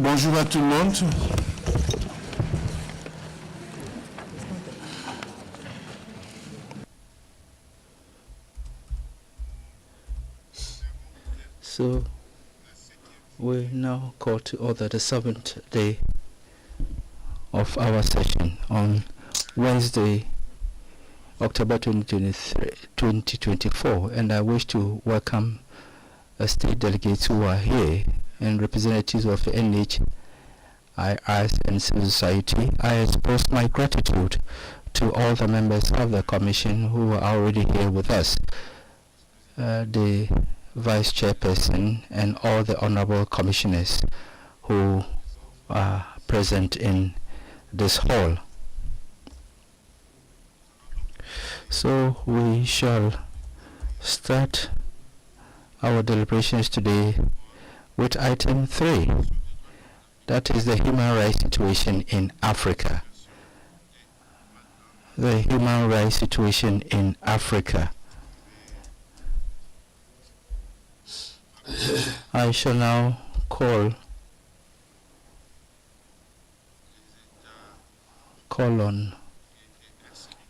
Bonjour à tout le monde. So we now call to order the 7th day of our session on Wednesday, October 2024, and I wish to welcome state delegates who are here and representatives of NHIS and civil society. I express my gratitude to all the members of the commission who are already here with us, the vice chairperson and all the honorable commissioners who are present in this hall. So we shall start our deliberations today with item 3. That is the human rights situation in Africa. The human rights situation in Africa. I shall now call on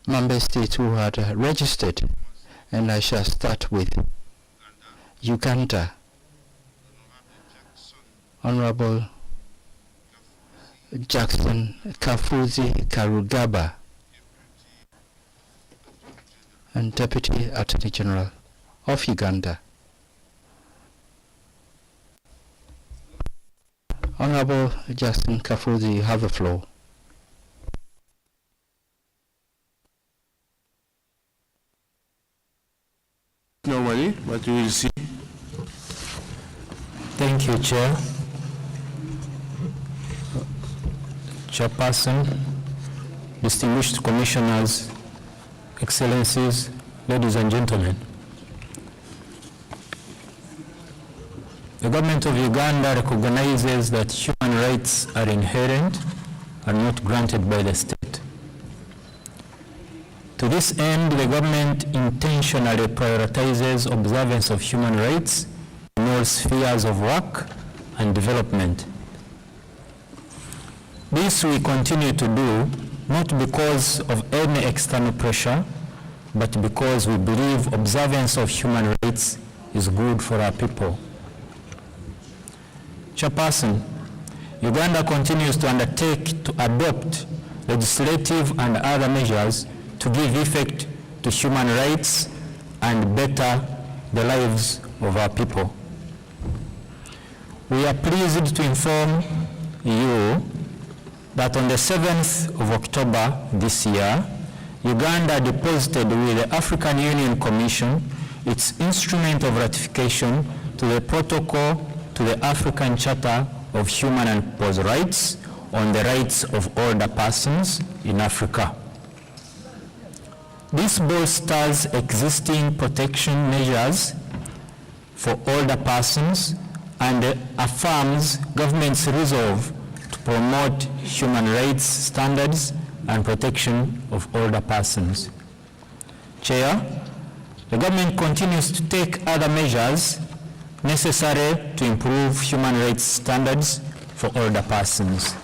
member states who had registered, and I shall start with Uganda. Honorable Jackson Kafuzi Karugaba, and Deputy Attorney General of Uganda. Honorable Jackson Kafuzi, you have the floor. Normally, but you will see. Thank you, Chair. Chairperson, distinguished commissioners, excellencies, ladies and gentlemen. The government of Uganda recognizes that human rights are inherent and not granted by the state. To this end, the government intentionally prioritizes observance of human rights in all spheres of work and development. This we continue to do not because of any external pressure, but because we believe observance of human rights is good for our people. Chairperson, Uganda continues to undertake to adopt legislative and other measures to give effect to human rights and better the lives of our people. We are pleased to inform you that on the 7th of October this year, Uganda deposited with the African Union Commission its instrument of ratification to the protocol to the African Charter of Human and People's Rights on the rights of older persons in Africa. This bolsters existing protection measures for older persons and affirms government's resolve to promote human rights standards and protection of older persons. Chair, the government continues to take other measures necessary to improve human rights standards for older persons.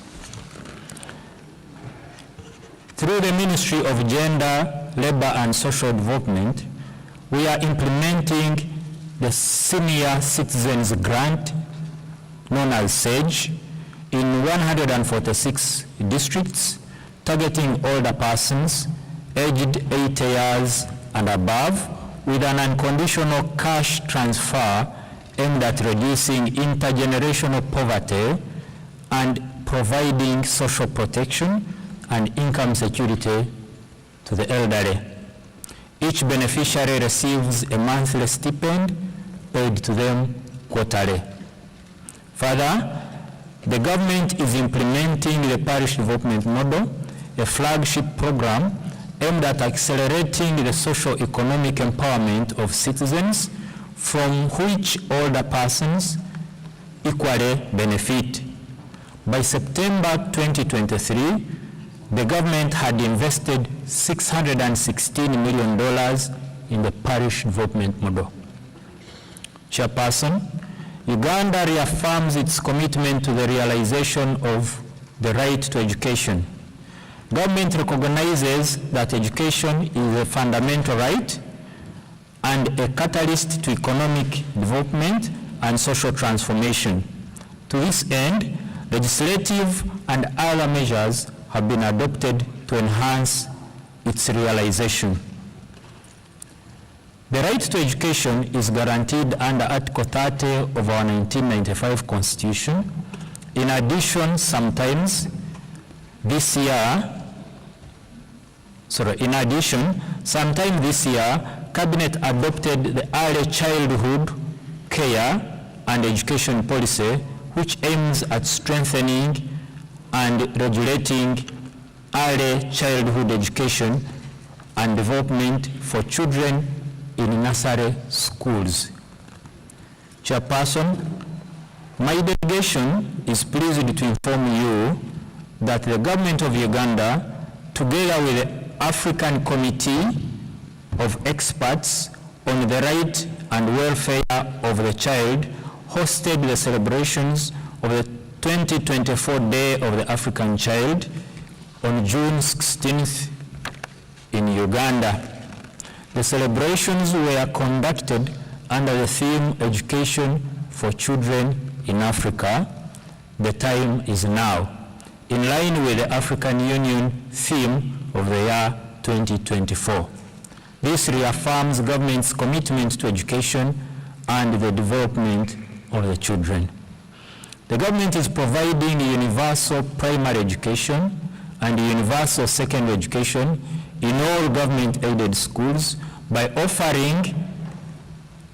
Through the Ministry of Gender, Labor and Social Development, we are implementing the Senior Citizens Grant, known as SAGE, in 146 districts, targeting older persons aged 80 years and above, with an unconditional cash transfer aimed at reducing intergenerational poverty and providing social protection and income security to the elderly. Each beneficiary receives a monthly stipend paid to them quarterly. Further, the government is implementing the Parish Development Model, a flagship program aimed at accelerating the socio-economic empowerment of citizens, from which older persons equally benefit. By September 2023, the government had invested $616 million in the Parish Development Model. Chairperson, Uganda reaffirms its commitment to the realization of the right to education. Government recognizes that education is a fundamental right and a catalyst to economic development and social transformation. To this end, legislative and other measures have been adopted to enhance its realization. The right to education is guaranteed under Article 30 of our 1995 Constitution. In addition, sometime this year, Cabinet adopted the Early Childhood Care and Education Policy, which aims at strengthening and regulating early childhood education and development for children in nursery schools. Chairperson, my delegation is pleased to inform you that the government of Uganda, together with the African Committee of Experts on the Right and Welfare of the Child, hosted the celebrations of the 2024 Day of the African Child on June 16th in Uganda. The celebrations were conducted under the theme Education for Children in Africa. The time is now, in line with the African Union theme of the year 2024. This reaffirms government's commitment to education and the development of the children. The government is providing universal primary education and universal secondary education in all government-aided schools by offering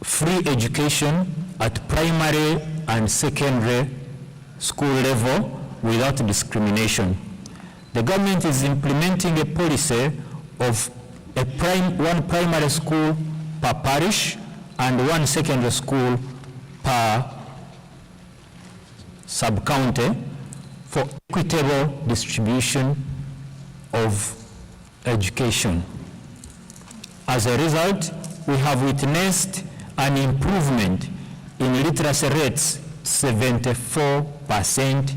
free education at primary and secondary school level without discrimination. The government is implementing a policy of one primary school per parish and one secondary school per sub-county for equitable distribution of education. As a result, we have witnessed an improvement in literacy rates 74%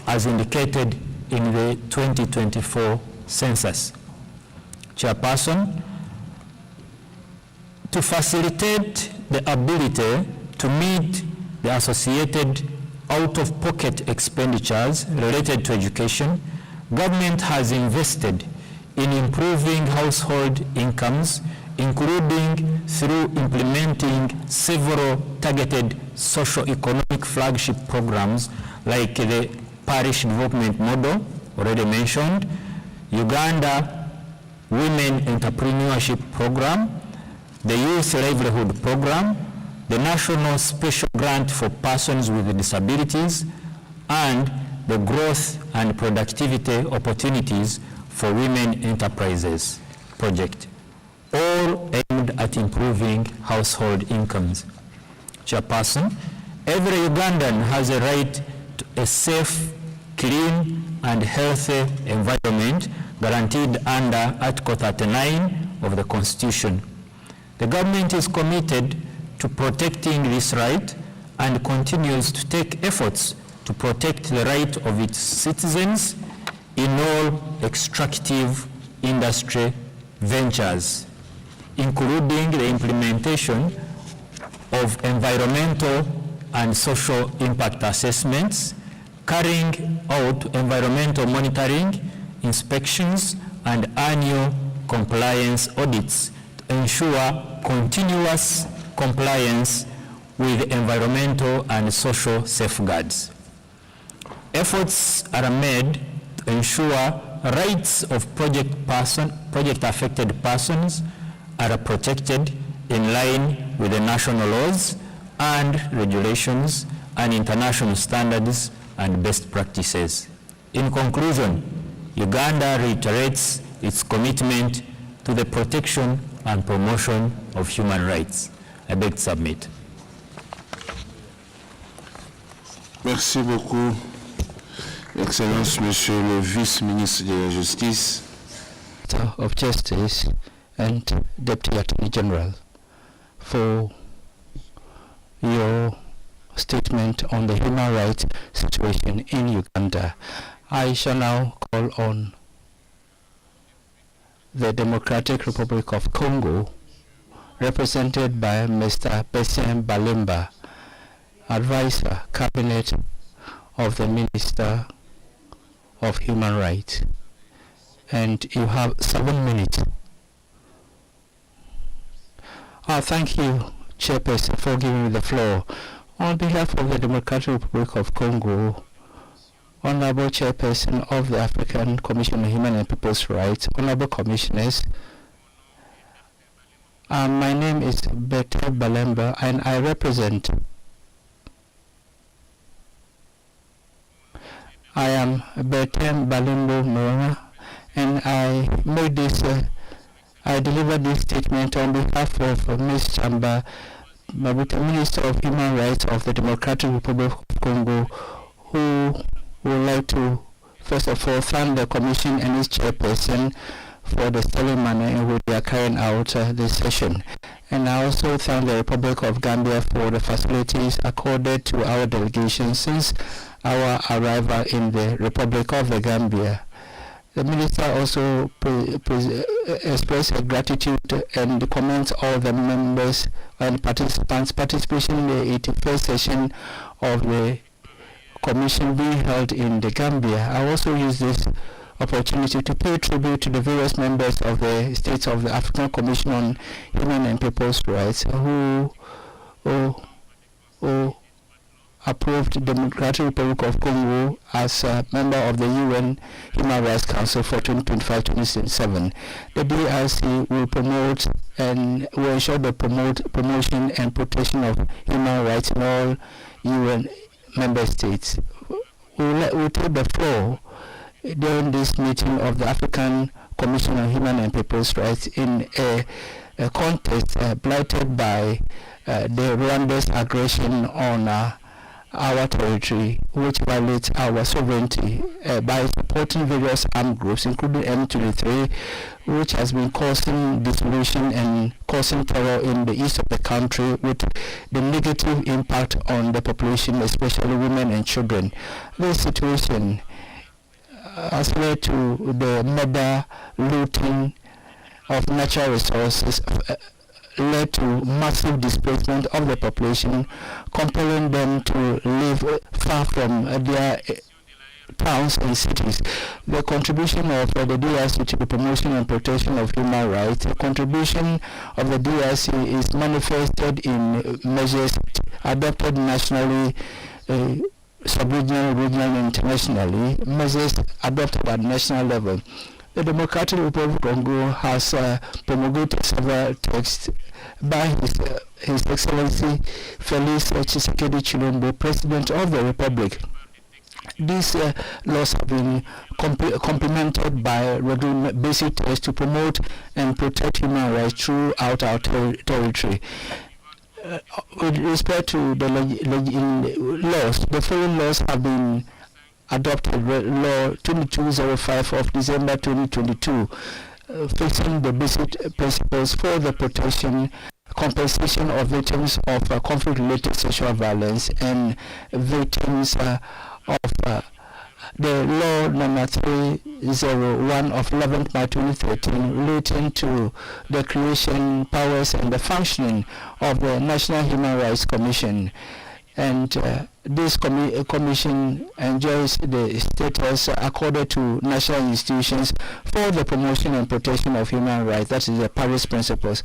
as indicated in the 2024 census. Chairperson, to facilitate the ability to meet the associated out-of-pocket expenditures related to education, government has invested in improving household incomes, including through implementing several targeted socio-economic flagship programs like the Parish Development Model, already mentioned, Uganda Women Entrepreneurship Program, the Youth Livelihood Program, the National Special Grant for Persons with Disabilities, and the Growth and Productivity Opportunities for Women Enterprises project, all aimed at improving household incomes. Chairperson, every Ugandan has a right to a safe, clean, and healthy environment guaranteed under Article 39 of the Constitution. The government is committed to protecting this right and continues to take efforts to protect the right of its citizens in all extractive industry ventures, including the implementation of environmental and social impact assessments, carrying out environmental monitoring, inspections, and annual compliance audits to ensure continuous compliance with environmental and social safeguards. Efforts are made to ensure rights of project-affected persons are protected in line with the national laws and regulations and international standards and best practices. In conclusion, Uganda reiterates its commitment to the protection and promotion of human rights. I beg to submit. Merci beaucoup, Excellence, Monsieur le Vice-Ministre de la Justice. Of Justice and Deputy Attorney General, for your statement on the human rights situation in Uganda. I shall now call on the Democratic Republic of Congo, represented by Mr. Betjen Balemba, Advisor, Cabinet of the Minister of Human Rights. And you have 7 minutes. Thank you, Chairperson, for giving me the floor. On behalf of the Democratic Republic of Congo, Honorable Chairperson of the African Commission on Human and People's Rights, Honorable Commissioners, my name is Betjen Balemba and I represent. I am Betjen Balemba Morona, and I made this. I delivered this statement on behalf of Ms. Chamba, the Minister of Human Rights of the Democratic Republic of Congo, who would like to, first of all, thank the Commission and its chairperson for the sterling manner in which they are carrying out this session. And I also thank the Republic of Gambia for the facilities accorded to our delegation since our arrival in the Republic of the Gambia. The Minister also expressed gratitude and comments all the members and participants' participation in the 81st session of the Commission being held in the Gambia. I also use this opportunity to pay tribute to the various members of the States of the African Commission on Human and People's Rights who approved the Democratic Republic of Congo as a member of the UN Human Rights Council for 2025-2027. The DRC will promote and will ensure the promotion and protection of human rights in all UN member states. We'll take the floor during this meeting of the African Commission on Human and People's Rights in a context blighted by the Rwanda's aggression on our territory, which violates our sovereignty by supporting various armed groups, including M23, which has been causing dissolution and causing terror in the east of the country, with the negative impact on the population, especially women and children. This situation has led to the murder, looting of natural resources, led to massive displacement of the population, compelling them to live far from their towns and cities. The contribution of the DRC to the promotion and protection of human rights, the contribution of the DRC is manifested in measures adopted nationally, sub-regional, regional, and internationally, measures adopted at national level. The Democratic Republic of Congo has promulgated several texts by His Excellency Felix Tshisekedi Chilombo, President of the Republic. These laws have been complemented by regular basic tests to promote and protect human rights throughout our territory. With respect to the laws, the following laws have been adopted: Law 2205 of December 2022, fixing the basic principles for the protection, compensation of victims of conflict-related sexual violence and victims of the law number 301 of 11th March 2013 relating to the creation, powers and the functioning of the National Human Rights Commission. And this commission enjoys the status accorded to national institutions for the promotion and protection of human rights. That is the Paris Principles.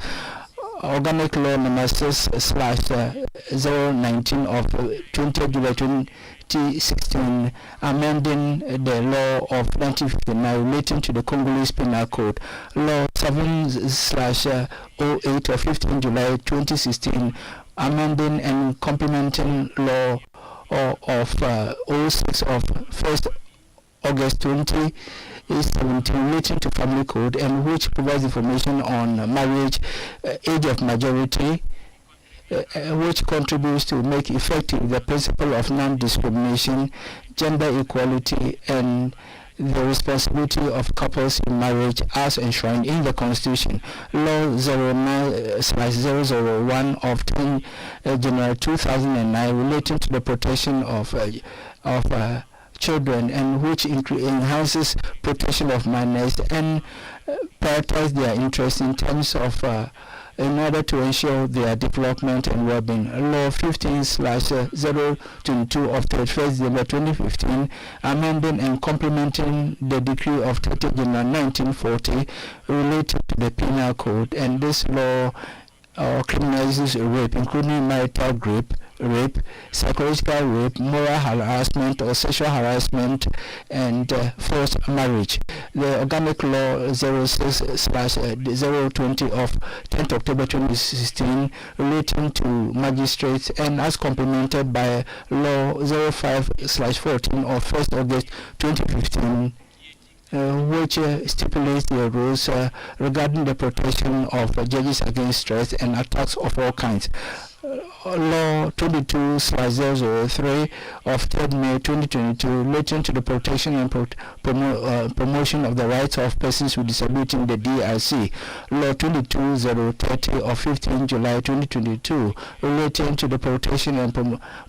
Organic Law number 6/019 of 20 July 2016, amending the law of 1959 relating to the Congolese Penal Code. Law 7/08 of 15 July 2016, amending and complementing law of 06 of 1st August 2017 relating to family code, and which provides information on marriage, age of majority, which contributes to make effective the principle of non-discrimination, gender equality, and the responsibility of couples in marriage as enshrined in the Constitution, Law 09/001 of 10 January 2009 relating to the protection of children, and which enhances protection of minors and prioritize their interests in terms of in order to ensure their development and well-being. Law 15/022 of 31st December 2015, amending and complementing the decree of 30 January 1940 related to the Penal Code, and this law criminalizes rape, including marital rape, psychological rape, moral harassment or sexual harassment, and forced marriage. The Organic Law 06/020 of 10th October 2016 relating to magistrates, and as complemented by Law 05/14 of 1st August 2015, which stipulates the rules regarding the protection of judges against stress and attacks of all kinds. Law 22/003 of 3rd May 2022 relating to the protection and promotion of the rights of persons with disability in the DRC. Law 22/030 of 15 July 2022 relating to the protection and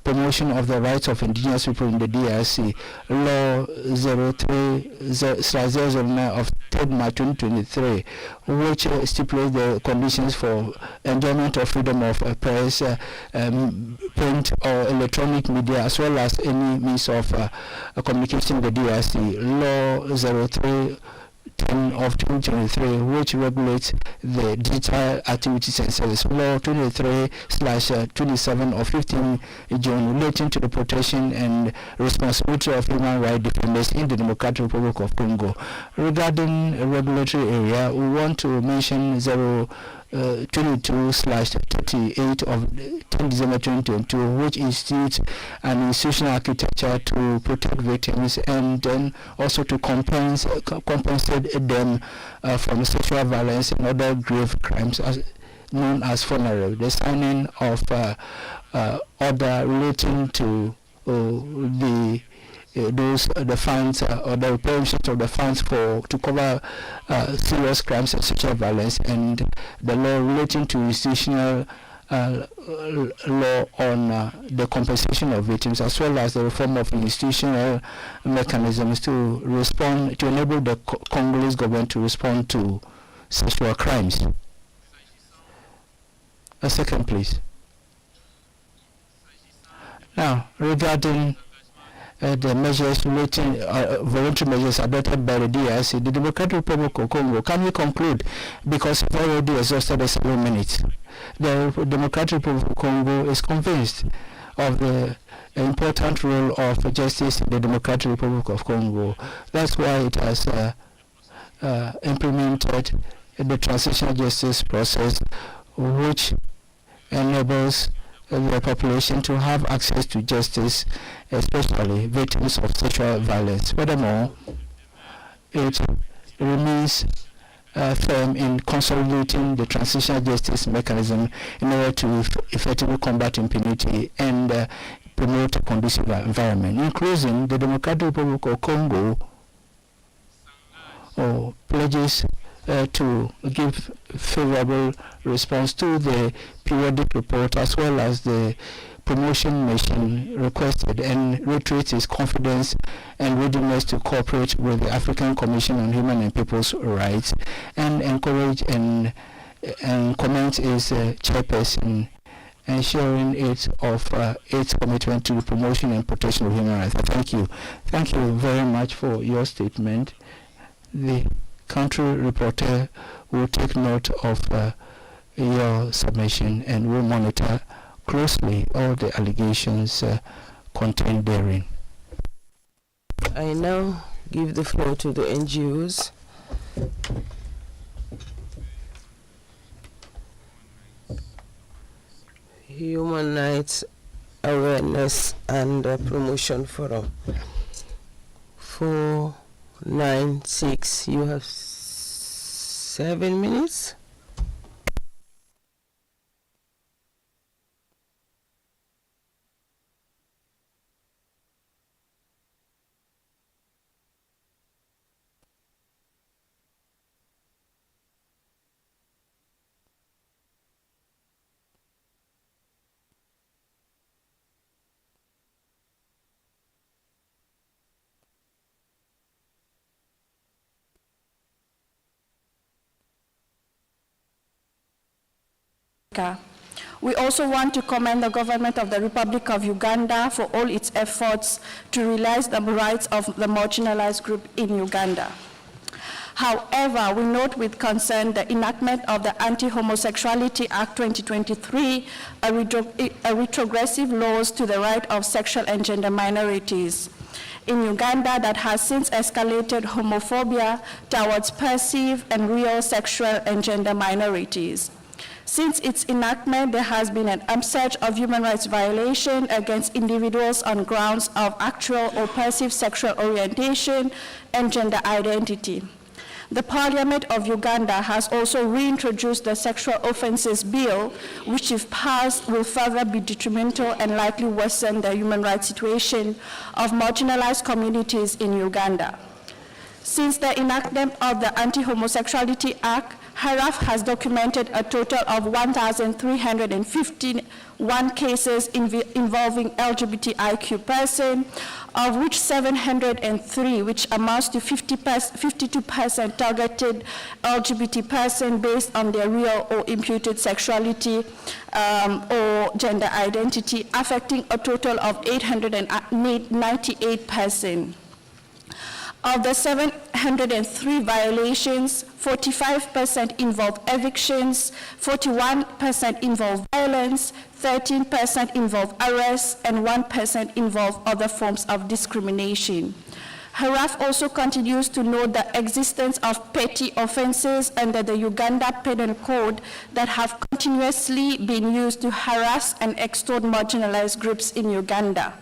promotion of the rights of indigenous people in the DRC. Law 03/009 of 3rd March 2023, which stipulates the conditions for enjoyment of freedom of press, print or electronic media, as well as any means of communication in the DRC. Law 03/10 of 2023, which regulates the digital activities and services. Law 23/27 of 15 June relating to the protection and responsibility of human rights defenders in the Democratic Republic of Congo. Regarding a regulatory area, we want to mention 22/38 of 10 December 2022, which institutes an institutional architecture to protect victims and then also to compensate them from sexual violence and other grave crimes known as funeral. The signing of order relating to the funds or the reparations of the funds to cover serious crimes and sexual violence, and the law relating to institutional law on the compensation of victims, as well as the reform of institutional mechanisms to respond, to enable the Congolese government to respond to sexual crimes. A second, please. Now, regarding the measures relating voluntary measures adopted by the DRC, the Democratic Republic of Congo, can we conclude, because we've already exhausted the 7 minutes, the Democratic Republic of Congo is convinced of the important role of justice in the Democratic Republic of Congo. That's why it has implemented the transitional justice process, which enables the population to have access to justice, especially victims of sexual violence. Furthermore, it remains firm in consolidating the transitional justice mechanism in order to effectively combat impunity and promote a conducive environment. In closing, the Democratic Republic of Congo pledges to give favorable response to the periodic report as well as the promotion mission requested, and reiterates its confidence and readiness to cooperate with the African Commission on Human and People's Rights, and encourage and commend its chairperson ensuring its commitment to the promotion and protection of human rights. Thank you. Thank you very much for your statement. The country reporter will take note of your submission and will monitor closely all the allegations contained therein. I now give the floor to the NGOs. Human Rights Awareness and Promotion Forum. 496, you have 7 minutes. Africa. We also want to commend the government of the Republic of Uganda for all its efforts to realize the rights of the marginalized group in Uganda. However, we note with concern the enactment of the Anti-Homosexuality Act 2023, a retrogressive laws to the right of sexual and gender minorities in Uganda that has since escalated homophobia towards perceived and real sexual and gender minorities. Since its enactment, there has been an upsurge of human rights violation against individuals on grounds of actual or perceived sexual orientation and gender identity. The Parliament of Uganda has also reintroduced the Sexual Offences Bill, which if passed will further be detrimental and likely worsen the human rights situation of marginalized communities in Uganda. Since the enactment of the Anti-Homosexuality Act, HARAF has documented a total of 1,351 cases involving LGBTIQ persons, of which 703, which amounts to 52% targeted LGBT person based on their real or imputed sexuality or gender identity, affecting a total of 898 persons. Of the 703 violations, 45% involve evictions, 41% involve violence, 13% involve arrests, and 1% involve other forms of discrimination. HARAF also continues to note the existence of petty offenses under the Uganda Penal Code that have continuously been used to harass and extort marginalized groups in Uganda.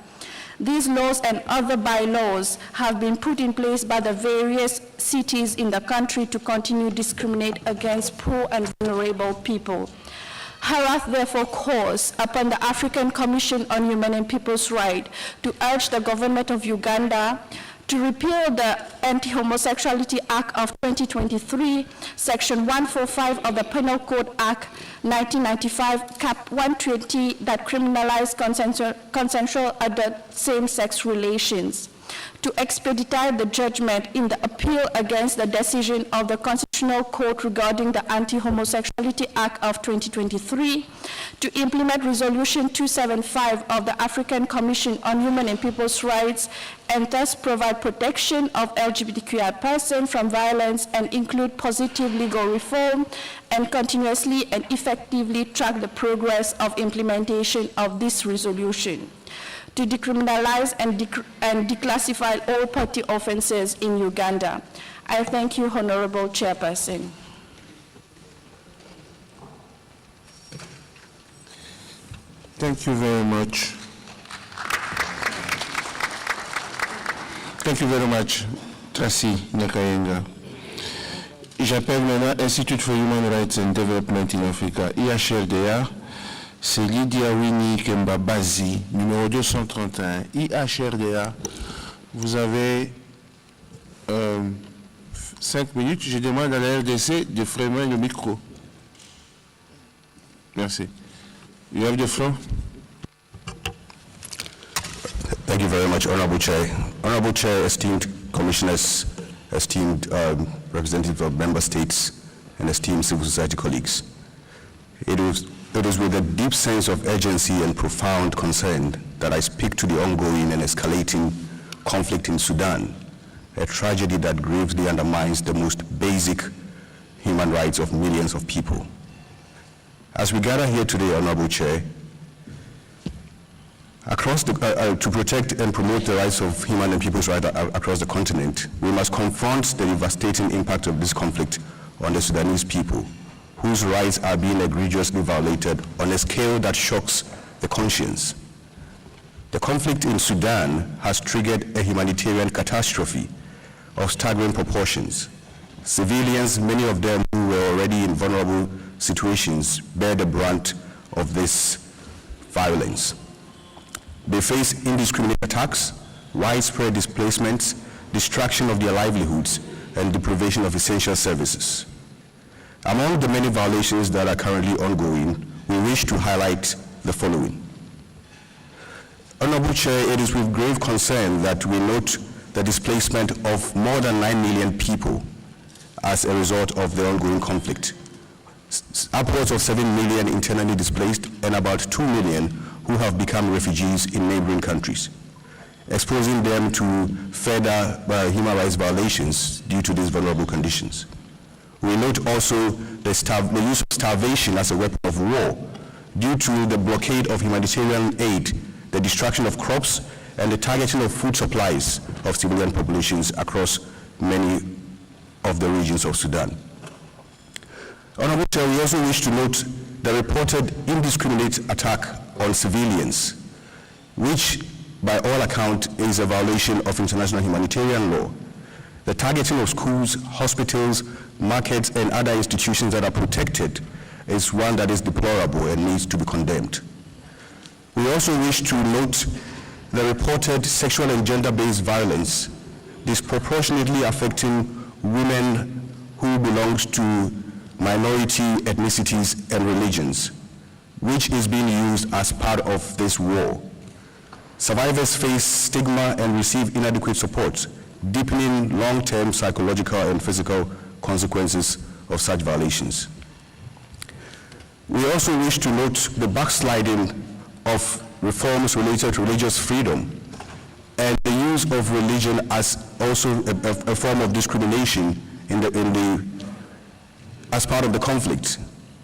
These laws and other bylaws have been put in place by the various cities in the country to continue to discriminate against poor and vulnerable people. HARAF therefore calls upon the African Commission on Human and People's Rights to urge the government of Uganda to repeal the Anti-Homosexuality Act of 2023, Section 145 of the Penal Code Act 1995, Cap 120, that criminalized consensual adult same-sex relations, to expedite the judgment in the appeal against the decision of the Constitutional Court regarding the Anti-Homosexuality Act of 2023, to implement Resolution 275 of the African Commission on Human and People's Rights, and thus provide protection of LGBTQI persons from violence and include positive legal reform, and continuously and effectively track the progress of implementation of this resolution, to decriminalize and declassify all petty offenses in Uganda. I thank you, Honorable Chairperson. Thank you very much. Thank you very much, Tracy Nyakayenga. J'appelle maintenant Institute for Human Rights and Development in Africa, IHRDA. C'est Lydia Winnie Kembabazi, numéro 231. IHRDA, vous avez 5 minutes. Je demande à la RDC de fermer le micro. Merci. You have the floor. Thank you very much, Honorable Chair. Honorable Chair, esteemed commissioners, esteemed representatives of member states, and esteemed civil society colleagues. It is with a deep sense of urgency and profound concern that I speak to the ongoing and escalating conflict in Sudan, a tragedy that gravely undermines the most basic human rights of millions of people. As we gather here today, Honorable Chair, to protect and promote the rights of human and people's rights across the continent, we must confront the devastating impact of this conflict on the Sudanese people, whose rights are being egregiously violated on a scale that shocks the conscience. The conflict in Sudan has triggered a humanitarian catastrophe of staggering proportions. Civilians, many of them who were already in vulnerable situations, bear the brunt of this violence. They face indiscriminate attacks, widespread displacements, destruction of their livelihoods, and deprivation of essential services. Among the many violations that are currently ongoing, we wish to highlight the following. Honorable Chair, it is with grave concern that we note the displacement of more than 9 million people as a result of the ongoing conflict. upwards of 7 million internally displaced and about 2 million who have become refugees in neighboring countries, exposing them to further human rights violations due to these vulnerable conditions. We note also the use of starvation as a weapon of war due to the blockade of humanitarian aid, the destruction of crops, and the targeting of food supplies of civilian populations across many of the regions of Sudan. Honorable Chair, we also wish to note the reported indiscriminate attack on civilians, which by all accounts is a violation of international humanitarian law. The targeting of schools, hospitals, markets, and other institutions that are protected is one that is deplorable and needs to be condemned. We also wish to note the reported sexual and gender-based violence disproportionately affecting women who belong to minority ethnicities and religions, which is being used as part of this war. Survivors face stigma and receive inadequate support, deepening long-term psychological and physical consequences of such violations. We also wish to note the backsliding of reforms related to religious freedom and the use of religion as also a form of discrimination as part of the conflict.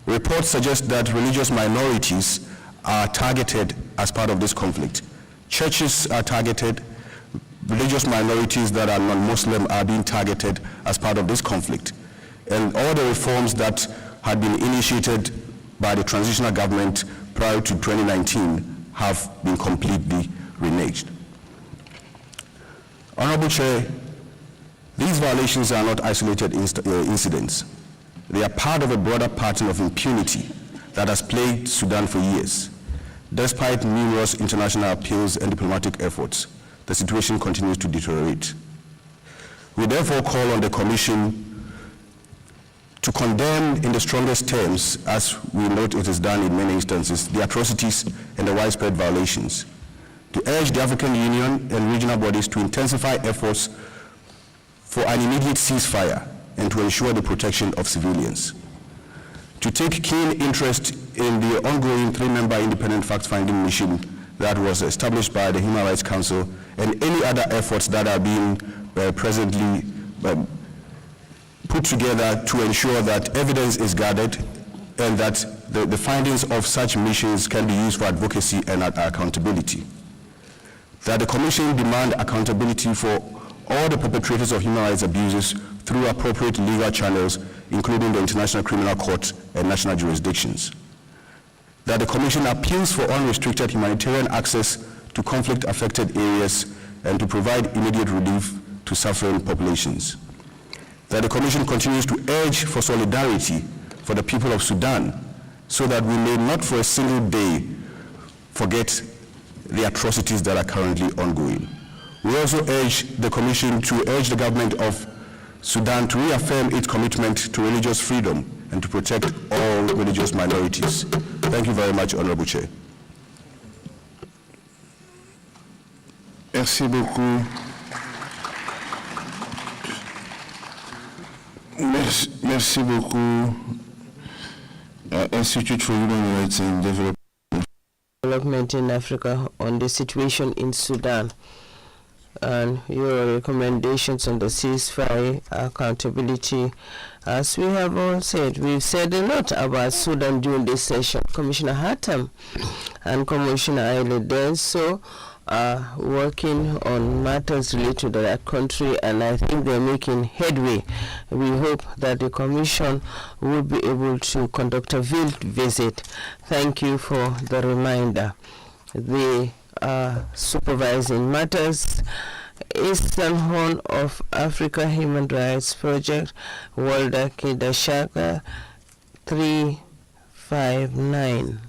Reports suggest that religious minorities are targeted as part of this conflict. Churches are targeted, religious minorities that are non-Muslim are being targeted as part of this conflict. And all the reforms that had been initiated by the transitional government prior to 2019 have been completely reneged. Honorable Chair, these violations are not isolated incidents. They are part of a broader pattern of impunity that has plagued Sudan for years. Despite numerous international appeals and diplomatic efforts, the situation continues to deteriorate. We therefore call on the Commission to condemn in the strongest terms, as we note it is done in many instances, the atrocities and the widespread violations, to urge the African Union and regional bodies to intensify efforts for an immediate ceasefire and to ensure the protection of civilians, to take keen interest in the ongoing 3-member independent fact-finding mission that was established by the Human Rights Council and any other efforts that are being presently put together to ensure that evidence is gathered and that the findings of such missions can be used for advocacy and accountability. That the Commission demand accountability for all the perpetrators of human rights abuses through appropriate legal channels, including the International Criminal Court and national jurisdictions. That the Commission appeals for unrestricted humanitarian access to conflict-affected areas and to provide immediate relief to suffering populations. That the Commission continues to urge for solidarity for the people of Sudan so that we may not for a single day forget the atrocities that are currently ongoing. We also urge the Commission to urge the government of Sudan to reaffirm its commitment to religious freedom and to protect all religious minorities. Thank you very much, Honorable Chair. Merci beaucoup. Merci beaucoup, Institute for Human Rights and Development in Africa on the situation in Sudan and your recommendations on the ceasefire, accountability. As we have all said, we've said a lot about Sudan during this session. Commissioner Hatem and Commissioner Aile Denso are working on matters related to that country, and I think they're making headway. We hope that the Commission will be able to conduct a field visit. Thank you for the reminder. They are supervising matters. Eastern Horn of Africa Human Rights Project, Walda Kidashaka 359.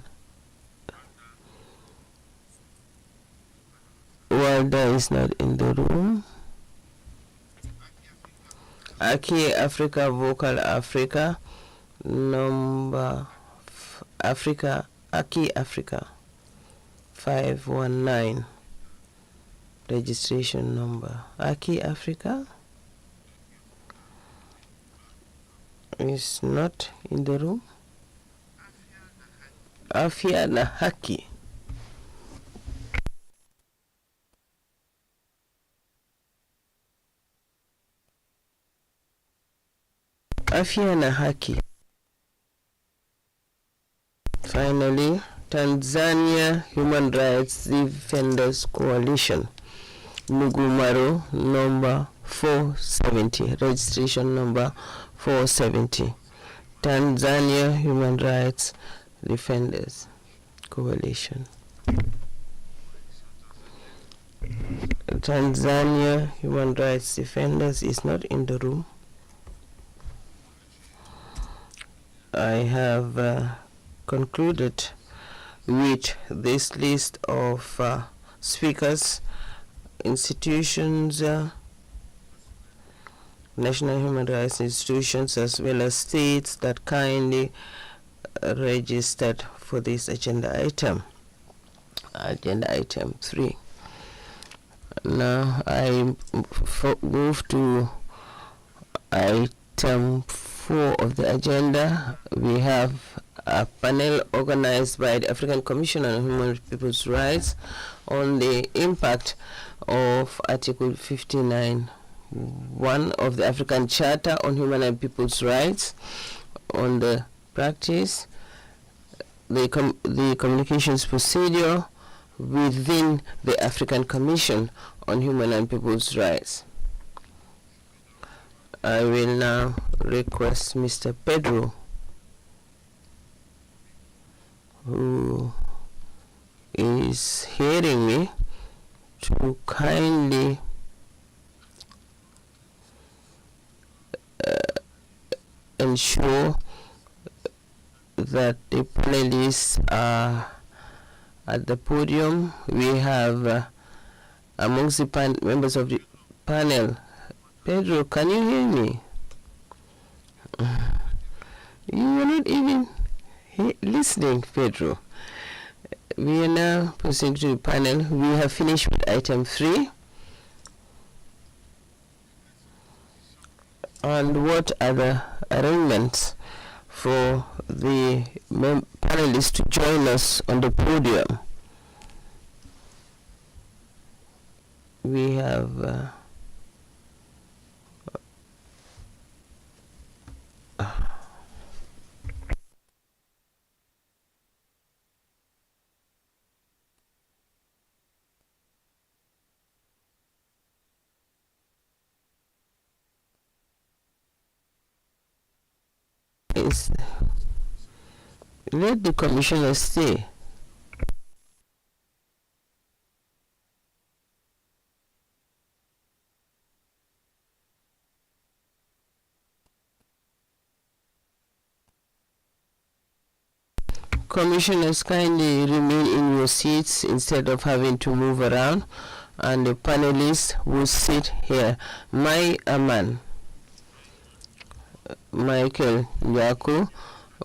Walda is not in the room. Aki Africa, Vocal Africa, number Africa, Aki Africa 519. Registration number. Aki Africa is not in the room. Afya na haki. Afya na haki. Finally, Tanzania Human Rights Defenders Coalition, Nugumaro number 470, registration number 470. Tanzania Human Rights Defenders Coalition. Tanzania Human Rights Defenders is not in the room. I have concluded with this list of speakers, institutions, national human rights institutions, as well as states that kindly registered for this agenda item 3. Now I move to item 4 of the agenda. We have a panel organized by the African Commission on Human People's Rights on the impact of Article 59(1) of the African Charter on Human and People's Rights, on the practice, the communications procedure within the African Commission on Human and People's Rights. I will now request Mr. Pedro, who is hearing me, to kindly ensure that the panelists are at the podium. We have amongst the members of the panel. Pedro, can you hear me? You are not even listening, Pedro. We are now proceeding to the panel. We have finished with item 3. And what are the arrangements for the panelists to join us on the podium? We have let the commissioner stay. Commissioners, kindly remain in your seats instead of having to move around, and the panelists will sit here. My Aman, Michael Nyako,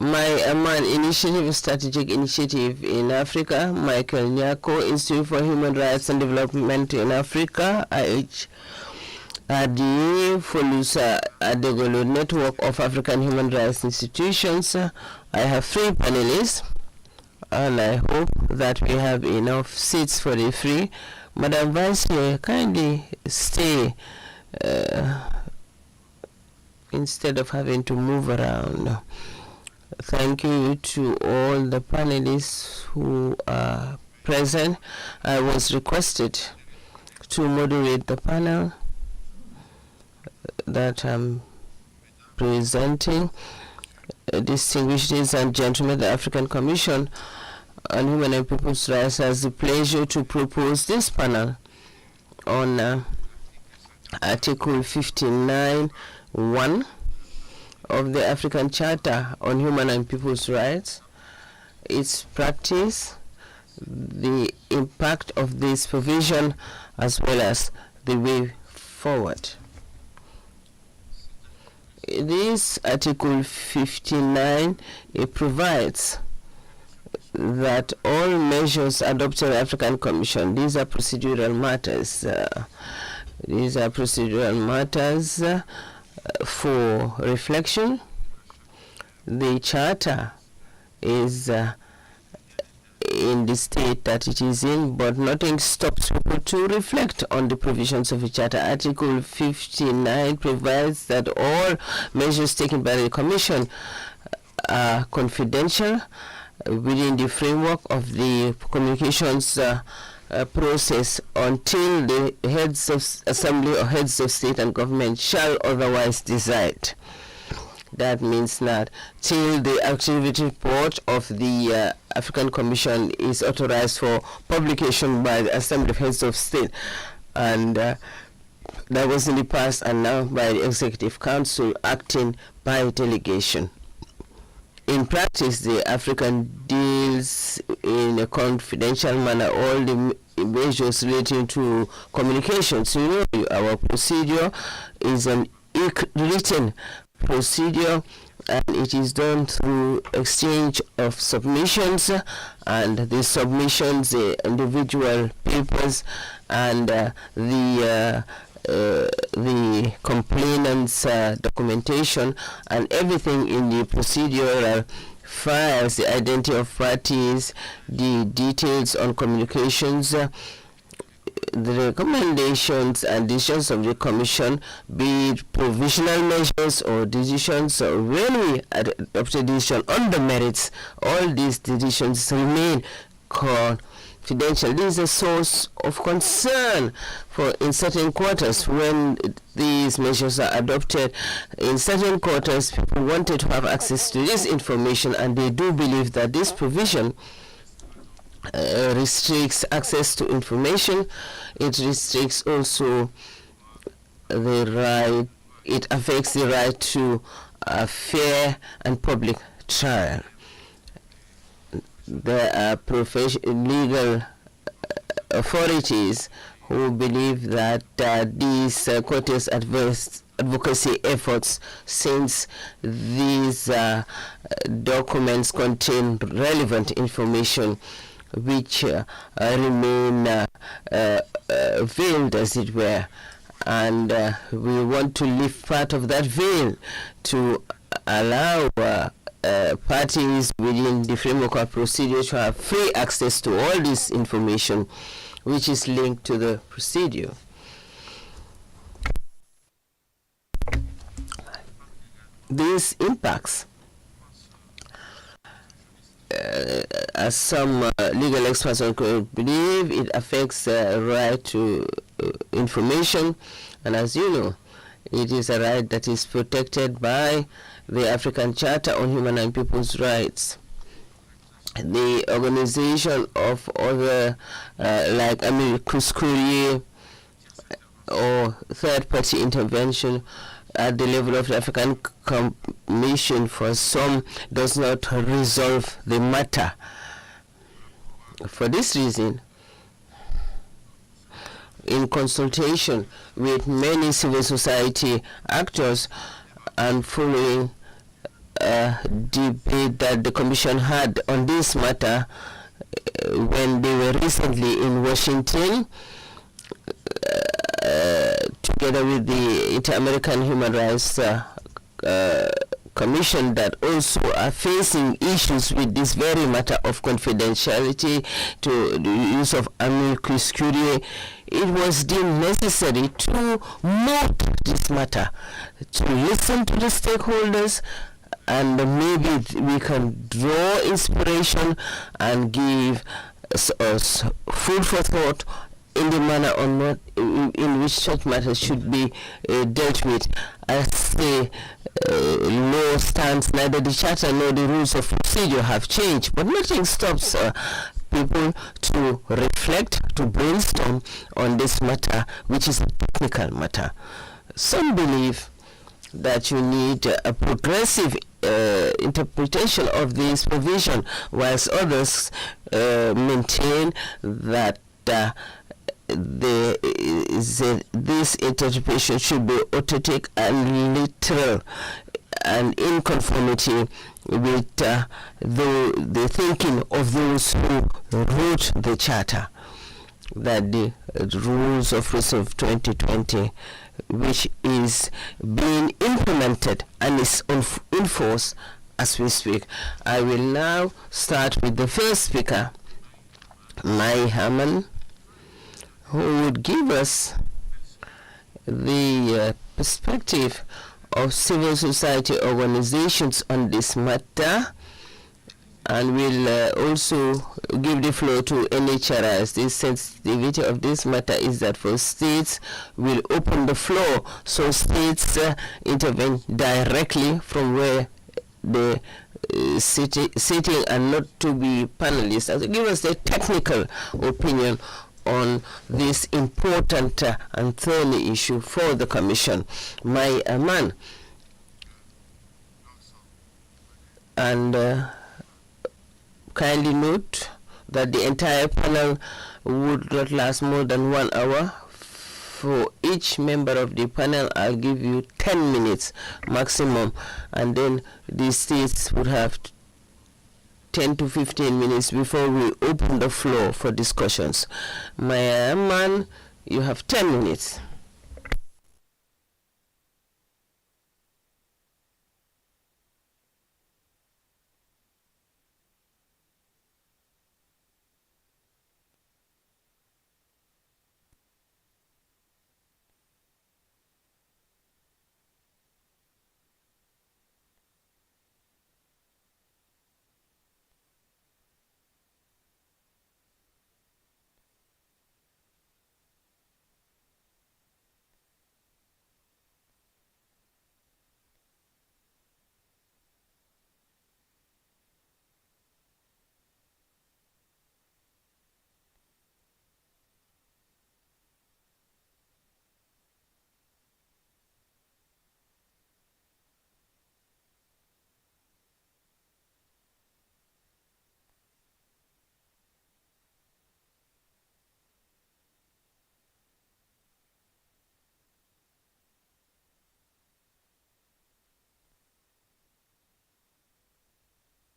My Aman Initiative, Strategic Initiative in Africa, Michael Nyako, Institute for Human Rights and Development in Africa, IHRDA, Folusa Adegolo, Network of African Human Rights Institutions. I have 3 panelists, and I hope that we have enough seats for the 3. Madam Vice Chair, kindly stay instead of having to move around. Thank you to all the panelists who are present. I was requested to moderate the panel that I'm presenting. Distinguished ladies and gentlemen, the African Commission on Human and People's Rights has the pleasure to propose this panel on Article 59(1) of the African Charter on Human and People's Rights, its practice, the impact of this provision, as well as the way forward. This Article 59, it provides that all measures adopted by the African Commission, these are procedural matters. For reflection. The Charter is in the state that it is in, but nothing stops people to reflect on the provisions of the Charter. Article 59 provides that all measures taken by the Commission are confidential within the framework of the communications process until the heads of assembly or heads of state and government shall otherwise decide. That means that till the activity report of the African Commission is authorized for publication by the Assembly of Heads of State, and that was in the past, and now by the Executive Council acting by delegation. In practice, the African deals in a confidential manner all the measures relating to communications. You know, our procedure is an written procedure, and it is done through exchange of submissions, and the submissions, the individual papers, and the complainant's documentation, and everything in the procedural files, the identity of parties, the details on communications, the recommendations and decisions of the Commission, be it provisional measures or decisions, or really adopted decision on the merits, all these decisions remain confidential. This is a source of concern for in certain quarters when these measures are adopted. In certain quarters, people wanted to have access to this information, and they do believe that this provision restricts access to information. It restricts also the right, it affects the right to a fair and public trial. There are legal authorities who believe that these courteous advocacy efforts, since these documents contain relevant information which remain veiled, as it were, and we want to lift part of that veil to allow parties within the framework of procedure to have free access to all this information which is linked to the procedure. These impacts, as some legal experts could believe, it affects the right to information, and as you know, it is a right that is protected by the African Charter on Human and People's Rights. The organization of other, like Amicus Curiae or third-party intervention at the level of the African Commission, for some, does not resolve the matter. For this reason, in consultation with many civil society actors and following a debate that the Commission had on this matter when they were recently in Washington, together with the Inter-American Human Rights Commission, that also are facing issues with this very matter of confidentiality to the use of Amicus Curiae, it was deemed necessary to note this matter, to listen to the stakeholders, and maybe we can draw inspiration and give us food for thought in the manner or not in which such matters should be dealt with. As the law stands, neither the Charter nor the rules of procedure have changed, but nothing stops people to reflect, to brainstorm on this matter, which is a technical matter. Some believe that you need a progressive interpretation of this provision, whilst others maintain that this interpretation should be automatic and literal and in conformity with the thinking of those who wrote the Charter, that the rules of 2020, which is being implemented and is in force as we speak. I will now start with the first speaker, Mai Haman, who would give us the perspective of civil society organizations on this matter, and we'll also give the floor to NHRIS. The sensitivity of this matter is that for states, we'll open the floor so states intervene directly from where the sitting and not to be panelists. And give us the technical opinion on this important and thorny issue for the Commission. My man. And kindly note that the entire panel would not last more than 1 hour. For each member of the panel, I'll give you 10 minutes maximum, and then the states would have 10 to 15 minutes before we open the floor for discussions. My man, you have 10 minutes.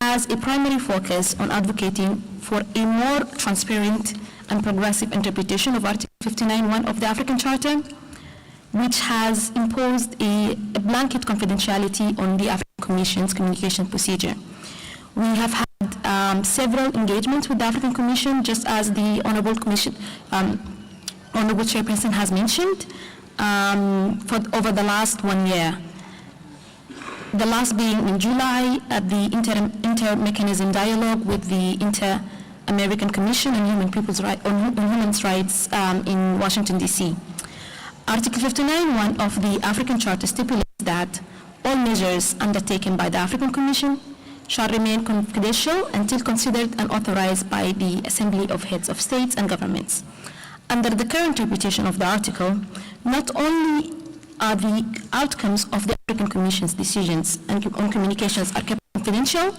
Has a primary focus on advocating for a more transparent and progressive interpretation of Article 59(1) of the African Charter, which has imposed a blanket confidentiality on the African Commission's communication procedure. We have had several engagements with the African Commission, just as the Honorable Chairperson has mentioned, over the last 1 year. The last being in July at the inter-mechanism dialogue with the Inter-American Commission on Human Rights in Washington, D.C. Article 59(1) of the African Charter stipulates that all measures undertaken by the African Commission shall remain confidential until considered and authorized by the Assembly of Heads of States and Governments. Under the current interpretation of the article, not only are the outcomes of the African Commission's decisions and on communications are kept confidential,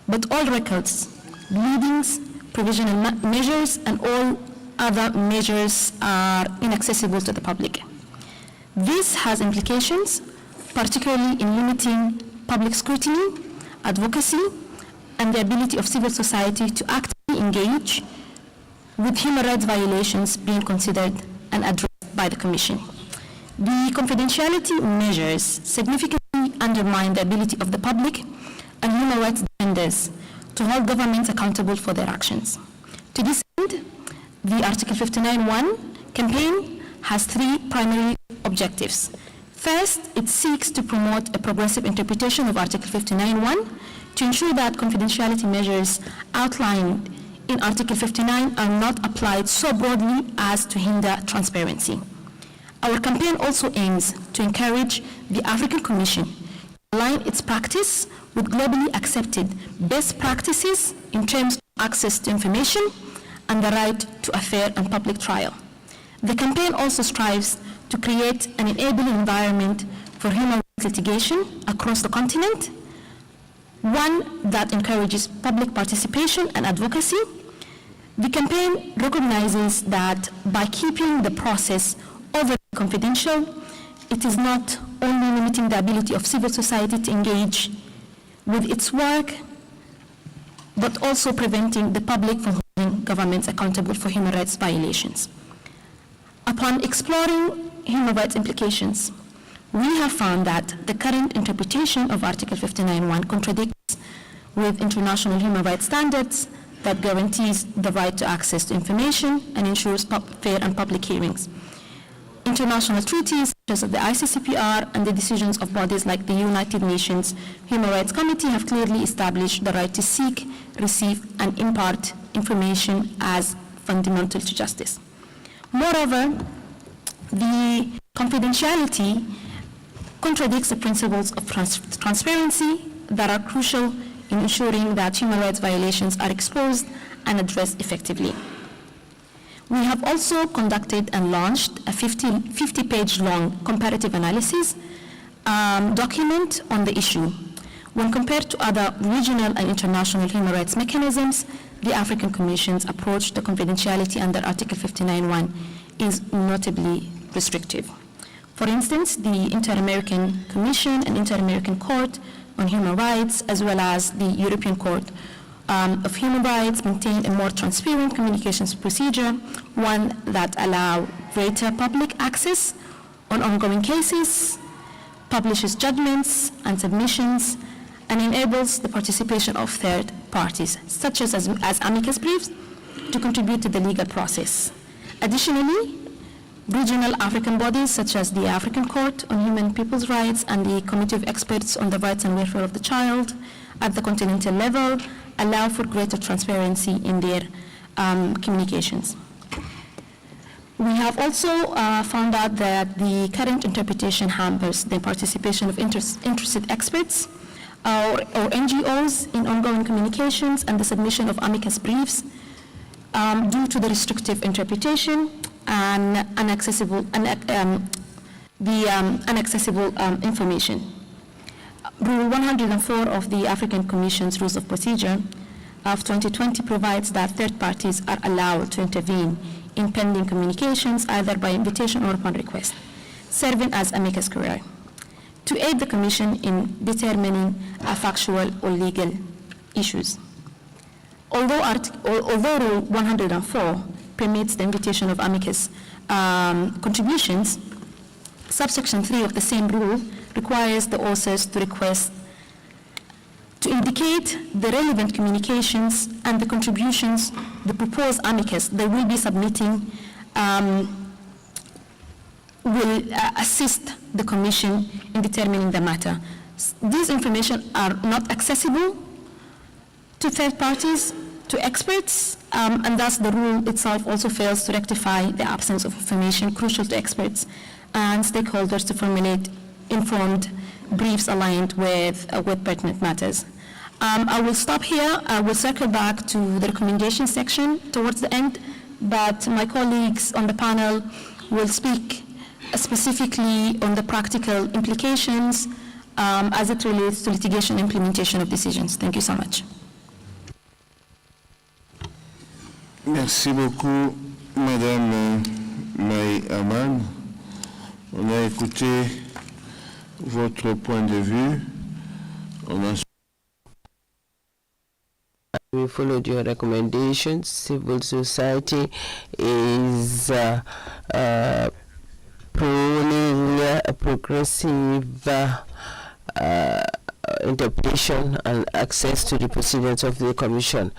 but all records, leadings, provisional measures, and all other measures are inaccessible to the public. This has implications, particularly in limiting public scrutiny, advocacy, and the ability of civil society to actively engage with human rights violations being considered and addressed by the Commission. The confidentiality measures significantly undermine the ability of the public and human rights defenders to hold governments accountable for their actions. To this end, the Article 59(1) campaign has 3 primary objectives. First, it seeks to promote a progressive interpretation of Article 59(1) to ensure that confidentiality measures outlined in Article 59 are not applied so broadly as to hinder transparency. Our campaign also aims to encourage the African Commission to align its practice with globally accepted best practices in terms of access to information and the right to a fair and public trial. The campaign also strives to create an enabling environment for human rights litigation across the continent, one that encourages public participation and advocacy. The campaign recognizes that by keeping the process overly confidential, it is not only limiting the ability of civil society to engage with its work, but also preventing the public from holding governments accountable for human rights violations. Upon exploring human rights implications, we have found that the current interpretation of Article 59(1) contradicts with international human rights standards that guarantees the right to access to information and ensures fair and public hearings. International treaties such as the ICCPR and the decisions of bodies like the United Nations Human Rights Committee have clearly established the right to seek, receive, and impart information as fundamental to justice. Moreover, the confidentiality contradicts the principles of transparency that are crucial in ensuring that human rights violations are exposed and addressed effectively. We have also conducted and launched a 50-page long comparative analysis document on the issue. When compared to other regional and international human rights mechanisms, the African Commission's approach to confidentiality under Article 59.1 is notably restrictive. For instance, the Inter-American Commission and Inter-American Court on Human Rights, as well as the European Court of Human Rights, maintain a more transparent communications procedure, one that allows greater public access on ongoing cases, publishes judgments and submissions, and enables the participation of third parties, such as amicus briefs, to contribute to the legal process. Additionally, regional African bodies such as the African Court on Human and People's Rights and the Committee of Experts on the Rights and Welfare of the Child at the continental level allow for greater transparency in their communications. We have also found out that the current interpretation hampers the participation of interested experts or NGOs in ongoing communications and the submission of amicus briefs due to the restrictive interpretation and inaccessible information. Rule 104 of the African Commission's Rules of Procedure of 2020 provides that third parties are allowed to intervene in pending communications either by invitation or upon request, serving as amicus curiae, to aid the Commission in determining factual or legal issues. Although Rule 104 permits the invitation of amicus contributions, subsection 3 of the same rule requires the authors to request to indicate the relevant communications and the contributions the proposed amicus they will be submitting will assist the Commission in determining the matter. These information are not accessible to third parties, to experts, and thus the rule itself also fails to rectify the absence of information crucial to experts and stakeholders to formulate informed briefs aligned with pertinent matters. I will stop here. I will circle back to the recommendation section towards the end, but my colleagues on the panel will speak specifically on the practical implications as it relates to litigation implementation of decisions. Thank you so much. Merci beaucoup, Madame Maï Aman. On a écouté votre point de vue. We followed your recommendations. Civil society is promoting a progressive interpretation and access to the proceedings of the Commission.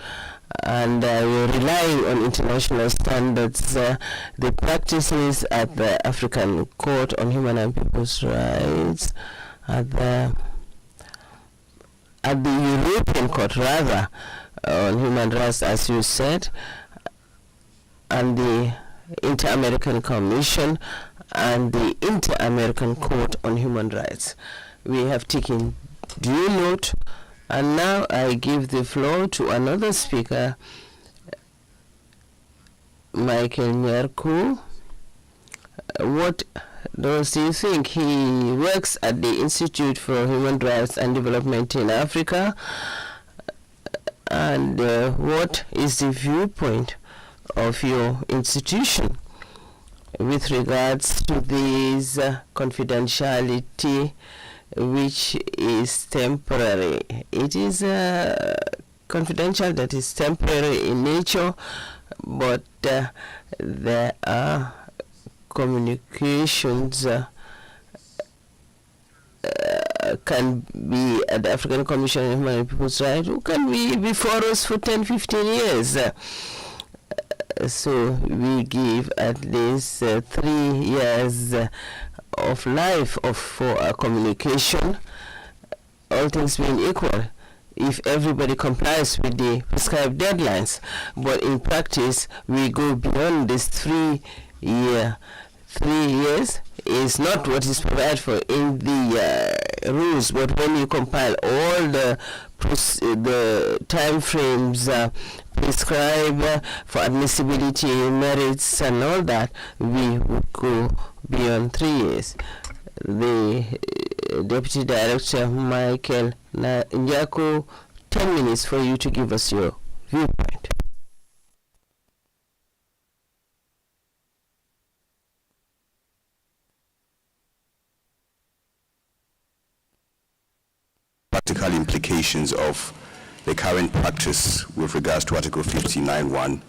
And we're relying on international standards. The practices at the African Court on Human and People's Rights, at the European Court rather, on Human Rights, as you said, and the Inter-American Commission and the Inter-American Court on Human Rights. We have taken due note, and now I give the floor to another speaker, Michael Nyarku. What does he think? He works at the Institute for Human Rights and Development in Africa. And what is the viewpoint of your institution with regards to this confidentiality, which is temporary? It is confidential that is temporary in nature, but there are communications can be at the African Commission on Human and People's Rights, who can be before us for 10, 15 years. So we give at least 3 years of life for our communication, all things being equal, if everybody complies with the prescribed deadlines. But in practice, we go beyond this 3 year. 3 years is not what is provided for in the rules, but when you compile all the time frames prescribed for admissibility, merits, and all that, we would go beyond 3 years. The Deputy Director, Michael Njako, 10 minutes for you to give us your viewpoint. Practical implications of the current practice with regards to Article 59(1)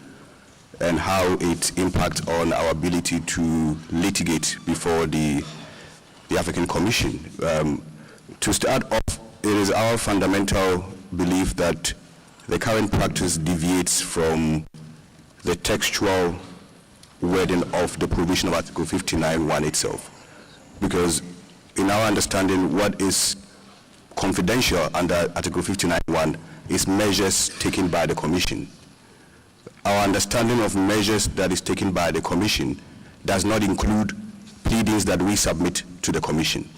and how it impacts on our ability to litigate before the African Commission. To start off, it is our fundamental belief that the current practice deviates from the textual wording of the provision of Article 59(1) itself, because in our understanding, what is confidential under Article 59(1) is measures taken by the Commission. Our understanding of measures that is taken by the Commission does not include pleadings that we submit to the Commission,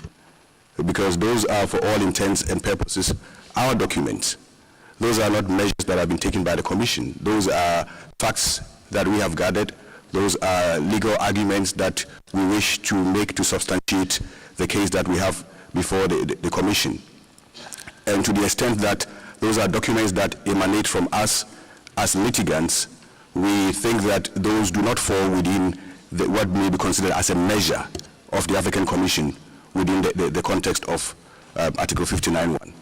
because those are, for all intents and purposes, our documents. Those are not measures that have been taken by the Commission. Those are facts that we have gathered. Those are legal arguments that we wish to make to substantiate the case that we have before the Commission. And to the extent that those are documents that emanate from us as litigants, we think that those do not fall within what may be considered as a measure of the African Commission within the context of Article 59(1).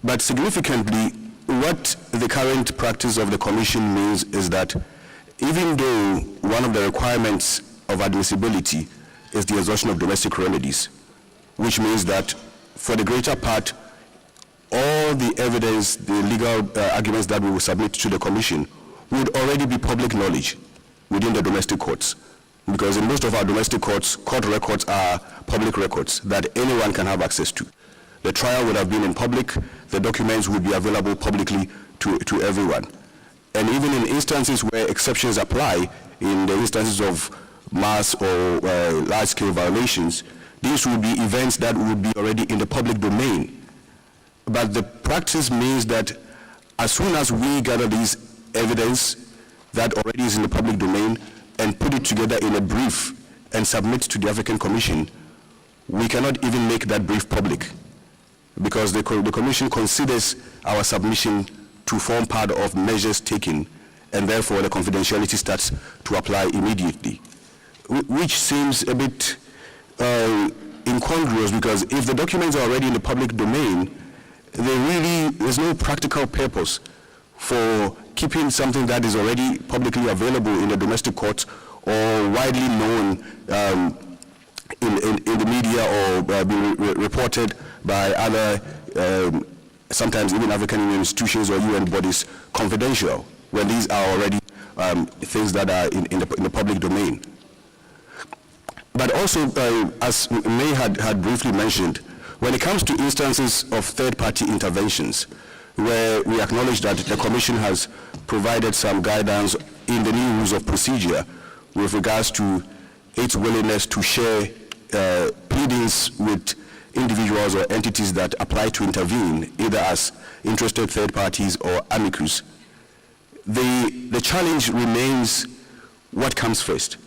But significantly, what the current practice of the Commission means is that even though one of the requirements of admissibility is the exhaustion of domestic remedies, which means that for the greater part, all the evidence, the legal arguments that we will submit to the Commission would already be public knowledge within the domestic courts. Because in most of our domestic courts, court records are public records that anyone can have access to. The trial would have been in public, the documents would be available publicly to everyone. And even in instances where exceptions apply, in the instances of mass or large-scale violations, these would be events that would be already in the public domain. But the practice means that as soon as we gather this evidence that already is in the public domain and put it together in a brief and submit to the African Commission, we cannot even make that brief public, because the Commission considers our submission to form part of measures taken, and therefore the confidentiality starts to apply immediately, which seems a bit incongruous, because if the documents are already in the public domain, there's no practical purpose for keeping something that is already publicly available in the domestic courts or widely known in the media or being reported by other, sometimes even African Union institutions or UN bodies, confidential, when these are already things that are in the public domain. But also, as May had briefly mentioned, when it comes to instances of third-party interventions, where we acknowledge that the Commission has provided some guidance in the new rules of procedure with regards to its willingness to share pleadings with individuals or entities that apply to intervene, either as interested third parties or amicus, the challenge remains what comes first.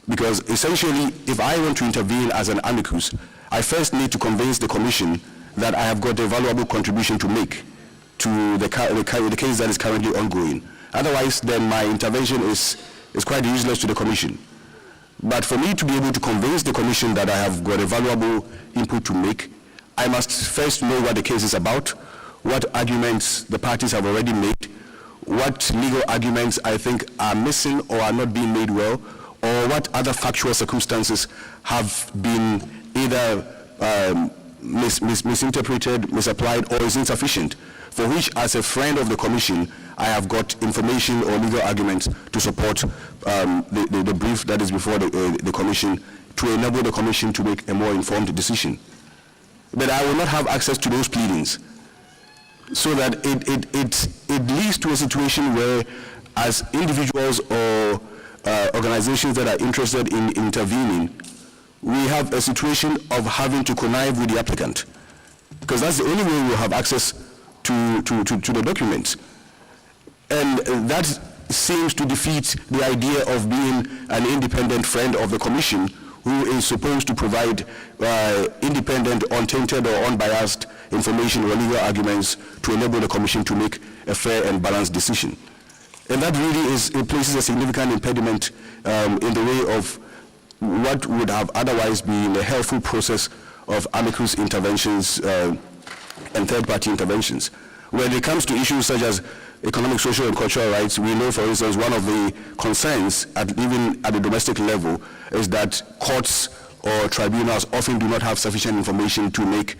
Because essentially, if I want to intervene as an amicus, I first need to convince the Commission that I have got a valuable contribution to make to the case that is currently ongoing. Otherwise, then my intervention is quite useless to the Commission. But for me to be able to convince the Commission that I have got a valuable input to make, I must first know what the case is about, what arguments the parties have already made, what legal arguments I think are missing or are not being made well, or what other factual circumstances have been either misinterpreted, misapplied, or is insufficient, for which, as a friend of the Commission, I have got information or legal arguments to support the brief that is before the Commission, to enable the Commission to make a more informed decision. But I will not have access to those pleadings, so that it leads to a situation where, as individuals or organizations that are interested in intervening, we have a situation of having to connive with the applicant, because that's the only way we'll have access to the documents. And that seems to defeat the idea of being an independent friend of the Commission, who is supposed to provide independent, untainted, or unbiased information or legal arguments to enable the Commission to make a fair and balanced decision. And that really it places a significant impediment in the way of what would have otherwise been a helpful process of amicus interventions and third-party interventions. When it comes to issues such as economic, social, and cultural rights, we know, for instance, one of the concerns, even at the domestic level, is that courts or tribunals often do not have sufficient information to make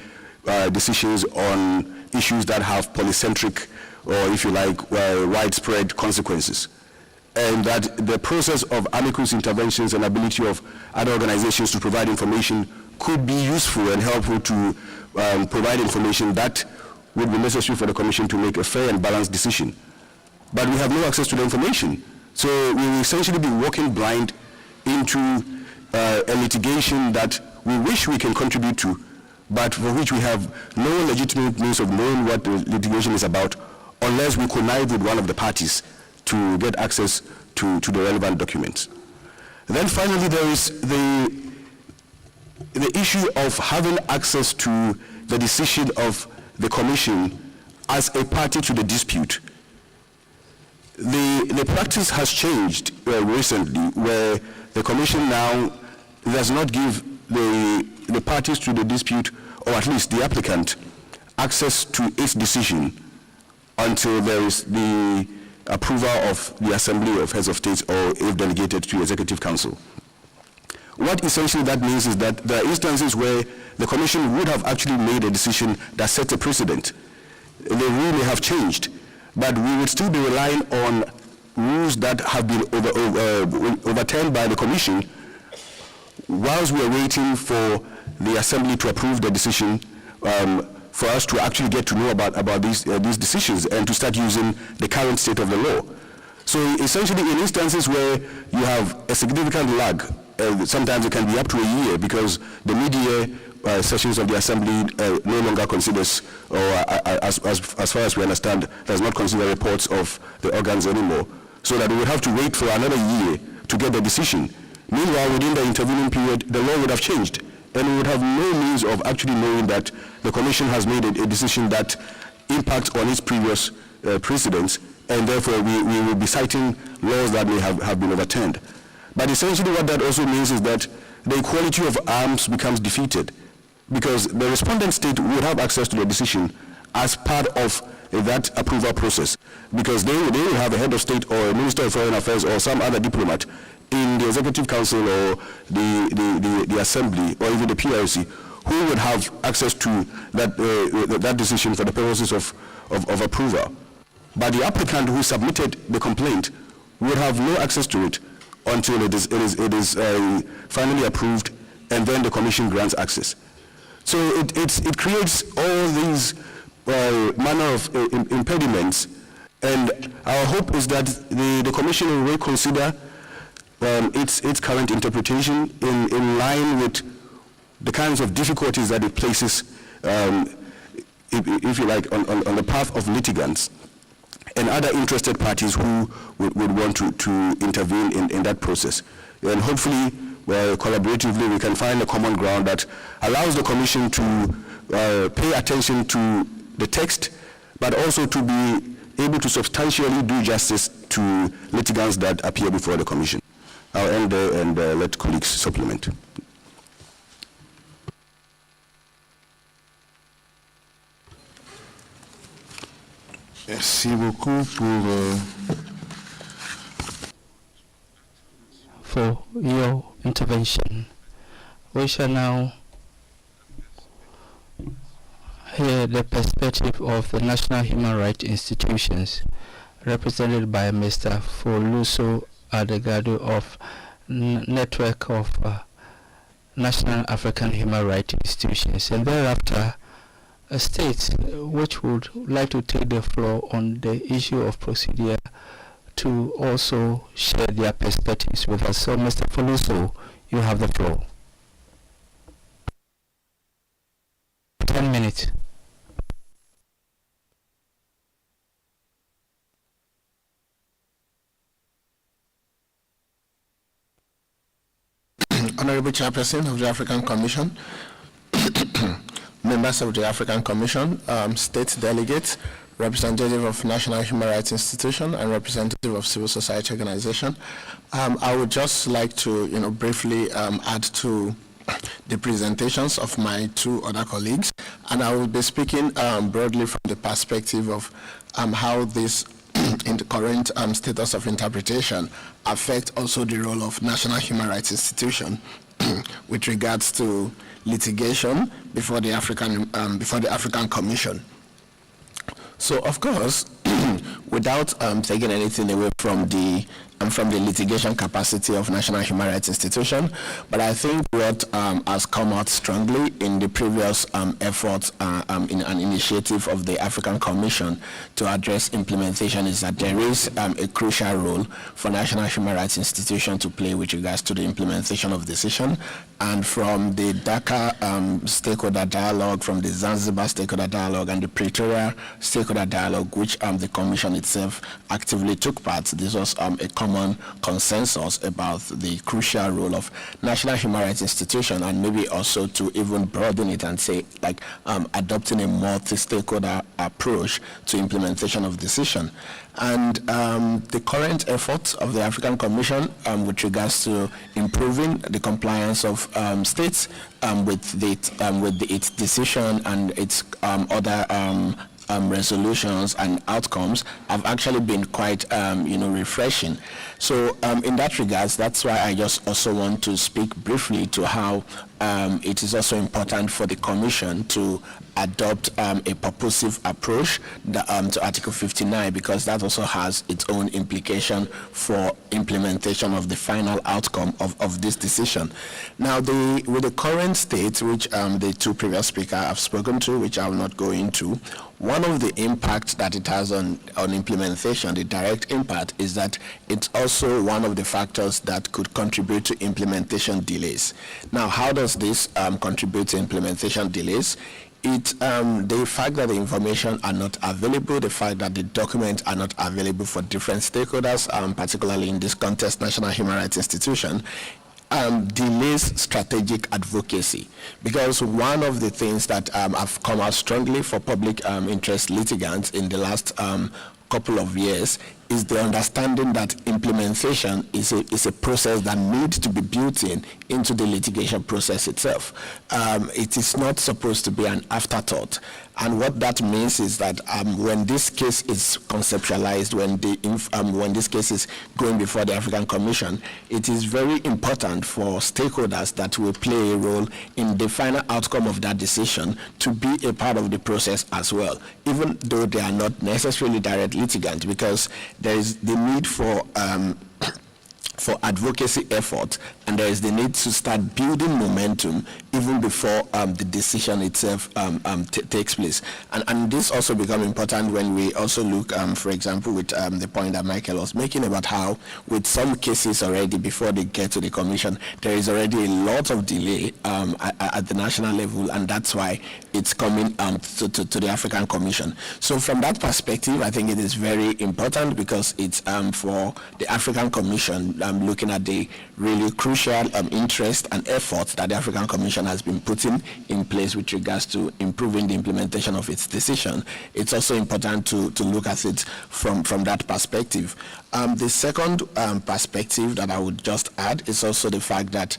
decisions on issues that have polycentric, or if you like, widespread consequences. And that the process of amicus interventions and ability of other organizations to provide information could be useful and helpful to provide information that would be necessary for the Commission to make a fair and balanced decision. But we have no access to the information. So we will essentially be walking blind into a litigation that we wish we can contribute to, but for which we have no legitimate means of knowing what the litigation is about, unless we connive with one of the parties to get access to the relevant documents. Then finally, there is the issue of having access to the decision of the Commission as a party to the dispute. The practice has changed recently, where the Commission now does not give the parties to the dispute, or at least the applicant, access to its decision until there is the approval of the Assembly of Heads of States, or if delegated to Executive Council. What essentially that means is that there are instances where the Commission would have actually made a decision that set a precedent. The rule may have changed, but we would still be relying on rules that have been overturned by the Commission whilst we are waiting for the Assembly to approve the decision, for us to actually get to know about these decisions and to start using the current state of the law. So essentially, in instances where you have a significant lag, sometimes it can be up to a year, because the mid-year sessions of the Assembly no longer considers, or as far as we understand, does not consider reports of the organs anymore, so that we would have to wait for another year to get the decision. Meanwhile, within the intervening period, the law would have changed, and we would have no means of actually knowing that the Commission has made a decision that impacts on its previous precedents, and therefore we will be citing laws that may have been overturned. But essentially what that also means is that the equality of arms becomes defeated, because the respondent state would have access to the decision as part of that approval process, because they will have a head of state or a minister of foreign affairs or some other diplomat in the Executive Council or the Assembly or even the PRC, who would have access to that decision for the purposes of approval. But the applicant who submitted the complaint would have no access to it until it is finally approved, and then the Commission grants access. So it creates all these manner of impediments, and our hope is that the Commission will reconsider its current interpretation in line with the kinds of difficulties that it places, if you like, on the path of litigants and other interested parties who would want to intervene in that process. And hopefully, collaboratively, we can find a common ground that allows the Commission to pay attention to the text, but also to be able to substantially do justice to litigants that appear before the Commission. I'll end there and let colleagues supplement. Merci beaucoup for your intervention. We shall now hear the perspective of the national human rights institutions, represented by Mr. Foluso Adegado of Network of National African Human Rights Institutions, and thereafter states which would like to take the floor on the issue of procedure to also share their perspectives with us. So, Mr. Foluso, you have the floor. 10 minutes. Honorable Chairperson of the African Commission, members of the African Commission, state delegates, representative of National Human Rights Institution, and representative of civil society organization. I would just like to, briefly add to the presentations of my two other colleagues, and I will be speaking broadly from the perspective of how this in the current status of interpretation affect also the role of National Human Rights Institution with regards to litigation before the African Commission. So, of course, without taking anything away from the litigation capacity of National Human Rights Institution, but I think what has come out strongly in the previous efforts in an initiative of the African Commission to address implementation is that there is a crucial role for National Human Rights Institution to play with regards to the implementation of decision. And from the Dakar stakeholder dialogue, from the Zanzibar stakeholder dialogue, and the Pretoria stakeholder dialogue, which the Commission itself actively took part, this was a common consensus about the crucial role of National Human Rights Institution, and maybe also to even broaden it and say, like, adopting a multi-stakeholder approach to implementation of decision. And the current efforts of the African Commission with regards to improving the compliance of states with its decision and its other resolutions and outcomes have actually been quite, refreshing. So in that regards, that's why I just also want to speak briefly to how it is also important for the Commission to adopt a purposive approach to Article 59, because that also has its own implication for implementation of the final outcome of this decision. Now, with the current state, which the two previous speakers have spoken to, which I will not go into, one of the impacts that it has on implementation, the direct impact, is that it's also one of the factors that could contribute to implementation delays. Now, how does this contribute to implementation delays? The fact that the information are not available, the fact that the documents are not available for different stakeholders, particularly in this context, National Human Rights Institution, delays strategic advocacy, because one of the things that have come out strongly for public interest litigants in the last couple of years is the understanding that implementation is a process that needs to be built into the litigation process itself. It is not supposed to be an afterthought. And what that means is that when this case is conceptualized, when this case is going before the African Commission, it is very important for stakeholders that will play a role in the final outcome of that decision to be a part of the process as well, even though they are not necessarily direct litigants, because there is the need for advocacy effort, and there is the need to start building momentum even before the decision itself takes place. And this also becomes important when we also look, for example, with the point that Michael was making about how with some cases already before they get to the Commission, there is already a lot of delay at the national level, and that's why it's coming to the African Commission. So from that perspective, I think it is very important, because it's for the African Commission looking at the really crucial interest and efforts that the African Commission has been putting in place with regards to improving the implementation of its decision. It's also important to look at it from that perspective. The second perspective that I would just add is also the fact that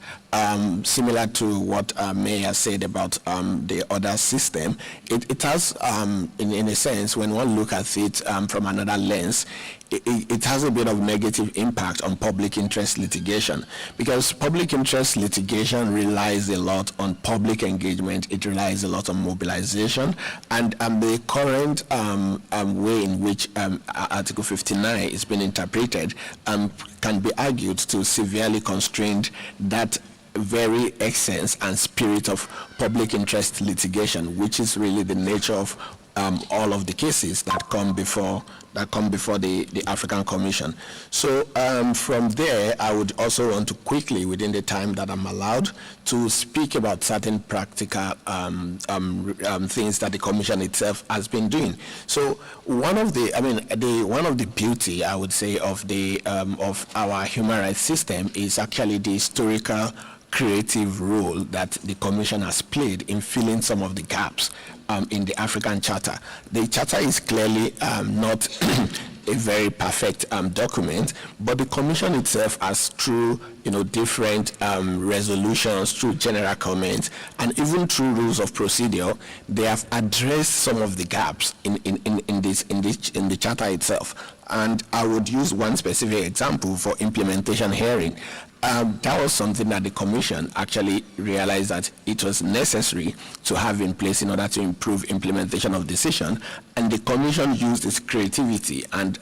similar to what May has said about the other system, it has, in a sense, when one looks at it from another lens, it has a bit of negative impact on public interest litigation, because public interest litigation relies a lot on public engagement. It relies a lot on mobilization, and the current way in which Article 59 is being interpreted can be argued to severely constrain that very essence and spirit of public interest litigation, which is really the nature of all of the cases that come before the African Commission. So from there, I would also want to quickly, within the time that I'm allowed, to speak about certain practical things that the Commission itself has been doing. So one of the beauty, I would say, of the of our human rights system is actually the historical creative role that the Commission has played in filling some of the gaps in the African Charter. The Charter is clearly not a very perfect document, but the Commission itself has, through different resolutions, through general comments, and even through rules of procedure, they have addressed some of the gaps in the Charter itself. And I would use one specific example for implementation hearing. That was something that the Commission actually realized that it was necessary to have in place in order to improve implementation of decision, and the Commission used its creativity and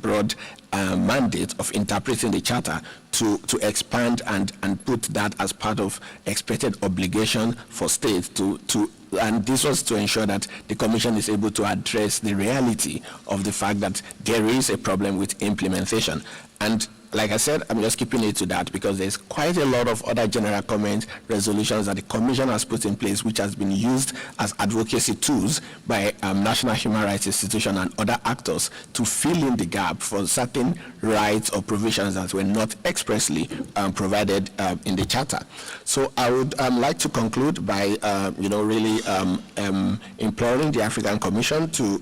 broad mandate of interpreting the Charter to expand and put that as part of expected obligation for states and this was to ensure that the Commission is able to address the reality of the fact that there is a problem with implementation. And like I said, I'm just keeping it to that because there's quite a lot of other general comment resolutions that the Commission has put in place, which has been used as advocacy tools by national human rights institutions and other actors to fill in the gap for certain rights or provisions that were not expressly provided in the Charter. So I would like to conclude by, really imploring the African Commission to,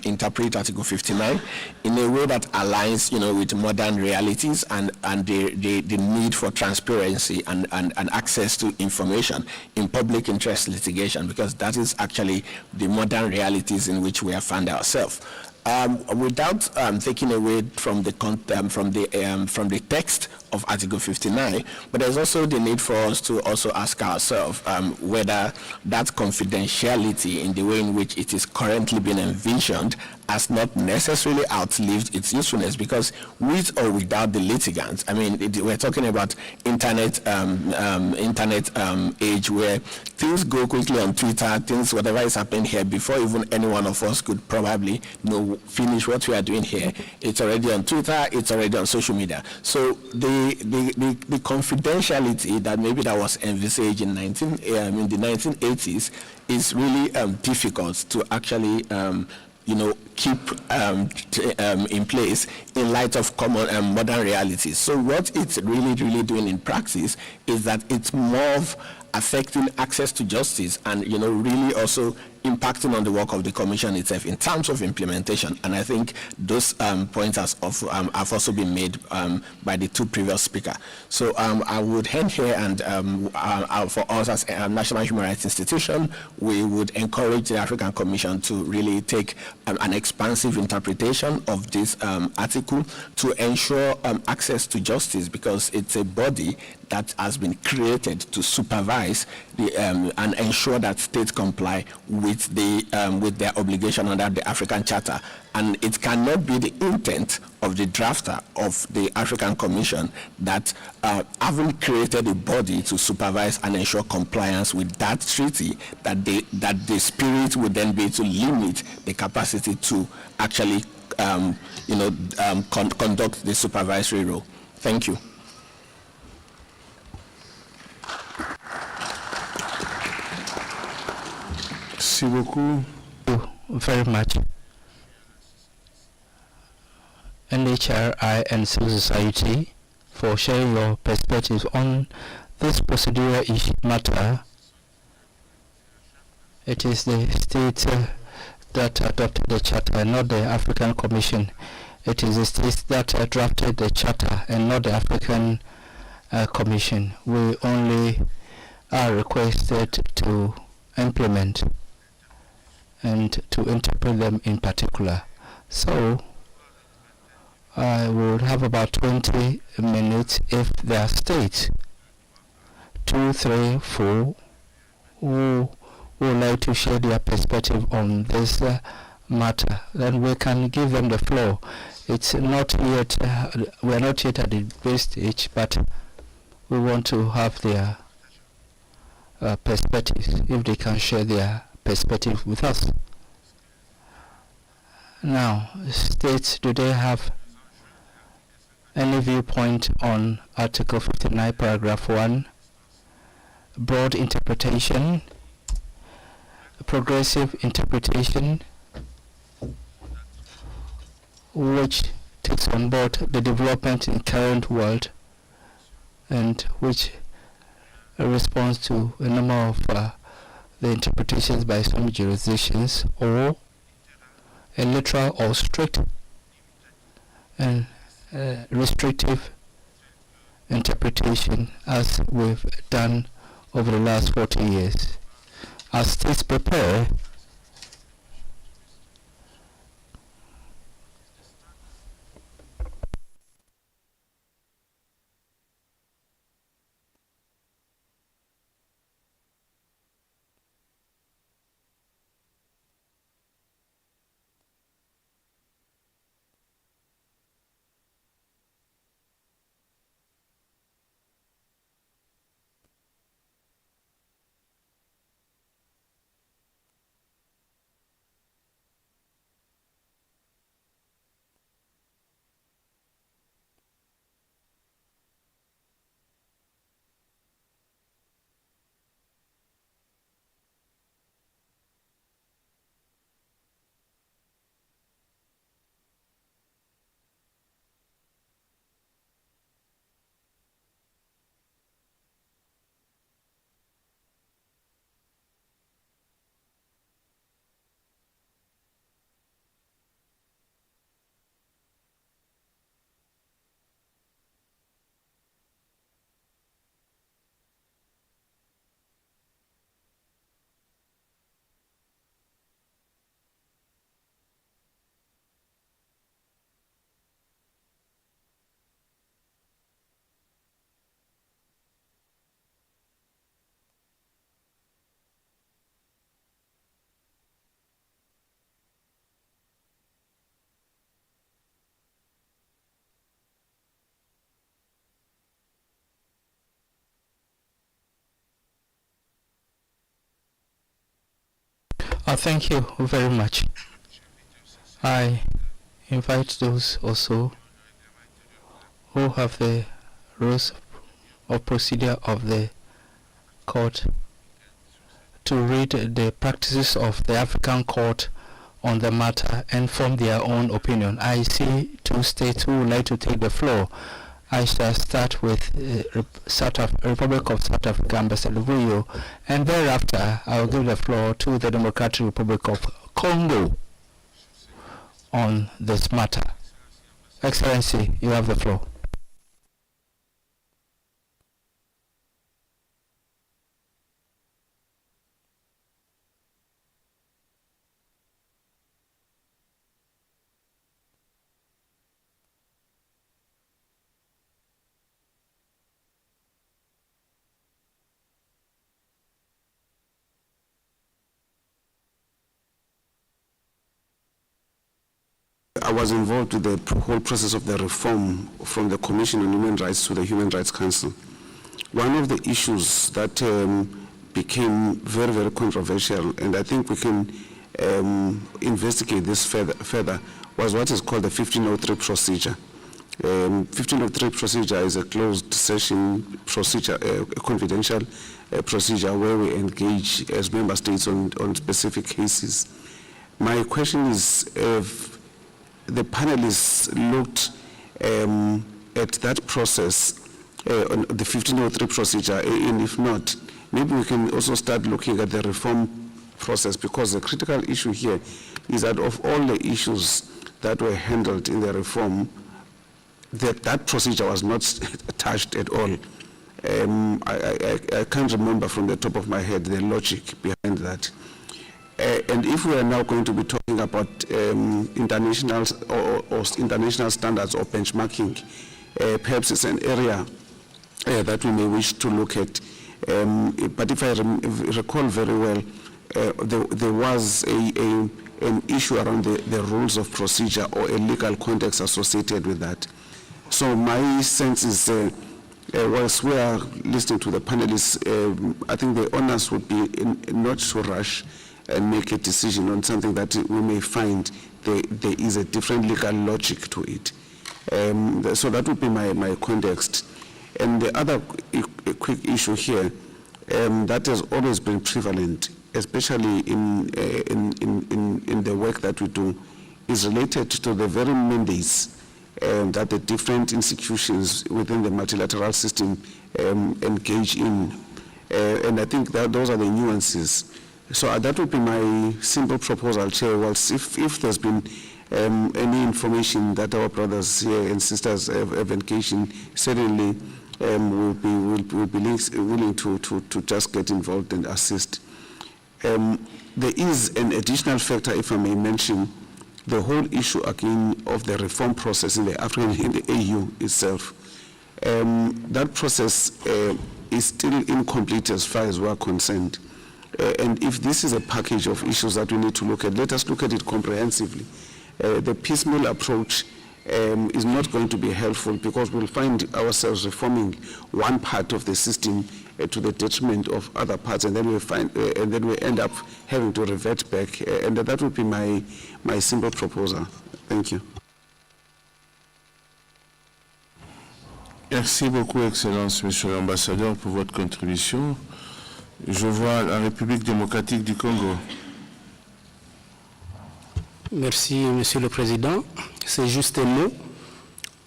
interpret Article 59 in a way that aligns, with modern realities and the need for transparency and access to information in public interest litigation, because that is actually the modern realities in which we have found ourselves. Without taking away from the text of Article 59, but there's also the need for us to also ask ourselves whether that confidentiality in the way in which it is currently being envisioned has not necessarily outlived its usefulness, because with or without the litigants, we're talking about internet age where things go quickly on Twitter, whatever is happening here, before even any one of us could probably finish what we are doing here, it's already on Twitter, it's already on social media. So the confidentiality that maybe that was envisaged in the 1980s is really difficult to actually keep in place in light of common modern realities. So what it's really doing in practice is that it's more of affecting access to justice and really also impacting on the work of the Commission itself in terms of implementation. And I think those points have also been made by the two previous speakers. So I would end here, and for us as a National Human Rights Institution, we would encourage the African Commission to really take an expansive interpretation of this article to ensure access to justice, because it's a body that has been created to supervise and ensure that states comply with their obligation under the African Charter. And it cannot be the intent of the drafter of the African Commission that having created a body to supervise and ensure compliance with that treaty, that the spirit would then be to limit the capacity to actually conduct the supervisory role. Thank you. Thank you very much. NHRI and civil society for sharing your perspectives on this procedural matter. It is the state that adopted the charter and not the African Commission. It is the states that drafted the charter and not the African Commission. We only are requested to implement and to interpret them in particular. So I would have about 20 minutes if there are states, 2, 3, 4, who would like to share their perspective on this matter. Then we can give them the floor. It's not yet, we are not yet at the debate stage, but we want to have their perspectives, if they can share their perspective with us. Now, states, do they have any viewpoint on Article 59, Paragraph 1, broad interpretation, progressive interpretation, which takes on board the development in current world and which responds to a number of the interpretations by some jurisdictions, or a literal or strict and restrictive interpretation, as we've done over the last 40 years. As states prepare, thank you very much. I invite those also who have the rules of procedure of the court to read the practices of the African court on the matter and form their own opinion. I see two states who would like to take the floor. I shall start with Republic of South Africa, Ambassador Vuyo, and thereafter I will give the floor to the Democratic Republic of Congo on this matter. Excellency, you have the floor. I was involved with the whole process of the reform from the Commission on Human Rights to the Human Rights Council. One of the issues that became very, very controversial, and I think we can investigate this further, was what is called the 1503 procedure. 1503 procedure is a closed session procedure, a confidential procedure where we engage as member states on specific cases. My question is, if the panelists looked at that process, on the 1503 procedure, and if not, maybe we can also start looking at the reform process, because the critical issue here is that of all the issues that were handled in the reform, that procedure was not touched at all. I can't remember from the top of my head the logic behind that. And if we are now going to be talking about international or international standards or benchmarking, perhaps it's an area that we may wish to look at. But if I recall very well, there was an issue around the rules of procedure or a legal context associated with that. So my sense is, whilst we are listening to the panelists, I think the onus would be not to rush and make a decision on something that we may find there is a different legal logic to it. So that would be my context. And the other quick issue here that has always been prevalent, especially in the work that we do, is related to the very mandates that the different institutions within the multilateral system engage in. And I think that those are the nuances. So that would be my simple proposal, Chair. Well, if there's been any information that our brothers here and sisters have engaged in, certainly we'll be willing to just get involved and assist. There is an additional factor, if I may mention, the whole issue again of the reform process in the AU itself. That process is still incomplete as far as we're concerned. And if this is a package of issues that we need to look at, let us look at it comprehensively. The piecemeal approach is not going to be helpful, because we'll find ourselves reforming one part of the system to the detriment of other parts, and then we end up having to revert back. And that would be my simple proposal. Thank you. Merci beaucoup, Excellence, Monsieur l'Ambassadeur, pour votre contribution. Je vois la République démocratique du Congo. Merci, Monsieur le Président. C'est juste un mot.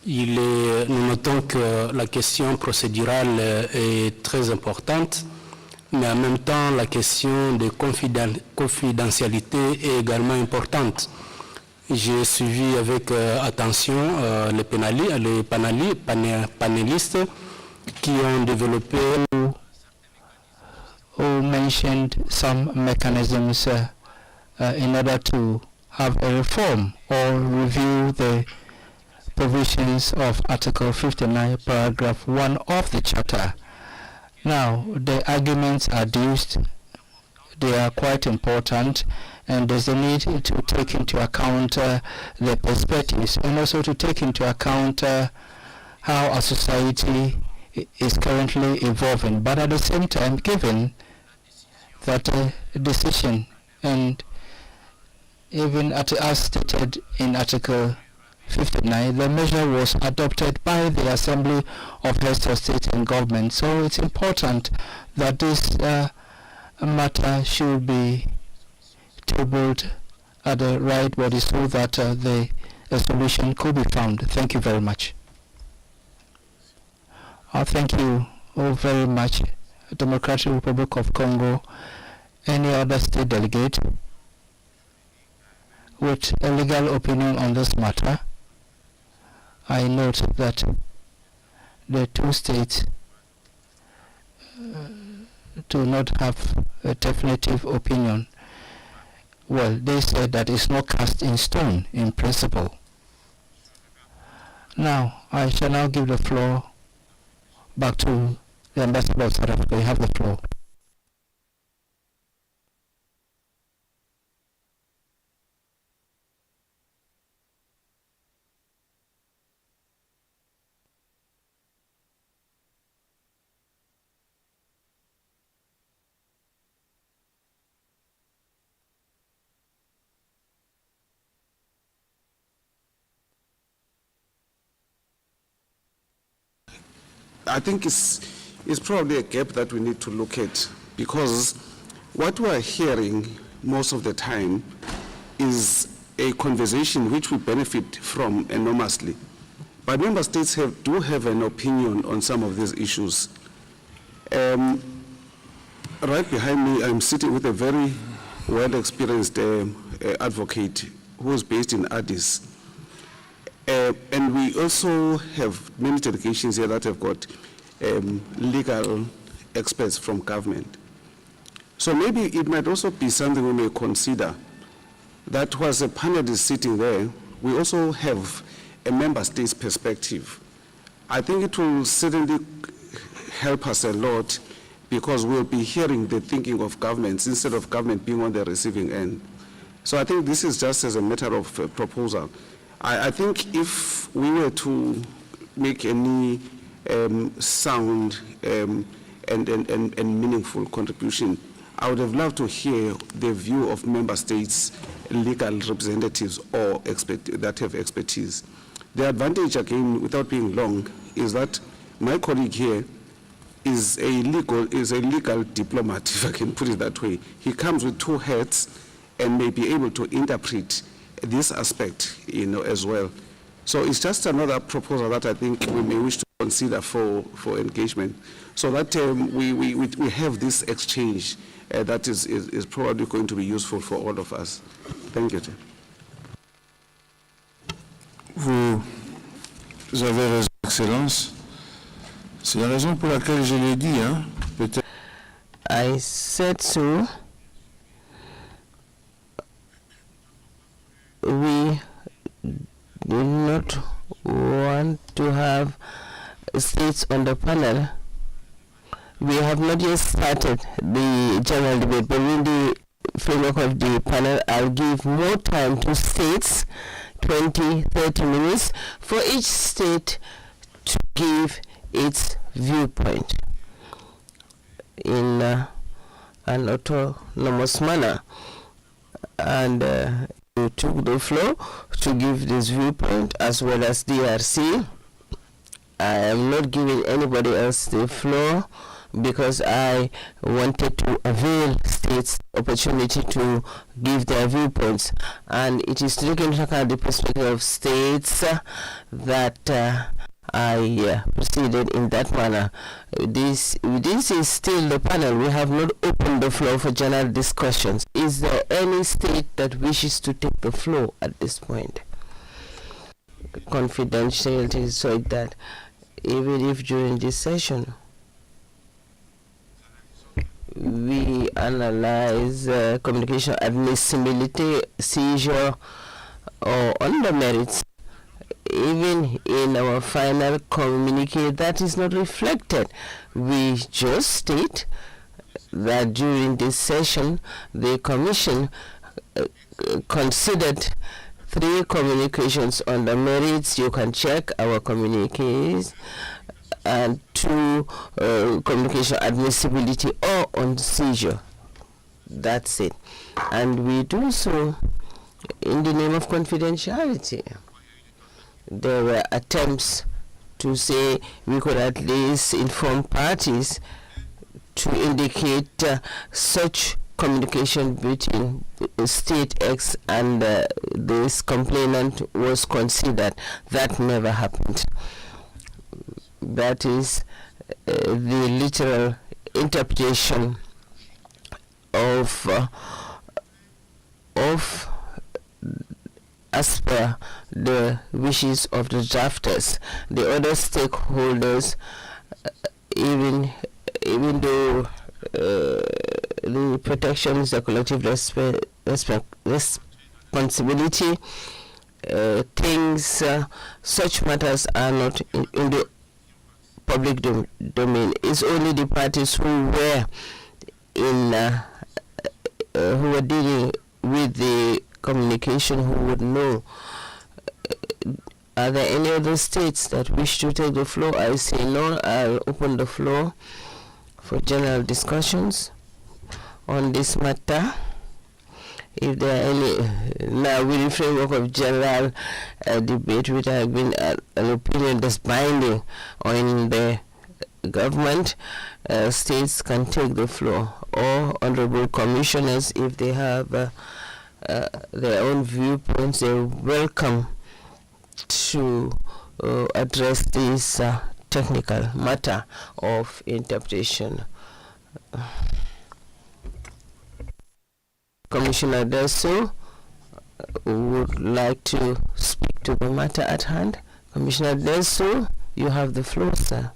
Nous notons que la question procédurale est très importante, mais en même temps, la question de confidentialité est également importante. J'ai suivi avec attention les panélistes qui ont développé who mentioned some mechanisms in order to have a reform or review the provisions of Article 59, paragraph 1 of the Charter. Now, the arguments adduced, they are quite important, and there's a need to take into account the perspectives, and also to take into account how our society is currently evolving. But at the same time, given that decision, and even as stated in Article 59, the measure was adopted by the Assembly of Heads of State and Government. So it's important that this matter should be tabled at the right body so that a solution could be found. Thank you very much. Thank you all very much. Democratic Republic of Congo. Any other state delegate with a legal opinion on this matter? I note that the two states do not have a definitive opinion. Well, they said that it's not cast in stone in principle. Now, I shall now give the floor back to the Ambassador of South Africa. You have the floor. I think it's probably a gap that we need to look at, because what we're hearing most of the time is a conversation which we benefit from enormously. But member states do have an opinion on some of these issues. Right behind me, I'm sitting with a very well-experienced advocate who is based in Addis. And we also have many delegations here that have got legal experts from government. So maybe it might also be something we may consider, that was a panelist sitting there, we also have a member state's perspective. I think it will certainly help us a lot, because we'll be hearing the thinking of governments instead of government being on the receiving end. So I think this is just as a matter of proposal. I think if we were to make any sound and meaningful contribution, I would have loved to hear the view of member states' legal representatives or that have expertise. The advantage, again, without being long, is that my colleague here is a legal diplomat, if I can put it that way. He comes with two hats and may be able to interpret this aspect, as well. So it's just another proposal that I think we may wish to consider for engagement, so that we have this exchange that is probably going to be useful for all of us. Thank you, Chair. Vous avez raison, Excellence. C'est la raison pour laquelle je l'ai dit, hein, peut-être. I said so. We do not want to have states on the panel. We have not yet started the general debate, but in the framework of the panel, I'll give more time to states, 20, 30 minutes, for each state to give its viewpoint in an autonomous manner. And you took the floor to give this viewpoint, as well as DRC. I am not giving anybody else the floor because I wanted to avail states opportunity to give their viewpoints, and it is taking into account the perspective of states that I proceeded in that manner. This is still the panel. We have not opened the floor for general discussions. Is there any state that wishes to take the floor at this point? Confidentiality is so that even if during this session we analyze communication admissibility, seizure, or on the merits, even in our final communique, that is not reflected. We just state that during this session, the Commission considered 3 communications on the merits. You can check our communiques, and 2 communication admissibility or on seizure. That's it. And we do so in the name of confidentiality. There were attempts to say we could at least inform parties to indicate such communication between state X and this complainant was considered. That never happened. That is the literal interpretation of as per the wishes of the drafters. The other stakeholders, even though the protection is a collective responsibility, such matters are not in the public domain. It's only the parties who were who were dealing with the communication who would know. Are there any other states that wish to take the floor? I say no. I'll open the floor for general discussions on this matter. If there are any, now with the framework of general debate, which has been an opinion that's binding on the government, states can take the floor, or honorable commissioners, if they have their own viewpoints, they're welcome to address this technical matter of interpretation. Commissioner Delso would like to speak to the matter at hand. Commissioner Delso, you have the floor, sir.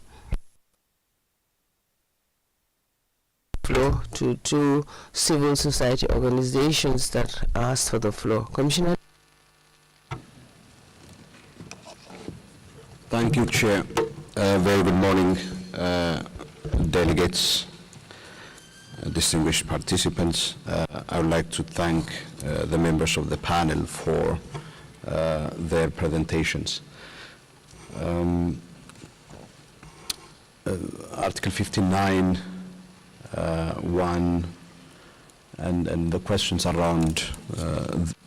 floor to two civil society organizations that asked for the floor. Commissioner. Thank you, Chair. Very good morning, delegates, distinguished participants. I would like to thank the members of the panel for their presentations. Article 59, 1, and the questions around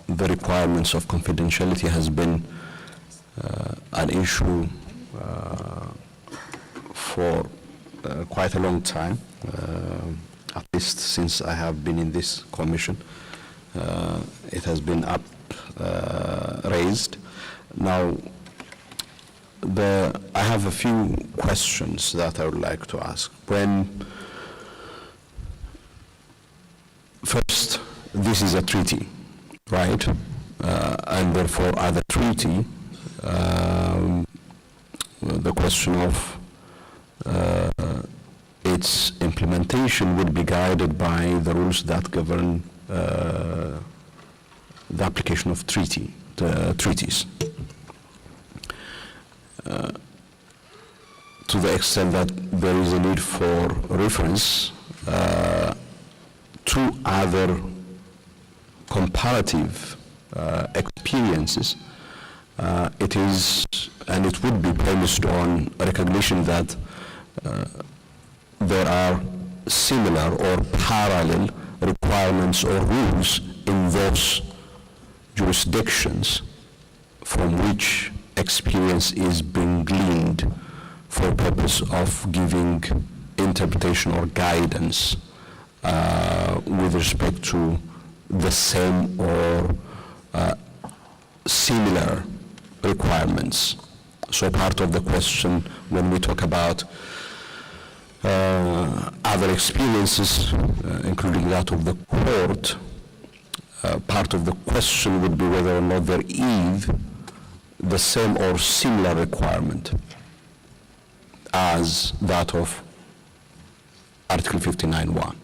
the requirements of confidentiality has been an issue for quite a long time, at least since I have been in this commission. It has been raised. Now, I have a few questions that I would like to ask. First, this is a treaty, right? And therefore, as a treaty, the question of its implementation would be guided by the rules that govern the application of treaties. To the extent that there is a need for reference to other comparative experiences, it is, and it would be premised on recognition that there are similar or parallel requirements or rules in those jurisdictions from which experience is being gleaned for purpose of giving interpretation or guidance with respect to the same or similar requirements. So part of the question when we talk about other experiences, including that of the court, part of the question would be whether or not there is the same or similar requirement as that of Article 59(1).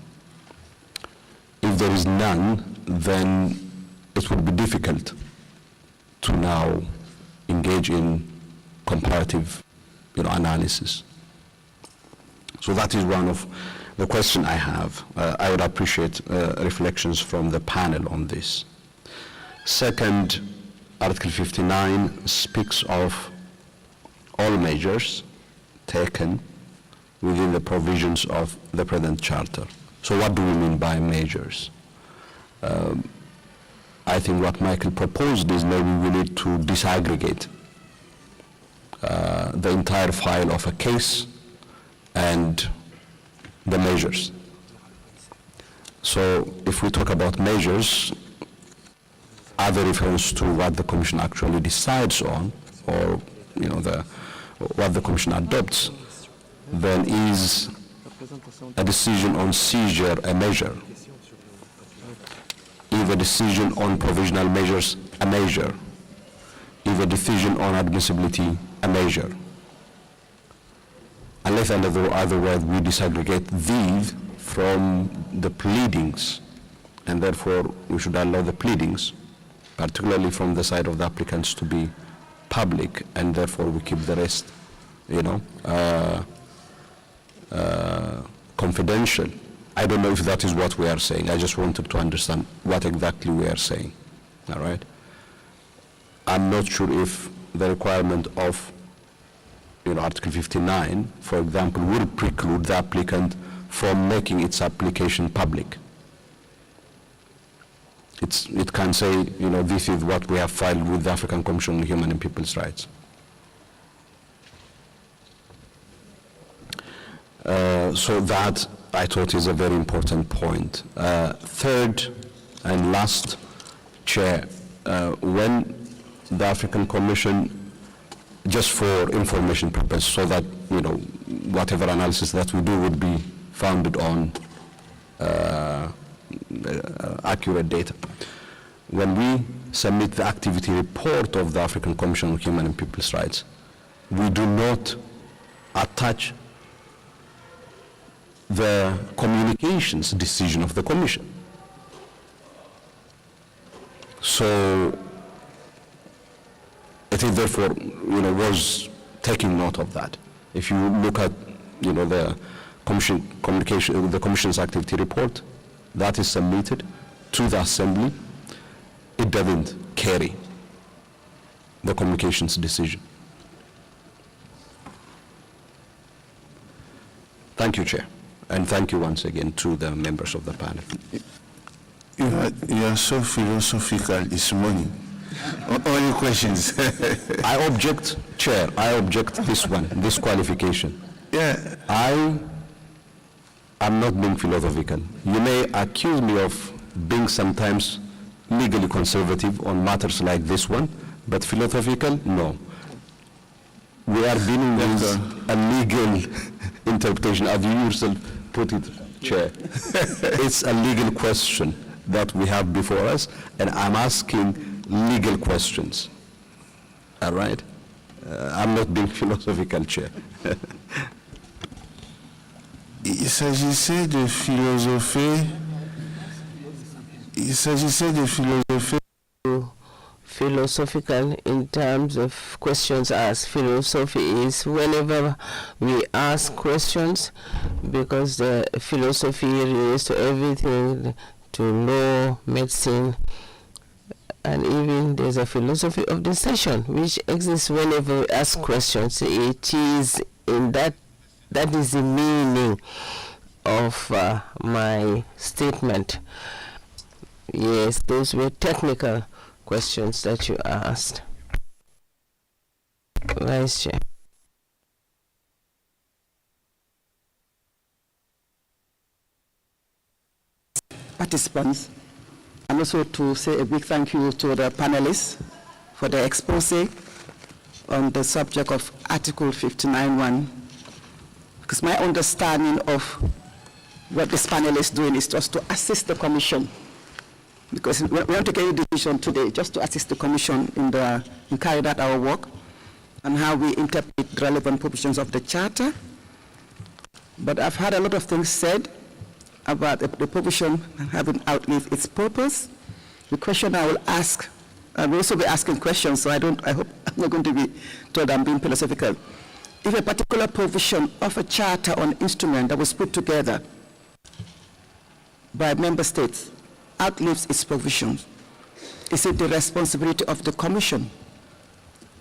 If there is none, then it would be difficult to now engage in comparative, analysis. So that is one of the questions I have. I would appreciate reflections from the panel on this. Second, Article 59 speaks of all measures taken within the provisions of the present charter. So what do we mean by measures? I think what Michael proposed is maybe we need to disaggregate the entire file of a case and the measures. So if we talk about measures, other reference to what the Commission actually decides on, or what the Commission adopts, then is a decision on seizure a measure? If a decision on provisional measures a measure? If a decision on admissibility a measure? Unless and otherwise we disaggregate these from the pleadings, and therefore we should allow the pleadings, particularly from the side of the applicants, to be public, and therefore we keep the rest, confidential. I don't know if that is what we are saying. I just wanted to understand what exactly we are saying. All right. I'm not sure if the requirement of Article 59, for example, will preclude the applicant from making its application public. It can say, this is what we have filed with the African Commission on Human and People's Rights. So that, I thought, is a very important point. Third and last, Chair, when the African Commission, just for information purposes, so that, whatever analysis that we do would be founded on accurate data. When we submit the activity report of the African Commission on Human and People's Rights, we do not attach the communications decision of the Commission. So it is therefore, was taking note of that. If you look at, the the Commission's activity report that is submitted to the Assembly, it doesn't carry the communications decision. Thank you, Chair, and thank you once again to the members of the panel. You are so philosophical, it's money. All your questions. I object, Chair, I object this qualification. Yeah. I am not being philosophical. You may accuse me of being sometimes legally conservative on matters like this one, but philosophical, no. We are dealing with a legal interpretation, as you yourself put it, Chair. It's a legal question that we have before us, and I'm asking legal questions. All right? I'm not being philosophical, Chair. Il s'agissait de philosopher. Il s'agissait de philosopher. Philosophical in terms of questions asked. Philosophy is whenever we ask questions, because the philosophy relates to everything, to law, medicine, and even there's a philosophy of discussion which exists whenever we ask questions. It is in that is the meaning of my statement. Yes, those were technical questions that you asked. Vice Chair. Participants, and also to say a big thank you to the panelists for the expose on the subject of Article 59.1, because my understanding of what this panel is doing is just to assist the Commission, because we want to get a decision today, just to assist the Commission in carrying out our work and how we interpret the relevant provisions of the Charter. But I've heard a lot of things said about the provision having outlived its purpose. The question I will ask, I will also be asking questions, so I hope I'm not going to be told I'm being philosophical. If a particular provision of a charter or an instrument that was put together by member states outlives its provisions, is it the responsibility of the Commission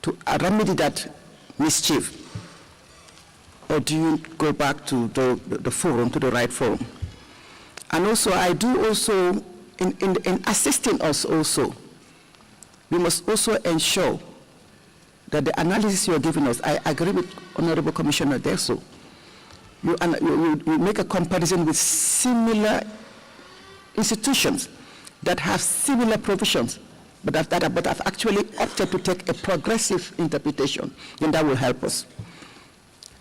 to remedy that mischief? Or do you go back to the forum, to the right forum? And also, I do also, in assisting us also, we must also ensure that the analysis you are giving us, I agree with Honorable Commissioner Derso, you make a comparison with similar institutions that have similar provisions, but have actually opted to take a progressive interpretation, then that will help us.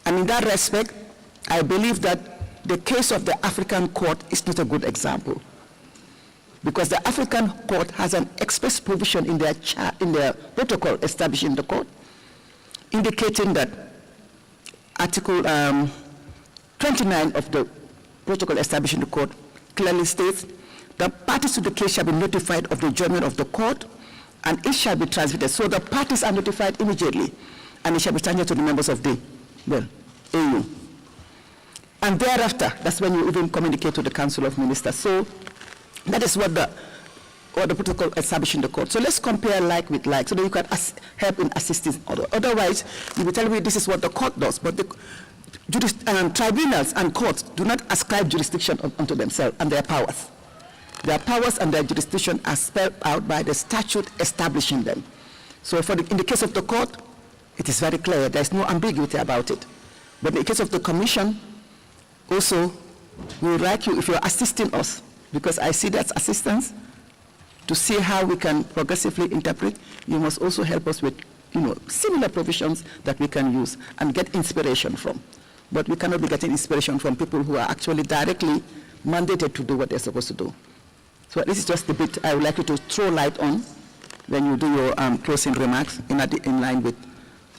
And in that respect, I believe that the case of the African Court is not a good example, because the African Court has an express provision in their protocol establishing the court, indicating that Article 29 of the protocol establishing the court clearly states that parties to the case shall be notified of the judgment of the court, and it shall be transmitted. So the parties are notified immediately, and it shall be transmitted to the members of the AU. And thereafter, that's when you even communicate to the Council of Ministers. So that is what the protocol establishing the court. So let's compare like with like, so that you can help in assisting. Otherwise, you will tell me this is what the court does, but the tribunals and courts do not ascribe jurisdiction unto themselves and their powers. Their powers and their jurisdiction are spelled out by the statute establishing them. So in the case of the court, it is very clear. There is no ambiguity about it. But in the case of the Commission, also, we would like you, if you're assisting us, because I see that's assistance, to see how we can progressively interpret, you must also help us with, similar provisions that we can use and get inspiration from. But we cannot be getting inspiration from people who are actually directly mandated to do what they're supposed to do. So this is just the bit I would like you to throw light on when you do your closing remarks in line with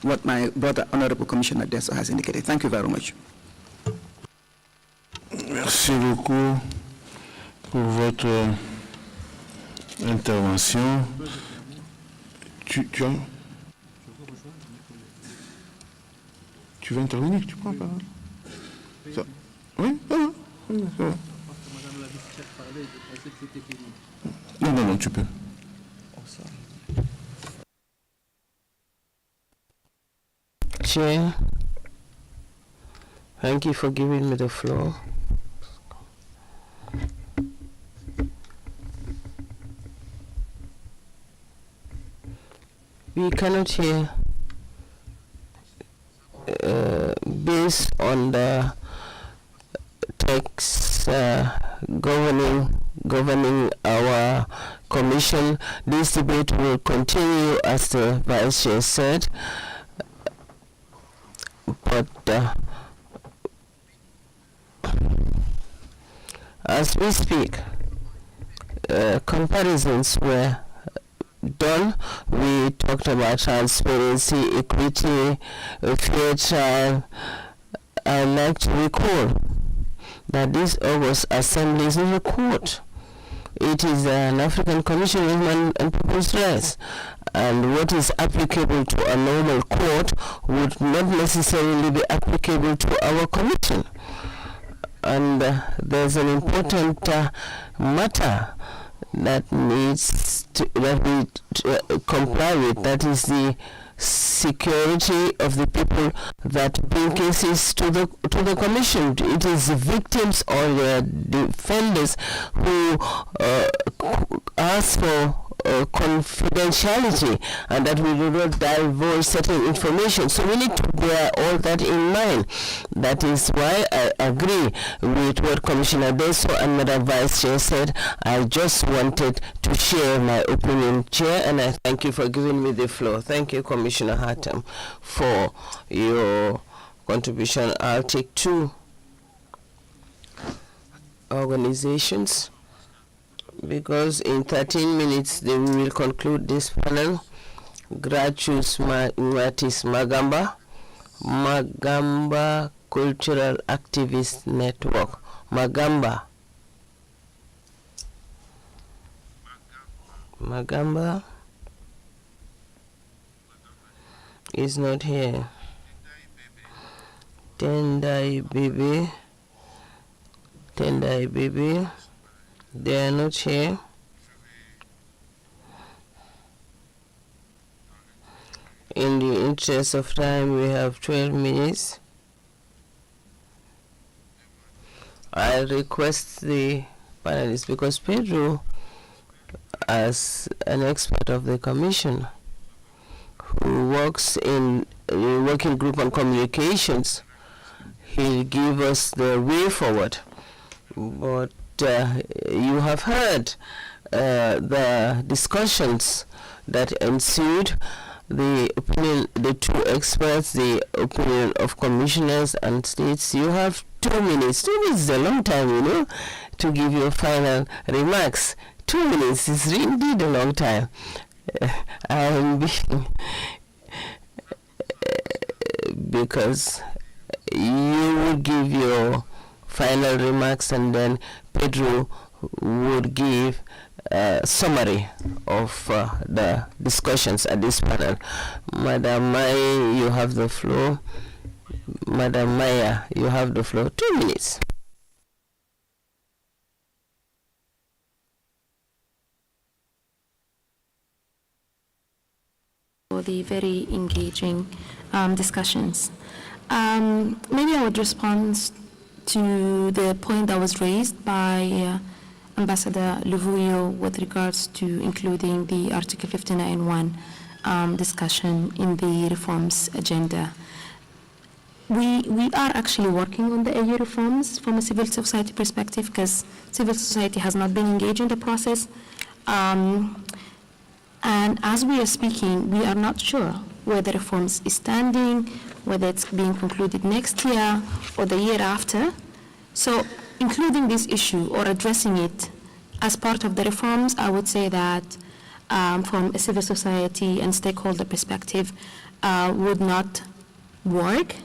what my brother, Honorable Commissioner Derso, has indicated. Thank you very much. Merci beaucoup pour votre intervention. Tu veux intervenir? Tu prends la parole? Ça. Oui, ça va. Non, tu peux. Chair, thank you for giving me the floor. We cannot hear, based on the text governing our commission, this debate will continue, as the Vice Chair said. But as we speak, comparisons were done. We talked about transparency, equity, fair trial. I'd like to recall that this August Assembly is not a court. It is an African Commission on Human and People's Rights. And what is applicable to a normal court would not necessarily be applicable to our commission. And there's an important matter that needs to, that we comply with, that is the security of the people that bring cases to the commission. It is the victims or the defenders who ask for confidentiality and that we do not divulge certain information. So we need to bear all that in mind. That is why I agree with what Commissioner Deso and Madam Vice Chair said. I just wanted to share my opinion, Chair, and I thank you for giving me the floor. Thank you, Commissioner Hattem, for your contribution. I'll take two organizations, because in 13 minutes we will conclude this panel. Gratius Matis Magamba, Magamba Cultural Activist Network. Magamba is not here. Tendai Baby, they are not here. In the interest of time, we have 12 minutes. I request the panelists, because Pedro, as an expert of the Commission, who works in the working group on communications, he'll give us the way forward. But you have heard the discussions that ensued, the opinion, the two experts, the opinion of commissioners and states. You have 2 minutes. 2 minutes is a long time, you know, to give your final remarks. 2 minutes is indeed a long time. Because you would give your final remarks and then Pedro would give a summary of the discussions at this panel. Madam Maya, you have the floor. Madam Maya, you have the floor. 2 minutes. For the very engaging discussions. Maybe I would respond to the point that was raised by Ambassador Luvuyo with regards to including the Article 59.1 discussion in the reforms agenda. We are actually working on the AU reforms from a civil society perspective, because civil society has not been engaged in the process. And as we are speaking, we are not sure where the reforms is standing, whether it's being concluded next year or the year after. So including this issue or addressing it as part of the reforms, I would say that from a civil society and stakeholder perspective would not work,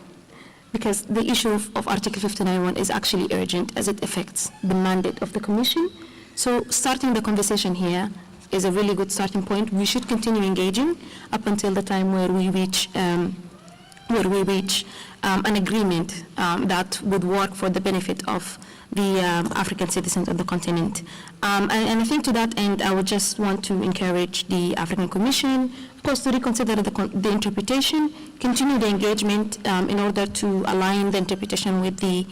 because the issue of Article 59.1 is actually urgent as it affects the mandate of the Commission. So starting the conversation here is a really good starting point. We should continue engaging up until the time where we reach an agreement that would work for the benefit of the African citizens of the continent. And I think to that end, I would just want to encourage the African Commission, of course, to reconsider the interpretation, continue the engagement in order to align the interpretation with the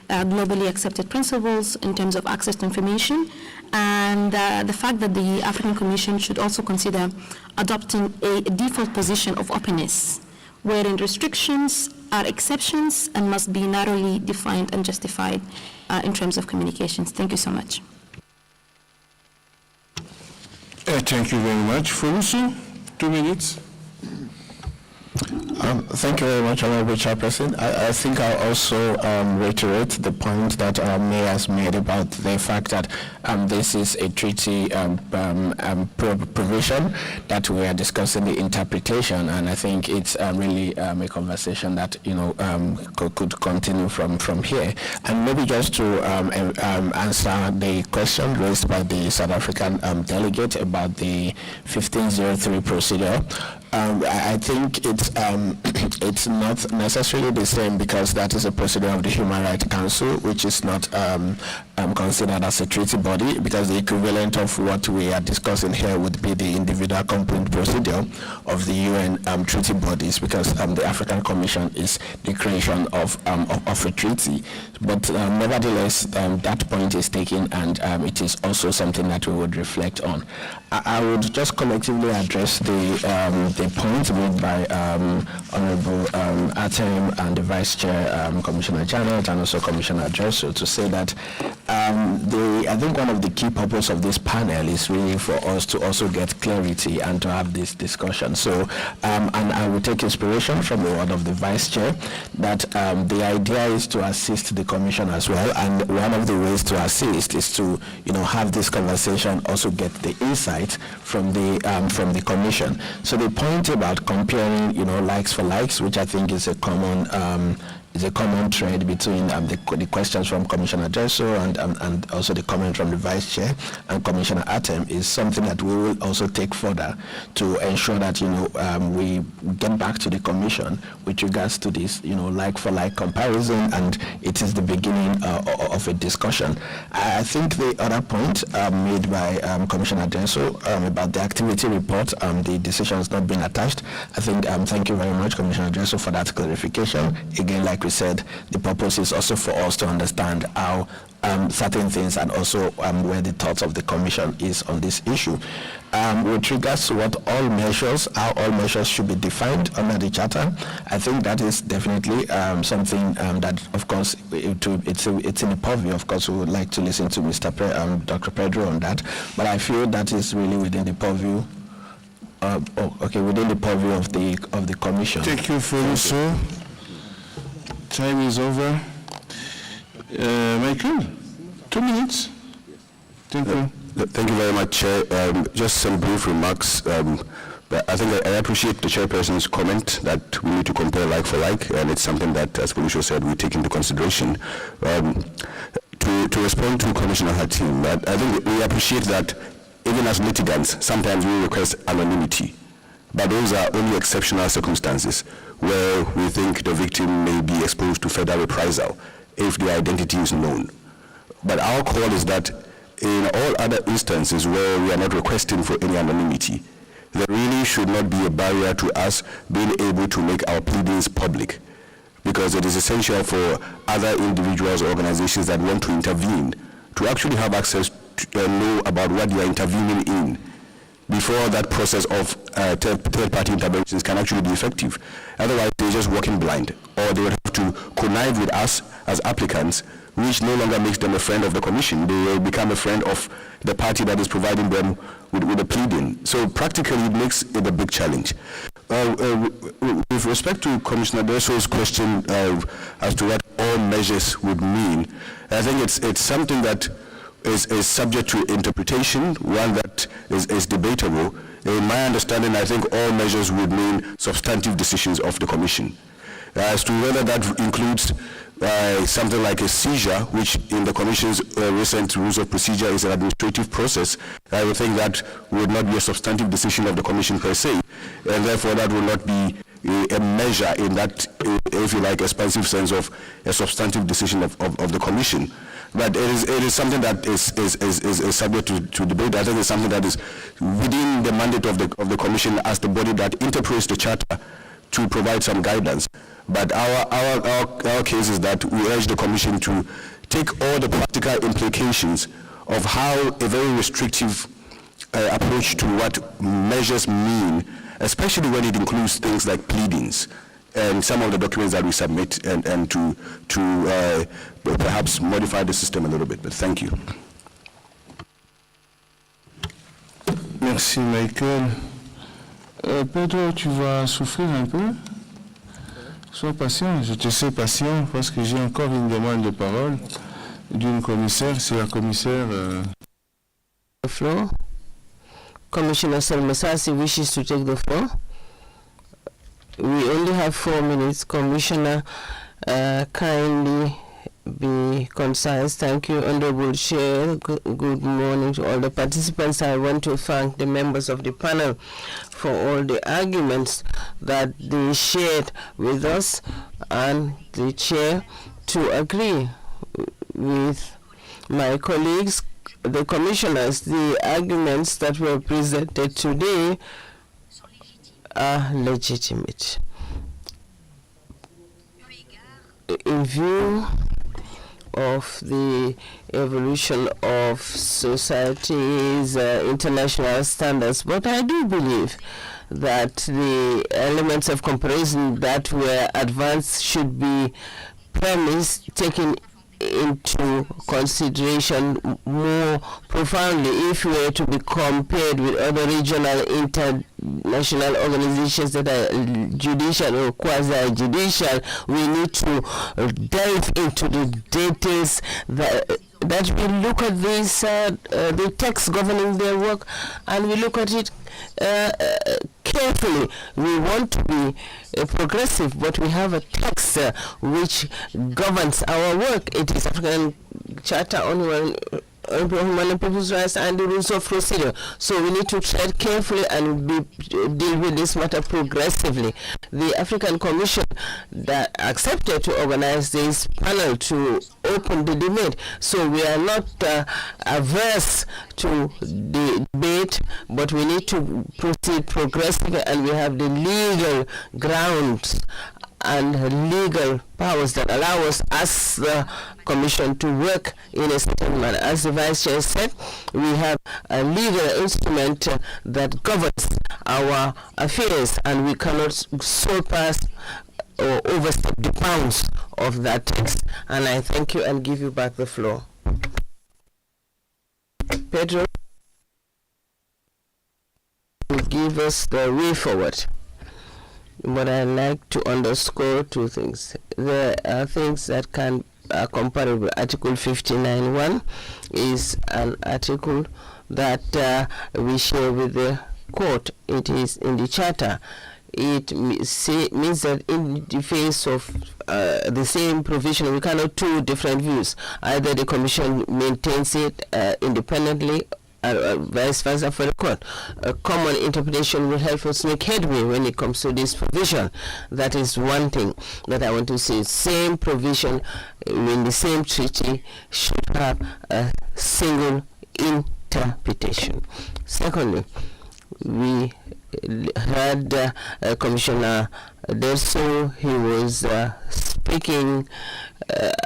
globally accepted principles in terms of access to information, and the fact that the African Commission should also consider adopting a default position of openness, wherein restrictions are exceptions and must be narrowly defined and justified in terms of communications. Thank you so much. Thank you very much. Folusu, 2 minutes. Thank you very much, Honorable Chairperson. I think I'll also reiterate the point that our mayor has made about the fact that this is a treaty provision that we are discussing the interpretation, and I think it's really a conversation that could continue from here. And maybe just to answer the question raised by the South African delegate about the 1503 procedure. I think it's not necessarily the same, because that is a procedure of the Human Rights Council, which is not considered as a treaty body, because the equivalent of what we are discussing here would be the individual complaint procedure of the UN treaty bodies, because the African Commission is the creation of a treaty. But nevertheless, that point is taken, and it is also something that we would reflect on. I would just collectively address the point made by Honorable Atem and the Vice Chair, Commissioner Janet, and also Commissioner Dresso, to say that I think one of the key purposes of this panel is really for us to also get clarity and to have this discussion. So, and I will take inspiration from the word of the Vice Chair, that the idea is to assist the Commission as well, and one of the ways to assist is to, have this conversation, also get the insight from the Commission. So the point about comparing, likes for likes, which I think is a common thread between the questions from Commissioner Dresso and also the comment from the Vice Chair and Commissioner Atem, is something that we will also take further to ensure that we get back to the Commission with regards to this like for like comparison, and it is the beginning of a discussion. I think the other point made by Commissioner Dresso about the activity report, the decision has not been attached. I think thank you very much, Commissioner Dresso, for that clarification. Again, like we said, the purpose is also for us to understand how certain things, and also where the thoughts of the Commission is on this issue. With regards to how all measures should be defined under the Charter, I think that is definitely something that, of course, it's in the purview. Of course, we would like to listen to Dr. Pedro on that, but I feel that is really within the purview. Within the purview of the Commission. Thank you, Folusu. Time is over. Michael, 2 minutes. Thank you. Thank you very much, Chair. Just some brief remarks. But I think I appreciate the Chairperson's comment that we need to compare like for like, and it's something that, as Felicia said, we take into consideration. To respond to Commissioner Hatim, I think we appreciate that even as litigants, sometimes we request anonymity. But those are only exceptional circumstances where we think the victim may be exposed to further reprisal if the identity is known. But our call is that in all other instances where we are not requesting for any anonymity, there really should not be a barrier to us being able to make our pleadings public, because it is essential for other individuals or organizations that want to intervene to actually have access to know about what they are intervening in before that process of third-party interventions can actually be effective. Otherwise, they're just walking blind, or they would have to connive with us as applicants, which no longer makes them a friend of the Commission. They will become a friend of the party that is providing them with the pleading. So practically, it makes it a big challenge. With respect to Commissioner Dresso's question as to what all measures would mean, I think it's something that is subject to interpretation, one that is debatable. In my understanding, I think all measures would mean substantive decisions of the Commission. as to whether that includes something like a seizure, which in the Commission's recent rules of procedure is an administrative process. I would think that would not be a substantive decision of the Commission per se, and therefore that will not be a measure in that, if you like, expansive sense of a substantive decision of the Commission. But it is something that is subject to debate. I think it's something that is within the mandate of the Commission as the body that interprets the Charter to provide some guidance. But our case is that we urge the Commission to take all the practical implications of how a very restrictive approach to what measures mean, especially when it includes things like pleadings and some of the documents that we submit, and to perhaps modify the system a little bit. But thank you. Merci Michael. Pedro, tu vas souffrir un peu? Sois patient, je te sais patient parce que j'ai encore une demande de parole d'une commissaire, c'est la commissaire... The floor. Commissioner Selmasasi wishes to take the floor. We only have 4 minutes. Commissioner, kindly be concise. Thank you, Honorable Chair. Good morning to all the participants. I want to thank the members of the panel for all the arguments that they shared with us, and the Chair to agree with my colleagues, the commissioners. The arguments that were presented today are legitimate. In view of the evolution of society's international standards, but I do believe that the elements of comparison that were advanced should be taken into consideration more profoundly if we were to be compared with other regional international organizations that are judicial or quasi-judicial. We need to delve into the details that we look at this, the text governing their work, and we look at it carefully. We want to be progressive, but we have a text which governs our work. It is African Charter on Human and People's Rights and the rules of procedure. So we need to tread carefully and deal with this matter progressively. The African Commission that accepted to organize this panel to open the debate. So we are not averse to the debate, but we need to proceed progressively, and we have the legal grounds and legal powers that allow us as the Commission to work in a certain manner. As the Vice Chair said, we have a legal instrument that governs our affairs, and we cannot surpass or overstep the bounds of that text. And I thank you and give you back the floor. Pedro will give us the way forward. But I'd like to underscore 2 things. There are things that are comparable. Article 59.1 is an article that we share with the court. It is in the Charter. It means that in the face of the same provision, we cannot have 2 different views. Either the Commission maintains it independently, vice versa for the court. A common interpretation will help us make headway when it comes to this provision. That is one thing that I want to say. Same provision in the same treaty should have a single interpretation. Secondly, we had Commissioner Derso. He was speaking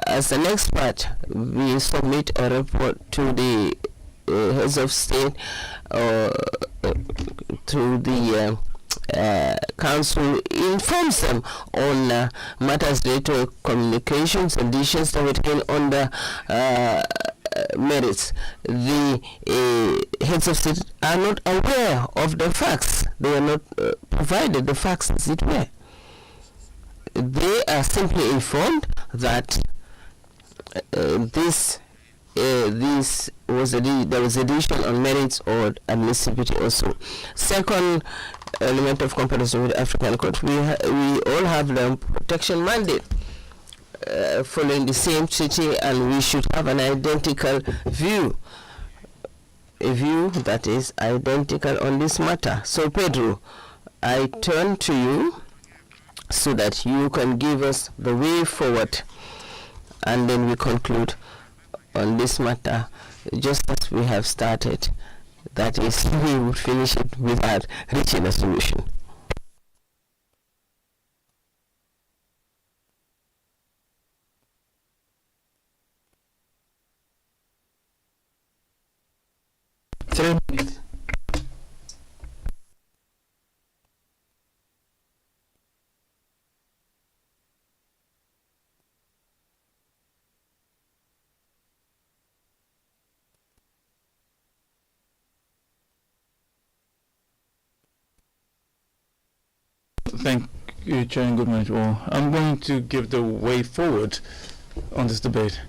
as an expert. We submit a report to the heads of state through the council, informs them on matters related to communications and decisions that were taken on the merits. The heads of state are not aware of the facts. They are not provided the facts as it were. They are simply informed that there was a decision on merits or admissibility also. Second, element of comparison with African court. We all have the protection mandate following the same treaty, and we should have an identical view, a view that is identical on this matter. So Pedro, I turn to you so that you can give us the way forward, and then we conclude on this matter just as we have started. That is, we would finish it without reaching a solution. Thank you, Chair, and good morning to all. I'm going to give the way forward on this debate.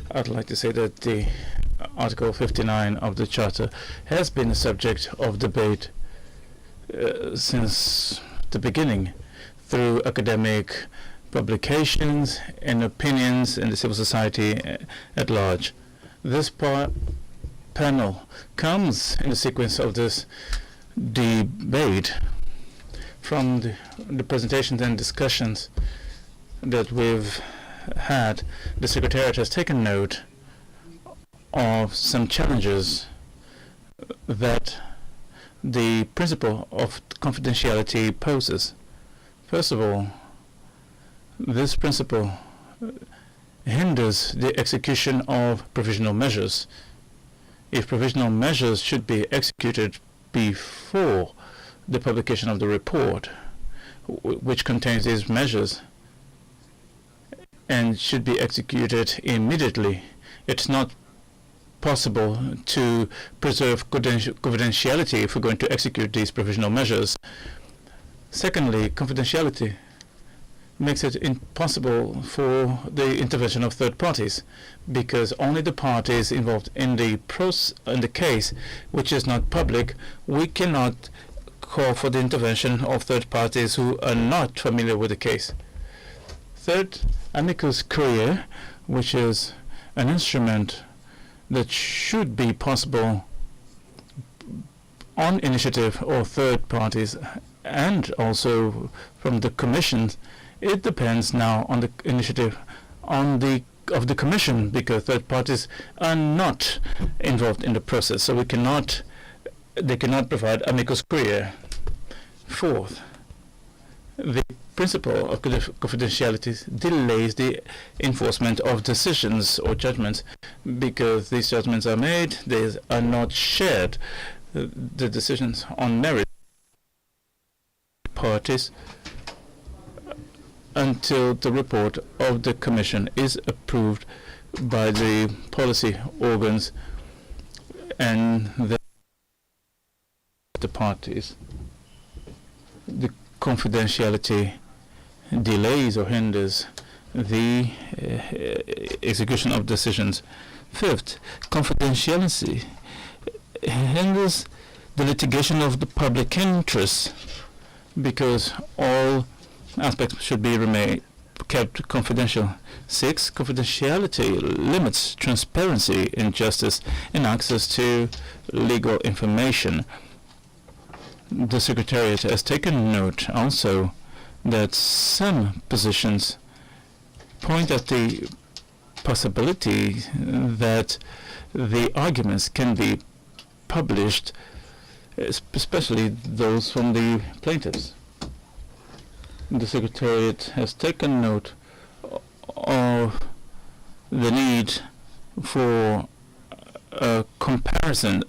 I'd like to say that the Article 59 of the Charter has been a subject of debate since the beginning through academic publications and opinions in the civil society at large. This panel comes in the sequence of this debate from the presentations and discussions that we've had. The Secretariat has taken note of some challenges that the principle of confidentiality poses. First of all, this principle hinders the execution of provisional measures. If provisional measures should be executed before the publication of the report, which contains these measures, and should be executed immediately, it's not possible to preserve confidentiality if we're going to execute these provisional measures. Secondly, confidentiality makes it impossible for the intervention of third parties, because only the parties involved in the case which is not public, we cannot call for the intervention of third parties who are not familiar with the case. Third, amicus curiae, which is an instrument that should be possible on initiative of third parties and also from the Commission. It depends now on the initiative of the Commission, because third parties are not involved in the process, so they cannot provide amicus curiae. Fourth, the principle of confidentiality delays the enforcement of decisions or judgments, because these judgments are made, they are not shared. The decisions on merit parties until the report of the Commission is approved by the policy organs and the parties. The confidentiality delays or hinders the execution of decisions. Fifth, confidentiality hinders the litigation of the public interest, because all aspects should be kept confidential. Six, confidentiality limits transparency in justice and access to legal information. The Secretariat has taken note also that some positions point at the possibility that the arguments can be published, especially those from the plaintiffs. The Secretariat has taken note of the need for a comparison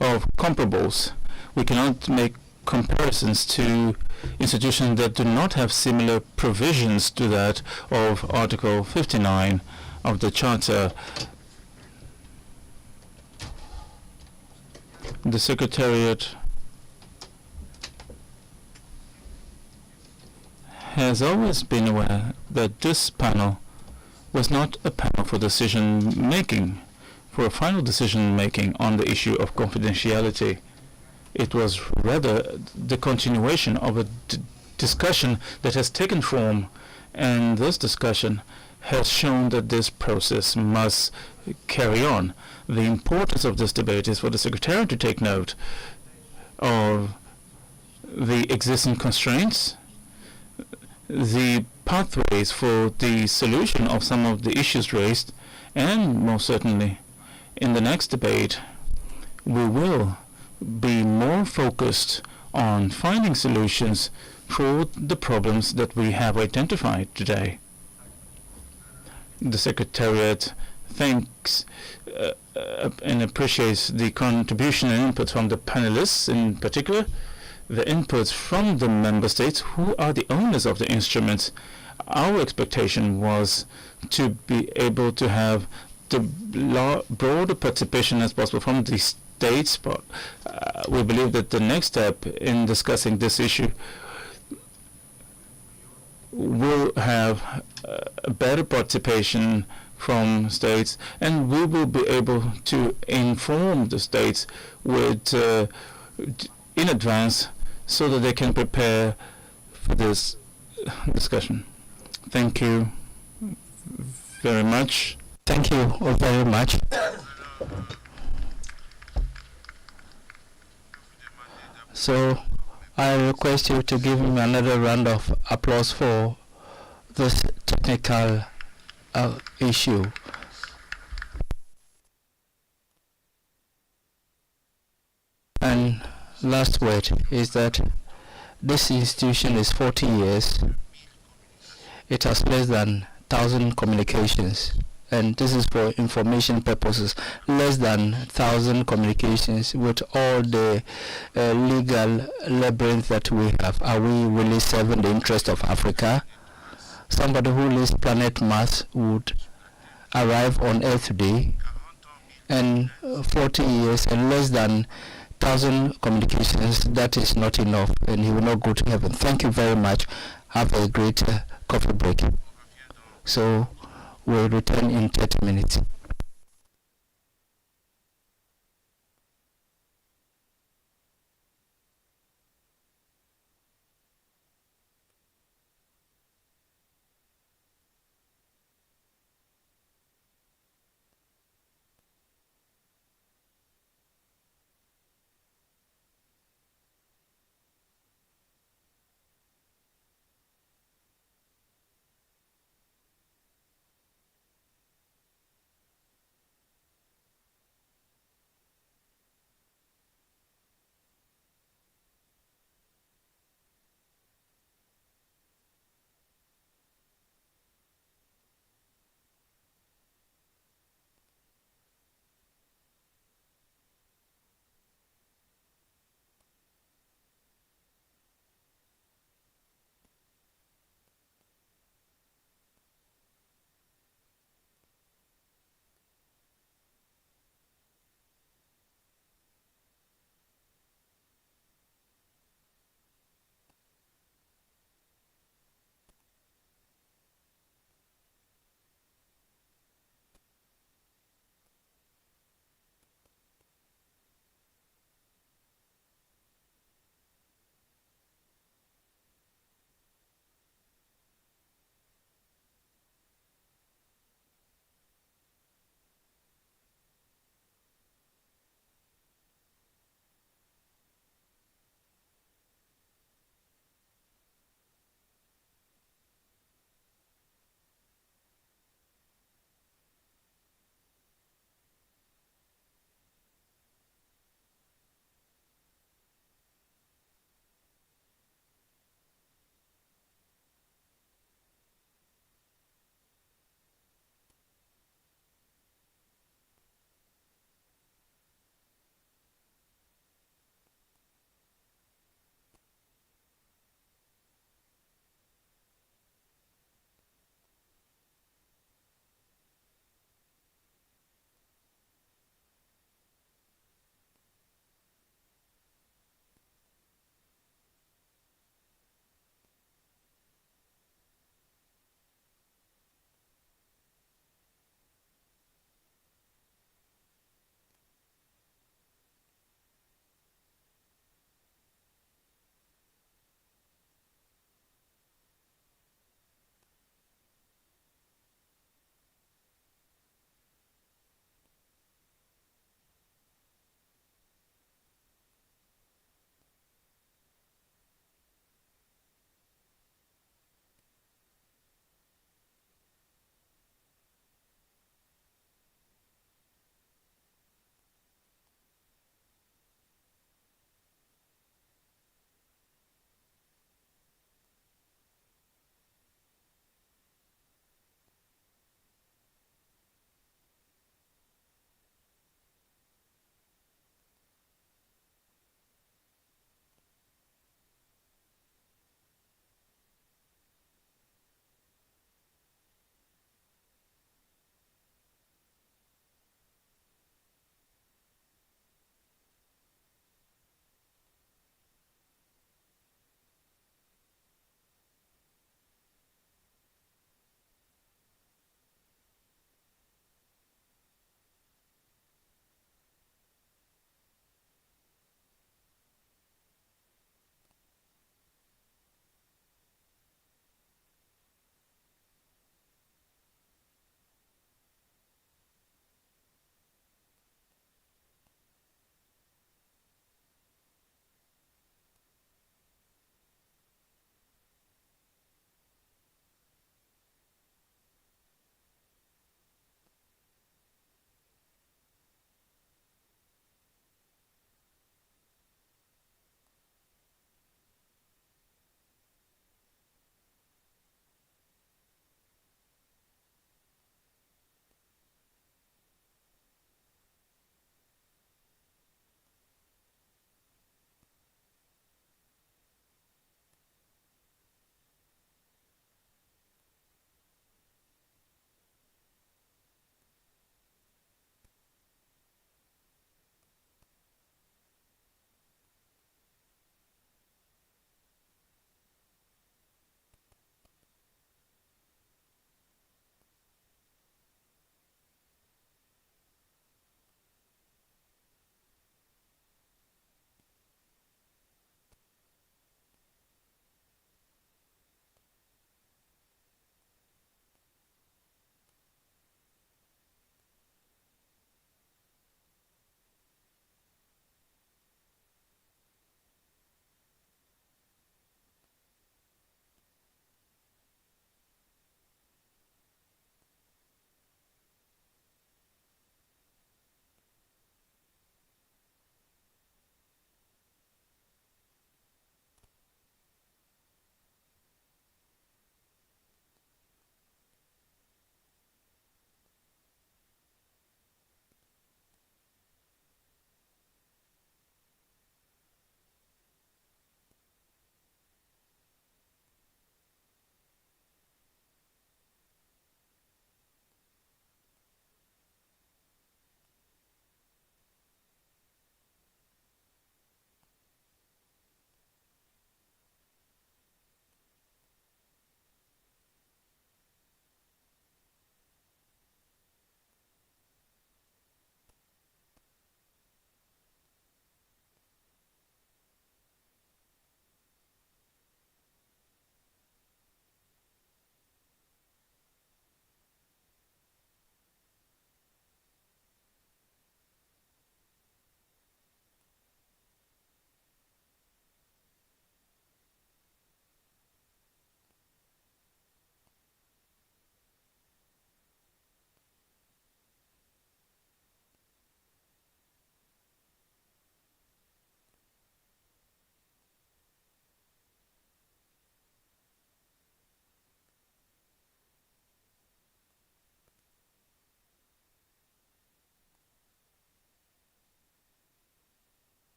of comparables. We cannot make comparisons to institutions that do not have similar provisions to that of Article 59 of the Charter. The Secretariat has always been aware that this panel was not a panel for decision-making, for a final decision-making on the issue of confidentiality. It was rather the continuation of a discussion that has taken form, and this discussion has shown that this process must carry on. The importance of this debate is for the Secretariat to take note of the existing constraints, the pathways for the solution of some of the issues raised, and most certainly in the next debate we will be more focused on finding solutions for the problems that we have identified today. The Secretariat thanks and appreciates the contribution and input from the panelists, in particular the inputs from the member states who are the owners of the instruments. Our expectation was to be able to have the broader participation as possible from the states, but we believe that the next step in discussing this issue will have a better participation from states, and we will be able to inform the states with in advance so that they can prepare for this discussion. Thank you very much. Thank you all very much. So I request you to give me another round of applause for this technical issue. And last word is that this institution is 40 years. It has less than 1,000 communications, and this is for information purposes. Less than 1,000 communications with all the legal labyrinth that we have. Are we really serving the interest of Africa? Somebody who leaves planet Mars would arrive on Earth today, and 40 years and less than 1,000 communications, that is not enough, and he will not go to heaven. Thank you very much. Have a great coffee break. So we'll return in 30 minutes.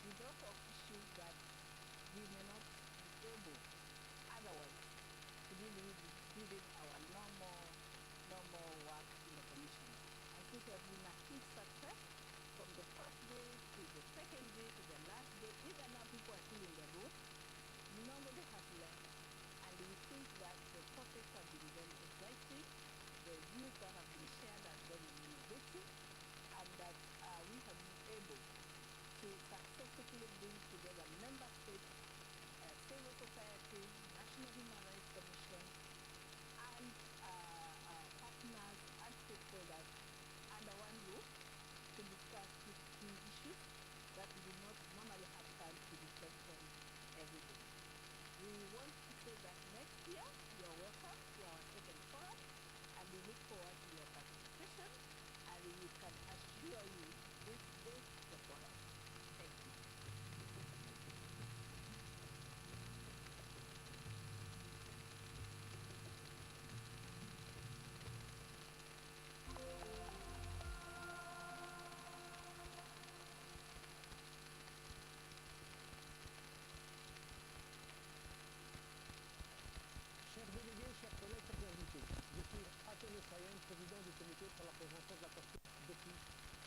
with lots of issues that we may not be able otherwise to deal with within our normal work in the commission. I think it has been a huge success from the first day to the second day to the last day. Even now people are still in the room. Nobody has left. And we think that the topics have been very exciting. The views that have been shared are very innovative, and that we have been able to successfully bring together member states, civil society, National Human Rights Commission, and partners and stakeholders under one roof to discuss these key issues that we do not normally have time to discuss from every day. We want to say that next year you are welcome to our second forum, and we look forward to your participation, and we can assure you this is the forum. Thank you. Chers délégués, chers collègues, chers invités, je suis Athéné Sayen, président du comité pour la prévention de la torture depuis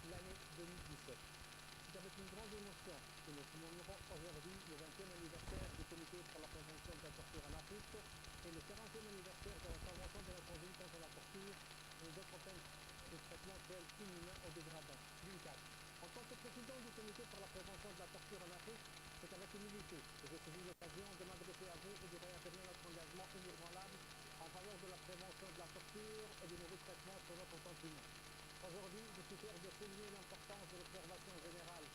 l'année 2017. C'est avec une grande émotion que nous commémorons aujourd'hui le 20e anniversaire du comité pour la prévention de la torture en Afrique et le 40e anniversaire de la Convention de la Convention contre la torture et d'autres peines de traitement cruel, inhumain ou dégradant. D'une part, en tant que président du comité pour la prévention de la torture en Afrique, c'est avec humilité que je saisis l'occasion de m'adresser à vous et de réaffirmer notre engagement inébranlable en faveur de la prévention de la torture et du mauvais traitement sur notre continent. Aujourd'hui, je suis fier de souligner l'importance de l'observation générale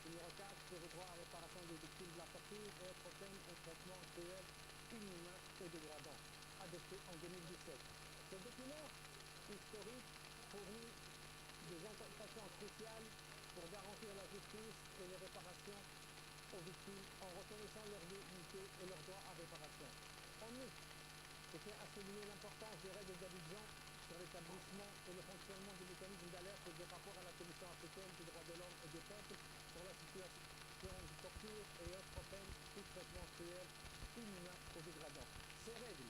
numéro 4 sur le droit à réparation des victimes de la torture et autres peines et traitements cruels, inhumains et dégradants, adopté en 2017. Ce document historique fournit des orientations cruciales pour garantir la justice et les réparations aux victimes en reconnaissant leur dignité et leur droit à réparation. En outre, je tiens à souligner l'importance des règles d'Abidjan sur l'établissement et le fonctionnement du mécanisme d'alerte et de rapport à la Commission africaine des droits de l'homme et des peuples sur la situation de torture et autres peines ou traitements cruels, inhumains ou dégradants. Ces règles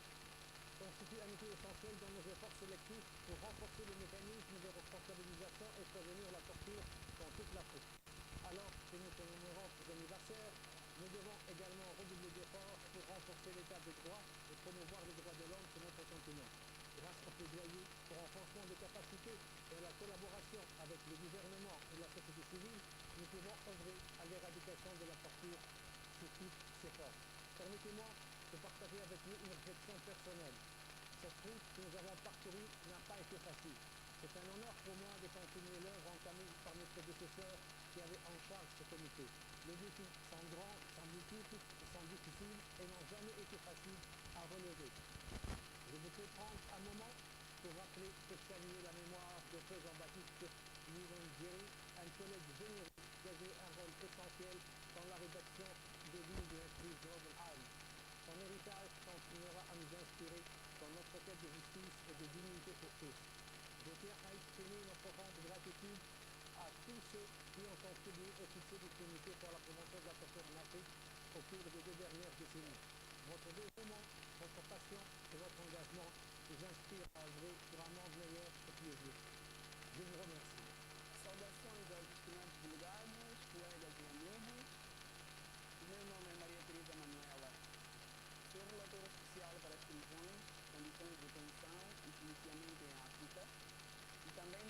constituent un outil essentiel dans nos efforts sélectifs pour renforcer le mécanisme de responsabilisation et prévenir la torture dans toute l'Afrique. Alors que nous commémorons cet anniversaire, nous devons également redoubler d'efforts pour renforcer l'état de droit et promouvoir les droits de l'homme sur notre continent. Grâce au plaidoyer pour renforcement des capacités et à la collaboration avec le gouvernement et la société civile, nous pouvons œuvrer à l'éradication de la torture sous toutes ses formes. Permettez-moi de partager avec vous une réflexion personnelle. Cette route que nous avons parcourue n'a pas été facile. C'est un honneur pour moi de continuer l'œuvre entamée par mes prédécesseurs qui avaient en charge ce comité. Les défis sont grands, sont multiples, sont difficiles et n'ont jamais été faciles à relever. Je voudrais prendre un moment pour rappeler et saluer la mémoire de feu Jean-Baptiste Niwangeri, un collègue généreux qui a joué un rôle essentiel dans la rédaction des lignes de l'intrigue Global Eye. Son héritage continuera à nous inspirer dans notre quête de justice et de dignité pour tous. Je tiens à exprimer notre profonde gratitude à tous ceux qui ont contribué au succès du comité pour la prévention de la torture en Afrique au cours des 2 dernières décennies. Votre dévouement, votre passion et votre engagement nous inspirent à œuvrer pour un monde meilleur et plus juste. Je vous remercie. Saudações aos estimados delegados, colegas e amigos. O meu nome é Maria Teresa Manuela. Sou relatora especial para as prisões, condições de detenção e policiamento em África. E também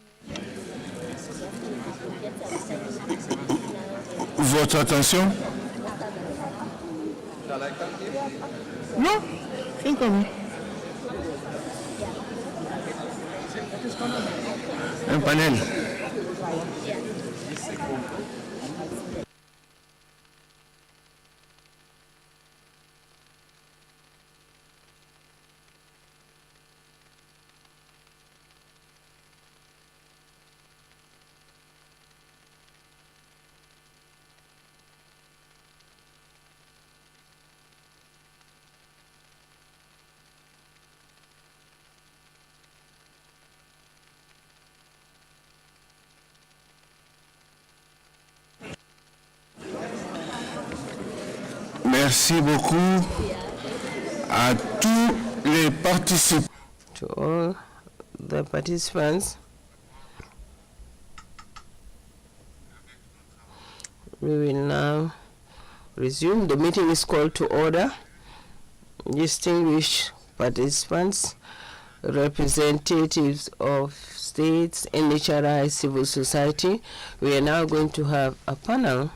Votre attention. Non, c'est comme. Un panel. Merci beaucoup à tous les participants. To all the participants, we will now resume. The meeting is called to order. Distinguished participants, representatives of states, NHRI, civil society, we are now going to have a panel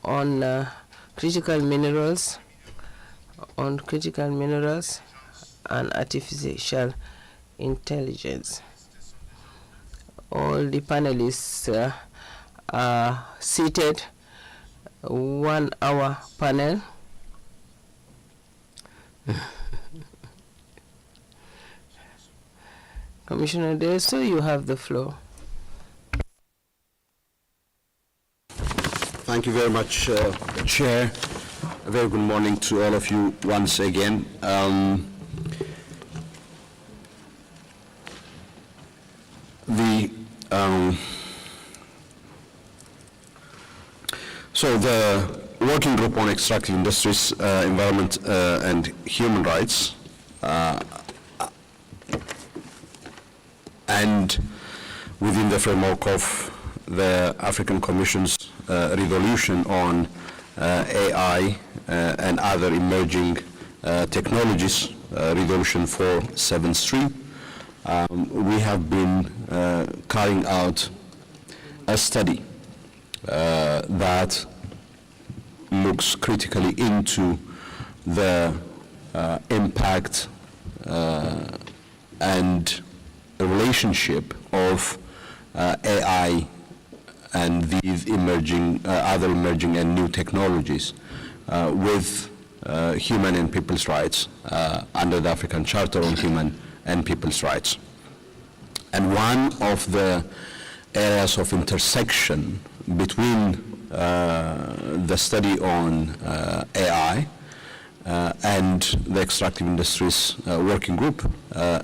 on critical minerals and artificial intelligence. All the panelists are seated, 1 hour panel. Commissioner Deso, you have the floor. Thank you very much, Chair. A very good morning to all of you once again. So the Working Group on Extractive Industries, Environment and Human Rights, and within the framework of the African Commission's resolution on AI and other emerging technologies, Resolution 473, we have been carrying out a study that looks critically into the impact and the relationship of AI and these emerging, other emerging and new technologies with human and people's rights under the African Charter on Human and People's Rights. And one of the areas of intersection between the study on AI and the Extractive Industries Working Group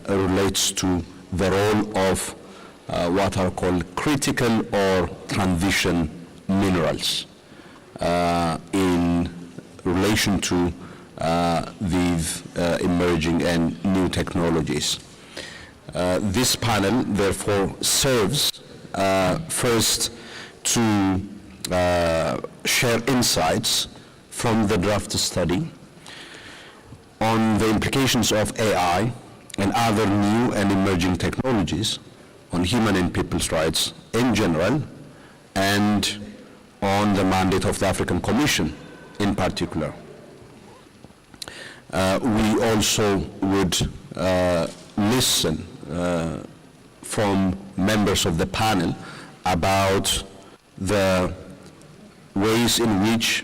relates to the role of what are called critical or transition minerals in relation to these emerging and new technologies. This panel therefore serves first to share insights from the draft study on the implications of AI and other new and emerging technologies on human and people's rights in general, and on the mandate of the African Commission in particular. We also would listen from members of the panel about the ways in which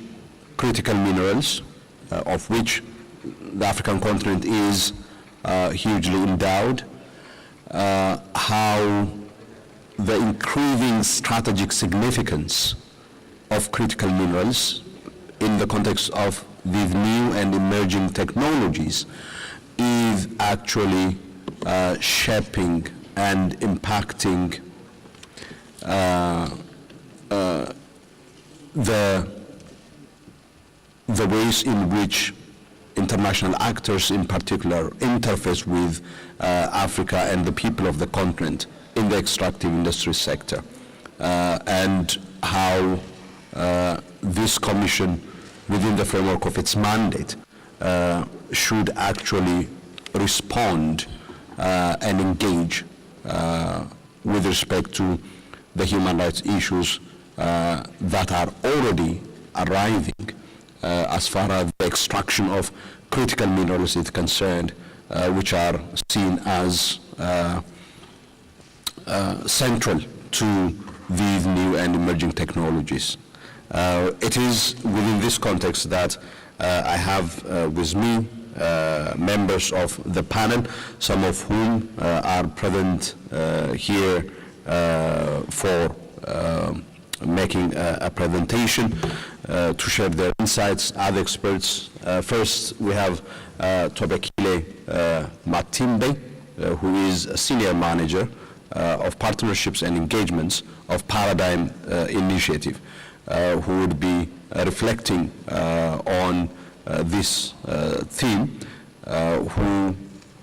critical minerals, of which the African continent is hugely endowed, how the increasing strategic significance of critical minerals in the context of these new and emerging technologies is actually shaping and impacting the ways in which international actors in particular interface with Africa and the people of the continent in the extractive industry sector, and how this commission, within the framework of its mandate, should actually respond and engage with respect to the human rights issues that are already arriving as far as the extraction of critical minerals is concerned, which are seen as central to these new and emerging technologies. It is within this context that I have with me members of the panel, some of whom are present here for making a presentation to share their insights, other experts. First, we have Tobekile Matimbe, who is a senior manager of partnerships and engagements of Paradigm Initiative. who would be reflecting on this theme, who,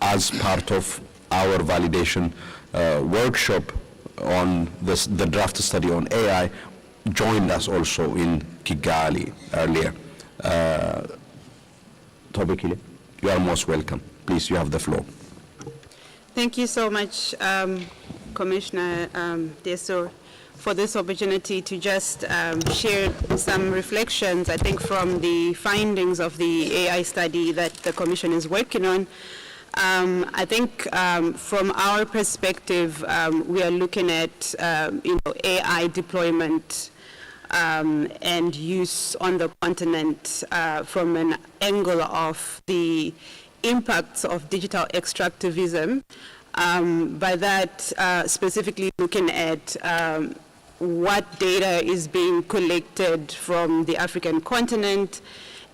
as part of our validation workshop on the draft study on AI, joined us also in Kigali earlier. Tobekile, you are most welcome. Please, you have the floor. Thank you so much, Commissioner Deso, for this opportunity to just share some reflections, I think, from the findings of the AI study that the Commission is working on. I think from our perspective, we are looking at AI deployment and use on the continent from an angle of the impacts of digital extractivism. By that, specifically looking at what data is being collected from the African continent,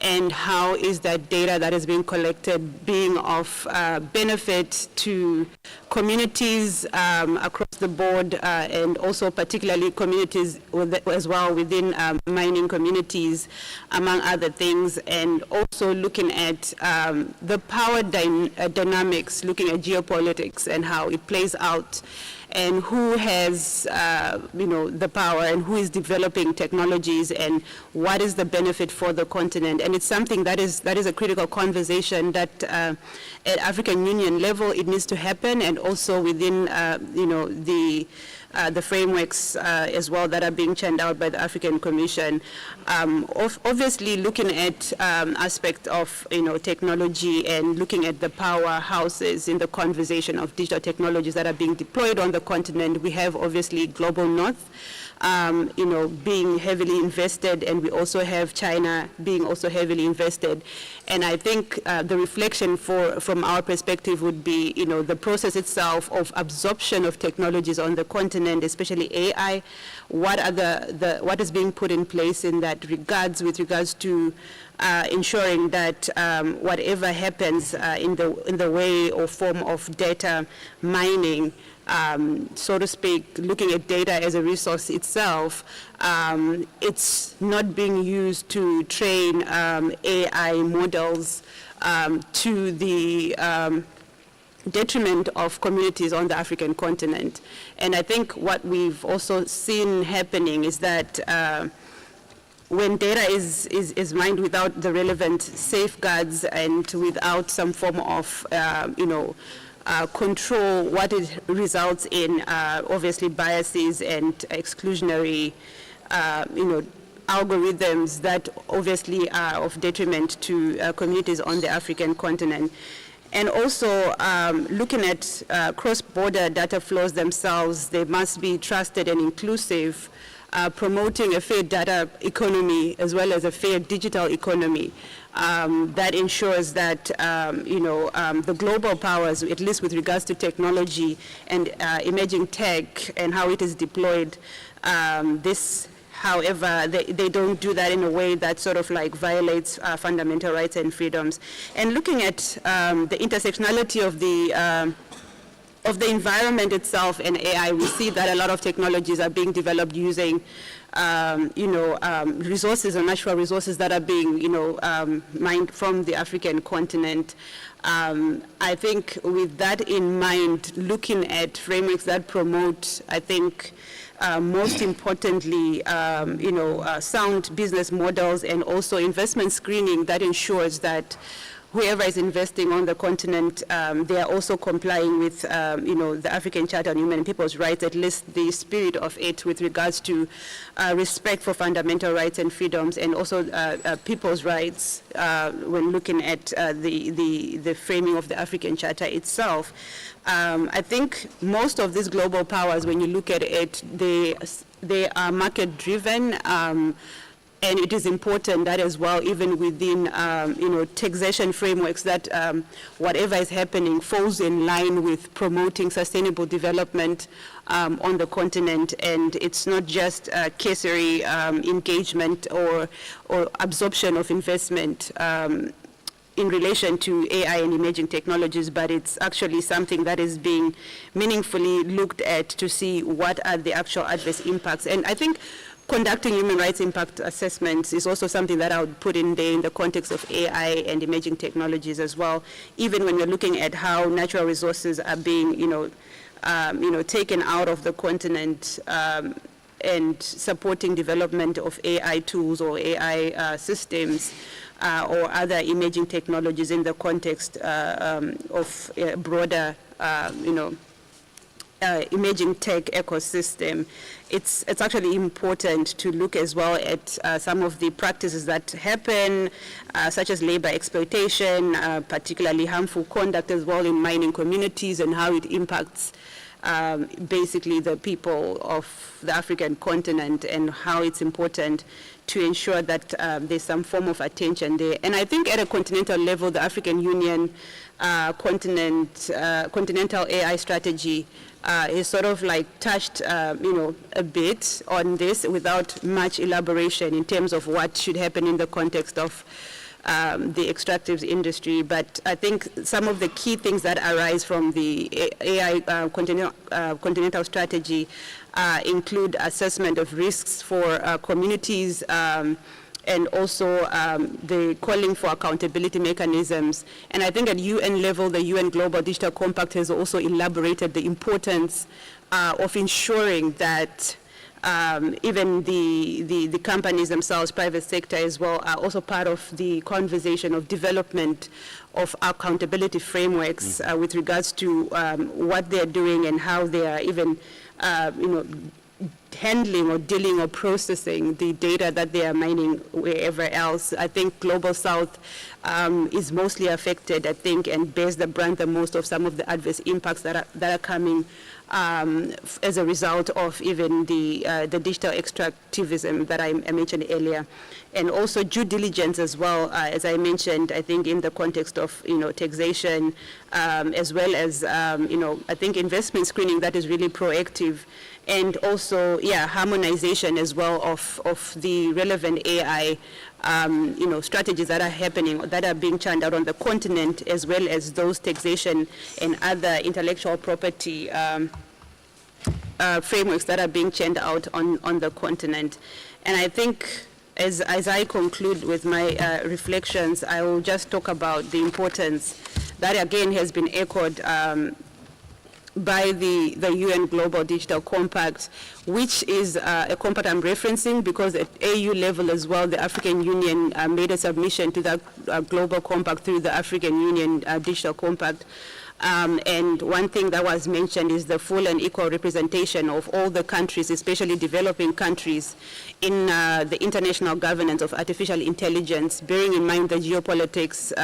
and how is that data that is being collected being of benefit to communities across the board, and also particularly communities as well within mining communities, among other things, and also looking at the power dynamics, looking at geopolitics and how it plays out, and who has the power and who is developing technologies and what is the benefit for the continent. And it's something that is a critical conversation that at African Union level it needs to happen, and also within the frameworks as well that are being churned out by the African Commission. Obviously looking at aspect of technology and looking at the powerhouses in the conversation of digital technologies that are being deployed on the continent. We have obviously Global North being heavily invested, and we also have China being also heavily invested. And I think the reflection from our perspective would be, the process itself of absorption of technologies on the continent, especially AI. What are what is being put in place in that regards, with regards to ensuring that whatever happens in the way or form of data mining, so to speak, looking at data as a resource itself, it's not being used to train AI models to the detriment of communities on the African continent. And I think what we've also seen happening is that when data is mined without the relevant safeguards and without some form of control, what it results in obviously biases and exclusionary algorithms that obviously are of detriment to communities on the African continent. And also looking at cross-border data flows themselves, they must be trusted and inclusive, promoting a fair data economy as well as a fair digital economy that ensures that the global powers, at least with regards to technology and emerging tech and how it is deployed, however, they don't do that in a way that sort of like violates fundamental rights and freedoms. And looking at the intersectionality of the environment itself and AI, we see that a lot of technologies are being developed using resources or natural resources that are being mined from the African continent. I think with that in mind, looking at frameworks that promote, I think, most importantly, sound business models and also investment screening that ensures that whoever is investing on the continent, they are also complying with, the African Charter on Human and People's Rights, at least the spirit of it with regards to respect for fundamental rights and freedoms, and also people's rights when looking at the framing of the African Charter itself. I think most of these global powers, when you look at it, they are market-driven. And it is important that as well, even within, taxation frameworks, that whatever is happening falls in line with promoting sustainable development on the continent. And it's not just cursory engagement or absorption of investment in relation to AI and emerging technologies, but it's actually something that is being meaningfully looked at to see what are the actual adverse impacts. And I think conducting human rights impact assessments is also something that I would put in there in the context of AI and emerging technologies as well, even when we're looking at how natural resources are being, taken out of the continent, and supporting development of AI tools or AI systems or other emerging technologies in the context of a broader, emerging tech ecosystem. It's actually important to look as well at some of the practices that happen, such as labor exploitation, particularly harmful conduct as well in mining communities, and how it impacts basically the people of the African continent, and how it's important to ensure that there's some form of attention there. And I think at a continental level, the African Union continental AI strategy is sort of like touched, a bit on this without much elaboration in terms of what should happen in the context of the extractives industry. But I think some of the key things that arise from the AI continental strategy include assessment of risks for communities, and also the calling for accountability mechanisms. And I think at UN level, the UN Global Digital Compact has also elaborated the importance of ensuring that even the companies themselves, private sector as well, are also part of the conversation of development of accountability frameworks with regards to what they're doing and how they are even, handling or dealing or processing the data that they are mining wherever else. I think Global South is mostly affected, I think, and bears the brunt the most of some of the adverse impacts that are coming as a result of even the digital extractivism that I mentioned earlier. And also due diligence as well, as I mentioned, I think in the context of, taxation, as well as, I think investment screening that is really proactive. And also, harmonization as well of the relevant AI, strategies that are happening, that are being churned out on the continent, as well as those taxation and other intellectual property frameworks that are being churned out on the continent. And I think as I conclude with my reflections, I will just talk about the importance that again has been echoed by the UN Global Digital Compact, which is a compact I'm referencing because at AU level as well, the African Union made a submission to that Global Compact through the African Union Digital Compact. And one thing that was mentioned is the full and equal representation of all the countries, especially developing countries, in the international governance of artificial intelligence, bearing in mind the geopolitics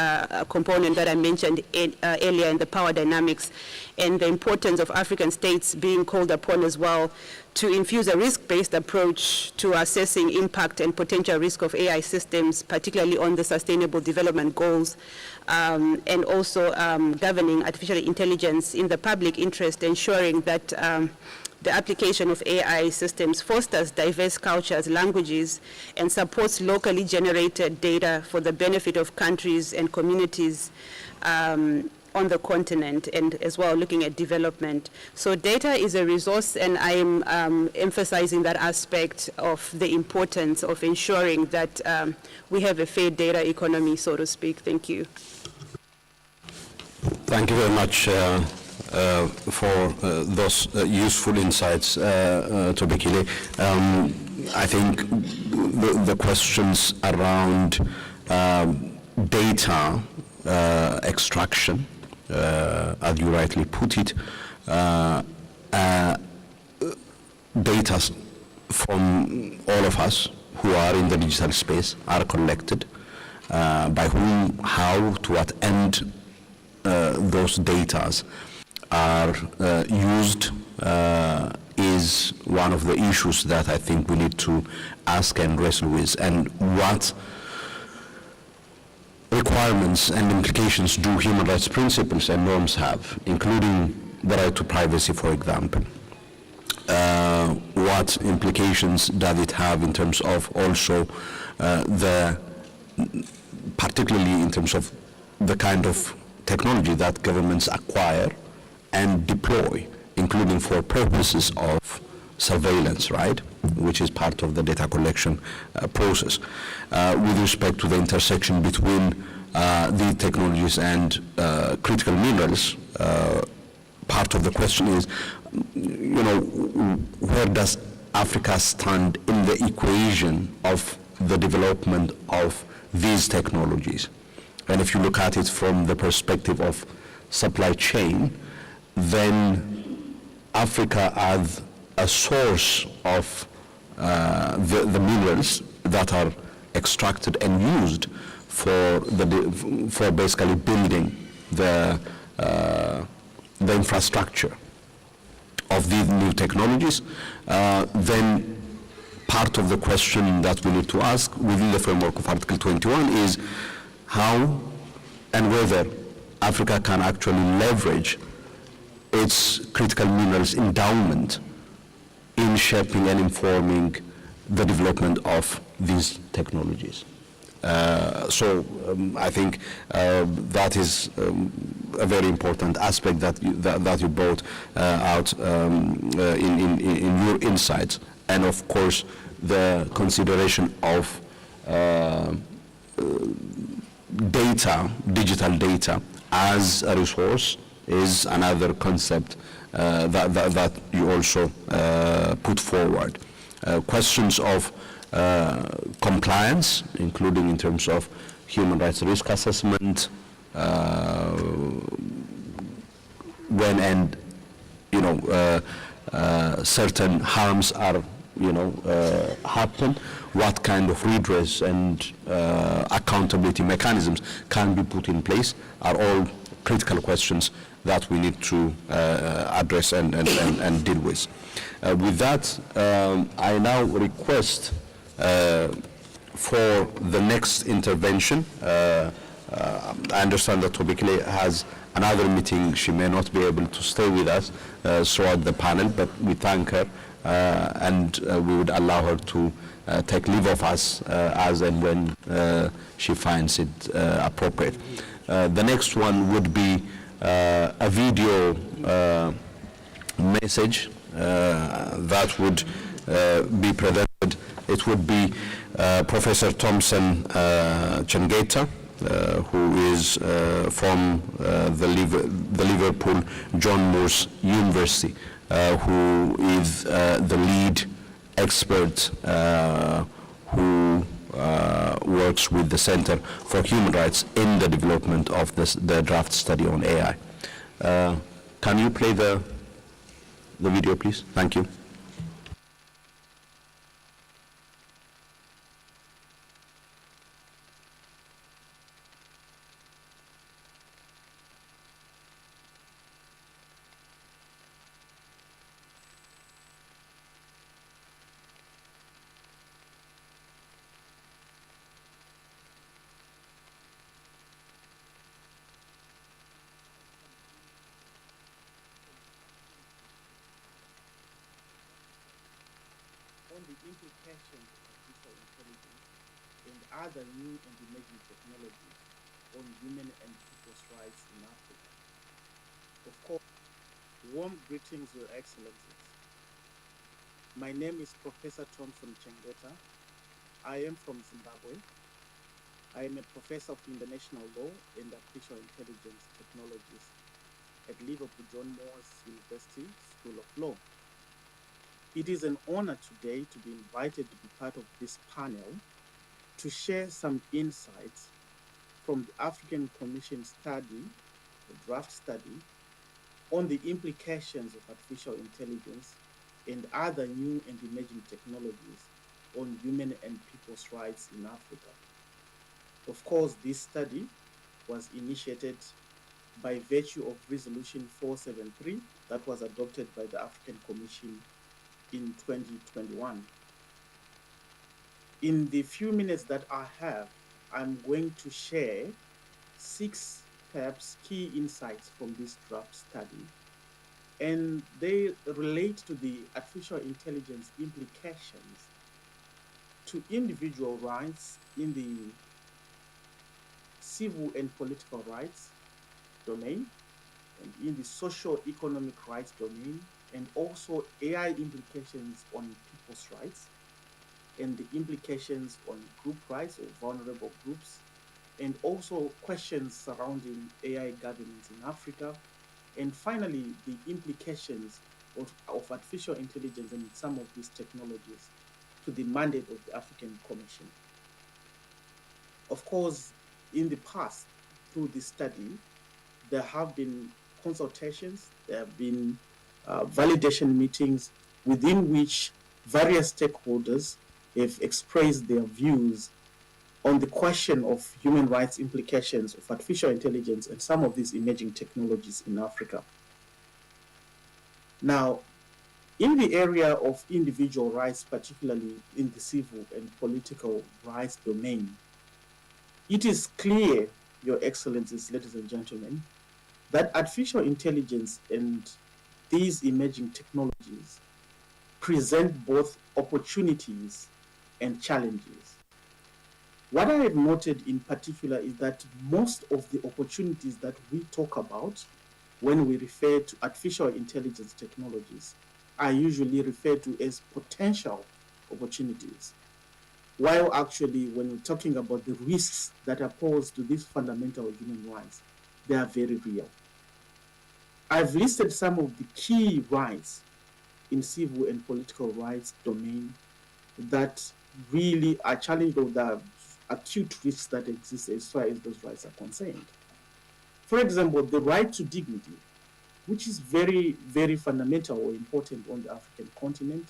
component that I mentioned earlier in the power dynamics, and the importance of African states being called upon as well to infuse a risk-based approach to assessing impact and potential risk of AI systems, particularly on the Sustainable Development Goals, and also governing artificial intelligence in the public interest, ensuring that the application of AI systems fosters diverse cultures, languages, and supports locally generated data for the benefit of countries and communities on the continent, and as well looking at development. So data is a resource, and I am emphasizing that aspect of the importance of ensuring that we have a fair data economy, so to speak. Thank you. Thank you very much for those useful insights, Tobekile. I think the questions around data extraction, as you rightly put it, data from all of us who are in the digital space are collected. By whom, how, to what end those data are used is one of the issues that I think we need to ask and wrestle with, and what requirements and implications do human rights principles and norms have, including the right to privacy, for example. What implications does it have in terms of also particularly in terms of the kind of technology that governments acquire and deploy, including for purposes of surveillance, right, which is part of the data collection process. With respect to the intersection between the technologies and critical minerals, part of the question is, you know, where does Africa stand in the equation of the development of these technologies? And if you look at it from the perspective of supply chain, then Africa as a source of the minerals that are extracted and used for basically building the infrastructure of these new technologies, then part of the question that we need to ask within the framework of Article 21 is how and whether Africa can actually leverage its critical minerals endowment in shaping and informing the development of these technologies. I think that is a very important aspect that you brought out in your insights, and of course the consideration of data, digital data as a resource is another concept that you also put forward. Questions of compliance, including in terms of human rights risk assessment, when and certain harms are happen, what kind of redress and accountability mechanisms can be put in place are all critical questions that we need to address and deal with. With that, I now request for the next intervention. I understand that Tobekele has another meeting. She may not be able to stay with us throughout the panel, but we thank her and we would allow her to take leave of us as and when she finds it appropriate. The next one would be a video message that would be presented. It would be Professor Thompson Chengeta, who is from the Liverpool John Moores University, who is the lead expert who works with the Center for Human Rights in the development of the draft study on AI. Can you play the video, please? Thank you. On the implications of artificial intelligence and other new and emerging technologies on human and people's rights in Africa. Of course, warm greetings, Your Excellencies. My name is Professor Thompson Chengeta. I am from Zimbabwe. I am a professor of international law and artificial intelligence technologies at Liverpool John Moores University School of Law. It is an honor today to be invited to be part of this panel to share some insights from the African Commission study, the draft study, on the implications of artificial intelligence and other new and emerging technologies on human and people's rights in Africa. Of course, this study was initiated by virtue of Resolution 473 that was adopted by the African Commission in 2021. In the few minutes that I have, I'm going to share 6 perhaps key insights from this draft study, and they relate to the artificial intelligence implications to individual rights in the civil and political rights domain, and in the socio-economic rights domain, and also AI implications on people's rights, and the implications on group rights or vulnerable groups, and also questions surrounding AI governance in Africa, and finally, the implications of artificial intelligence and some of these technologies to the mandate of the African Commission. Of course, in the past, through this study, there have been consultations, there have been validation meetings within which various stakeholders have expressed their views on the question of human rights implications of artificial intelligence and some of these emerging technologies in Africa. Now, in the area of individual rights, particularly in the civil and political rights domain, it is clear, Your Excellencies, ladies and gentlemen, that artificial intelligence and these emerging technologies present both opportunities and challenges. What I have noted in particular is that most of the opportunities that we talk about when we refer to artificial intelligence technologies are usually referred to as potential opportunities, while actually when we're talking about the risks that are posed to these fundamental human rights, they are very real. I've listed some of the key rights in civil and political rights domain that really are challenged with the acute risks that exist as far as those rights are concerned. For example, the right to dignity, which is very, very fundamental or important on the African continent.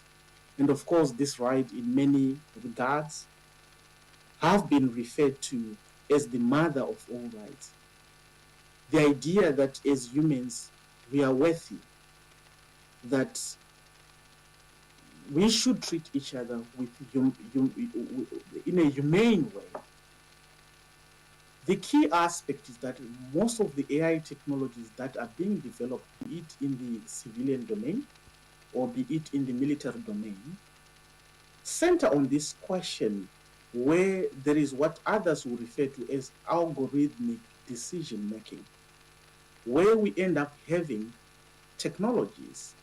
And of course, this right in many regards have been referred to as the mother of all rights. The idea that as humans, we are worthy, that we should treat each other with in a humane way. The key aspect is that most of the AI technologies that are being developed, be it in the civilian domain or be it in the military domain, center on this question where there is what others will refer to as algorithmic decision making, where we end up having technologies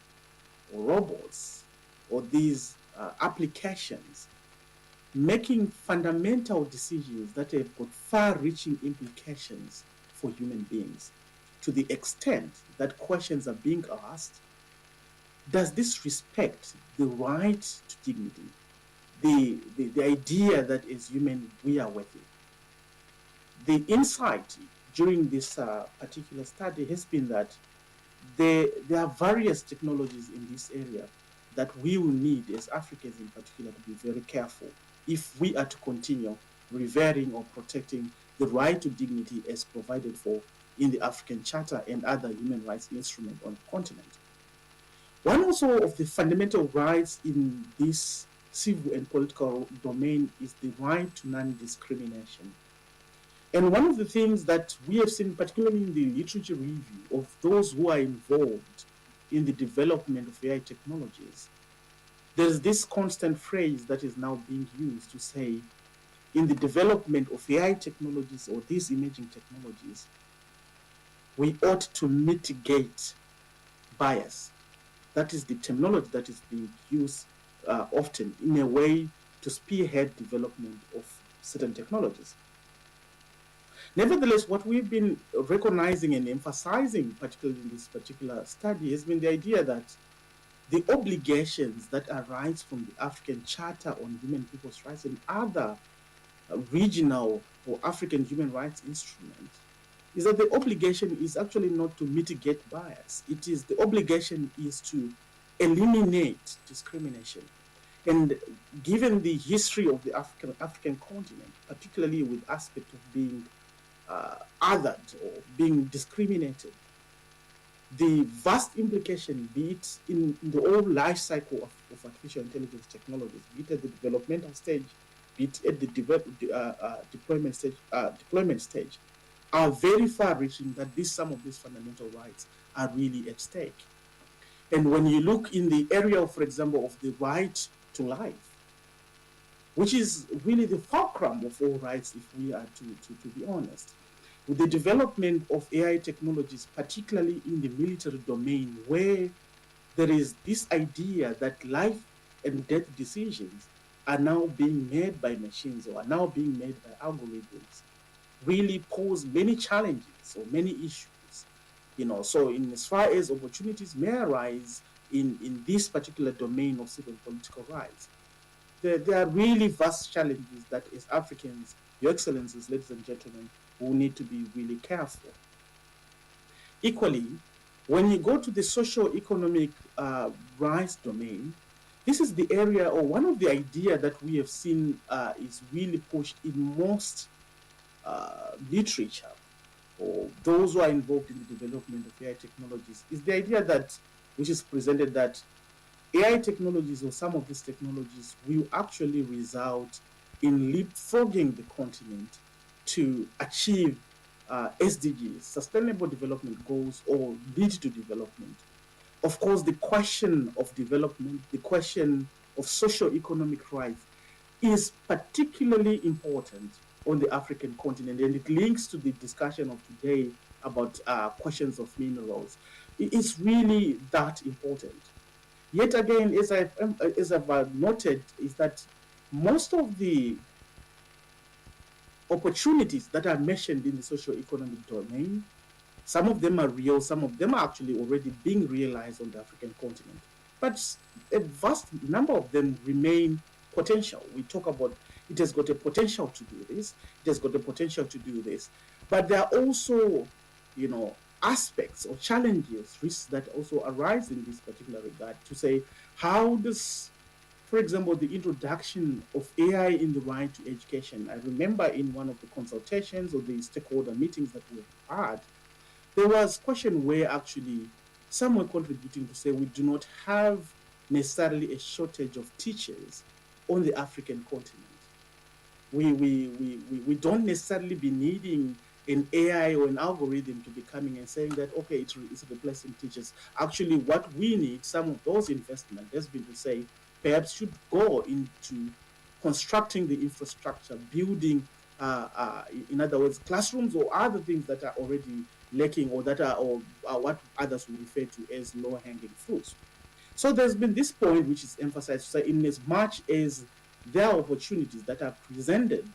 or robots or these applications making fundamental decisions that have got far-reaching implications for human beings, to the extent that questions are being asked: does this respect the right to dignity, the idea that as human we are worthy? The insight during this particular study has been that there are various technologies in this area that we will need as Africans in particular to be very careful if we are to continue revering or protecting the right to dignity as provided for in the African Charter and other human rights instruments on the continent. One also of the fundamental rights in this civil and political domain is the right to non-discrimination. And one of the things that we have seen, particularly in the literature review of those who are involved in the development of AI technologies, there's this constant phrase that is now being used to say, in the development of AI technologies or these emerging technologies, we ought to mitigate bias. That is the terminology that is being used often in a way to spearhead development of certain technologies. Nevertheless, what we've been recognizing and emphasizing, particularly in this particular study, has been the idea that the obligations that arise from the African Charter on Human People's Rights and other regional or African human rights instruments is that the obligation is actually not to mitigate bias. It is the obligation is to eliminate discrimination. And given the history of the African continent, particularly with aspect of being othered or being discriminated, the vast implication, be it in the whole life cycle of artificial intelligence technologies, be it at the developmental stage, be it at the deployment stage, are very far-reaching that some of these fundamental rights are really at stake. And when you look in the area, for example, of the right to life, which is really the fulcrum of all rights, if we are to be honest, with the development of AI technologies, particularly in the military domain, where there is this idea that life and death decisions are now being made by machines or are now being made by algorithms, really pose many challenges or many issues. So in as far as opportunities may arise in this particular domain of civil and political rights, there are really vast challenges that as Africans, Your Excellencies, ladies and gentlemen, will need to be really careful. Equally, when you go to the socio-economic rights domain, this is the area or one of the ideas that we have seen is really pushed in most literature, or those who are involved in the development of AI technologies, is the idea that, which is presented, that AI technologies or some of these technologies will actually result in leapfrogging the continent to achieve SDGs, Sustainable Development Goals, or lead to development. Of course, the question of development, the question of socio-economic rights is particularly important on the African continent, and it links to the discussion of today about questions of minerals. It's really that important. Yet again, as I've noted, is that most of the opportunities that are mentioned in the socio-economic domain, some of them are real, some of them are actually already being realized on the African continent. But a vast number of them remain potential. We talk about it has got a potential to do this, it has got the potential to do this. But there are also, aspects or challenges, risks that also arise in this particular regard, to say, how does, for example, the introduction of AI in the right to education. I remember in one of the consultations or the stakeholder meetings that we had, there was a question where actually some were contributing to say we do not have necessarily a shortage of teachers on the African continent. We don't necessarily be needing an AI or an algorithm to be coming and saying that, okay, it's replacing teachers. Actually, what we need, some of those investment has been to say, perhaps should go into constructing the infrastructure, building, in other words, classrooms or other things that are already lacking or that are what others will refer to as low-hanging fruits. So there's been this point which is emphasized to say, in as much as there are opportunities that are presented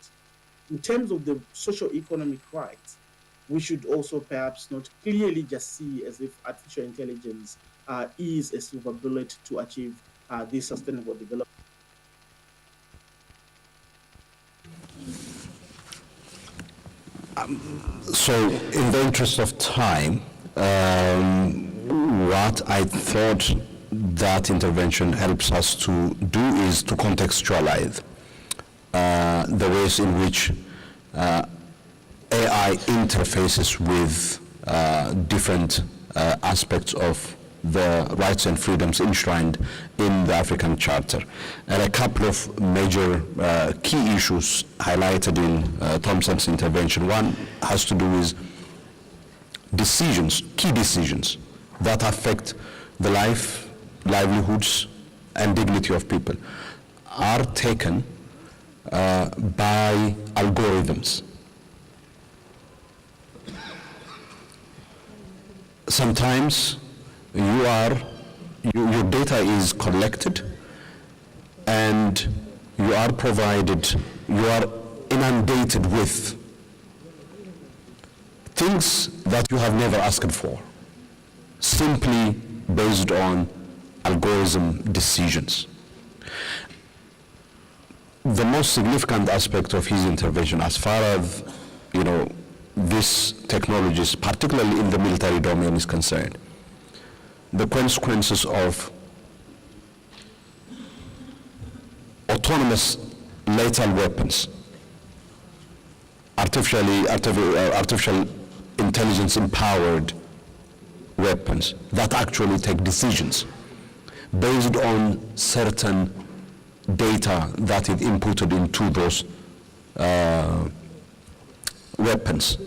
in terms of the socio-economic rights, we should also perhaps not clearly just see as if artificial intelligence is a silver bullet to achieve this sustainable development. So, in the interest of time, what I thought that intervention helps us to do is to contextualize the ways in which AI interfaces with different aspects of the rights and freedoms enshrined in the African Charter. And a couple of major key issues highlighted in Thompson's intervention. One has to do with decisions, key decisions that affect the life, livelihoods, and dignity of people are taken by algorithms. Sometimes your data is collected and you are inundated with things that you have never asked for, simply based on algorithm decisions. The most significant aspect of his intervention, as far as these technologies, particularly in the military domain, is concerned, the consequences of autonomous lethal weapons, artificial intelligence empowered weapons that actually take decisions based on certain data that is inputted into those weapons,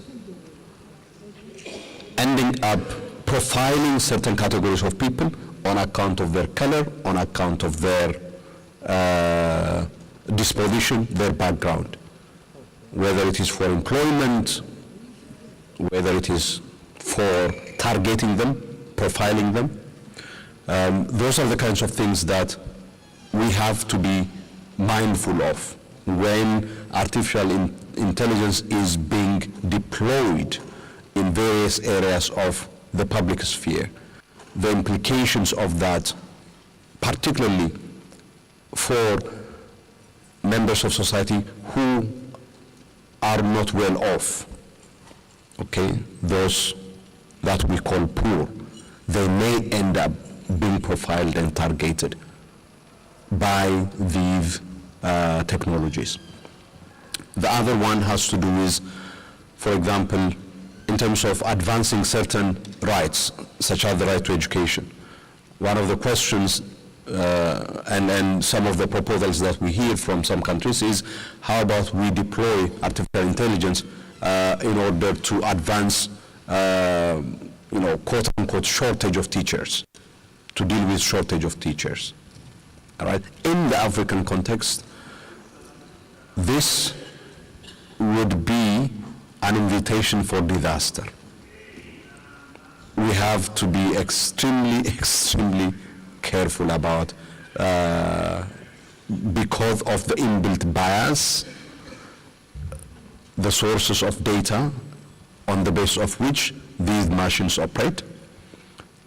ending up profiling certain categories of people on account of their color, on account of their disposition, their background, whether it is for employment, whether it is for targeting them, profiling them. Those are the kinds of things that we have to be mindful of when artificial intelligence is being deployed in various areas of the public sphere. The implications of that, particularly for members of society who are not well off, okay, those that we call poor, they may end up being profiled and targeted by these technologies. The other one has to do with, for example, in terms of advancing certain rights, such as the right to education. One of the questions and some of the proposals that we hear from some countries is, how about we deploy artificial intelligence in order to advance, quote-unquote shortage of teachers, to deal with shortage of teachers. All right. In the African context, this would be an invitation for disaster. We have to be extremely, extremely careful about, because of the inbuilt bias, the sources of data on the basis of which these machines operate.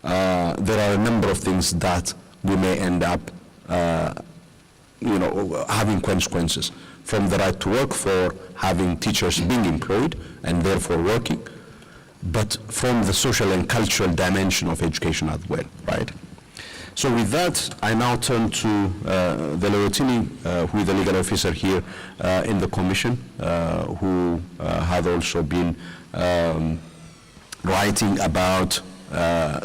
There are a number of things that we may end up having consequences, from the right to work for having teachers being employed and therefore working, but from the social and cultural dimension of education as well, right? So with that, I now turn to the Leotini, who is the legal officer here in the Commission, who had also been writing about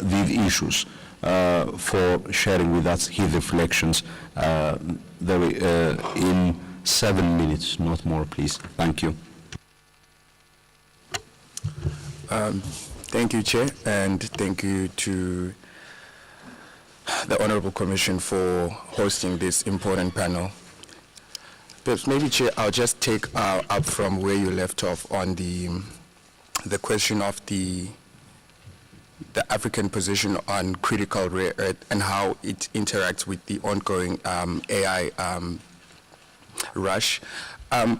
these issues, for sharing with us his reflections in 7 minutes, not more, please. Thank you. Thank you, Chair, and thank you to the Honorable Commission for hosting this important panel. Perhaps maybe, Chair, I'll just take up from where you left off on the question of the African position on critical rare earth and how it interacts with the ongoing AI rush. I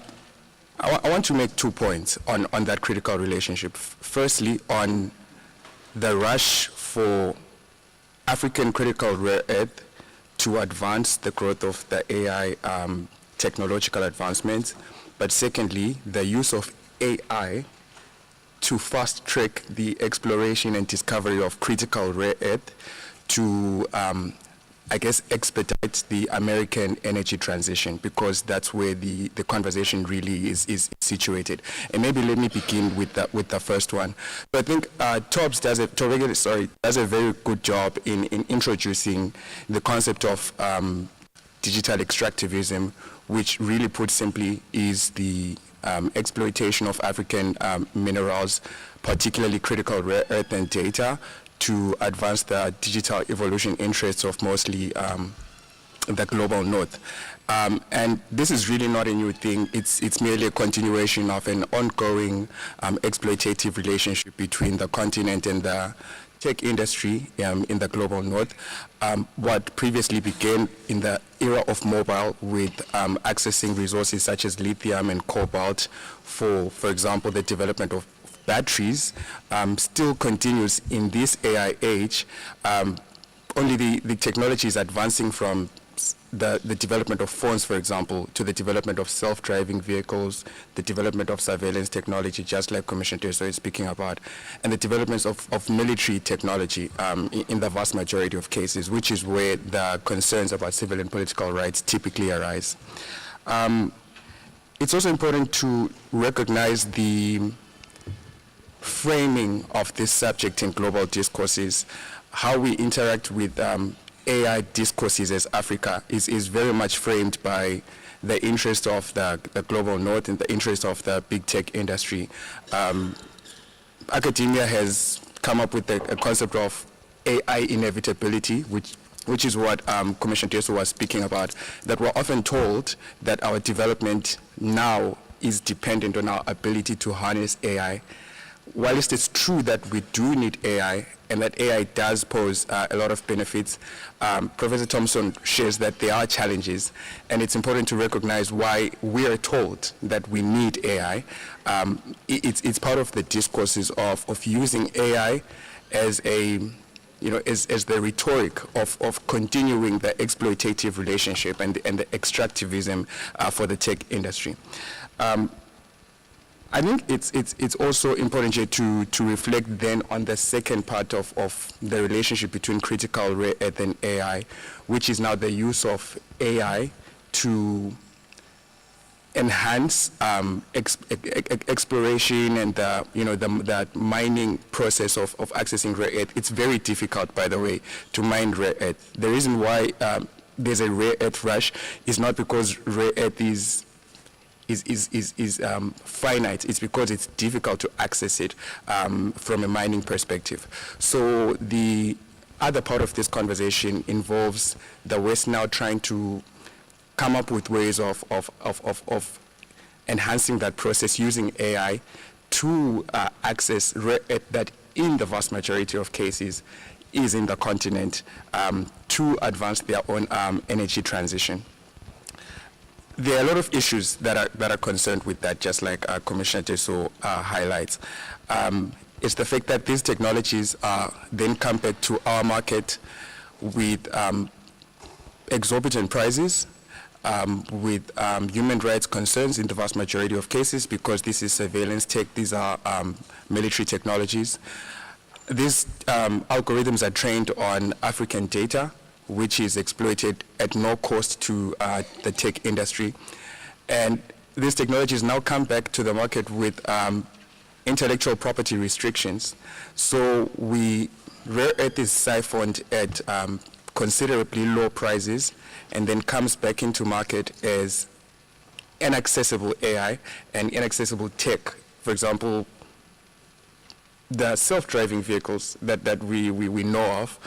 want to make 2 points on that critical relationship. Firstly, on the rush for African critical rare earth to advance the growth of the AI technological advancements, but secondly, the use of AI to fast-track the exploration and discovery of critical rare earth to, I guess, expedite the American energy transition, because that's where the conversation really is situated. And maybe let me begin with the first one. But I think Torbs does a very good job in introducing the concept of digital extractivism, which really put simply is the exploitation of African minerals, particularly critical rare earth and data, to advance the digital evolution interests of mostly the global north. And this is really not a new thing. It's merely a continuation of an ongoing exploitative relationship between the continent and the tech industry in the global north. What previously began in the era of mobile with accessing resources such as lithium and cobalt for example, the development of batteries, still continues in this AI age. Only the technology is advancing from the development of phones, for example, to the development of self-driving vehicles, the development of surveillance technology, just like Commissioner Teso is speaking about, and the developments of military technology in the vast majority of cases, which is where the concerns about civil and political rights typically arise. It's also important to recognize the framing of this subject in global discourses. How we interact with AI discourses as Africa is very much framed by the interest of the global north and the interest of the big tech industry. Academia has come up with a concept of AI inevitability, which is what Commissioner Teso was speaking about, that we're often told that our development now is dependent on our ability to harness AI. whilst it's true that we do need AI and that AI does pose a lot of benefits, Professor Thompson shares that there are challenges, and it's important to recognize why we are told that we need AI. It's part of the discourses of using AI as a as the rhetoric of continuing the exploitative relationship and the extractivism for the tech industry. I think it's also important here to reflect then on the second part of the relationship between critical rare earth and AI, which is now the use of AI to enhance exploration and the mining process of accessing rare earth. It's very difficult, by the way, to mine rare earth. The reason why there's a rare earth rush is not because rare earth is finite. It's because it's difficult to access it from a mining perspective. So the other part of this conversation involves the West now trying to come up with ways of enhancing that process using AI to access rare earth that in the vast majority of cases is in the continent to advance their own energy transition. There are a lot of issues that are concerned with that, just like Commissioner Teso highlights. It's the fact that these technologies then come back to our market with exorbitant prices, with human rights concerns in the vast majority of cases, because this is surveillance tech, these are military technologies. These algorithms are trained on African data, which is exploited at no cost to the tech industry. And these technologies now come back to the market with intellectual property restrictions. So rare earth is siphoned at considerably low prices and then comes back into market as inaccessible AI and inaccessible tech. For example, the self-driving vehicles that we know of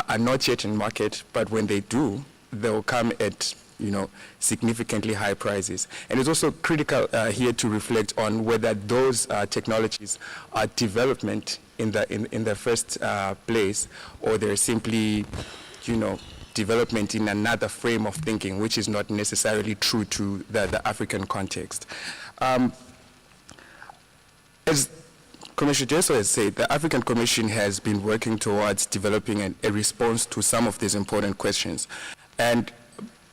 are not yet in market, but when they do, they'll come at significantly high prices. And it's also critical here to reflect on whether those technologies are development in the first place, or they're simply development in another frame of thinking, which is not necessarily true to the African context. As Commissioner Teso has said, the African Commission has been working towards developing a response to some of these important questions. And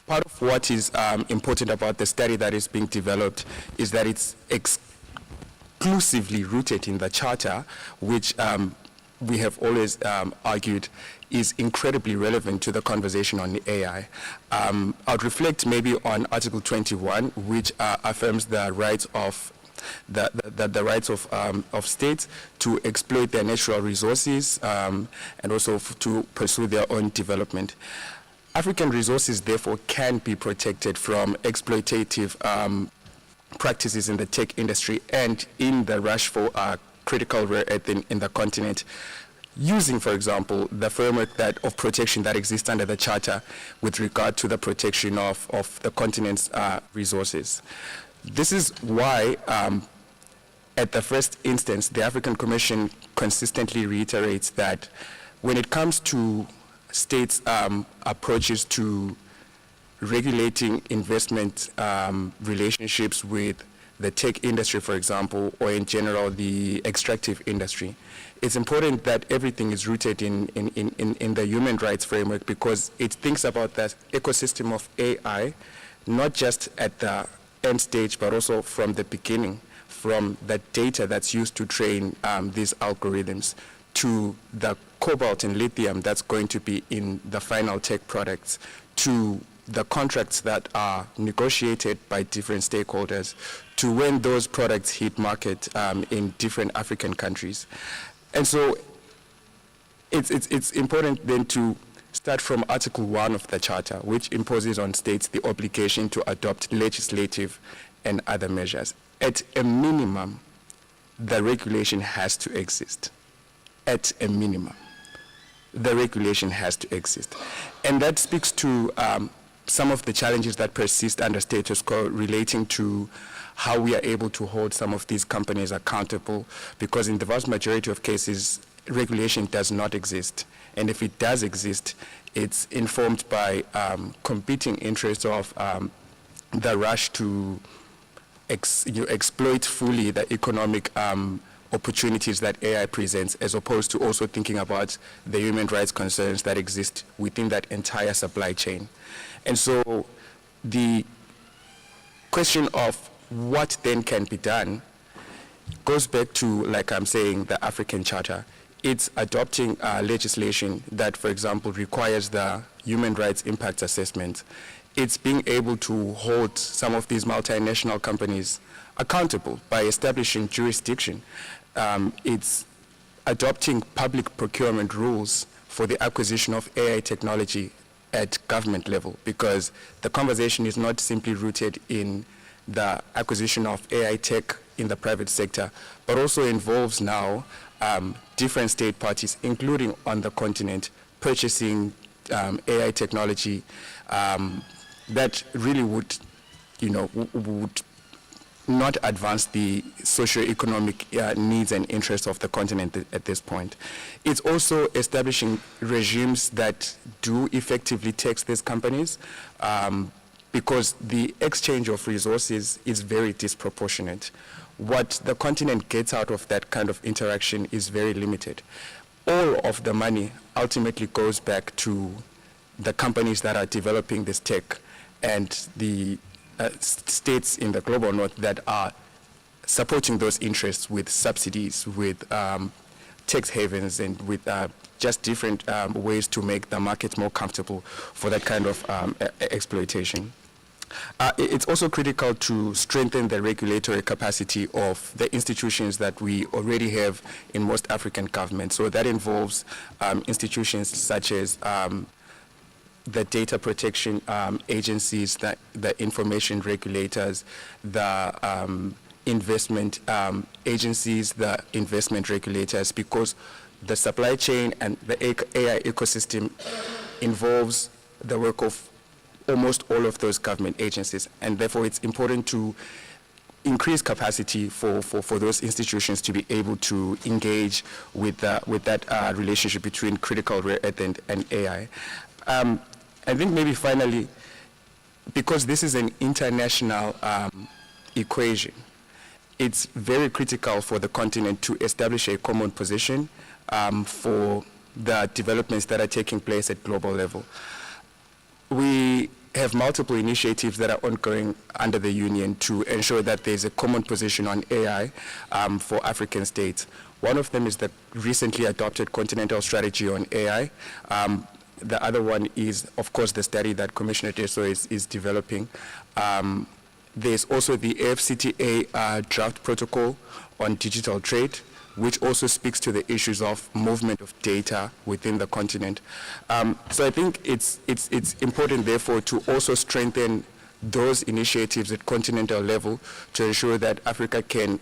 part of what is important about the study that is being developed is that it's exclusively rooted in the Charter, which we have always argued is incredibly relevant to the conversation on the AI. I'll reflect maybe on Article 21, which affirms the rights of the rights of states to exploit their natural resources and also to pursue their own development. African resources, therefore, can be protected from exploitative practices in the tech industry and in the rush for critical rare earth in the continent, using, for example, the framework of protection that exists under the Charter with regard to the protection of the continent's resources. This is why, at the first instance, the African Commission consistently reiterates that when it comes to states' approaches to regulating investment relationships with the tech industry, for example, or in general the extractive industry, it's important that everything is rooted in the human rights framework, because it thinks about that ecosystem of AI, not just at the end stage, but also from the beginning, from the data that's used to train these algorithms to the cobalt and lithium that's going to be in the final tech products, to the contracts that are negotiated by different stakeholders, to when those products hit market in different African countries. And so it's important then to start from Article 1 of the Charter, which imposes on states the obligation to adopt legislative and other measures. At a minimum, the regulation has to exist. At a minimum, the regulation has to exist. And that speaks to some of the challenges that persist under status quo relating to how we are able to hold some of these companies accountable, because in the vast majority of cases, regulation does not exist. And if it does exist, it's informed by competing interests of the rush to exploit fully the economic opportunities that AI presents, as opposed to also thinking about the human rights concerns that exist within that entire supply chain. And so the question of what then can be done goes back to, like I'm saying, the African Charter. It's adopting legislation that, for example, requires the human rights impact assessment. It's being able to hold some of these multinational companies accountable by establishing jurisdiction. It's adopting public procurement rules for the acquisition of AI technology at government level, because the conversation is not simply rooted in the acquisition of AI tech in the private sector, but also involves now different state parties, including on the continent, purchasing AI technology that really would, would not advance the socio-economic needs and interests of the continent at this point. It's also establishing regimes that do effectively tax these companies, because the exchange of resources is very disproportionate. What the continent gets out of that kind of interaction is very limited. All of the money ultimately goes back to the companies that are developing this tech and the states in the global north that are supporting those interests with subsidies, with tax havens, and with just different ways to make the market more comfortable for that kind of exploitation. It's also critical to strengthen the regulatory capacity of the institutions that we already have in most African governments. So that involves institutions such as the data protection agencies, the information regulators, the investment agencies, the investment regulators, because the supply chain and the AI ecosystem involves the work of almost all of those government agencies, and therefore it's important to increase capacity for those institutions to be able to engage with that relationship between critical rare earth and AI. I think maybe finally, because this is an international equation, it's very critical for the continent to establish a common position for the developments that are taking place at global level. We have multiple initiatives that are ongoing under the Union to ensure that there's a common position on AI for African states. One of them is the recently adopted Continental Strategy on AI. The other one is, of course, the study that Commissioner Teso is developing. There's also the AfCFTA draft protocol on digital trade, which also speaks to the issues of movement of data within the continent. So I think it's important, therefore, to also strengthen those initiatives at continental level to ensure that Africa can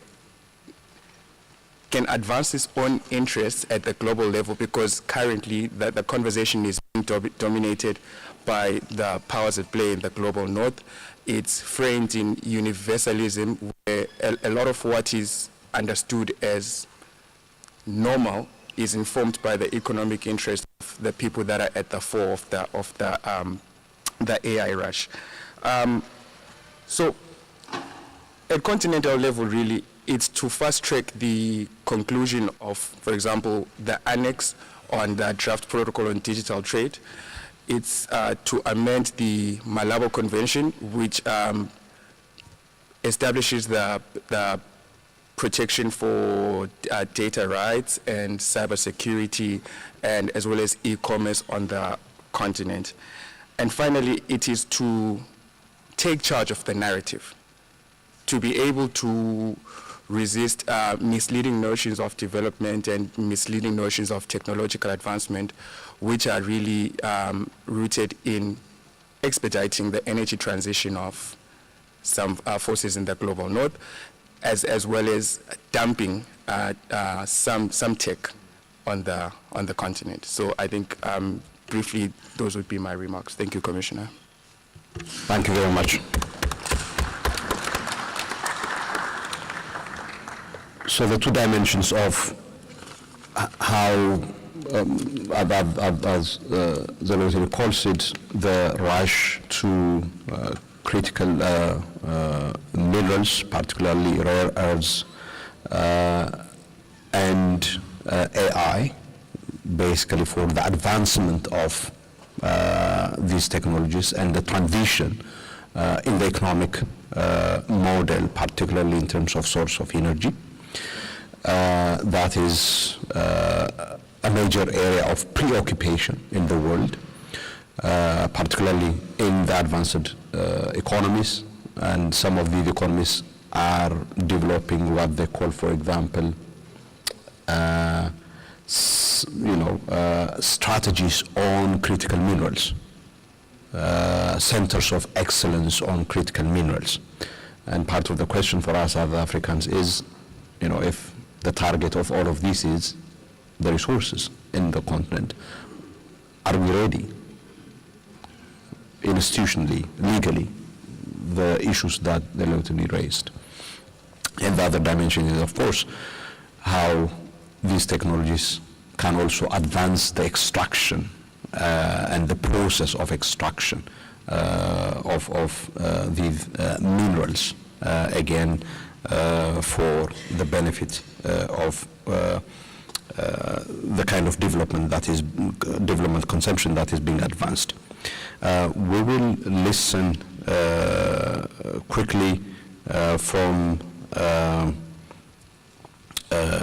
advance its own interests at the global level, because currently the conversation is being dominated by the powers at play in the global north. It's framed in universalism, where a lot of what is understood as normal is informed by the economic interest of the people that are at the fore of the AI rush. So at continental level, really, it's to fast track the conclusion of, for example, the annex on the draft protocol on digital trade. It's to amend the Malabo Convention, which establishes the protection for data rights and cybersecurity, and as well as e-commerce on the continent. And finally, it is to take charge of the narrative, to be able to resist misleading notions of development and misleading notions of technological advancement, which are really rooted in expediting the energy transition of some forces in the global north, as well as dumping some tech on the continent. So I think briefly those would be my remarks. Thank you, Commissioner. Thank you very much. So the two dimensions of how, as Zelensky calls it, the rush to critical minerals, particularly rare earths, and AI, basically for the advancement of these technologies and the transition in the economic model, particularly in terms of source of energy. That is a major area of preoccupation in the world, particularly in the advanced economies, and some of these economies are developing what they call, for example, strategies on critical minerals, centers of excellence on critical minerals. And part of the question for us as Africans is, if the target of all of this is the resources in the continent, are we ready institutionally, legally, the issues that the Lutini raised? And the other dimension is, of course, how these technologies can also advance the extraction and the process of extraction of these minerals, again, for the benefit of the kind of development consumption that is being advanced. We will listen quickly from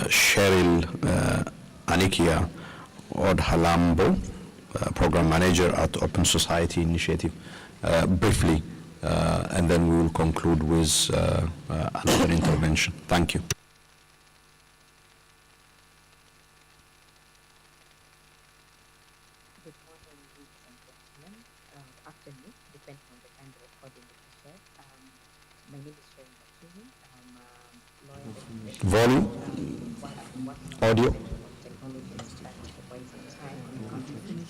Cheryl Anikia Odhalambo, Program Manager at Open Society Initiative, briefly, and then we will conclude with another intervention. Thank you. Afternoon, depending on the kind of recording that we share. My name is Cheryl Anikia. I'm a lawyer. Volume, audio. Technology and strategy for quite some time on the continent.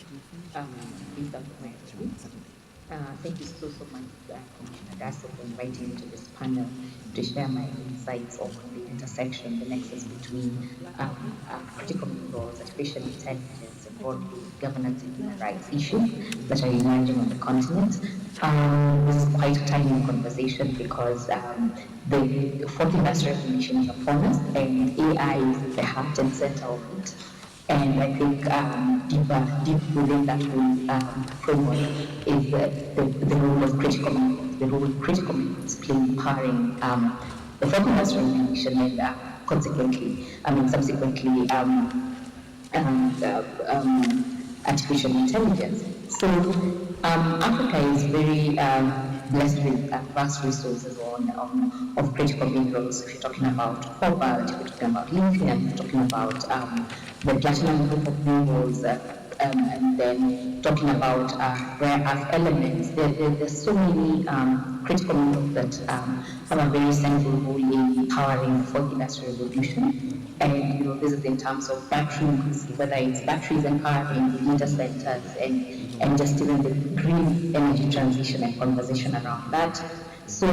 Based out of my experience. Thank you so much, Commissioner Dasso, for inviting me to this panel to share my insights on the intersection, the nexus between critical minerals, artificial intelligence, and broadly governance and human rights issues that are emerging on the continent. This is quite a timely conversation because the fourth industrial revolution is upon us, and AI is the heart and center of it. And I think deep within that whole framework is the role of critical minerals, the role critical minerals play in powering the fourth industrial revolution and subsequently artificial intelligence. So Africa is very blessed with vast resources of critical minerals. If you're talking about cobalt, if you're talking about lithium, if you're talking about the platinum group of minerals, and then talking about rare earth elements. There's so many critical minerals that have a very central role in powering the fourth industrial revolution. And this is in terms of batteries, whether it's batteries empowering the data centers and just even the green energy transition and conversation around that. So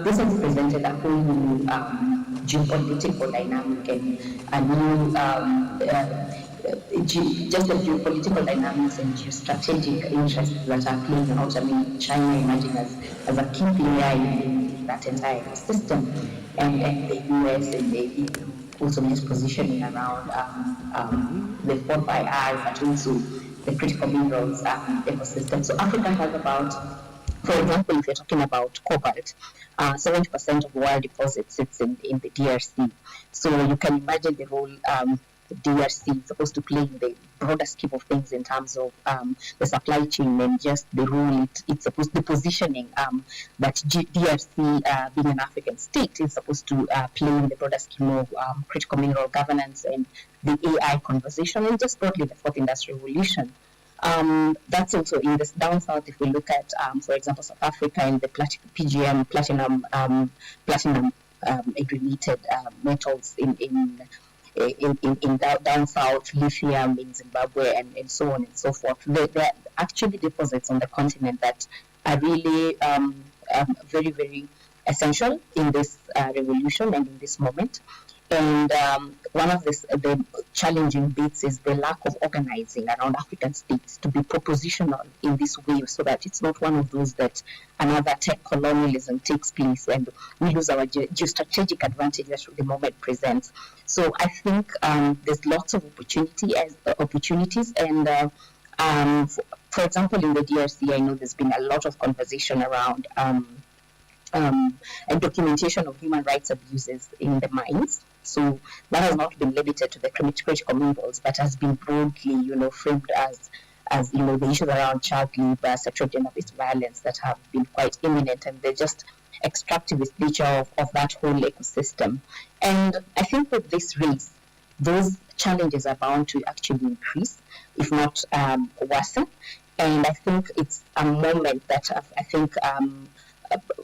this has presented a whole new geopolitical dynamic and a new just the geopolitical dynamics and geostrategic interests that are playing out. I mean, China emerging as a key player in that entire system, and the US and the EU also just positioning around the 4IR, but also the critical minerals ecosystem. So Africa has about, for example, if you're talking about cobalt, 70% of world deposits sits in the DRC. So you can imagine the role the DRC is supposed to play in the broader scheme of things in terms of the supply chain and just the role it's supposed to, the positioning that DRC, being an African state, is supposed to play in the broader scheme of critical mineral governance and the AI conversation, and just broadly the fourth industrial revolution. That's also in the down south. If we look at, for example, South Africa and the PGM, platinum related metals in down south, lithium in Zimbabwe, and so on and so forth. There are actually deposits on the continent that are really very, very essential in this revolution and in this moment. And one of the challenging bits is the lack of organizing around African states to be propositional in this way, so that it's not one of those that another tech colonialism takes place and we lose our geostrategic advantage that the moment presents. So I think there's lots of opportunities, and for example, in the DRC, I know there's been a lot of conversation around and documentation of human rights abuses in the mines. So that has not been limited to the critical minerals, but has been broadly, framed as the issues around child labor, sexual gender-based violence that have been quite imminent, and they're just extractivist nature of that whole ecosystem. And I think with this race, those challenges are bound to actually increase, if not worsen. And I think it's a moment that I think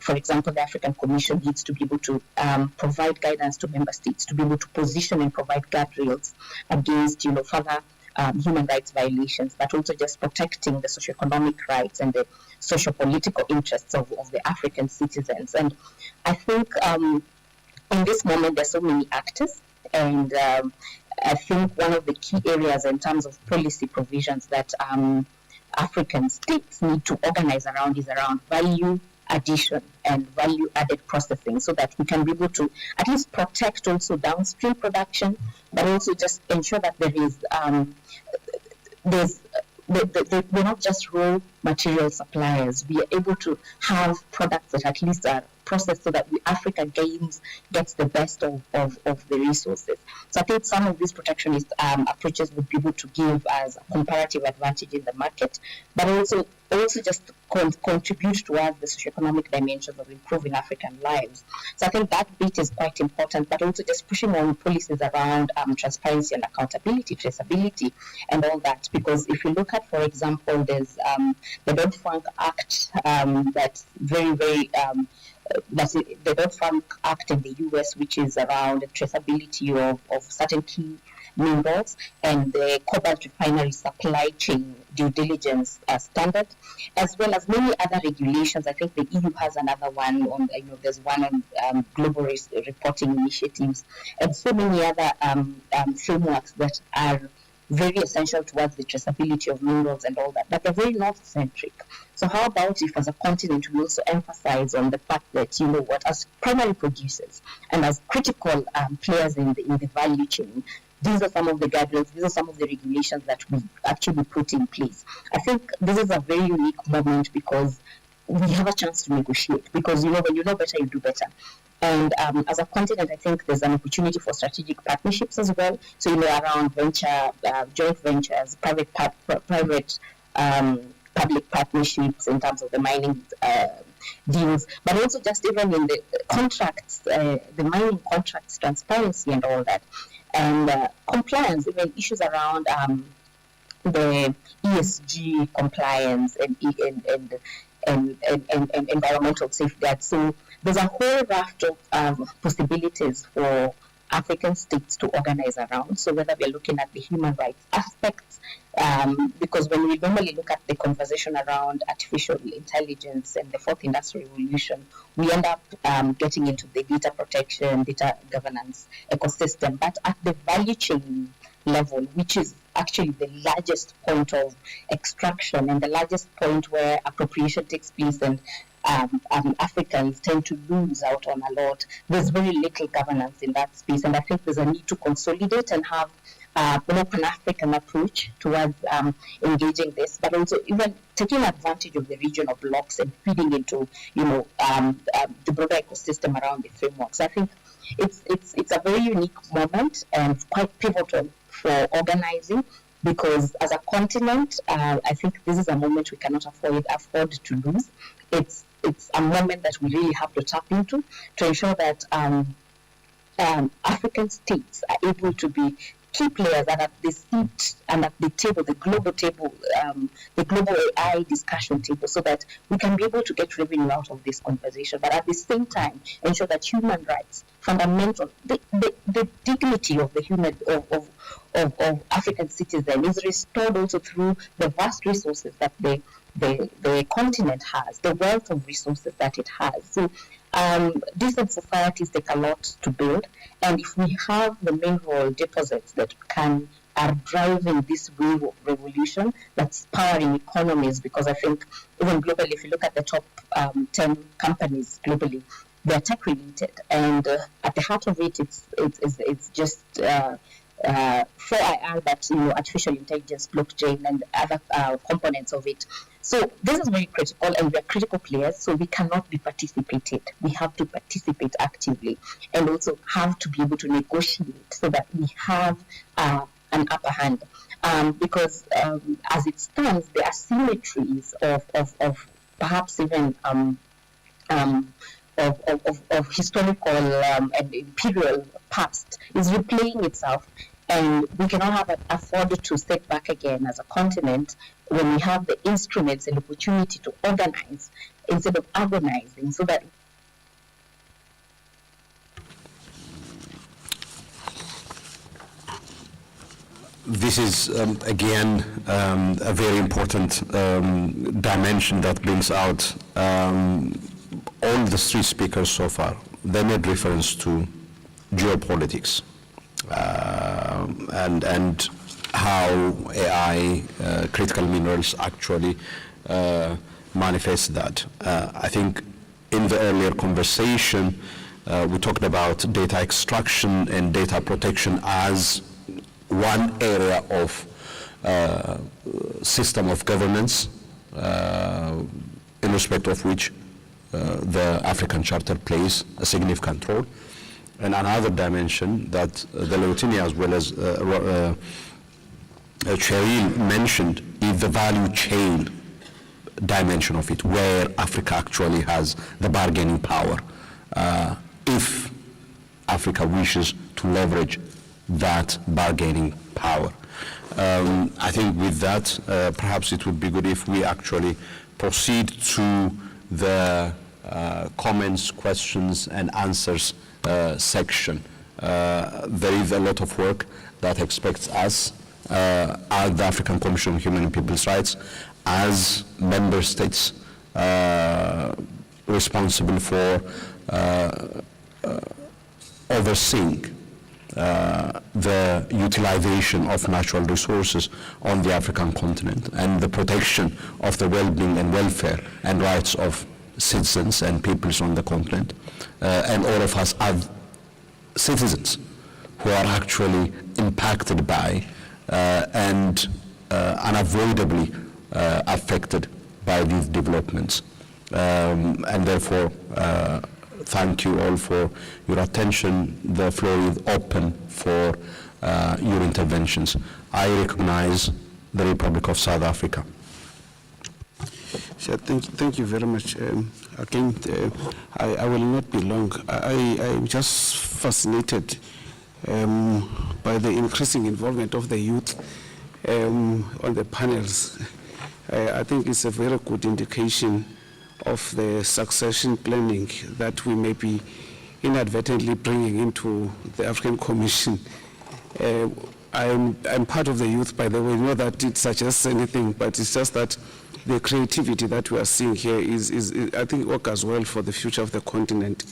for example, the African Commission needs to be able to provide guidance to member states to be able to position and provide guardrails against, further human rights violations, but also just protecting the socioeconomic rights and the socio-political interests of the African citizens. And I think in this moment, there's so many actors, and I think one of the key areas in terms of policy provisions that African states need to organize around is around value addition and value-added processing, so that we can be able to at least protect also downstream production, but also just ensure that we're not just raw material suppliers. We are able to have products that at least are processed so that Africa gets the best of the resources. So I think some of these protectionist approaches would be able to give us a comparative advantage in the market, but also just contribute towards the socioeconomic dimensions of improving African lives. So I think that bit is quite important, but also just pushing on policies around transparency and accountability, traceability, and all that. Because if you look at, for example, there's the Dodd-Frank Act that's very, very that's the Dodd-Frank Act in the US, which is around the traceability of certain key minerals, and the cobalt refinery supply chain due diligence standard, as well as many other regulations. I think the EU has another one on, there's one on global reporting initiatives, and so many other frameworks that are very essential towards the traceability of minerals and all that, but they're very north-centric. So how about if as a continent we also emphasize on the fact that, as primary producers and as critical players in the value chain, these are some of the guidelines, these are some of the regulations that we actually put in place. I think this is a very unique moment because we have a chance to negotiate, because, when you know better, you do better. And as a continent, I think there's an opportunity for strategic partnerships as well. So, around joint ventures, private public partnerships in terms of the mining deals, but also just even in the contracts, the mining contracts, transparency and all that. And compliance, even issues around the ESG compliance and environmental safeguards. So there's a whole raft of possibilities for African states to organize around. So whether we're looking at the human rights aspects, because when we normally look at the conversation around artificial intelligence and the fourth industrial revolution, we end up getting into the data protection, data governance ecosystem. But at the value chain level, which is actually the largest point of extraction and the largest point where appropriation takes place, and Africans tend to lose out on a lot. There's very little governance in that space, and I think there's a need to consolidate and have an open African approach towards engaging this, but also even taking advantage of the regional blocks and feeding into, the broader ecosystem around the framework. So I think it's a very unique moment and quite pivotal for organizing, because as a continent, I think this is a moment we cannot afford to lose. It's a moment that we really have to tap into to ensure that African states are able to be key players and at the seat and at the table, the global table, the global AI discussion table, so that we can be able to get revenue out of this conversation, but at the same time ensure that human rights, fundamental, the dignity of the human of African citizens is restored also through the vast resources that the continent has, the wealth of resources that it has. So Different societies take a lot to build, and if we have the mineral deposits that are driving this wave of revolution that's powering economies, because I think even globally, if you look at the top 10 companies globally, they're tech related, and at the heart of it, it's just 4IR, that artificial intelligence, blockchain, and other components of it. So this is very critical, and we are critical players, so we cannot be participated. We have to participate actively, and also have to be able to negotiate so that we have an upper hand. Because as it stands, the asymmetries of perhaps even of historical and imperial past is replaying itself, and we cannot afford to step back again as a continent when we have the instruments and opportunity to organize instead of agonizing, so that This is, again, a very important dimension that brings out all the three speakers so far. They made reference to geopolitics and how AI, critical minerals, actually manifest that. I think in the earlier conversation, we talked about data extraction and data protection as one area of system of governance, in respect of which the African Charter plays a significant role. And another dimension that the Leontini, as well as Cheryl mentioned, is the value chain dimension of it, where Africa actually has the bargaining power if Africa wishes to leverage that bargaining power. I think with that, perhaps it would be good if we actually proceed to the comments, questions, and answers section. There is a lot of work that expects us as the African Commission on Human and People's Rights, as member states responsible for overseeing the utilization of natural resources on the African continent and the protection of the well-being and welfare and rights of citizens and peoples on the continent. And all of us are citizens who are actually impacted by and unavoidably affected by these developments. And therefore, thank you all for your attention. The floor is open for your interventions. I recognize the Republic of South Africa. Sure, thank you very much. Again, I will not be long. I'm just fascinated by the increasing involvement of the youth on the panels. I think it's a very good indication of the succession planning that we may be inadvertently bringing into the African Commission. I'm part of the youth, by the way, not that it suggests anything, but it's just that the creativity that we are seeing here is I think, works well for the future of the continent.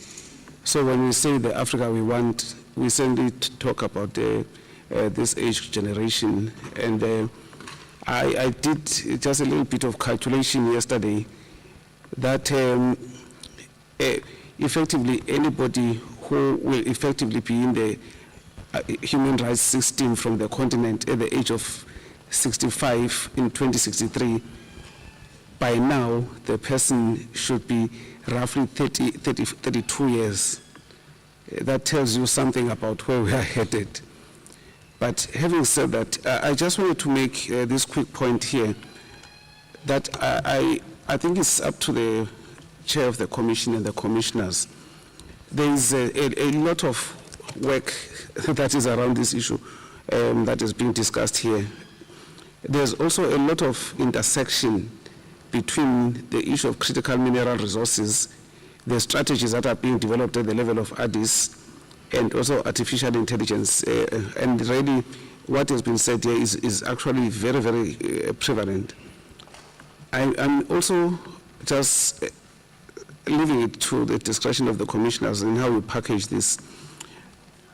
So when we say the Africa we want, we certainly talk about this age generation. And I did just a little bit of calculation yesterday that effectively anybody who will effectively be in the human rights system from the continent at the age of 65 in 2063, by now the person should be roughly 32 years. That tells you something about where we are headed. But having said that, I just wanted to make this quick point here that I think it's up to the chair of the commission and the commissioners. There is a lot of work that is around this issue that is being discussed here. There's also a lot of intersection between the issue of critical mineral resources, the strategies that are being developed at the level of Addis, and also artificial intelligence. And really, what has been said here is actually very, very prevalent. I'm also just leaving it to the discretion of the commissioners in how we package this.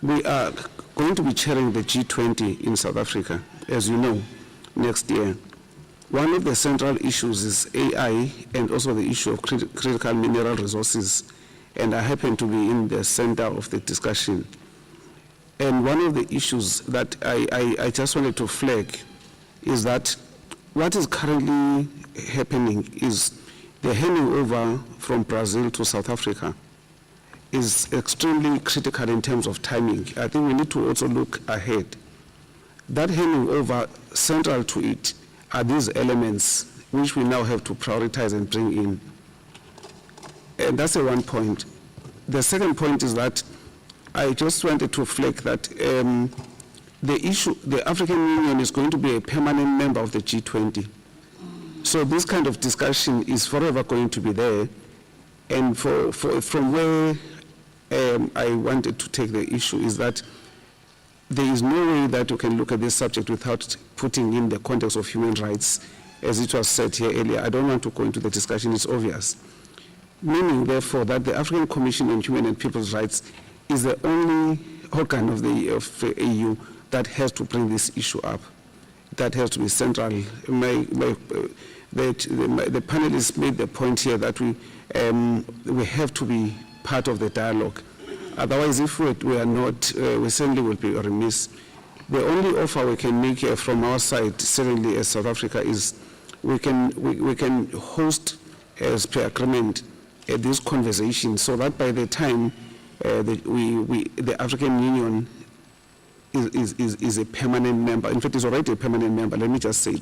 We are going to be chairing the G20 in South Africa, as you know, next year. One of the central issues is AI and also the issue of critical mineral resources, and I happen to be in the center of the discussion. And one of the issues that I just wanted to flag is that what is currently happening is the handing over from Brazil to South Africa is extremely critical in terms of timing. I think we need to also look ahead. That handing over, central to it are these elements which we now have to prioritize and bring in. And that's the one point. The second point is that I just wanted to flag that the African Union is going to be a permanent member of the G20. So this kind of discussion is forever going to be there. And from where I wanted to take the issue is that there is no way that you can look at this subject without putting in the context of human rights, as it was said here earlier. I don't want to go into the discussion, it's obvious. Meaning, therefore, that the African Commission on Human and People's Rights is the only organ of the AU that has to bring this issue up. That has to be central. The panelists made the point here that we have to be part of the dialogue. Otherwise, if we are not, we certainly will be remiss. The only offer we can make from our side, certainly as South Africa, is we can host, as per agreement, this conversation, so that by the time the African Union is a permanent member. In fact, it's already a permanent member. Let me just say,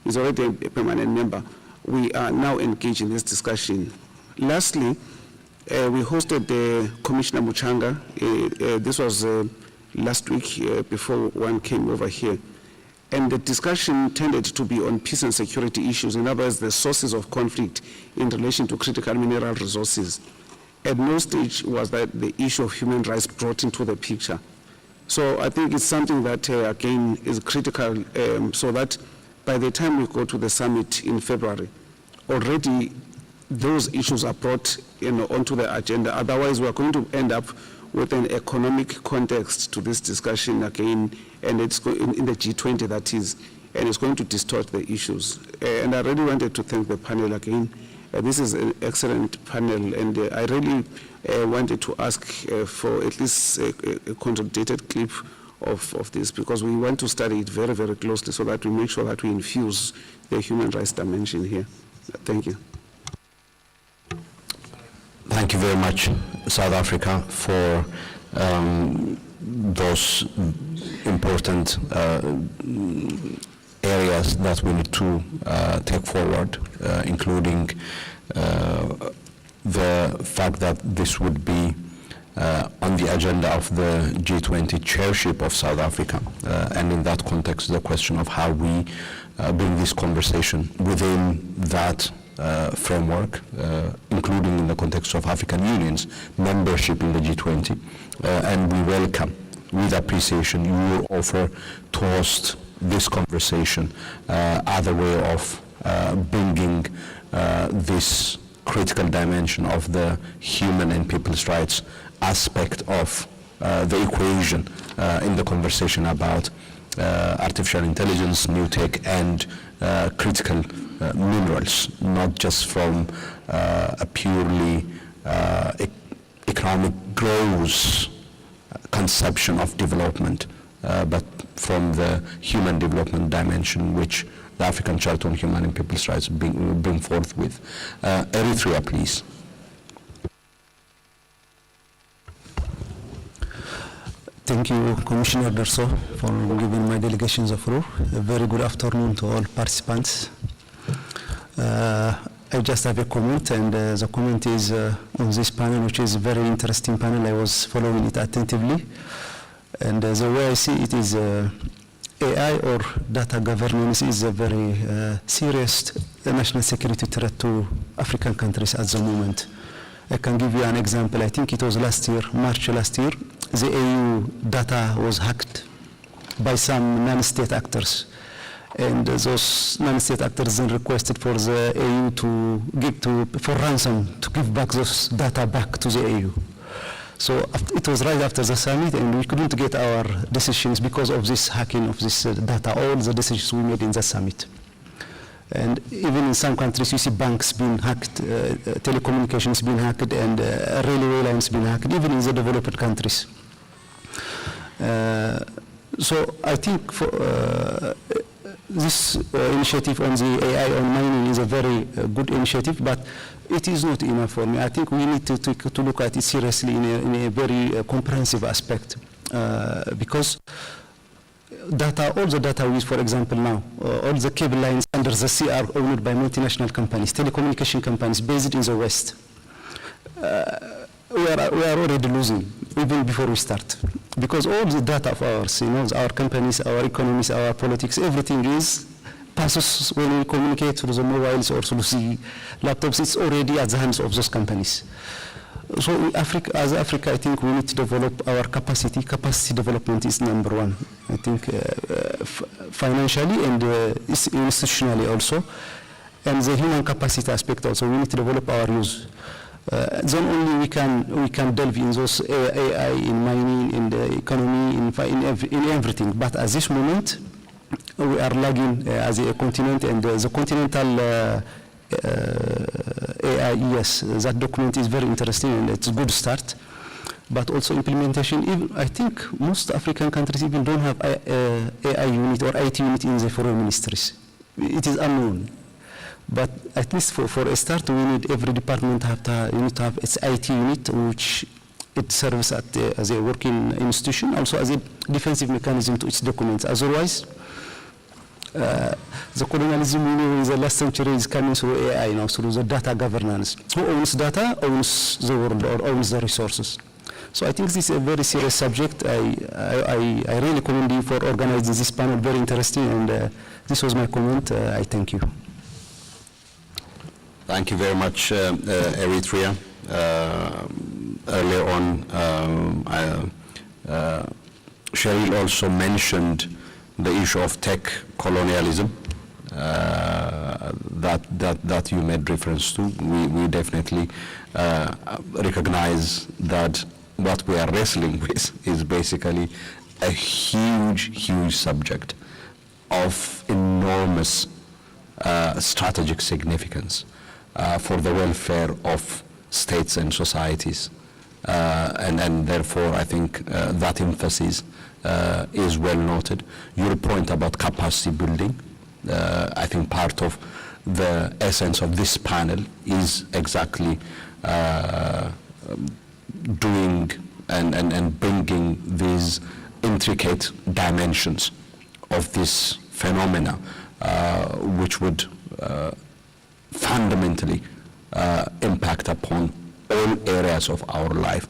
it's already a permanent member. We are now engaged in this discussion. Lastly, we hosted Commissioner Muchanga. This was last week before one came over here. And the discussion tended to be on peace and security issues, in other words, the sources of conflict in relation to critical mineral resources. At no stage was that the issue of human rights brought into the picture. So I think it's something that, again, is critical, so that by the time we go to the summit in February, already those issues are brought onto the agenda. Otherwise, we're going to end up with an economic context to this discussion again, and it's in the G20, that is, and it's going to distort the issues. And I really wanted to thank the panel again. This is an excellent panel, and I really wanted to ask for at least a consolidated clip of this, because we want to study it very, very closely so that we make sure that we infuse the human rights dimension here. Thank you. Thank you very much, South Africa, for those important areas that we need to take forward, including the fact that this would be on the agenda of the G20 chairship of South Africa, and in that context, the question of how we bring this conversation within that framework, including in the context of African Union's membership in the G20, and we welcome with appreciation your offer to host this conversation as a way of bringing this critical dimension of the human and people's rights aspect of the equation in the conversation about artificial intelligence, new tech, and critical minerals, not just from a purely economic growth conception of development, but from the human development dimension which the African Charter on Human and People's Rights bring forth with. Eritrea, please. Thank you, Commissioner Derso, for giving my delegation the floor. A very good afternoon to all participants. I just have a comment, and the comment is on this panel, which is a very interesting panel. I was following it attentively. And the way I see it is AI or data governance is a very serious national security threat to African countries at the moment. I can give you an example. I think it was last year, March last year, the AU data was hacked by some non-state actors. And those non-state actors then requested for the AU to for ransom to give back those data back to the AU. So it was right after the summit, and we couldn't get our decisions because of this hacking of this data, all the decisions we made in the summit. And even in some countries, you see banks being hacked, telecommunications being hacked, and railway lines being hacked, even in the developed countries. So I think for, this initiative on the AI on mining is a very good initiative, but it is not enough for me. I think we need to look at it seriously in a very comprehensive aspect, because data, all the data we use, for example now, all the cable lines under the sea are owned by multinational companies, telecommunication companies based in the West. We are already losing, even before we start. Because all the data of ours, you know, our companies, our economies, our politics, everything passes when we communicate through the mobiles or through the laptops, it's already at the hands of those companies. So as Africa, I think we need to develop our capacity. Capacity development is number one. I think financially and institutionally also. And the human capacity aspect also, we need to develop our use. Then only we can delve in those AI, in mining, in the economy, in everything. But at this moment, we are lagging as a continent, and the continental AI, yes, that document is very interesting and it's a good start. But also implementation, even, I think most African countries even don't have AI unit or IT unit in the foreign ministries. It is unknown. But at least for a start, we need every department to have its IT unit, which it serves as a working institution, also as a defensive mechanism to its documents. Otherwise, the colonialism we know in the last century is coming through AI now, through the data governance. Who owns data owns the world or owns the resources. So I think this is a very serious subject. I really commend you for organizing this panel, very interesting, and this was my comment. I thank you. Thank you very much, Eritrea. Earlier on, Cheryl also mentioned the issue of tech colonialism that you made reference to. We definitely recognize that what we are wrestling with is basically a huge subject of enormous strategic significance for the welfare of states and societies. And therefore, I think that emphasis is well noted. Your point about capacity building, I think part of the essence of this panel is exactly doing and bringing these intricate dimensions of this phenomena, which would fundamentally impact upon all areas of our life,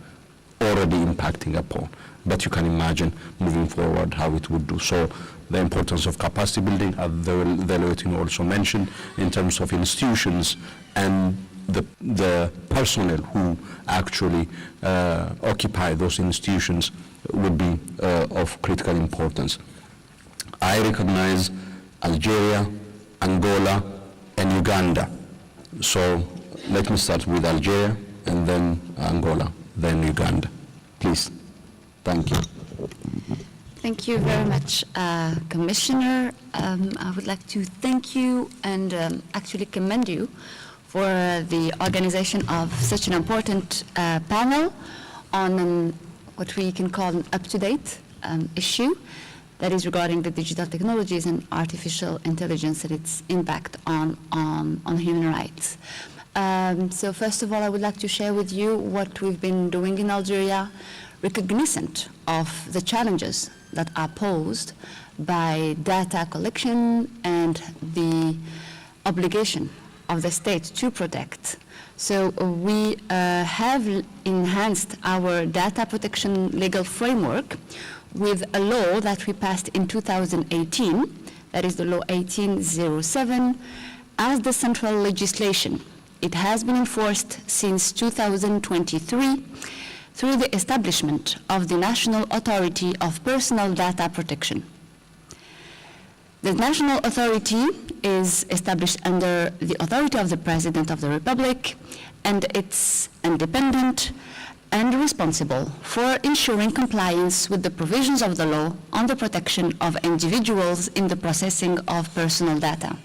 already impacting upon. But you can imagine moving forward how it would do. So the importance of capacity building, as the Leotin also mentioned, in terms of institutions and the personnel who actually occupy those institutions would be of critical importance. I recognize Algeria, Angola, and Uganda. So let me start with Algeria, and then Angola, then Uganda. Please. Thank you. Thank you very much, Commissioner. I would like to thank you and actually commend you for the organization of such an important panel on what we can call an up-to-date issue that is regarding the digital technologies and artificial intelligence and its impact on human rights. So first of all, I would like to share with you what we've been doing in Algeria, recognizant of the challenges that are posed by data collection and the obligation of the state to protect. So we have enhanced our data protection legal framework with a law that we passed in 2018, that is the law 1807, as the central legislation. It has been enforced since 2023 through the establishment of the National Authority of Personal Data Protection. The national authority is established under the authority of the President of the Republic, and it's independent and responsible for ensuring compliance with the provisions of the law on the protection of individuals in the processing of personal data.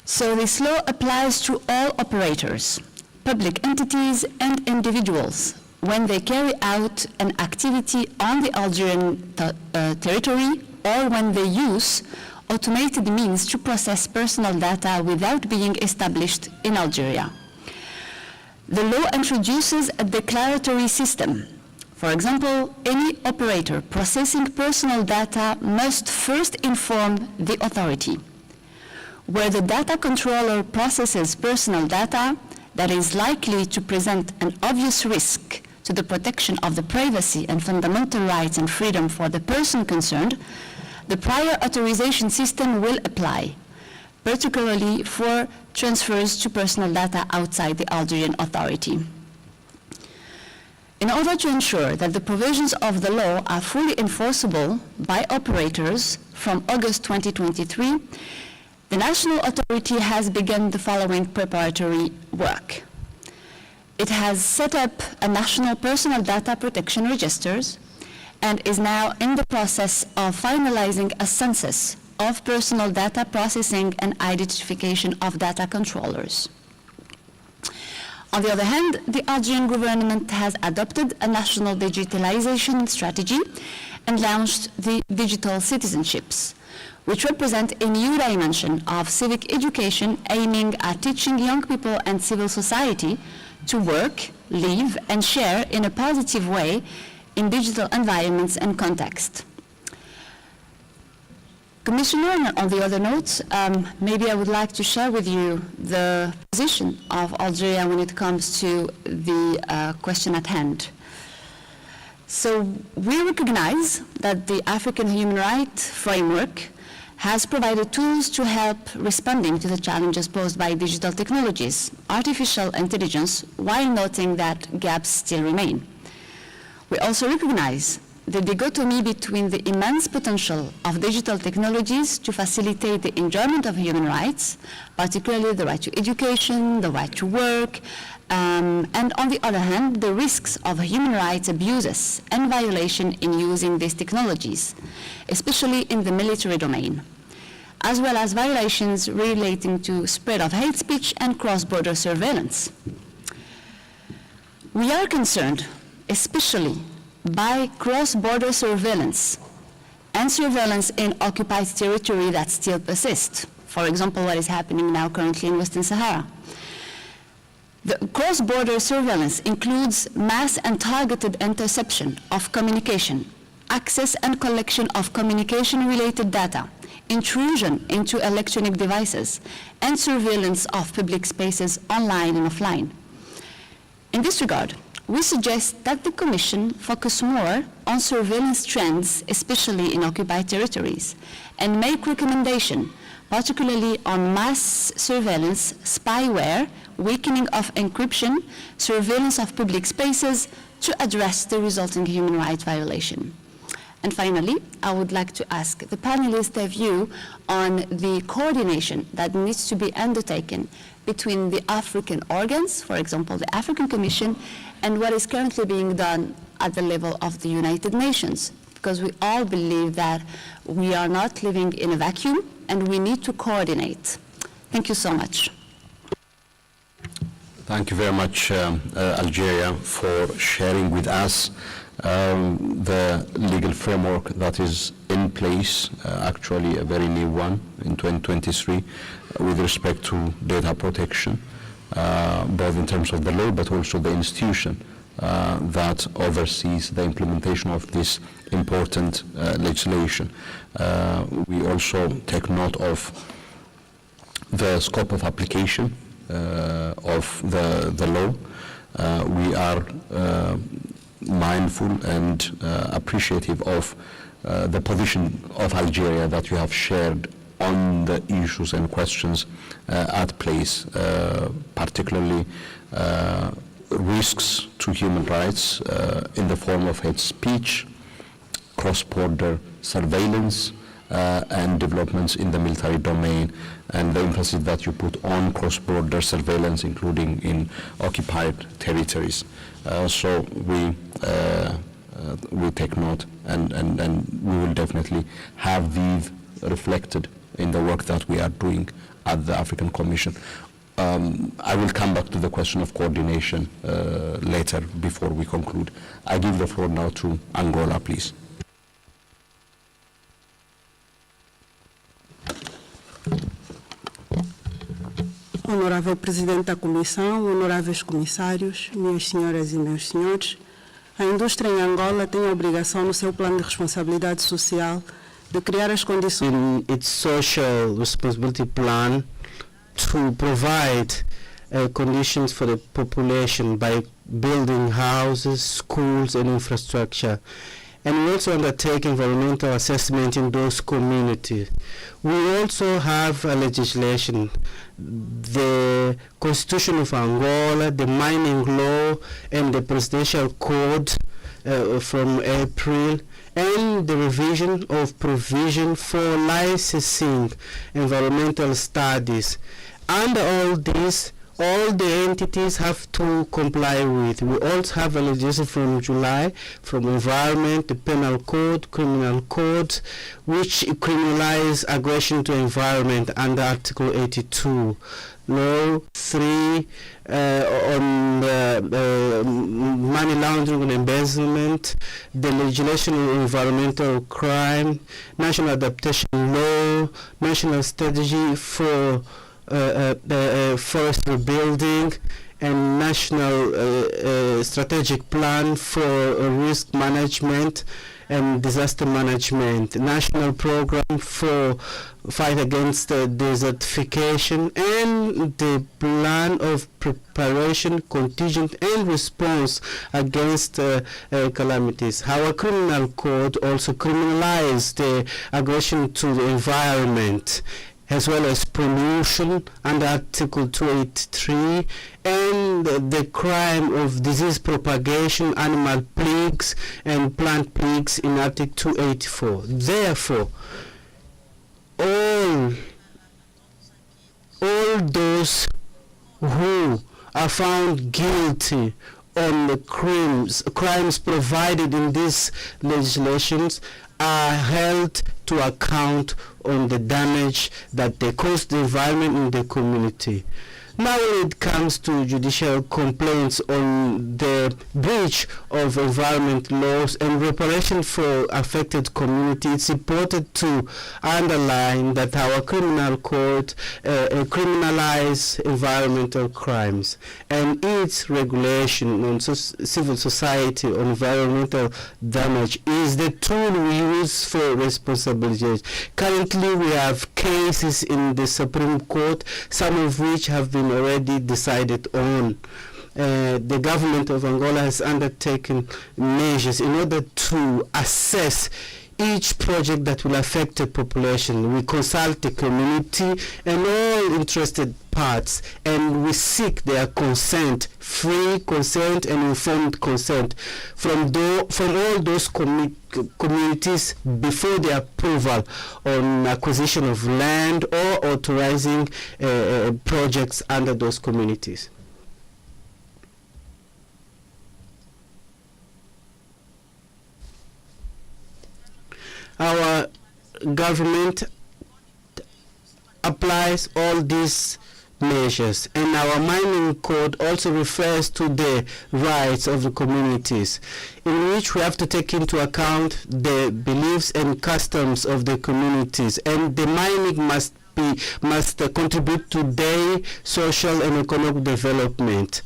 So this law applies to all operators, public entities and individuals when they carry out an activity on the Algerian territory or when they use automated means to process personal data without being established in Algeria. The law introduces a declaratory system. For example, any operator processing personal data must first inform the authority. Where the data controller processes personal data that is likely to present an obvious risk to the protection of the privacy and fundamental rights and freedom for the person concerned, the prior authorization system will apply, particularly for transfers to personal data outside the Algerian authority. In order to ensure that the provisions of the law are fully enforceable by operators from August 2023, the national authority has begun the following preparatory work. It has set up a national personal data protection registers and is now in the process of finalizing a census of personal data processing and identification of data controllers. On the other hand, the Algerian government has adopted a national digitalization strategy and launched the digital citizenships, which represent a new dimension of civic education aiming at teaching young people and civil society to work, live, and share in a positive way in digital environments and context. Commissioner, on the other note, maybe I would like to share with you the position of Algeria when it comes to the question at hand. So we recognize that the African Human Rights Framework has provided tools to help responding to the challenges posed by digital technologies, artificial intelligence, while noting that gaps still remain. We also recognize the dichotomy between the immense potential of digital technologies to facilitate the enjoyment of human rights, particularly the right to education, the right to work, and on the other hand, the risks of human rights abuses and violation in using these technologies, especially in the military domain, as well as violations relating to spread of hate speech and cross-border surveillance. We are concerned especially by cross-border surveillance and surveillance in occupied territory that still persists. For example, what is happening now currently in Western Sahara. The cross-border surveillance includes mass and targeted interception of communication, access and collection of communication-related data, intrusion into electronic devices, and surveillance of public spaces online and offline. In this regard, we suggest that the Commission focus more on surveillance trends, especially in occupied territories, and make recommendations, particularly on mass surveillance, spyware, weakening of encryption, surveillance of public spaces to address the resulting human rights violation. And finally, I would like to ask the panelists their view on the coordination that needs to be undertaken between the African organs, for example, the African Commission, and what is currently being done at the level of the United Nations, because we all believe that we are not living in a vacuum and we need to coordinate. Thank you so much. Thank you very much, Algeria, for sharing with us the legal framework that is in place, actually a very new one in 2023, with respect to data protection, both in terms of the law but also the institution that oversees the implementation of this important legislation. We also take note of the scope of application of the law. We are mindful and appreciative of the position of Algeria that you have shared on the issues and questions at place, particularly risks to human rights in the form of hate speech, cross-border surveillance, and developments in the military domain, and the emphasis that you put on cross-border surveillance, including in occupied territories. So we take note, and we will definitely have these reflected in the work that we are doing at the African Commission. I will come back to the question of coordination later before we conclude. I give the floor now to Angola, please. Honorável Presidente da Comissão, honoráveis comissários, minhas senhoras e meus senhores, a indústria em Angola tem a obrigação no seu plano de responsabilidade social de criar as condições. In its social responsibility plan to provide conditions for the population by building houses, schools and infrastructure. And we also undertake environmental assessment in those communities. We also have a legislation, the Constitution of Angola, the mining law, and the Presidential Code from April, and the revision of provision for licensing environmental studies. Under all this, all the entities have to comply with. We also have a legislation from July, from environment, the penal code, criminal code, which criminalize aggression to environment under Article 82. Law 3 on money laundering and embezzlement, the legislation on environmental crime, national adaptation law, national strategy for forest rebuilding, and national strategic plan for risk management and disaster management, national program for fight against desertification, and the plan of preparation, contingent and response against calamities. Our criminal code also criminalizes the aggression to the environment, as well as pollution under Article 283, and the crime of disease propagation, animal plagues and plant plagues in Article 284. Therefore, all those who are found guilty on the crimes provided in these legislations are held to account on the damage that they cause the environment and the community. Now when it comes to judicial complaints on the breach of environment laws and reparation for affected community, it's important to underline that our criminal code criminalizes environmental crimes, and its regulation on civil society on environmental damage is the tool we use for responsibility. Currently we have cases in the Supreme Court, some of which have been already decided on. The government of Angola has undertaken measures in order to assess each project that will affect the population. We consult the community and all interested parts, and we seek their consent, free consent and informed consent from all those communities before the approval on acquisition of land or authorizing projects under those communities. Our government applies all these measures, and our mining code also refers to the rights of the communities, in which we have to take into account the beliefs and customs of the communities, and the mining must contribute to their social and economic development.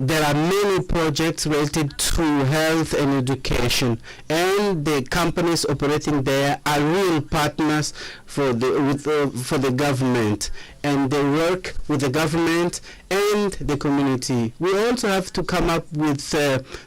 There are many projects related to health and education, and the companies operating there are real partners for the government, and they work with the government and the community. We also have to come up with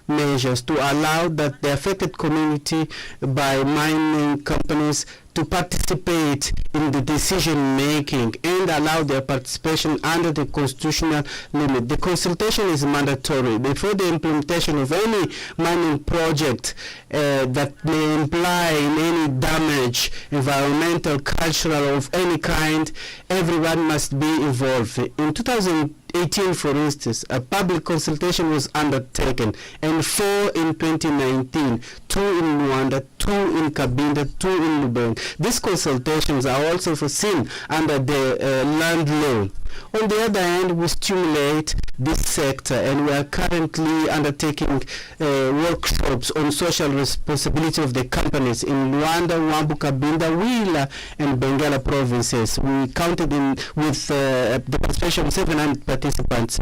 measures to allow that the affected community by mining companies to participate in the decision making and allow their participation under the constitutional limit. The consultation is mandatory. Before the implementation of any mining project that may imply any damage, environmental, cultural, of any kind, everyone must be involved. In 2018, for instance, a public consultation was undertaken, and 4 in 2019, 2 in Rwanda, 2 in Cabinda, 2 in Lubeng. These consultations are also foreseen under the land law. On the other hand, we stimulate this sector, and we are currently undertaking workshops on social responsibility of the companies in Luanda, Wambu, Cabinda, Wila, and Benguela provinces. We counted in with the participation of 700 participants.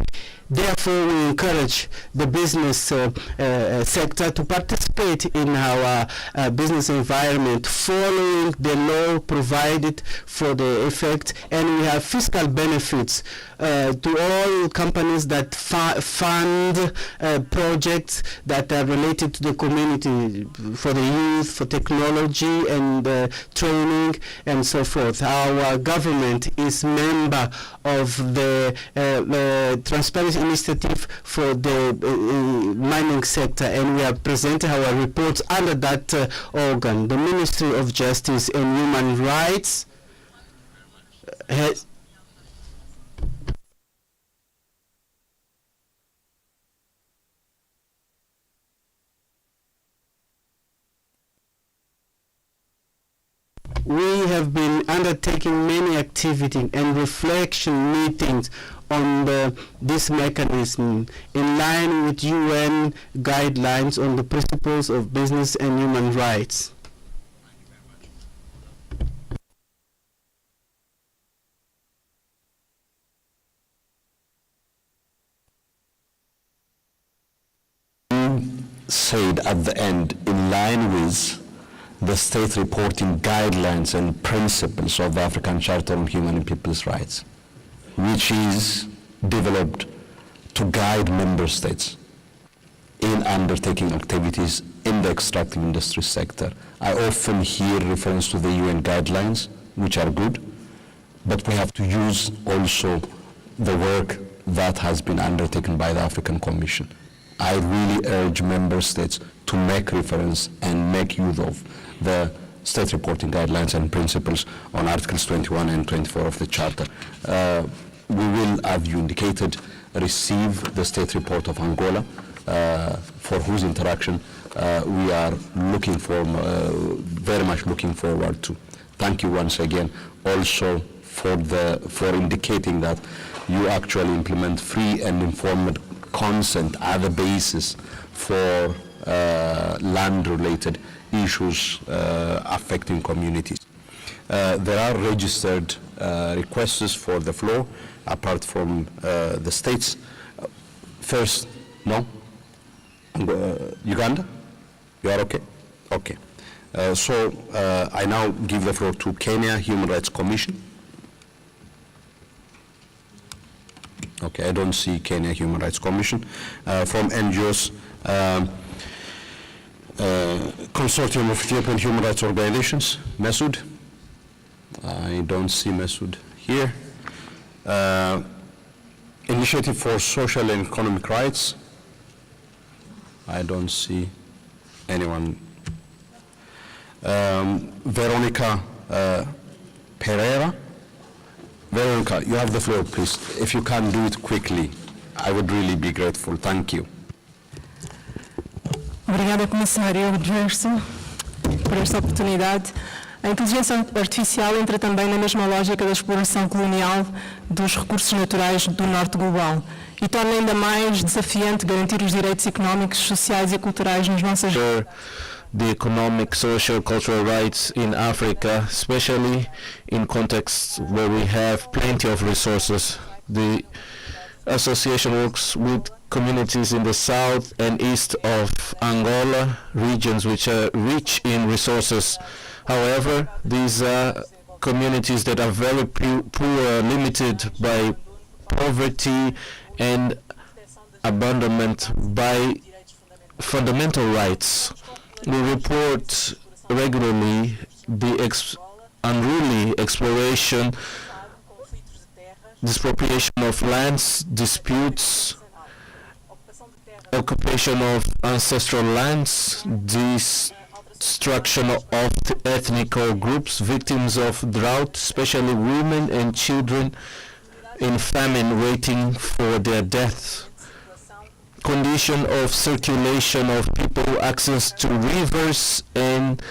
Therefore, we encourage the business sector to participate in our business environment, following the law provided for the effect, and we have fiscal benefits to all companies that fund projects that are related to the community, for the youth, for technology and training and so forth. Our government is member of the Transparency Initiative for the mining sector, and we have presented our reports under that organ. The Ministry of Justice and Human Rights has we have been undertaking many activity and reflection meetings on this mechanism in line with UN guidelines on the principles of business and human rights. Said at the end, in line with the state reporting guidelines and principles of the African Charter on Human and People's Rights, which is developed to guide member states in undertaking activities in the extractive industry sector. I often hear reference to the UN guidelines, which are good, but we have to use also the work that has been undertaken by the African Commission. I really urge member states to make reference and make use of the state reporting guidelines and principles on Articles 21 and 24 of the Charter. We will, as you indicated, receive the state report of Angola, for whose interaction we are looking for, very much looking forward to. Thank you once again also for indicating that you actually implement free and informed consent as the basis for land-related issues affecting communities. There are registered requests for the floor, apart from the states. First, no? Uganda? You are okay? Okay. So I now give the floor to Kenya Human Rights Commission. Okay, I don't see Kenya Human Rights Commission. From NGOs, Consortium of Ethiopian Human Rights Organizations, Masood. I don't see Masood here. Initiative for Social and Economic Rights. I don't see anyone. Veronica Pereira. Veronica, you have the floor, please. If you can do it quickly, I would really be grateful. Thank you. Obrigada, Comissário Gerson, por esta oportunidade. A inteligência artificial entra também na mesma lógica da exploração colonial dos recursos naturais do norte global e torna ainda mais desafiante garantir os direitos económicos, sociais e culturais nas nossas... The economic, social, cultural rights in Africa, especially in contexts where we have plenty of resources. The association works with communities in the south and east of Angola, regions which are rich in resources. However, these are communities that are very poor, limited by poverty and abandonment by fundamental rights. We report regularly the unruly exploration, expropriation of lands, disputes, occupation of ancestral lands, destruction of ethnic groups, victims of drought, especially women and children in famine waiting for their death, condition of circulation of people, access to rivers and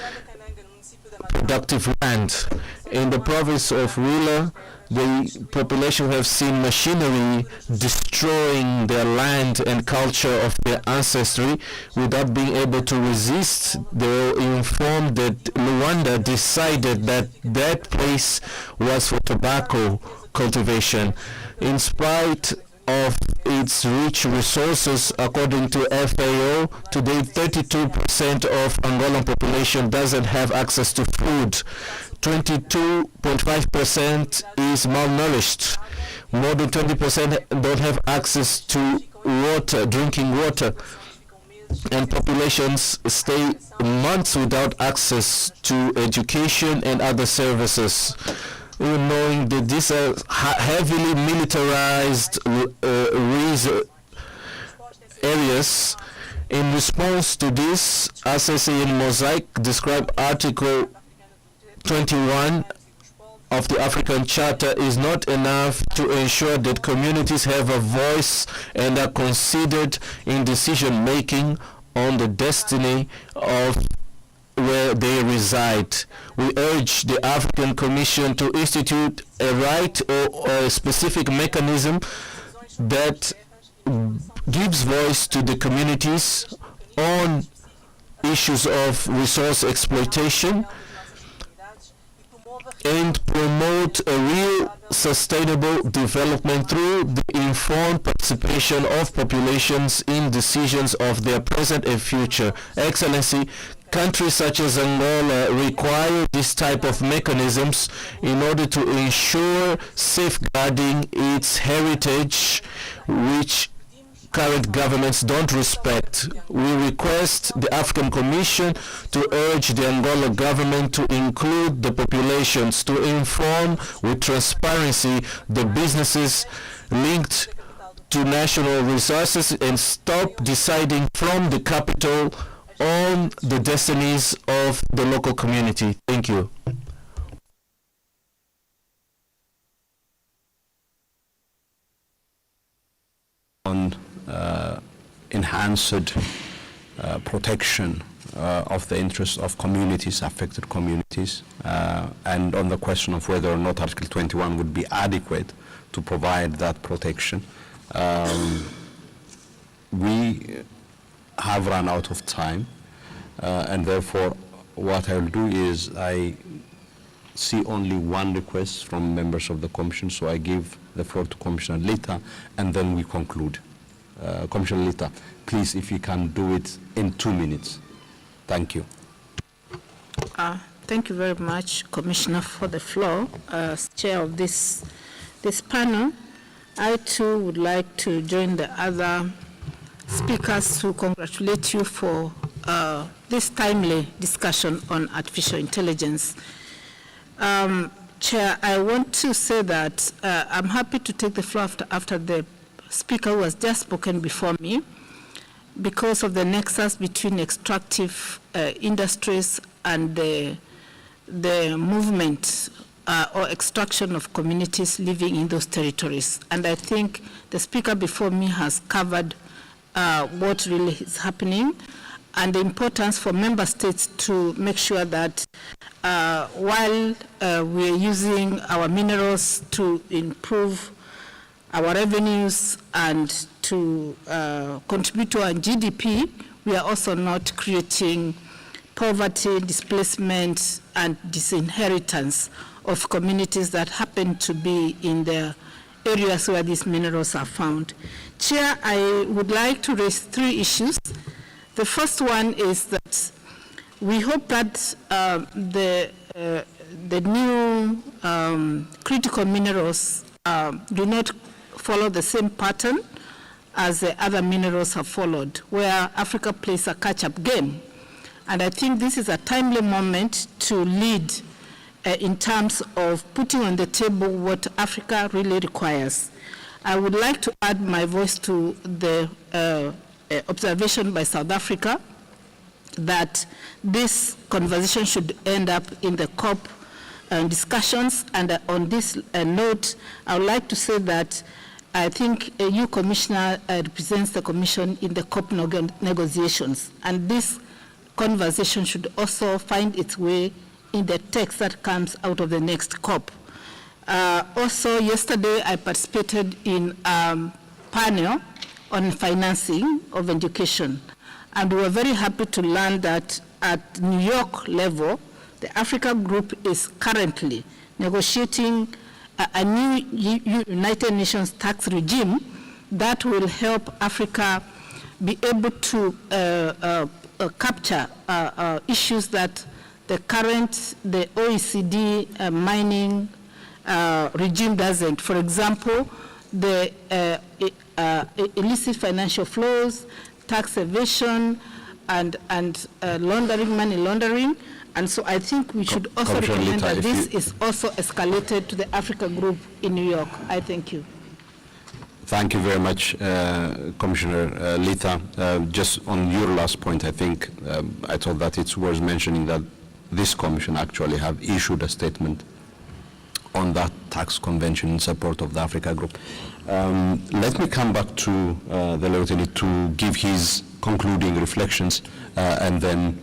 productive land. In the province of Huila, the population have seen machinery destroying their land and culture of their ancestry without being able to resist. They were informed that Luanda decided that that place was for tobacco cultivation. In spite of its rich resources, according to FAO, today 32% of Angolan population doesn't have access to food. 22.5% is malnourished. More than 20% don't have access to water, drinking water. And populations stay months without access to education and other services. Knowing that these are heavily militarized areas. In response to this, ACC in Mosaic described Article 21 of the African Charter is not enough to ensure that communities have a voice and are considered in decision making on the destiny of where they reside. We urge the African Commission to institute a right or a specific mechanism that gives voice to the communities on issues of resource exploitation and promote a real sustainable development through the informed participation of populations in decisions of their present and future. Excellency, countries such as Angola require this type of mechanisms in order to ensure safeguarding its heritage, which current governments don't respect. We request the African Commission to urge the Angola government to include the populations, to inform with transparency the businesses linked to national resources and stop deciding from the capital on the destinies of the local community. Thank you. On enhanced protection of the interests of communities, affected communities, and on the question of whether or not Article 21 would be adequate to provide that protection. We have run out of time, and therefore what I'll do is I see only one request from members of the Commission, so I give the floor to Commissioner Lita, and then we conclude. Commissioner Lita, please, if you can do it in 2 minutes. Thank you. Thank you very much, Commissioner, for the floor. As chair of this panel, I too would like to join the other speakers to congratulate you for this timely discussion on artificial intelligence. Chair, I want to say that I'm happy to take the floor after the speaker who has just spoken before me, because of the nexus between extractive industries and the movement or extraction of communities living in those territories. And I think the speaker before me has covered what really is happening and the importance for member states to make sure that while we are using our minerals to improve our revenues and to contribute to our GDP, we are also not creating poverty, displacement, and disinheritance of communities that happen to be in the areas where these minerals are found. Chair, I would like to raise 3 issues. The first one is that we hope that the new critical minerals do not follow the same pattern as the other minerals have followed, where Africa plays a catch-up game. And I think this is a timely moment to lead in terms of putting on the table what Africa really requires. I would like to add my voice to the observation by South Africa that this conversation should end up in the COP discussions. And on this note, I would like to say that I think you, Commissioner, represents the Commission in the COP negotiations. And this conversation should also find its way in the text that comes out of the next COP. Also, yesterday I participated in a panel on financing of education. And we were very happy to learn that at New York level, the Africa Group is currently negotiating a new United Nations tax regime that will help Africa be able to capture issues that the OECD mining regime doesn't. For example, the illicit financial flows, tax evasion, and money laundering. And so I think we should also recommend that this is also escalated to the Africa Group in New York. I thank you. Thank you very much, Commissioner Litha. Just on your last point, I think I thought that it's worth mentioning that this commission actually have issued a statement on that tax convention in support of the Africa Group. Let me come back to the Lieutenant to give his concluding reflections, and then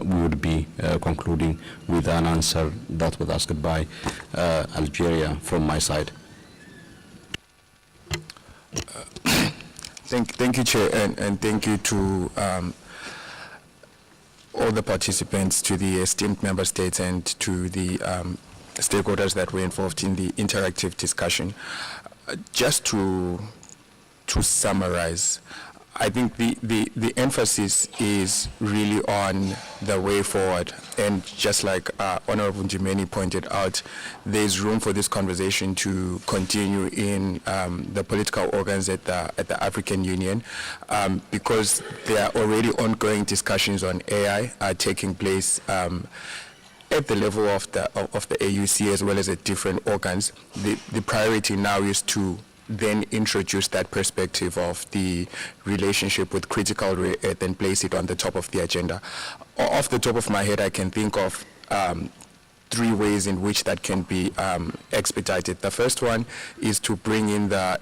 we would be concluding with an answer that was asked by Algeria from my side. Thank you, Chair, and thank you to all the participants, to the esteemed member states, and to the stakeholders that were involved in the interactive discussion. Just to summarize, I think the emphasis is really on the way forward, and just like Honorable Njimeni pointed out, there's room for this conversation to continue in the political organs at the African Union, because there are already ongoing discussions on AI taking place at the level of the AUC as well as at different organs. The priority now is to then introduce that perspective of the relationship with critical rare earth and place it on the top of the agenda. Off the top of my head, I can think of 3 ways in which that can be expedited. The first one is to bring in the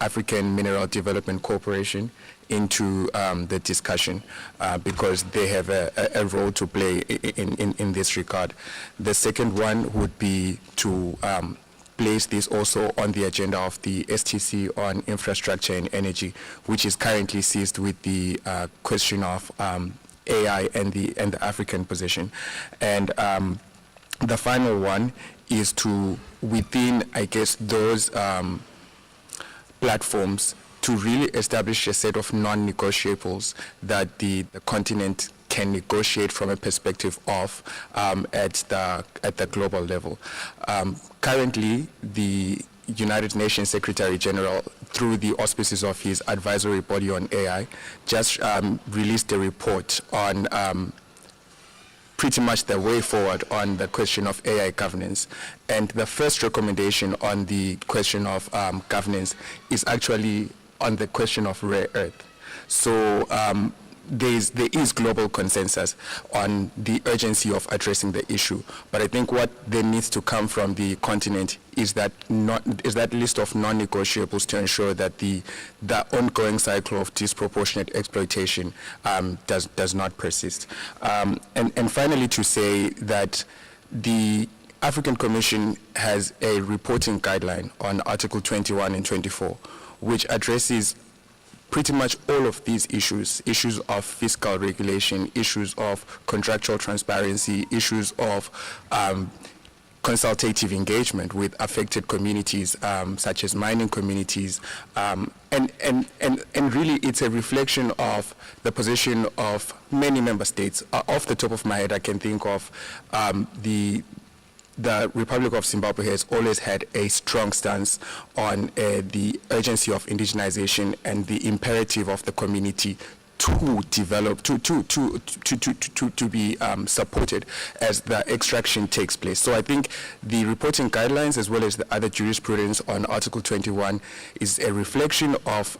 African Mineral Development Corporation into the discussion, because they have a role to play in this regard. The second one would be to place this also on the agenda of the STC on infrastructure and energy, which is currently seized with the question of AI and the African position. And the final one is to, within, I guess, those platforms, to really establish a set of non-negotiables that the continent can negotiate from a perspective of at the global level. Currently, the United Nations Secretary General, through the auspices of his advisory body on AI, just released a report on pretty much the way forward on the question of AI governance. And the first recommendation on the question of governance is actually on the question of rare earth. So there is global consensus on the urgency of addressing the issue, but I think what then needs to come from the continent is that list of non-negotiables to ensure that the ongoing cycle of disproportionate exploitation does not persist. And finally, to say that the African Commission has a reporting guideline on Article 21 and 24, which addresses pretty much all of these issues of fiscal regulation, issues of contractual transparency, issues of consultative engagement with affected communities, such as mining communities, and really it's a reflection of the position of many member states. Off the top of my head, I can think of the Republic of Zimbabwe has always had a strong stance on the urgency of indigenization and the imperative of the community to develop, to be supported as the extraction takes place. So I think the reporting guidelines, as well as the other jurisprudence on Article 21, is a reflection of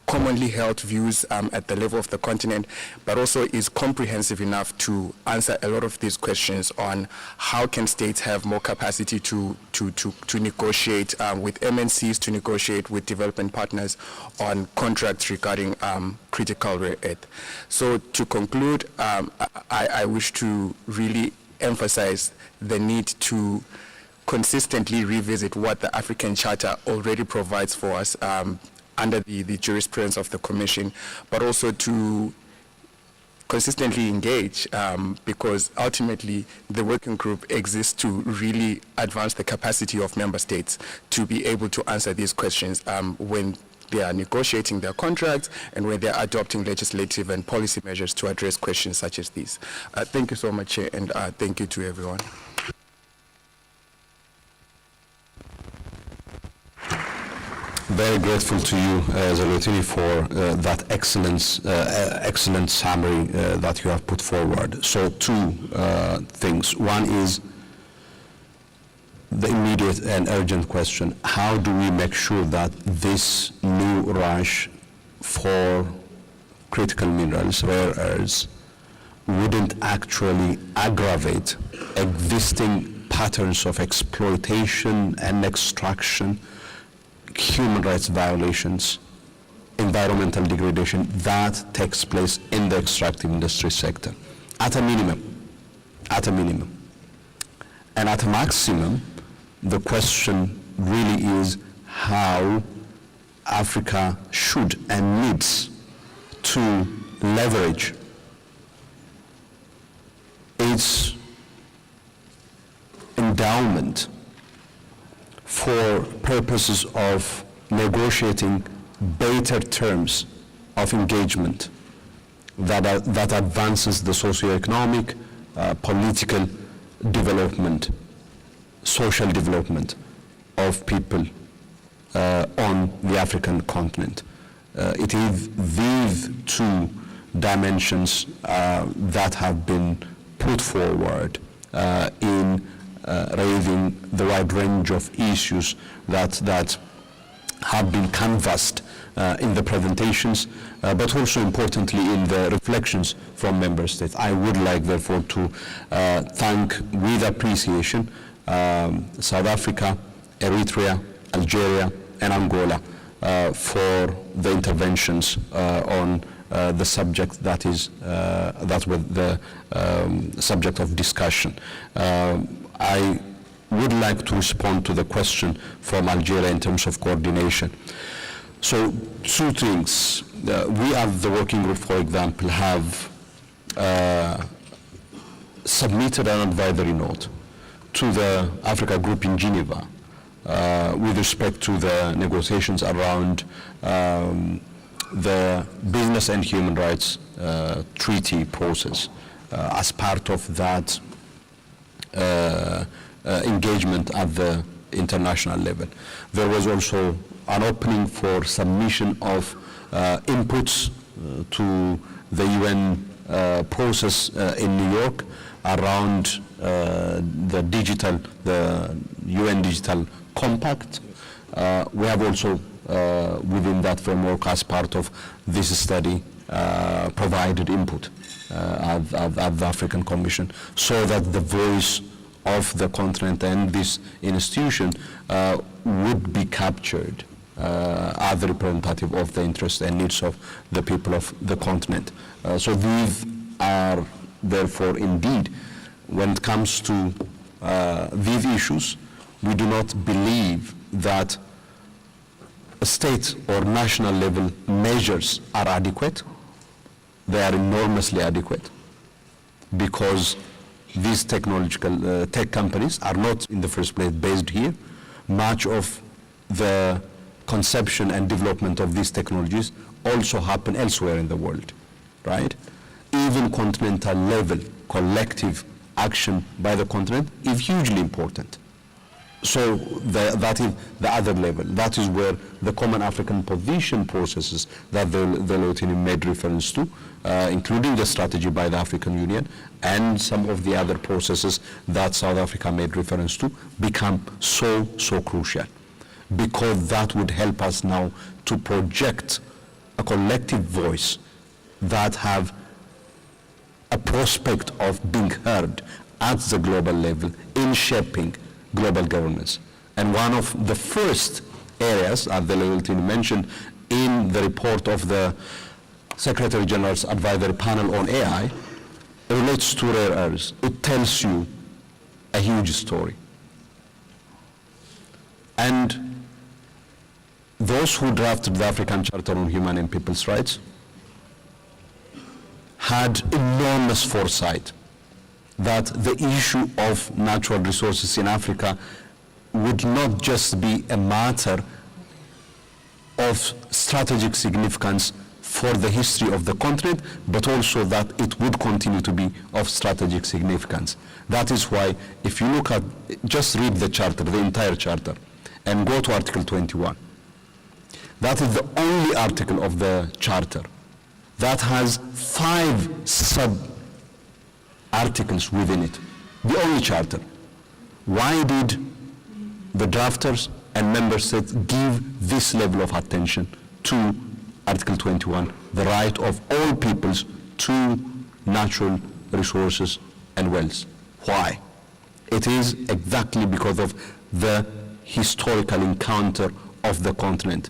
commonly held views at the level of the continent, but also is comprehensive enough to answer a lot of these questions on how can states have more capacity to negotiate with MNCs, to negotiate with development partners on contracts regarding critical rare earth. So to conclude, I wish to really emphasize the need to consistently revisit what the African Charter already provides for us under the jurisprudence of the Commission, but also to consistently engage because ultimately the working group exists to really advance the capacity of member states to be able to answer these questions when they are negotiating their contracts and when they are adopting legislative and policy measures to address questions such as these. Thank you so much, Chair, and thank you to everyone. Very grateful to you, Zalotini, for that excellent summary that you have put forward. So two things. One is the immediate and urgent question: how do we make sure that this new rush for critical minerals, rare earths, wouldn't actually aggravate existing patterns of exploitation and extraction, human rights violations, environmental degradation that takes place in the extractive industry sector, at a minimum. And at a maximum, the question really is how Africa should and needs to leverage its endowment for purposes of negotiating better terms of engagement that advances the socioeconomic, political development, social development of people on the African continent. It is these two dimensions that have been put forward in raising the wide range of issues that have been canvassed in the presentations, but also importantly in the reflections from member states. I would like therefore to thank with appreciation South Africa, Eritrea, Algeria, and Angola for the interventions on the subject that was the subject of discussion. I would like to respond to the question from Algeria in terms of coordination. So two things. We at the working group, for example, have submitted an advisory note to the Africa Group in Geneva with respect to the negotiations around the business and human rights treaty process. As part of that engagement at the international level, there was also an opening for submission of inputs to the UN process in New York around the UN Digital Compact. We have also within that framework, as part of this study, provided input at the African Commission, so that the voice of the continent and this institution would be captured as the representative of the interests and needs of the people of the continent. So these are therefore indeed, when it comes to these issues, we do not believe that state or national level measures are adequate. They are enormously adequate, because these technological tech companies are not in the first place based here. Much of the conception and development of these technologies also happen elsewhere in the world, right? Even continental level collective action by the continent is hugely important. So that is the other level. That is where the Common African Position processes that the Zalotini made reference to, including the strategy by the African Union and some of the other processes that South Africa made reference to, become so crucial, because that would help us now to project a collective voice that have a prospect of being heard at the global level in shaping global governance. And one of the first areas, as the Loyalty mentioned in the report of the Secretary General's Advisory Panel on AI, relates to rare earths. It tells you a huge story. And those who drafted the African Charter on Human and People's Rights had enormous foresight that the issue of natural resources in Africa would not just be a matter of strategic significance for the history of the continent, but also that it would continue to be of strategic significance. That is why, if you look at, just read the charter, the entire charter, and go to Article 21. That is the only article of the charter that has 5 sub-articles within it. The only charter. Why did the drafters and member states give this level of attention to Article 21, the right of all peoples to natural resources and wealth? Why? It is exactly because of the historical encounter of the continent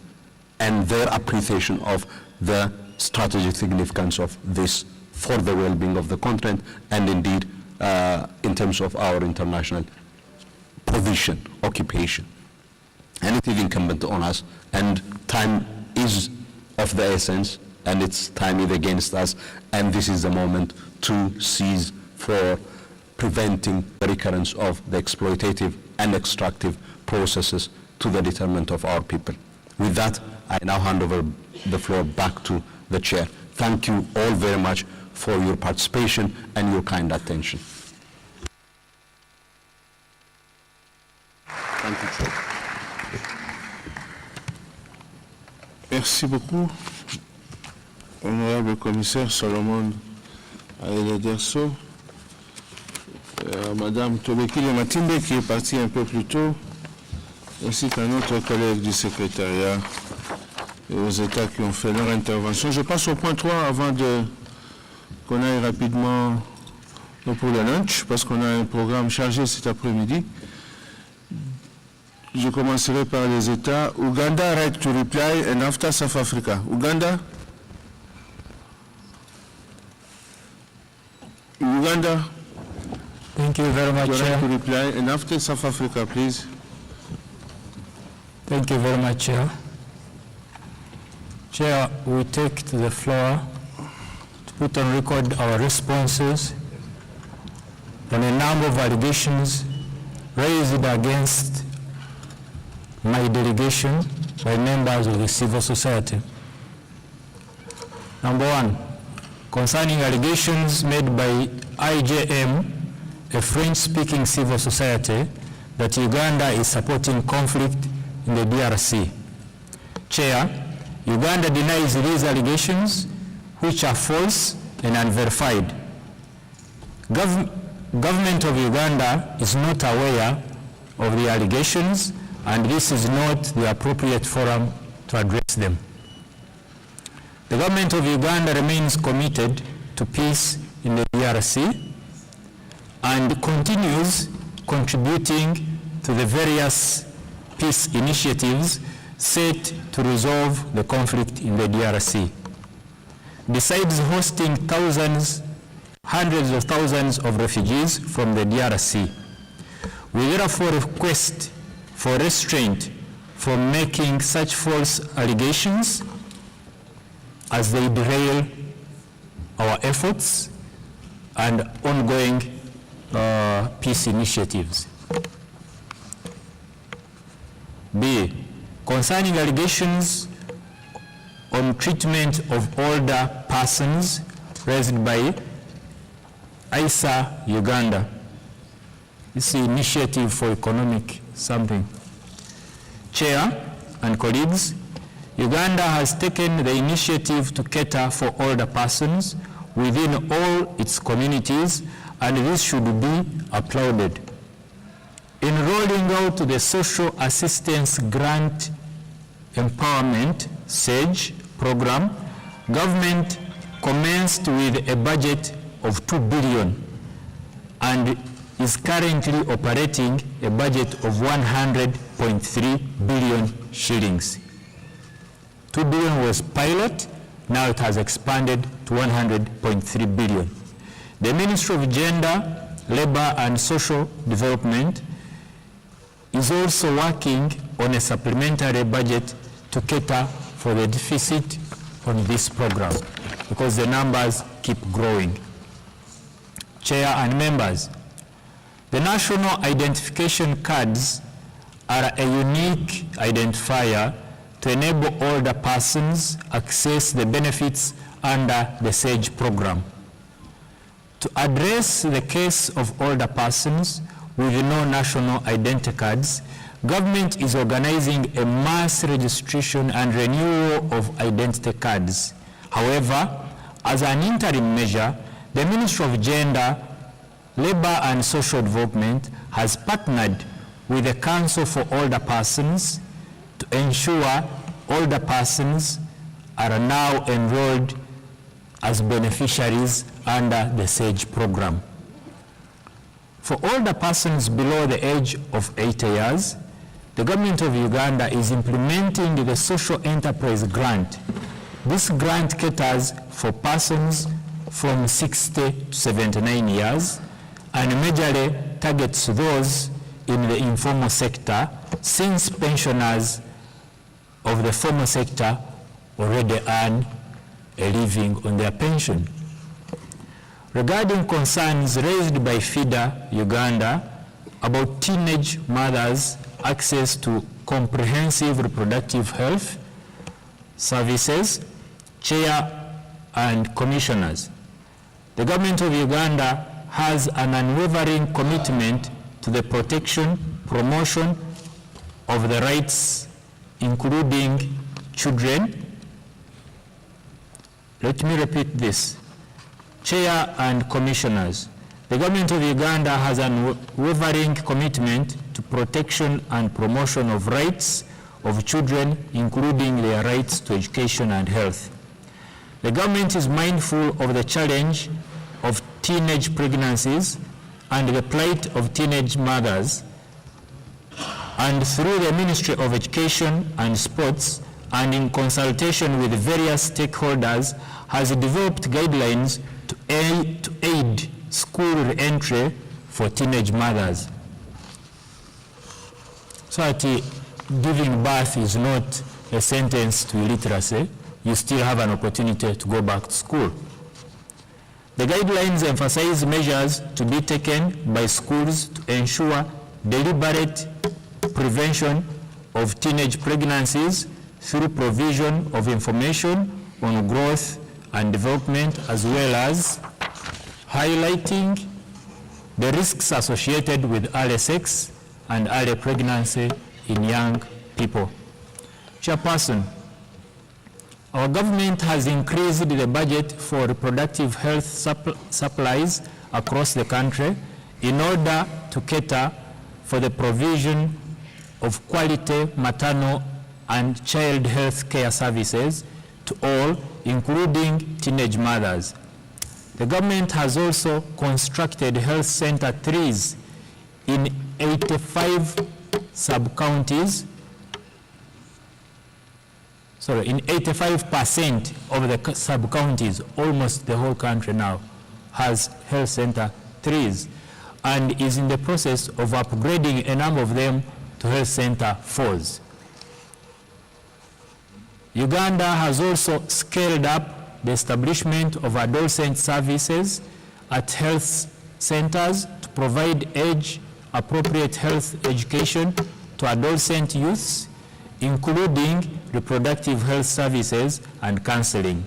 and their appreciation of the strategic significance of this for the well-being of the continent, and indeed in terms of our international position, occupation. And it is incumbent on us, and time is of the essence, and its time is against us, and this is the moment to seize for preventing the recurrence of the exploitative and extractive processes to the detriment of our people. With that, I now hand over the floor back to the chair. Thank you all very much for your participation and your kind attention. Thank you, Chair. Merci beaucoup, honorable commissaire Solomon Ayele Derso, Madame Tobekile Matimbe qui est partie un peu plus tôt, ainsi qu'un autre collègue du secrétariat et aux États qui ont fait leur intervention. Je passe au point 3 avant qu'on aille rapidement pour le lunch, parce qu'on a un programme chargé cet après-midi. Je commencerai par les États. Uganda, right to reply, and after South Africa. Uganda? Uganda? Thank you very much, Chair. Right to reply, and after South Africa, please. Thank you very much, Chair. Chair, we take to the floor to put on record our responses on a number of allegations raised against my delegation by members of the civil society. Number one, concerning allegations made by IJM, a French-speaking civil society, that Uganda is supporting conflict in the DRC. Chair, Uganda denies these allegations, which are false and unverified. Government of Uganda is not aware of the allegations, and this is not the appropriate forum to address them. The government of Uganda remains committed to peace in the DRC and continues contributing to the various peace initiatives set to resolve the conflict in the DRC. Besides hosting hundreds of thousands of refugees from the DRC, we therefore request for restraint from making such false allegations as they derail our efforts and ongoing peace initiatives. B, concerning allegations on treatment of older persons raised by ISA Uganda. This is Initiative for Economic something. Chair and colleagues, Uganda has taken the initiative to cater for older persons within all its communities, and this should be applauded. In rolling out the Social Assistance Grant Empowerment, SAGE, program, government commenced with a budget of 2 billion and is currently operating a budget of 100.3 billion shillings. 2 billion was pilot, now it has expanded to 100.3 billion. The Ministry of Gender, Labor and Social Development is also working on a supplementary budget to cater for the deficit on this program because the numbers keep growing. Chair and members, the national identification cards are a unique identifier to enable older persons access the benefits under the SAGE program. To address the case of older persons with no national identity cards, government is organizing a mass registration and renewal of identity cards. However, as an interim measure, the Ministry of Gender, Labor and Social Development has partnered with the Council for Older Persons to ensure older persons are now enrolled as beneficiaries under the SAGE program. For older persons below the age of 80 years, the government of Uganda is implementing the Social Enterprise Grant. This grant caters for persons from 60 to 79 years and majorly targets those in the informal sector, since pensioners of the formal sector already earn a living on their pension. Regarding concerns raised by FIDA Uganda about teenage mothers' access to comprehensive reproductive health services, Chair and Commissioners, the government of Uganda has an unwavering commitment to the protection, promotion of the rights, including children. Let me repeat this. Chair and Commissioners, the government of Uganda has an unwavering commitment to protection and promotion of rights of children, including their rights to education and health. The government is mindful of the challenge of teenage pregnancies and the plight of teenage mothers, and through the Ministry of Education and Sports and in consultation with various stakeholders has developed guidelines to aid school re-entry for teenage mothers. So that giving birth is not a sentence to illiteracy, you still have an opportunity to go back to school. The guidelines emphasize measures to be taken by schools to ensure deliberate prevention of teenage pregnancies through provision of information on growth and development, as well as highlighting the risks associated with early sex and early pregnancy in young people. Chairperson, our government has increased the budget for reproductive health supplies across the country in order to cater for the provision of quality maternal and child health care services to all, including teenage mothers. The government has also constructed health center 3s in 85 sub-counties. Sorry, in 85% of the sub-counties, almost the whole country now has health center 3s and is in the process of upgrading a number of them to health center 4s. Uganda has also scaled up the establishment of adolescent services at health centers to provide age-appropriate health education to adolescent youths, including reproductive health services and counseling.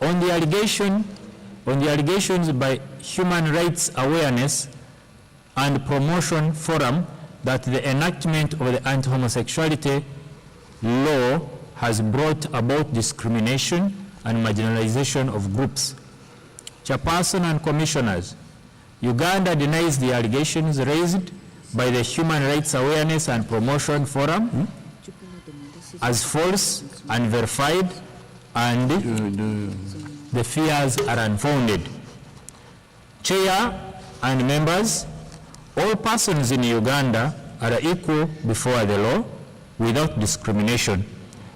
On the allegations by Human Rights Awareness and Promotion Forum that the enactment of the anti-homosexuality law has brought about discrimination and marginalization of groups. Chairperson and Commissioners, Uganda denies the allegations raised by the Human Rights Awareness and Promotion Forum as false unverified, and the fears are unfounded. Chair and members, all persons in Uganda are equal before the law without discrimination.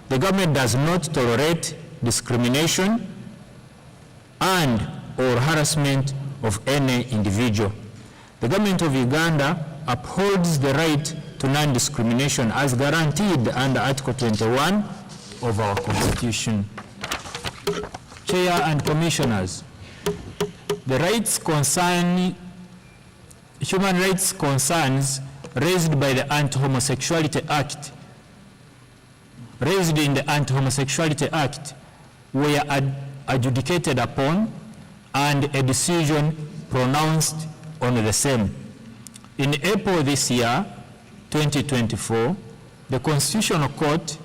The government does not tolerate discrimination and or harassment of any individual. The government of Uganda upholds the right to non-discrimination as guaranteed under Article 21 of our Constitution. Chair and Commissioners, the human rights concerns raised by the Anti-Homosexuality Act, in the Anti-Homosexuality Act were adjudicated upon and a decision pronounced on the same. In April this year, 2024, the Constitutional Court,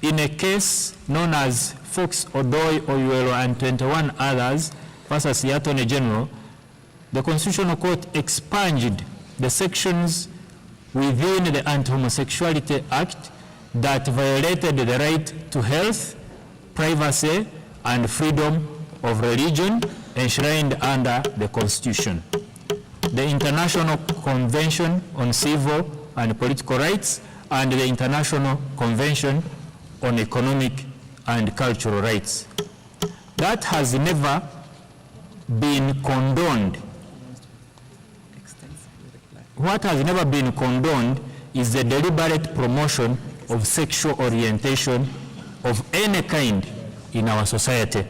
in a case known as Fox Odoi Oyuelo and 21 others versus the Attorney General, the Constitutional Court expunged the sections within the Anti-Homosexuality Act that violated the right to health, privacy, and freedom of religion enshrined under the Constitution. The International Convention on Civil and Political Rights and the International Convention on Economic and Cultural Rights. That has never been condoned. What has never been condoned is the deliberate promotion of sexual orientation of any kind in our society.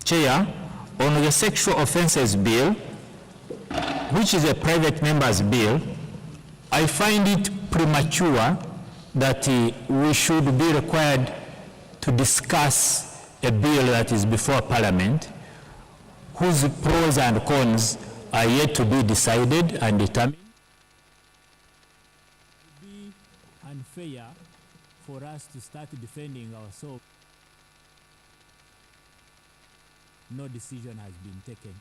Chair, on the Sexual Offences Bill, which is a private member's bill, I find it premature that we should be required to discuss a bill that is before Parliament, whose pros and cons are yet to be decided and determined. It would be unfair for us to start defending ourselves. No decision has been taken.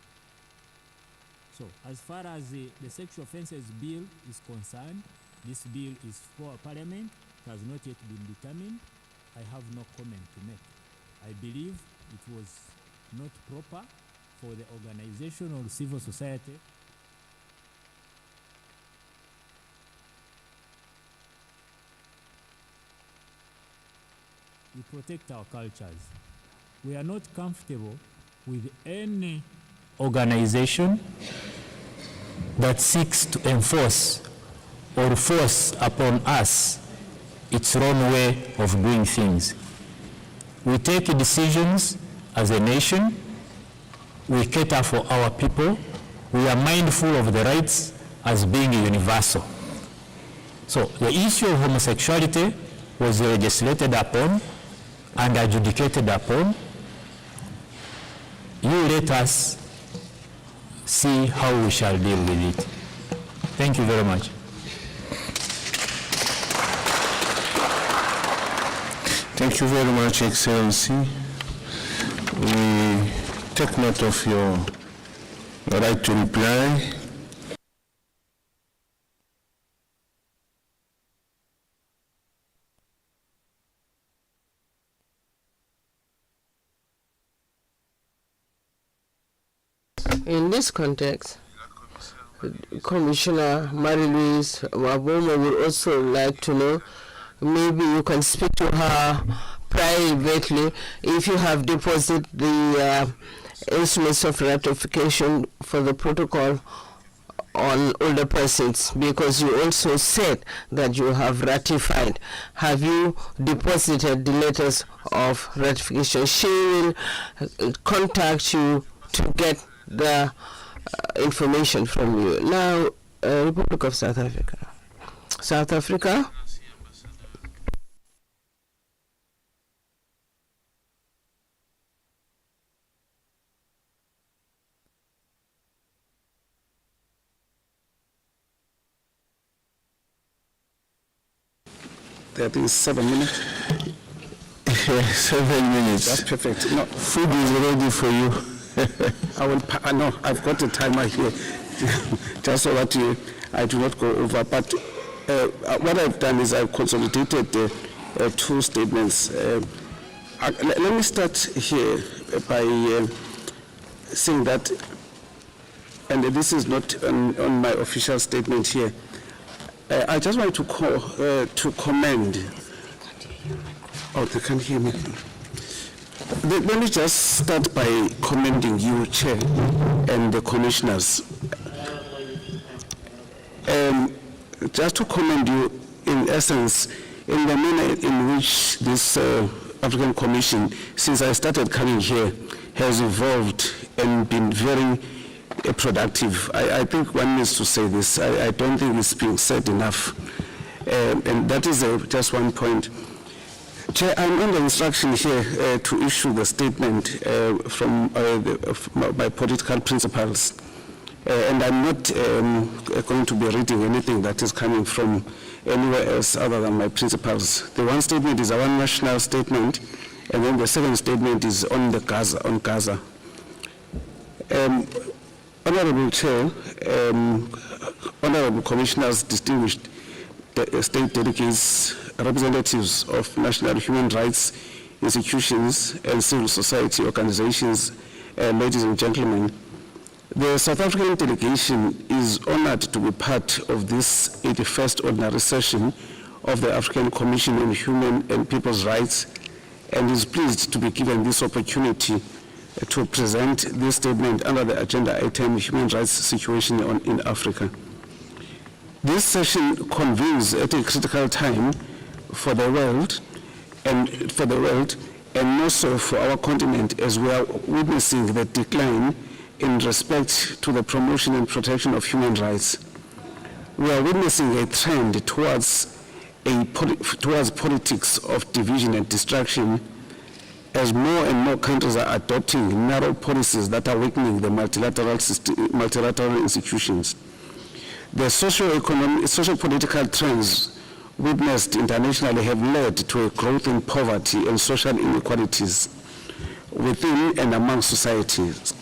So, as far as the Sexual Offences Bill is concerned, this bill is for Parliament, it has not yet been determined. I have no comment to make. I believe it was not proper for the organization or civil society we protect our cultures. We are not comfortable with any organization that seeks to enforce or force upon us its own way of doing things. We take decisions as a nation, we cater for our people, we are mindful of the rights as being universal. So the issue of homosexuality was legislated upon and adjudicated upon. You let us see how we shall deal with it. Thank you very much. Thank you very much, Excellency. We take note of your right to reply. In this context, Commissioner Marie-Louise Waboma would also like to know, maybe you can speak to her privately, if you have deposited the instruments of ratification for the protocol on older persons, because you also said that you have ratified. Have you deposited the letters of ratification? She will contact you to get the information from you. Now, Republic of South Africa. South Africa. That is 7 minutes. 7 minutes. That's perfect. No, food is ready for you. I will. No, I've got a timer here, just so that I do not go over. But what I've done is I've consolidated two statements. Let me start here by saying that, and this is not on my official statement here, I just want to commend. Oh, they can't hear me. Let me just start by commending you, Chair, and the commissioners. Just to commend you, in essence, in the manner in which this African Commission, since I started coming here, has evolved and been very productive. I think one needs to say this. I don't think it's being said enough. And that is just one point. Chair, I'm under instruction here to issue the statement from my political principals. And I'm not going to be reading anything that is coming from anywhere else other than my principals. The one statement is our national statement, and then the second statement is on Gaza. Honorable Chair, Honorable Commissioners, distinguished state delegates, representatives of national human rights institutions and civil society organizations, ladies and gentlemen, the South African delegation is honored to be part of this 81st ordinary session of the African Commission on Human and People's Rights, and is pleased to be given this opportunity to present this statement under the agenda item Human Rights Situation in Africa. This session convenes at a critical time for the world, and more so for our continent, as we are witnessing the decline in respect to the promotion and protection of human rights. We are witnessing a trend towards politics of division and destruction, as more and more countries are adopting narrow policies that are weakening the multilateral institutions. The socio-political trends witnessed internationally have led to a growth in poverty and social inequalities within and among societies.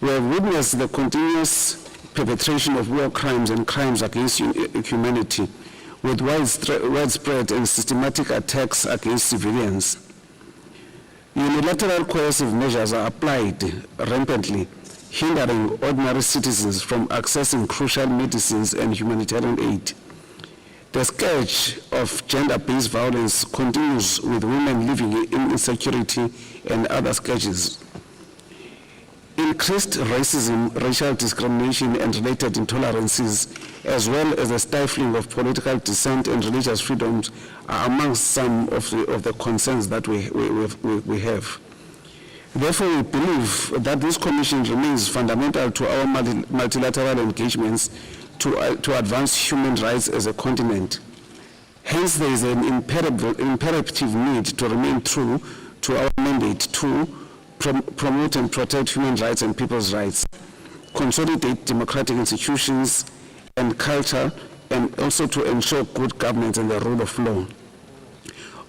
We have witnessed the continuous perpetration of war crimes and crimes against humanity, with widespread and systematic attacks against civilians. Unilateral coercive measures are applied rampantly, hindering ordinary citizens from accessing crucial medicines and humanitarian aid. The scourge of gender-based violence continues, with women living in insecurity and other scourges. Increased racism, racial discrimination, and related intolerances, as well as the stifling of political dissent and religious freedoms, are among some of the concerns that we have. Therefore, we believe that this commission remains fundamental to our multilateral engagements to advance human rights as a continent. Hence, there is an imperative need to remain true to our mandate to promote and protect human rights and people's rights, consolidate democratic institutions and culture, and also to ensure good governance and the rule of law.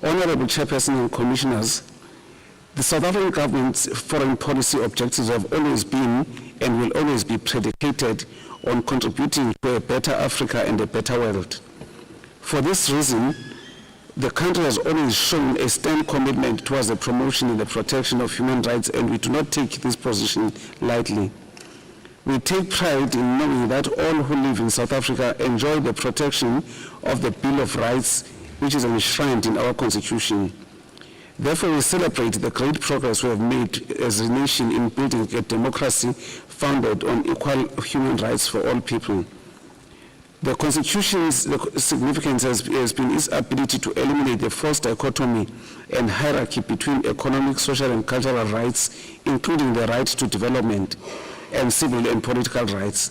Honorable Chairperson and Commissioners, the South African government's foreign policy objectives have always been and will always be predicated on contributing to a better Africa and a better world. For this reason, the country has always shown a stern commitment towards the promotion and the protection of human rights, and we do not take this position lightly. We take pride in knowing that all who live in South Africa enjoy the protection of the Bill of Rights, which is enshrined in our Constitution. Therefore, we celebrate the great progress we have made as a nation in building a democracy founded on equal human rights for all people. The Constitution's significance has been its ability to eliminate the false dichotomy and hierarchy between economic, social, and cultural rights, including the right to development and civil and political rights.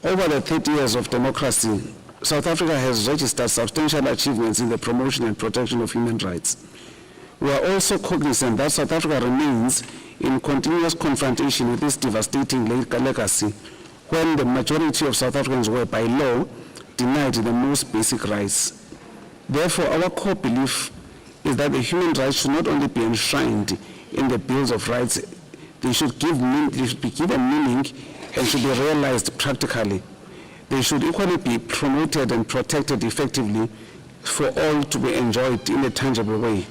Over the 30 years of democracy, South Africa has registered substantial achievements in the promotion and protection of human rights. We are also cognizant that South Africa remains in continuous confrontation with this devastating legacy, when the majority of South Africans were by law denied the most basic rights. Therefore, our core belief is that the human rights should not only be enshrined in the Bills of Rights, they should be given meaning and should be realized practically. They should equally be promoted and protected effectively for all to be enjoyed in a tangible way.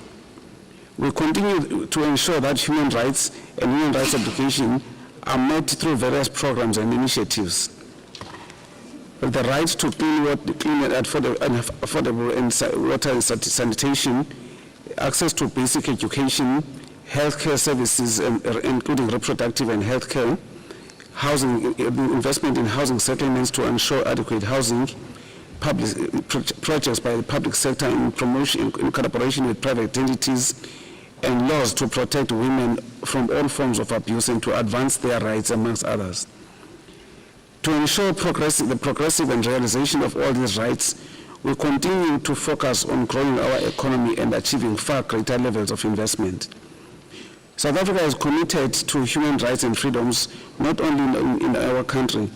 We continue to ensure that human rights and human rights education are met through various programs and initiatives. The right to clean and affordable water and sanitation, access to basic education, healthcare services, including reproductive and healthcare, housing, investment in housing settlements to ensure adequate housing, projects by the public sector in promotion, in collaboration with private entities, and laws to protect women from all forms of abuse and to advance their rights, amongst others. To ensure the progressive and realization of all these rights, we continue to focus on growing our economy and achieving far greater levels of investment. South Africa is committed to human rights and freedoms, not only in our country,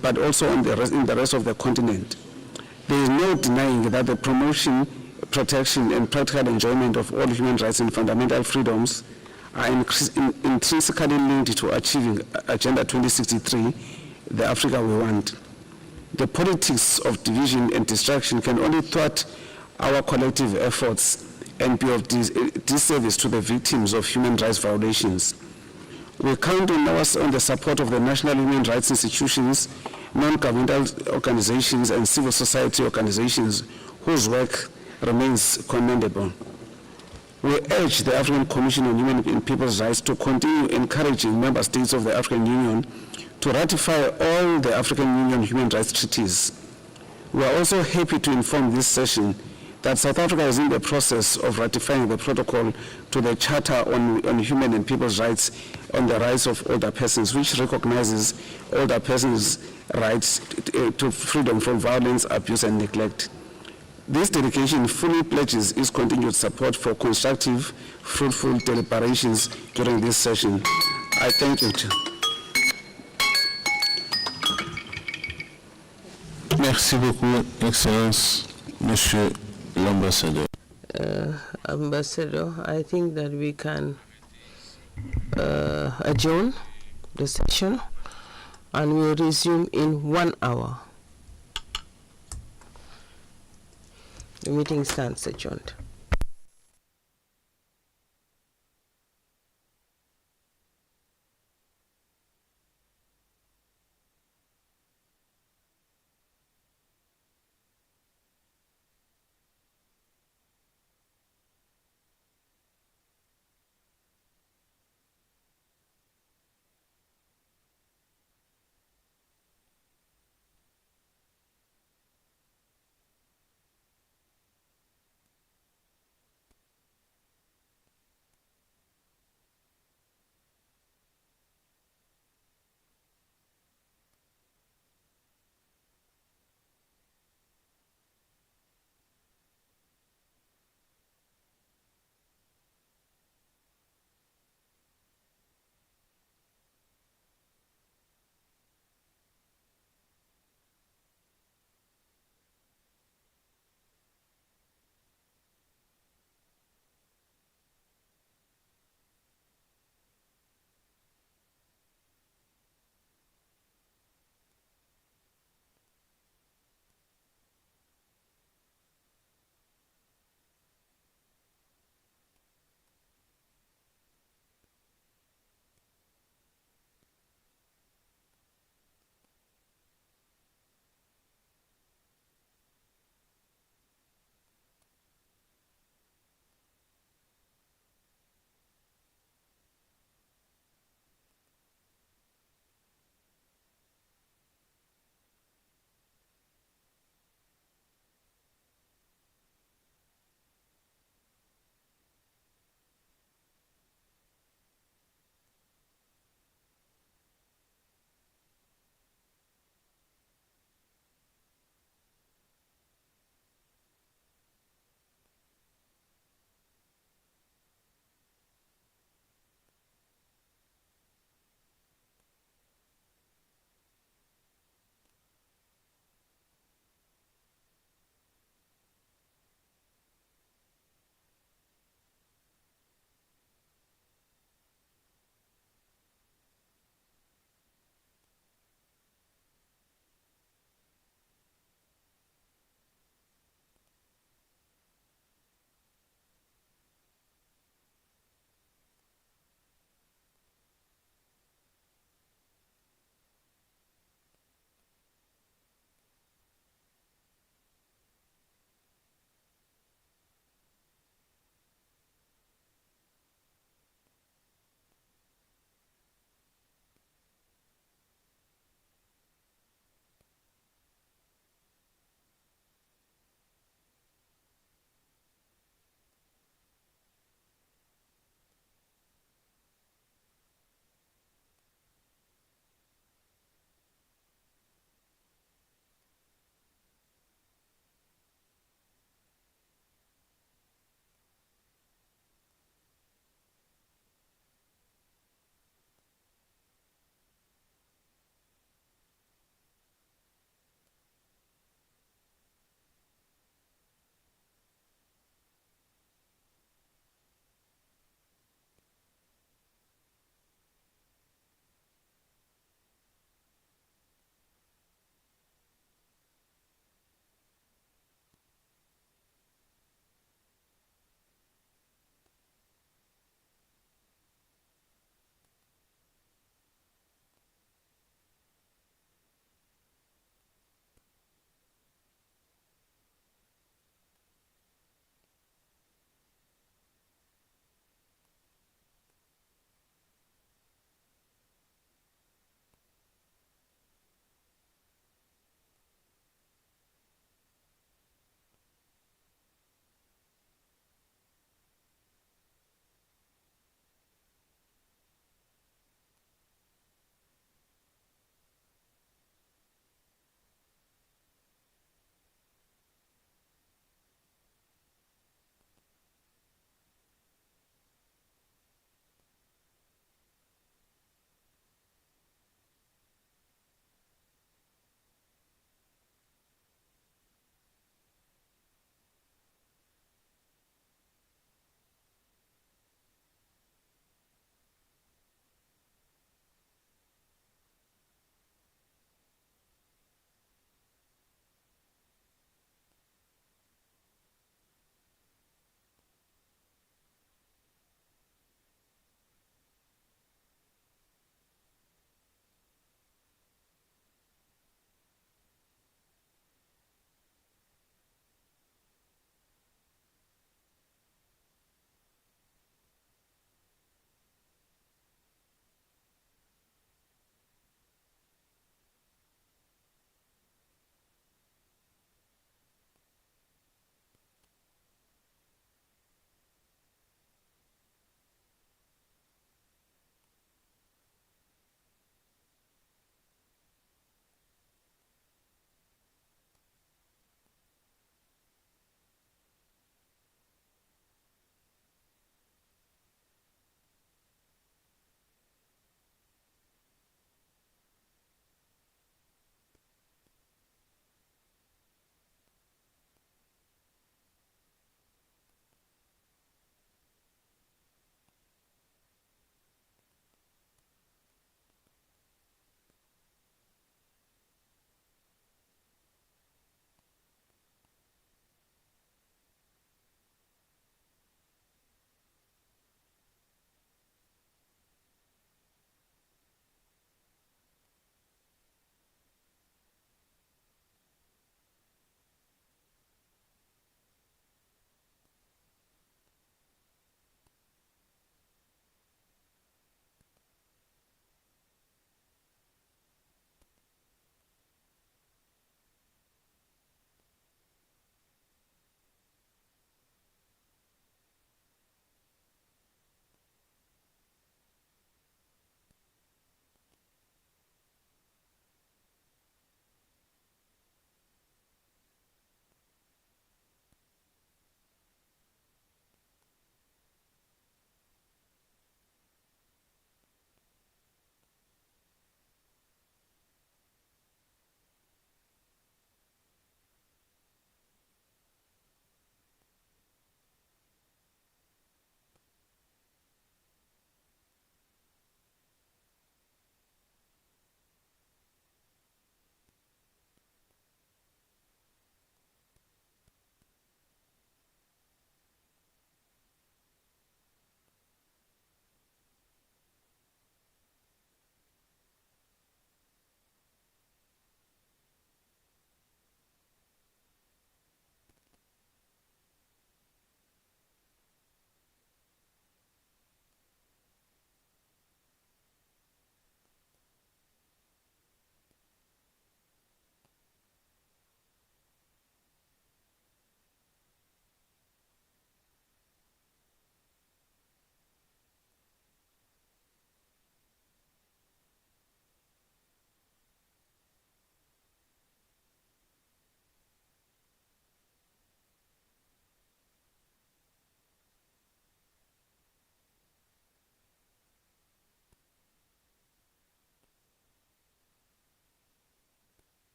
but also in the rest of the continent. There is no denying that the promotion, protection, and practical enjoyment of all human rights and fundamental freedoms are intrinsically linked to achieving Agenda 2063, the Africa we want. The politics of division and destruction can only thwart our collective efforts and be of disservice to the victims of human rights violations. We count on the support of the national human rights institutions, non-governmental organizations, and civil society organizations whose work remains commendable. We urge the African Commission on Human and People's Rights to continue encouraging member states of the African Union to ratify all the African Union human rights treaties. We are also happy to inform this session that South Africa is in the process of ratifying the protocol to the Charter on Human and People's Rights on the rights of older persons, which recognizes older persons' rights to freedom from violence, abuse, and neglect. This dedication fully pledges its continued support for constructive, fruitful deliberations during this session. I thank you. Merci beaucoup, Excellence, Monsieur l'Ambassadeur. Ambassador, I think that we can adjourn the session and we'll resume in 1 hour. The meeting stands adjourned.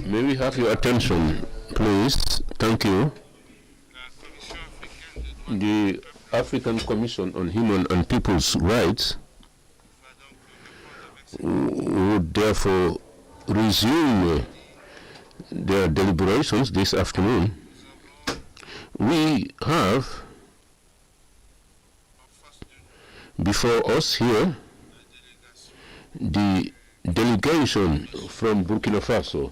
May we have your attention, please? Thank you. The African Commission on Human and People's Rights would therefore resume their deliberations this afternoon. We have before us here the delegation from Burkina Faso.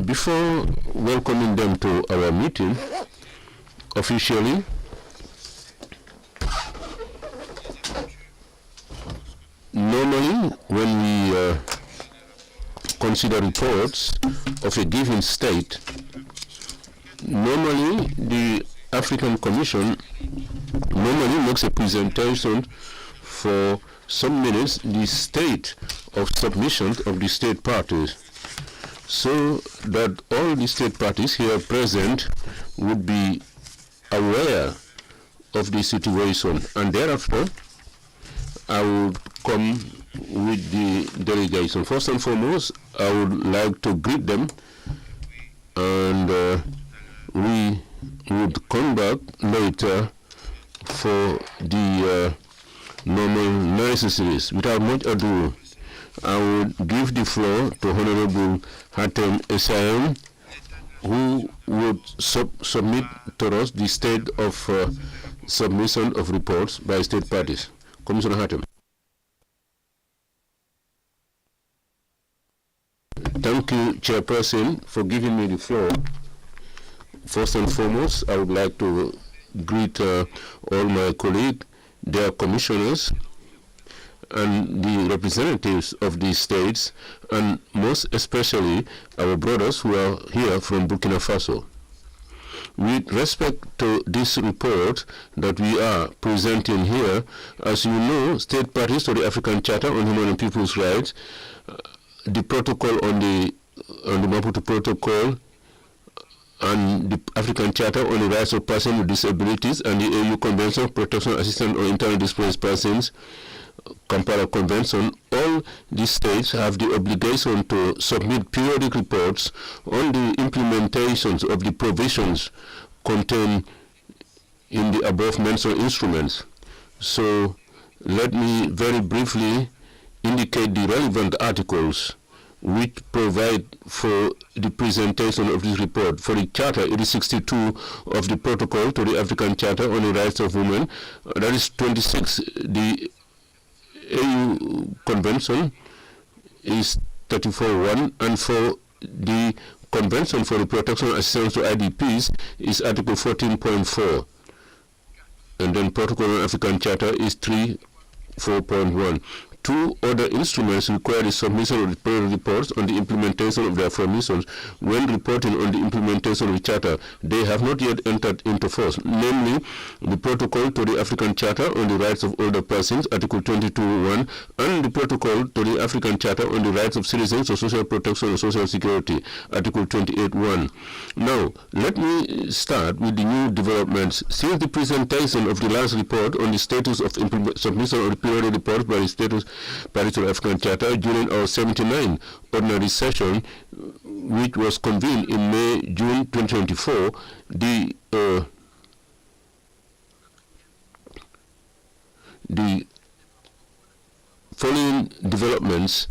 Before welcoming them to our meeting officially, normally when we consider reports of a given state, normally the African Commission normally makes a presentation for some minutes the state of submission of the state parties, so that all the state parties here present would be aware of the situation, and thereafter I would come with the delegation. First and foremost, I would like to greet them, and we would come back later for the normal necessities. Without much ado, I would give the floor to Honorable Hatem Essayem, who would submit to us the state of submission of reports by state parties. Commissioner Hatem. Thank you, Chairperson, for giving me the floor. First and foremost, I would like to greet all my colleagues, their commissioners, and the representatives of these states, and most especially our brothers who are here from Burkina Faso. With respect to this report that we are presenting here, as you know, state parties to the African Charter on Human and People's Rights, the protocol on the Maputo Protocol, and the African Charter on the Rights of Persons with Disabilities, and the AU Convention of Protection Assistance or Internally Displaced Persons, Kampala Convention, all these states have the obligation to submit periodic reports on the implementations of the provisions contained in the above mentioned instruments. So let me very briefly indicate the relevant articles which provide for the presentation of this report. For the Charter, it is 62 of the Protocol to the African Charter on the Rights of Women. That is 26. The AU Convention is 34.1, and for the Convention for the Protection and Assistance to IDPs is Article 14.4. And then Protocol on African Charter is 4.1. Two other instruments require the submission of the periodic reports on the implementation of their permissions. When reporting on the implementation of the Charter, they have not yet entered into force, namely the Protocol to the African Charter on the Rights of Older Persons, Article 22.1, and the Protocol to the African Charter on the Rights of Citizens for Social Protection and Social Security, Article 28.1. Now, let me start with the new developments. Since the presentation of the last report on the status of submission of the periodic reports by the status parties to the African Charter during our 79th ordinary session, which was convened in June 2024, the following developments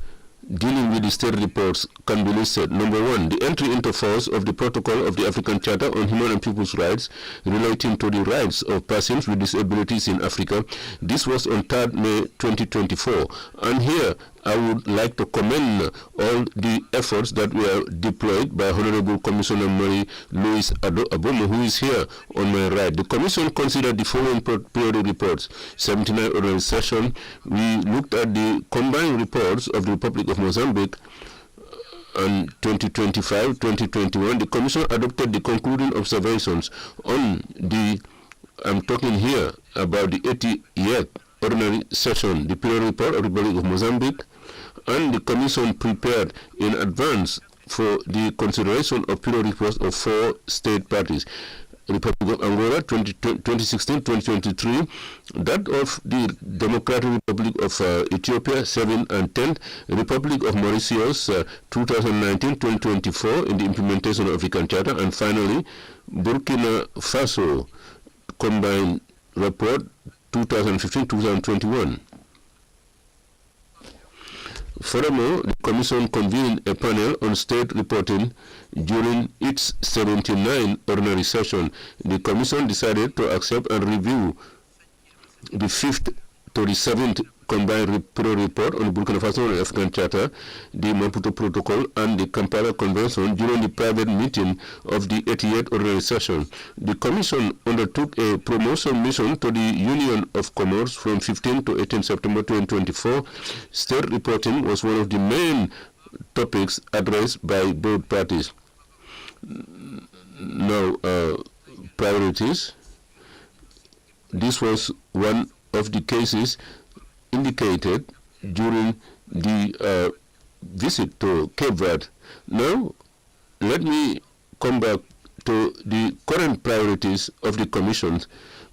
dealing with the state reports can be listed. Number one, the entry into force of the Protocol of the African Charter on Human and People's Rights relating to the rights of persons with disabilities in Africa. This was on 3rd May 2024. And here I would like to commend all the efforts that were deployed by Honorable Commissioner Marie-Louise Abomo, who is here on my right. The Commission considered the following periodic reports. 79th ordinary session, we looked at the combined reports of the Republic of Mozambique and 2025-2021. The Commission adopted the concluding observations on the, I'm talking here about the 80th ordinary session, the periodic report of the Republic of Mozambique, and the Commission prepared in advance for the consideration of periodic reports of 4 state parties. Republic of Angola 2016-2023, that of the Democratic Republic of Ethiopia 7 and 10, Republic of Mauritius 2019-2024 in the implementation of African Charter, and finally Burkina Faso Combined Report 2015-2021. Furthermore, the Commission convened a panel on state reporting during its 79th ordinary session. The Commission decided to accept and review the 5th to the 7th combined report on the Burkina Faso and African Charter, the Maputo Protocol, and the Kampala Convention during the private meeting of the 88th ordinary session. The Commission undertook a promotion mission to the Union of Comores from 15 to 18 September 2024. State reporting was one of the main topics addressed by both parties. Now, priorities. This was one of the cases indicated during the visit to Cape Verde. Now, let me come back to the current priorities of the Commission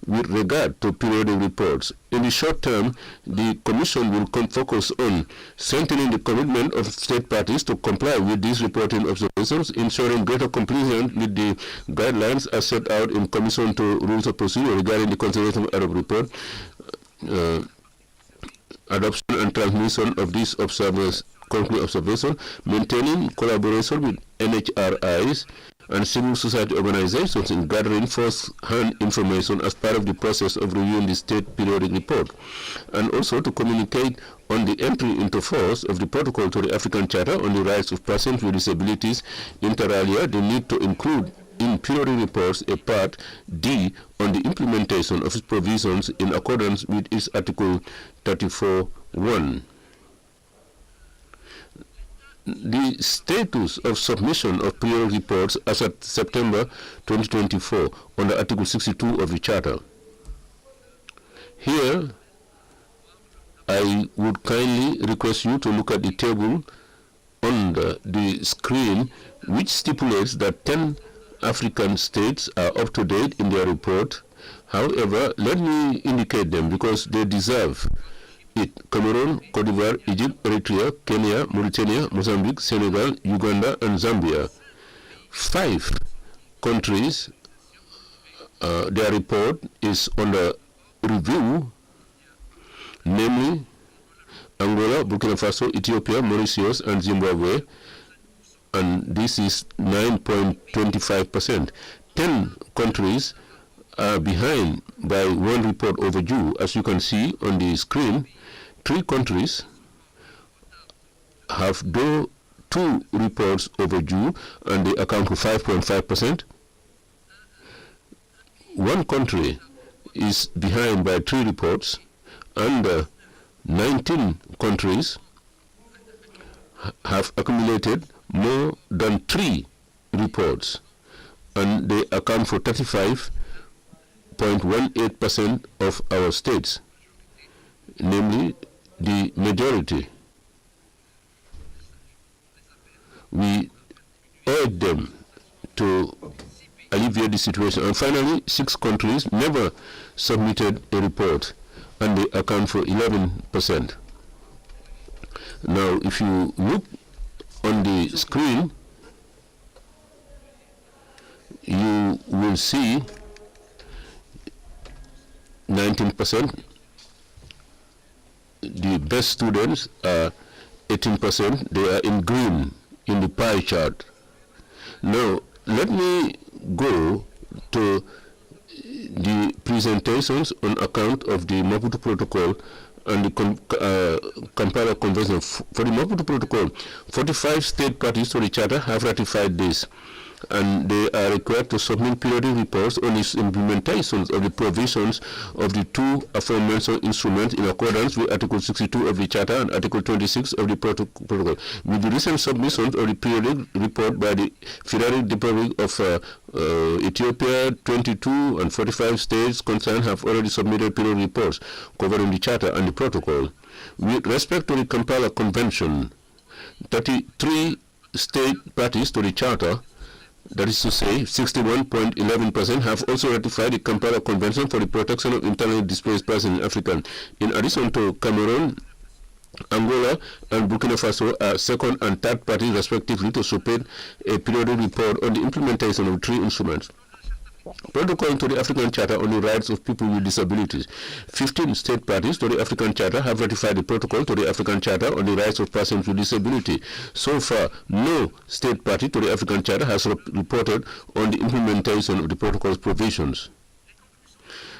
with regard to periodic reports. In the short term, the Commission will focus on strengthening the commitment of state parties to comply with these reporting observations, ensuring greater compliance with the guidelines as set out in Commission to Rules of Procedure regarding the consideration of Arab report, adoption and transmission of these concrete observations, maintaining collaboration with NHRIs and civil society organizations in gathering first-hand information as part of the process of reviewing the state periodic report, and also to communicate on the entry into force of the protocol to the African Charter on the rights of persons with disabilities, inter alia the need to include in periodic reports a part D on the implementation of its provisions in accordance with its Article 34(1). The status of submission of periodic reports as of September 2024 under Article 62 of the Charter. Here, I would kindly request you to look at the table under the screen, which stipulates that 10 African states are up to date in their report. However, let me indicate them because they deserve it. Cameroon, Cote d'Ivoire, Egypt, Eritrea, Kenya, Mauritania, Mozambique, Senegal, Uganda, and Zambia. 5 countries, their report is under review, namely Angola, Burkina Faso, Ethiopia, Mauritius, and Zimbabwe, and this is 9.25%. 10 countries are behind by 1 report overdue. As you can see on the screen, 3 countries have 2 reports overdue, and they account for 5.5%. 1 country is behind by 3 reports, and 19 countries have accumulated more than 3 reports, and they account for 35.18% of our states, namely the majority. We urge them to alleviate the situation. And finally, 6 countries never submitted a report, and they account for 11%. Now, if you look on the screen, you will see 19%. The best students are 18%. They are in green in the pie chart. Now, let me go to the presentations on account of the Maputo Protocol and the Kampala Convention. For the Maputo Protocol, 45 state parties to the Charter have ratified this, and they are required to submit periodic reports on its implementations of the provisions of the 2 aforementioned instruments in accordance with Article 62 of the Charter and Article 26 of the Protocol. With the recent submissions of the periodic report by the Federal Republic of Ethiopia, 22 and 45 states concerned have already submitted periodic reports covering the Charter and the Protocol. With respect to the Kampala Convention, 33 state parties to the Charter that is to say 61.11%, have also ratified the Kampala Convention for the Protection of Internally Displaced Persons in Africa. In addition to Cameroon, Angola and Burkina Faso are second and third parties respectively to submit a periodic report on the implementation of 3 instruments. Protocol to the African Charter on the Rights of People with Disabilities. 15 state parties to the African Charter have ratified the protocol to the African Charter on the Rights of Persons with Disability. So far, no state party to the African Charter has reported on the implementation of the protocol's provisions.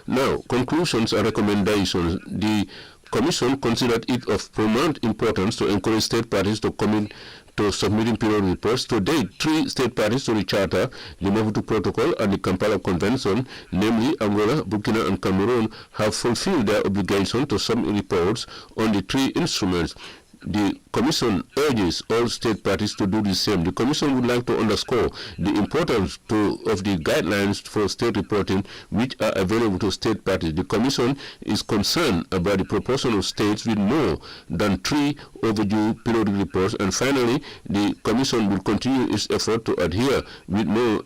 Now, conclusions and recommendations. The Commission considered it of paramount importance to encourage state parties to commit to submitting periodic reports. To date, 3 state parties to the Charter, the Mobutu Protocol and the Kampala Convention, namely Angola, Burkina and Cameroon, have fulfilled their obligation to submit reports on the 3 instruments. The Commission urges all state parties to do the same. The Commission would like to underscore the importance of the guidelines for state reporting which are available to state parties. The Commission is concerned about the proportion of states with more than 3 overdue periodic reports. And finally, the Commission will continue its effort to adhere with more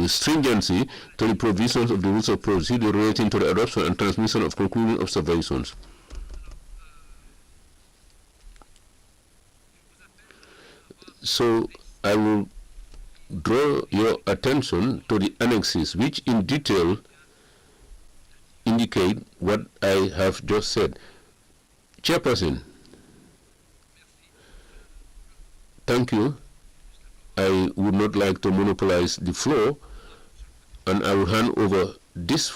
stringency to the provisions of the rules of procedure relating to the adoption and transmission of concluding observations. So I will draw your attention to the annexes, which in detail indicate what I have just said. Chairperson, thank you. I would not like to monopolize the floor, and I will hand over the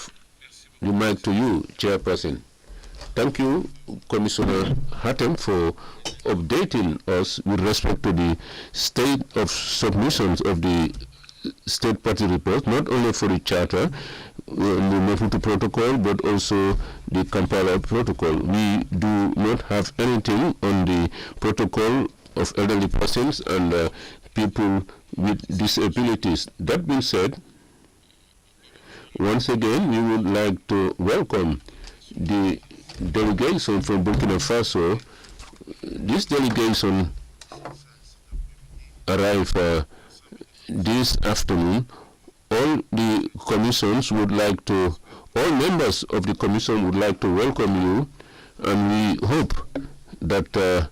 mic to you, Chairperson. Thank you, Commissioner Hattem, for updating us with respect to the state of submissions of the state party report, not only for the Charter, the Mobutu Protocol, but also the Kampala Protocol. We do not have anything on the protocol of elderly persons and people with disabilities. That being said, once again, we would like to welcome the delegation from Burkina Faso. This delegation arrived this afternoon. All the commissions would like to, all members of the commission would like to welcome you, and we hope that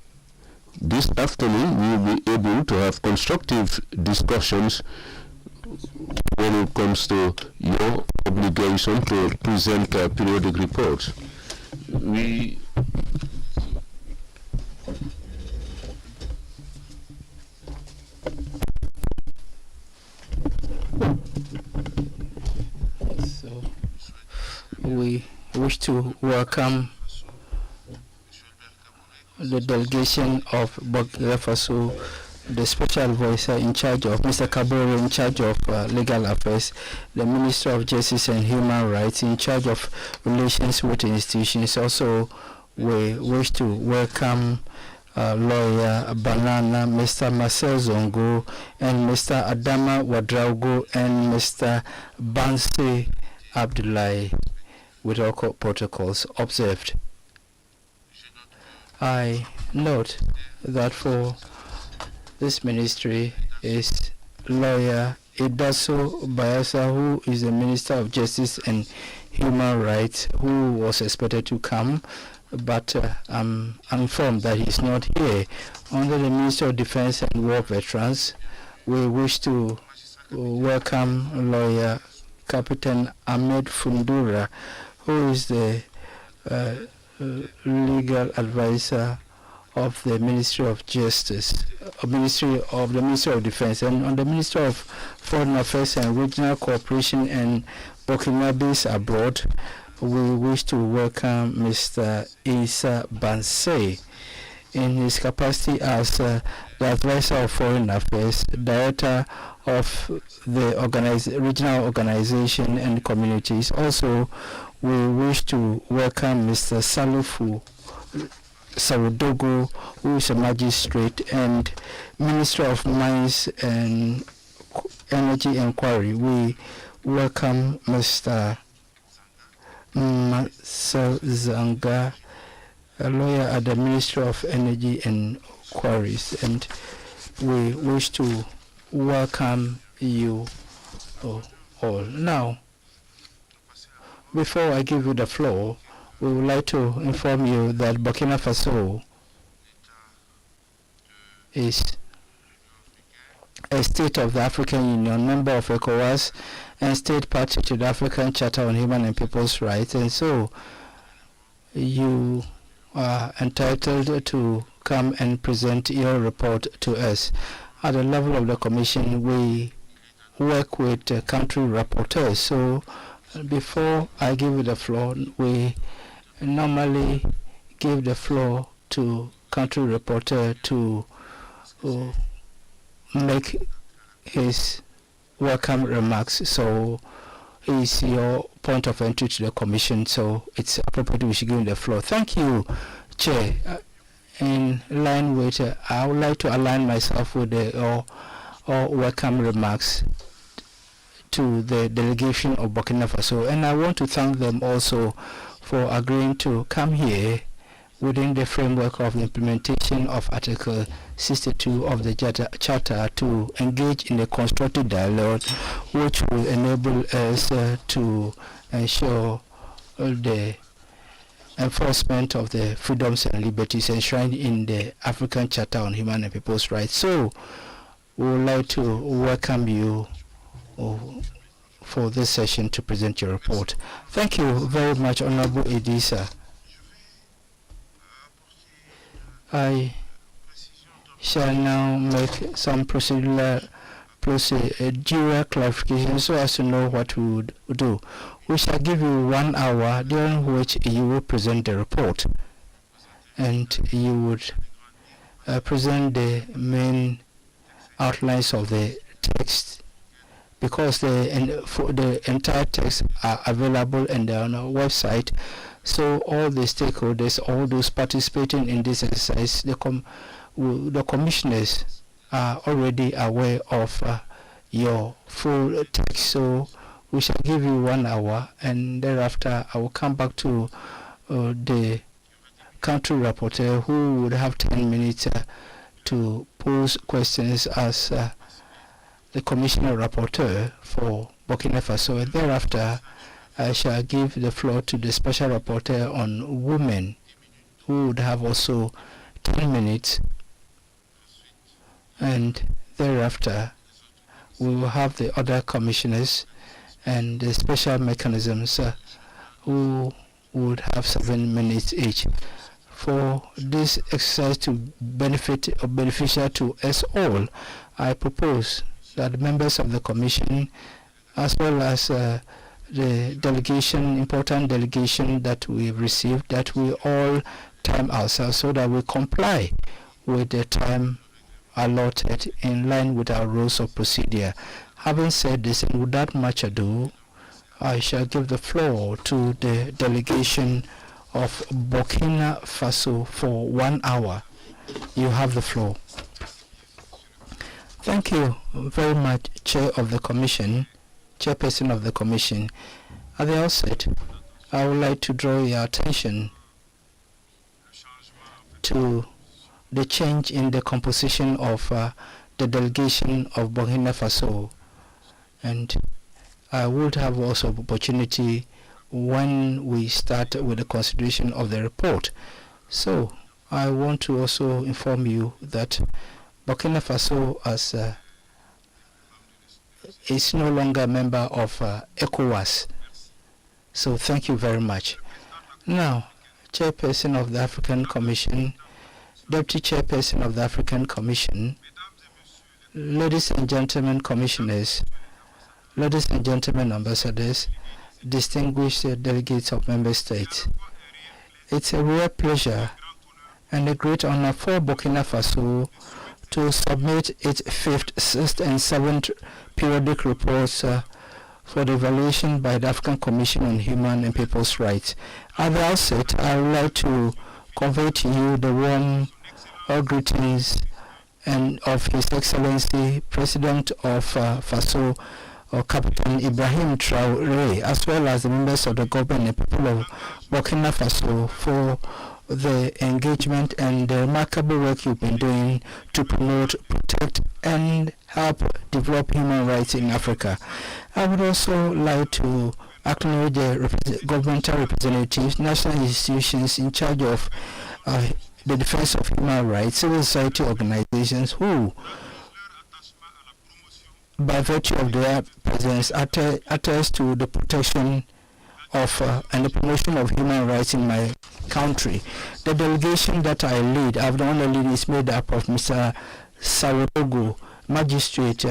this afternoon we will be able to have constructive discussions when it comes to your obligation to present periodic reports. We wish to welcome the delegation of Burkina Faso, the special voice in charge of Mr. Kabore, in charge of legal affairs, the Minister of Justice and Human Rights, in charge of relations with institutions. Also, we wish to welcome lawyer Banana, Mr. Marcel Zongo, and Mr. Adama Wadraugo, and Mr. Banse Abdullahi, with all protocols observed. I note that for this ministry is lawyer Idaso Bayasa, who is the Minister of Justice and Human Rights, who was expected to come, but I'm informed that he's not here. Under the Minister of Defense and War Veterans, we wish to welcome lawyer Captain Ahmed Fundura, who is the legal advisor of the Ministry of Justice, Ministry of Defense, and on the Ministry of Foreign Affairs and Regional Cooperation and Burkinabes abroad. We wish to welcome Mr. Issa Banse in his capacity as the advisor of Foreign Affairs, Director of the Regional Organization and Communities. Also, we wish to welcome Mr. Salufu Sarudogo, who is a magistrate and Minister of Mines and Energy Inquiry. We welcome Mr. Marcel Zanga, a lawyer at the Ministry of Energy and Quarries, and we wish to welcome you all. Now, before I give you the floor, we would like to inform you that Burkina Faso is a state of the African Union, member of ECOWAS, and state party to the African Charter on Human and People's Rights. And so you are entitled to come and present your report to us. At the level of the Commission, we work with country rapporteurs. So before I give you the floor, we normally give the floor to country rapporteur to make his welcome remarks. So it's your point of entry to the Commission, so it's appropriate we should give him the floor. Thank you, Chair. In line with, I would like to align myself with the welcome remarks to the delegation of Burkina Faso, and I want to thank them also for agreeing to come here within the framework of the implementation of Article 62 of the Charter to engage in a constructive dialogue which will enable us to ensure the enforcement of the freedoms and liberties enshrined in the African Charter on Human and People's Rights. So we would like to welcome you for this session to present your report. Thank you very much, Honorable Idrissa. I shall now make some procedural clarification so as to know what we would do. We shall give you 1 hour during which you will present the report, and you would present the main outlines of the text, because the entire text are available and they're on our website. So all the stakeholders, all those participating in this exercise, the commissioners are already aware of your full text. So we shall give you 1 hour, and thereafter I will come back to the country rapporteur, who would have 10 minutes to pose questions as the commissioner rapporteur for Burkina Faso. And thereafter I shall give the floor to the special rapporteur on women, who would have also 10 minutes. And thereafter we will have the other commissioners and the special mechanisms who would have 7 minutes each. For this exercise to beneficial to us all, I propose that members of the Commission, as well as the delegation, important delegation that we've received, that we all time ourselves so that we comply with the time allotted in line with our rules of procedure. Having said this, and without much ado, I shall give the floor to the delegation of Burkina Faso for 1 hour. You have the floor. Thank you very much, Chair of the Commission, Chairperson of the Commission. At the outset, I would like to draw your attention to the change in the composition of the delegation of Burkina Faso, and I would have also opportunity when we start with the consideration of the report. So I want to also inform you that Burkina Faso is no longer a member of ECOWAS. So thank you very much. Now, Chairperson of the African Commission, Deputy Chairperson of the African Commission, ladies and gentlemen commissioners, ladies and gentlemen ambassadors, distinguished delegates of member states. It's a real pleasure and a great honor for Burkina Faso to submit its 5th, 6th, and 7th periodic reports for the evaluation by the African Commission on Human and People's Rights. At the outset, I would like to convey to you the warm greetings and of His Excellency President of Faso, Captain Ibrahim Traoré, as well as the members of the government and people of Burkina Faso for the engagement and the remarkable work you've been doing to promote, protect, and help develop human rights in Africa. I would also like to acknowledge the governmental representatives, national institutions in charge of the defense of human rights, civil society organizations who, by virtue of their presence, attest to the protection of and the promotion of human rights in my country. The delegation that I lead, I've the honor lead, is made up of Mr. Sawarogo, Magistrate,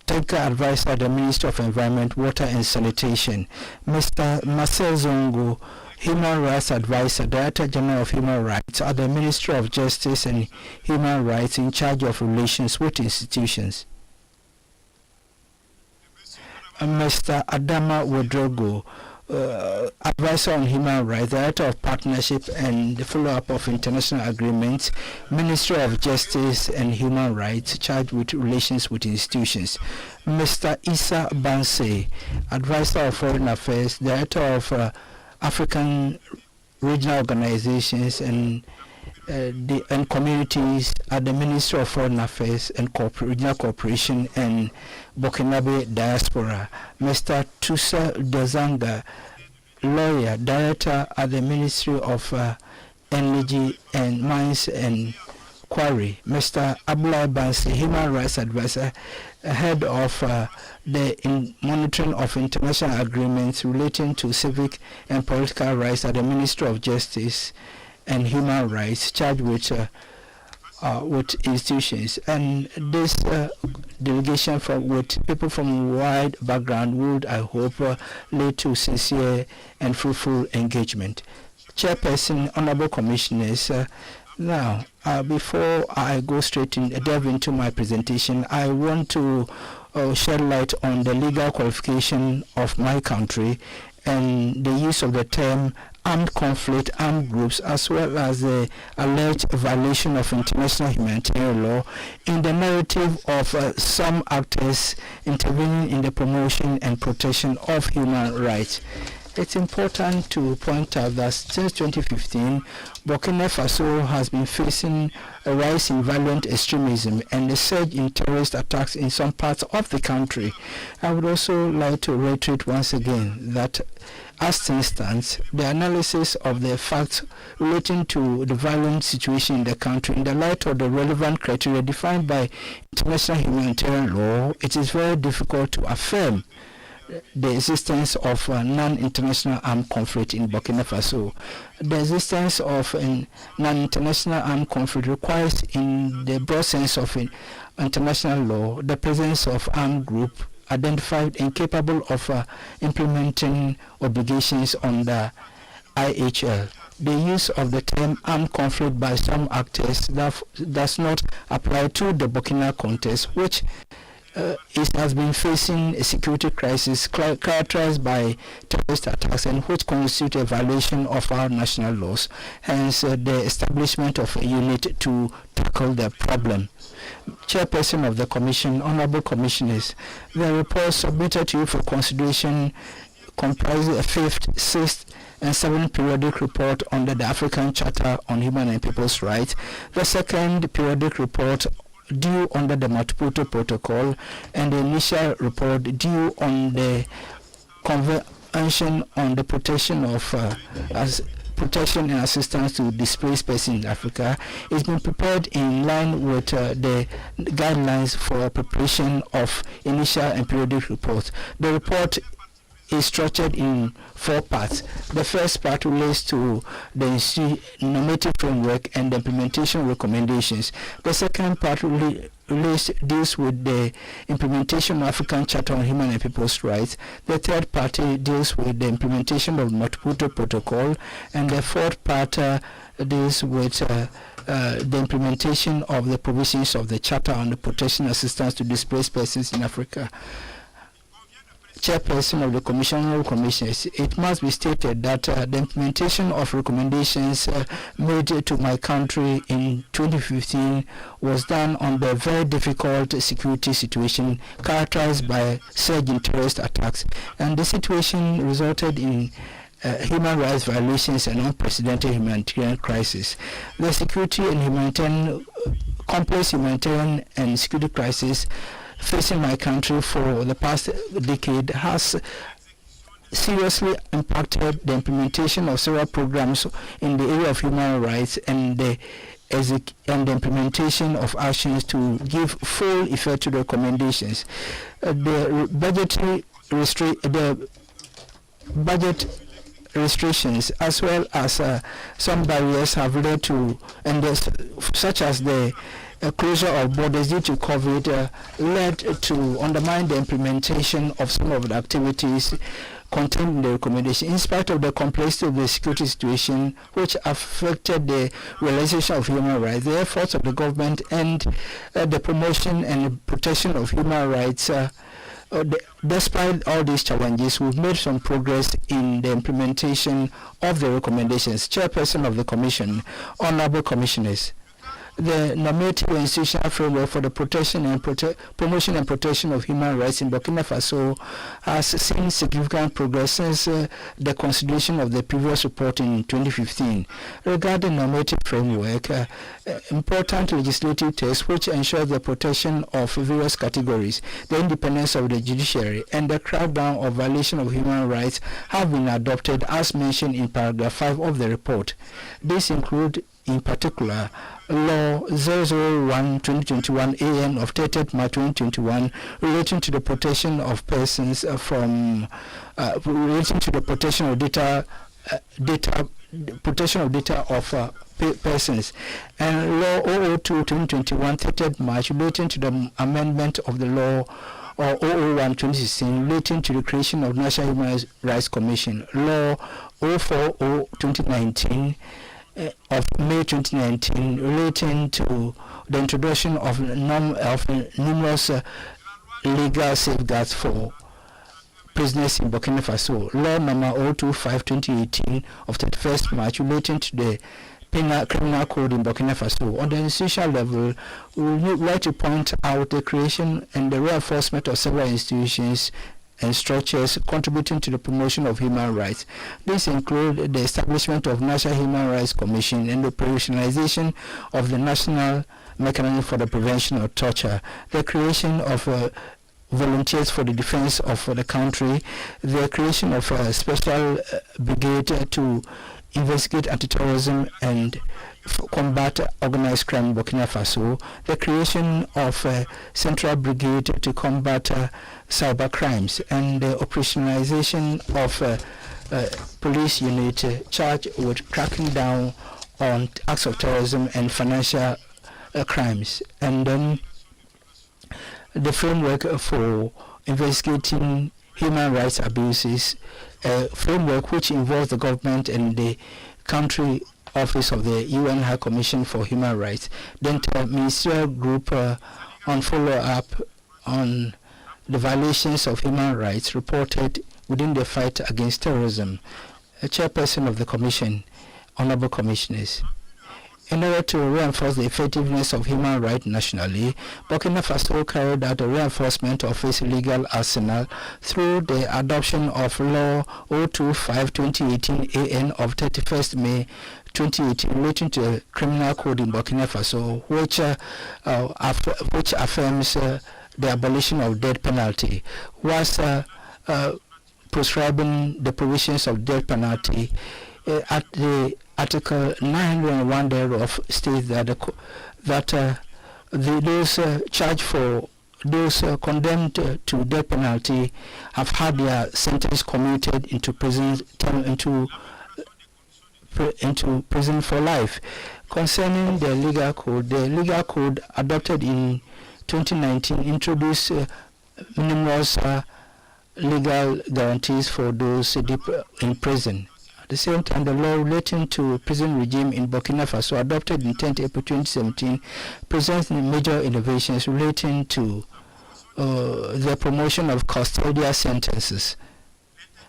Technical Advisor at the Ministry of Environment, Water and Sanitation, Mr. Marcel Zongo, Human Rights Advisor, Director General of Human Rights at the Ministry of Justice and Human Rights in charge of relations with institutions, Mr. Adama Wedrogo, Advisor on Human Rights, Director of Partnership and the Follow-up of International Agreements, Ministry of Justice and Human Rights, charged with relations with institutions, Mr. Issa Banse, Advisor of Foreign Affairs, Director of African Regional Organizations and communities at the Ministry of Foreign Affairs and Regional Cooperation and Burkinabe Diaspora, Mr. Tusa Dozanga, Lawyer, Director at the Ministry of Energy and Mines and Quarry, Mr. Abulai Bansi, Human Rights Advisor, Head of the Monitoring of International Agreements relating to civic and political rights at the Ministry of Justice and Human Rights, charged with institutions. And this delegation with people from wide background would, I hope, lead to sincere and fruitful engagement. Chairperson, Honorable Commissioners, now, before I go straight in, delve into my presentation, I want to shed light on the legal qualification of my country and the use of the term armed conflict, armed groups, as well as the alleged violation of international humanitarian law in the narrative of some actors intervening in the promotion and protection of human rights. It's important to point out that since 2015, Burkina Faso has been facing a rise in violent extremism and a surge in terrorist attacks in some parts of the country. I would also like to reiterate once again that as things stand, the analysis of the facts relating to the violent situation in the country in the light of the relevant criteria defined by international humanitarian law, it is very difficult to affirm the existence of non-international armed conflict in Burkina Faso. The existence of a non-international armed conflict requires, in the broad sense of international law, the presence of armed group identified incapable of implementing obligations on the IHL. The use of the term armed conflict by some actors does not apply to the Burkina context, which it has been facing a security crisis characterized by terrorist attacks and which constitute a violation of our national laws, hence the establishment of a unit to tackle the problem. Chairperson of the Commission, Honorable Commissioners, the report submitted to you for consideration comprises a 5th, 6th, and 7th periodic report under the African Charter on Human and People's Rights, the 2nd periodic report due under the Maputo Protocol, and the initial report due on the Convention on the Protection of Protection and Assistance to Displaced Persons in Africa. It's been prepared in line with the guidelines for preparation of initial and periodic reports. The report is structured in 4 parts. The first part relates to the normative framework and the implementation recommendations. The second part deals with the implementation of African Charter on Human and People's Rights. The third part deals with the implementation of Maputo Protocol, and the fourth part deals with the implementation of the provisions of the Charter on the Protection and Assistance to Displaced Persons in Africa. Chairperson of the Commission, Commissioners, it must be stated that the implementation of recommendations made to my country in 2015 was done under a very difficult security situation characterized by surge in terrorist attacks, and the situation resulted in human rights violations and unprecedented humanitarian crisis. The security and humanitarian, complex humanitarian and security crisis facing my country for the past decade has seriously impacted the implementation of several programs in the area of human rights and the implementation of actions to give full effect to the recommendations. The budget restrictions as well as some barriers have led to, such as the closure of borders due to COVID, led to undermine the implementation of some of the activities contained in the recommendation. In spite of the complexity of the security situation, which affected the realization of human rights, the efforts of the government and the promotion and protection of human rights, despite all these challenges, we've made some progress in the implementation of the recommendations. Chairperson of the Commission, Honorable Commissioners, the normative and institutional framework for the protection and promotion and protection of human rights in Burkina Faso has seen significant progress since the consideration of the previous report in 2015. Regarding normative framework, important legislative text which ensures the protection of various categories, the independence of the judiciary, and the crackdown of violation of human rights have been adopted as mentioned in paragraph 5 of the report. These include, in particular, Law 001/2021 AN of 30th March 2021 relating to the protection of persons relating to the protection of data of persons, and Law 002/2021 30th March relating to the amendment of the law or 001/2016 relating to the creation of National Human Rights Commission, Law 040/2019 of May 2019 relating to the introduction of numerous legal safeguards for prisoners in Burkina Faso, Law number 025/2018 of 31st March relating to the criminal code in Burkina Faso. On the institutional level, we would like to point out the creation and the reinforcement of several institutions and structures contributing to the promotion of human rights. These include the establishment of National Human Rights Commission and the operationalization of the National Mechanism for the Prevention of Torture, the creation of volunteers for the defense of the country, the creation of a special brigade to investigate anti-terrorism and combat organized crime in Burkina Faso, the creation of a central brigade to combat cyber crimes, and the operationalization of a police unit charged with cracking down on acts of terrorism and financial crimes, and then the framework for investigating human rights abuses, a framework which involves the government and the country office of the UN High Commission for Human Rights, then the ministerial group on follow-up on the violations of human rights reported within the fight against terrorism. A chairperson of the Commission, Honorable Commissioners, in order to reinforce the effectiveness of human rights nationally, Burkina Faso carried out a reinforcement of its legal arsenal through the adoption of Law 025/2018 AN of 31st May 2018 relating to the criminal code in Burkina Faso, which affirms the abolition of death penalty, was prescribing the provisions of death penalty. At the Article 901 thereof states that those charged for those condemned to death penalty have had their sentence commuted into prison for life. Concerning the legal code adopted in 2019 introduced numerous legal guarantees for those deep in prison. At the same time, the law relating to prison regime in Burkina Faso, adopted in 10 April 2017, presents major innovations relating to the promotion of custodial sentences,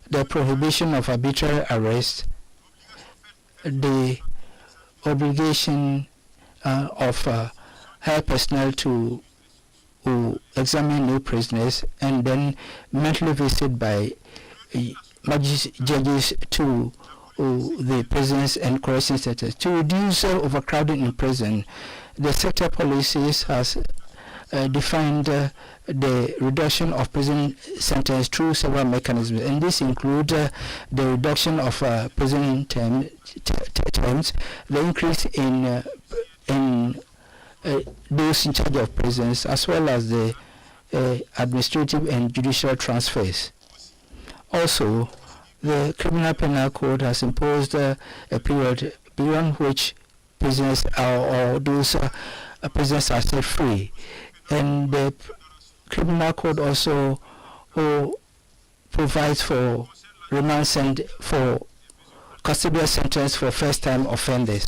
the prohibition of arbitrary arrest, the obligation of health personnel to examine new prisoners, and then monthly visit by judges to the prisons and correction centers. To reduce overcrowding in prison, the sector policies has defined the reduction of prison sentence through several mechanisms, and this include the reduction of prison terms, the increase in those in charge of prisons, as well as the administrative and judicial transfers. Also, the Criminal Penal Code has imposed a period beyond which prisoners or those prisoners are set free, and the Criminal Code also provides for remand for custodial sentence for first-time offenders.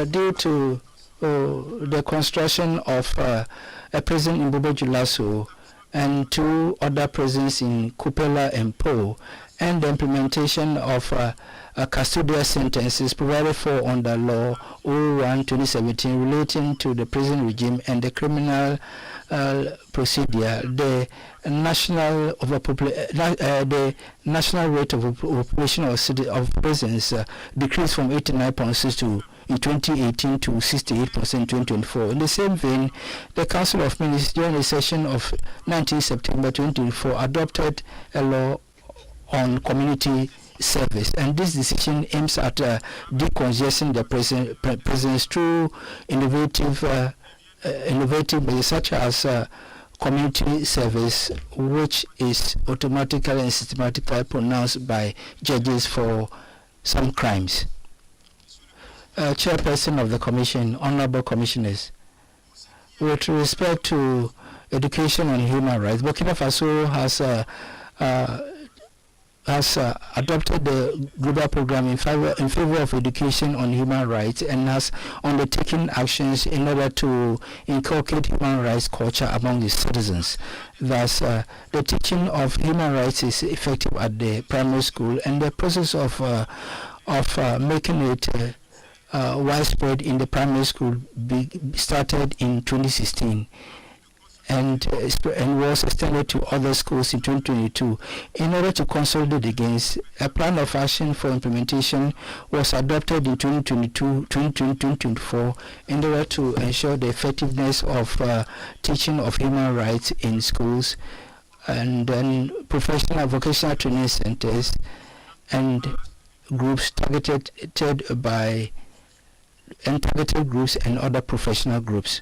Due to the construction of a prison in Bubo-Djulasso and 2 other prisons in Kupela and Po, and the implementation of custodial sentences provided for under Law 01/2017 relating to the prison regime and the criminal procedure, the national rate of population of prisons decreased from 89.6 in 2018 to 68% in 2024. In the same vein, the Council of Ministers during the session of 19 September 2024 adopted a law on community service, and this decision aims at decongesting the prisons through innovative measures such as community service, which is automatically and systematically pronounced by judges for some crimes. Chairperson of the Commission, Honorable Commissioners, with respect to education and human rights, Burkina Faso has adopted the global program in favor of education on human rights and has undertaken actions in order to inculcate human rights culture among its citizens. Thus, the teaching of human rights is effective at the primary school, and the process of making it widespread in the primary school started in 2016. And was extended to other schools in 2022. In order to consolidate against, a plan of action for implementation was adopted in 2022-2024 in order to ensure the effectiveness of teaching of human rights in schools, and then professional vocational training centers and groups targeted groups and other professional groups.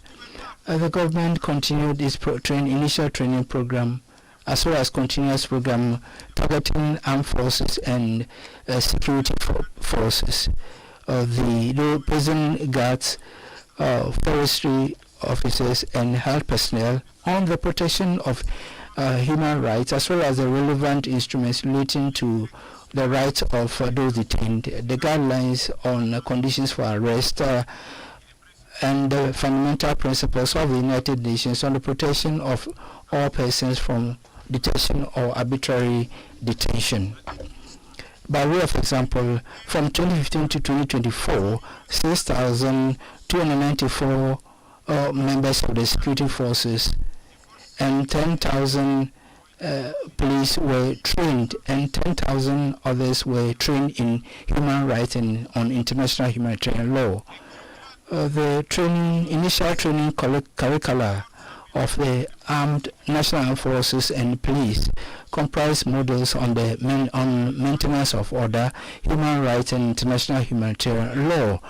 The government continued its initial training program, as well as continuous program targeting armed forces and security forces, the prison guards, forestry officers, and health personnel on the protection of human rights, as well as the relevant instruments relating to the rights of those detained, the guidelines on conditions for arrest, and the fundamental principles of the United Nations on the protection of all persons from detention or arbitrary detention. By way of example, from 2015 to 2024, 6,294 members of the security forces and 10,000 police were trained, and 10,000 others were trained in human rights and on international humanitarian law. The initial training curricula of the national armed forces and police comprise modules on maintenance of order, human rights, and international humanitarian law.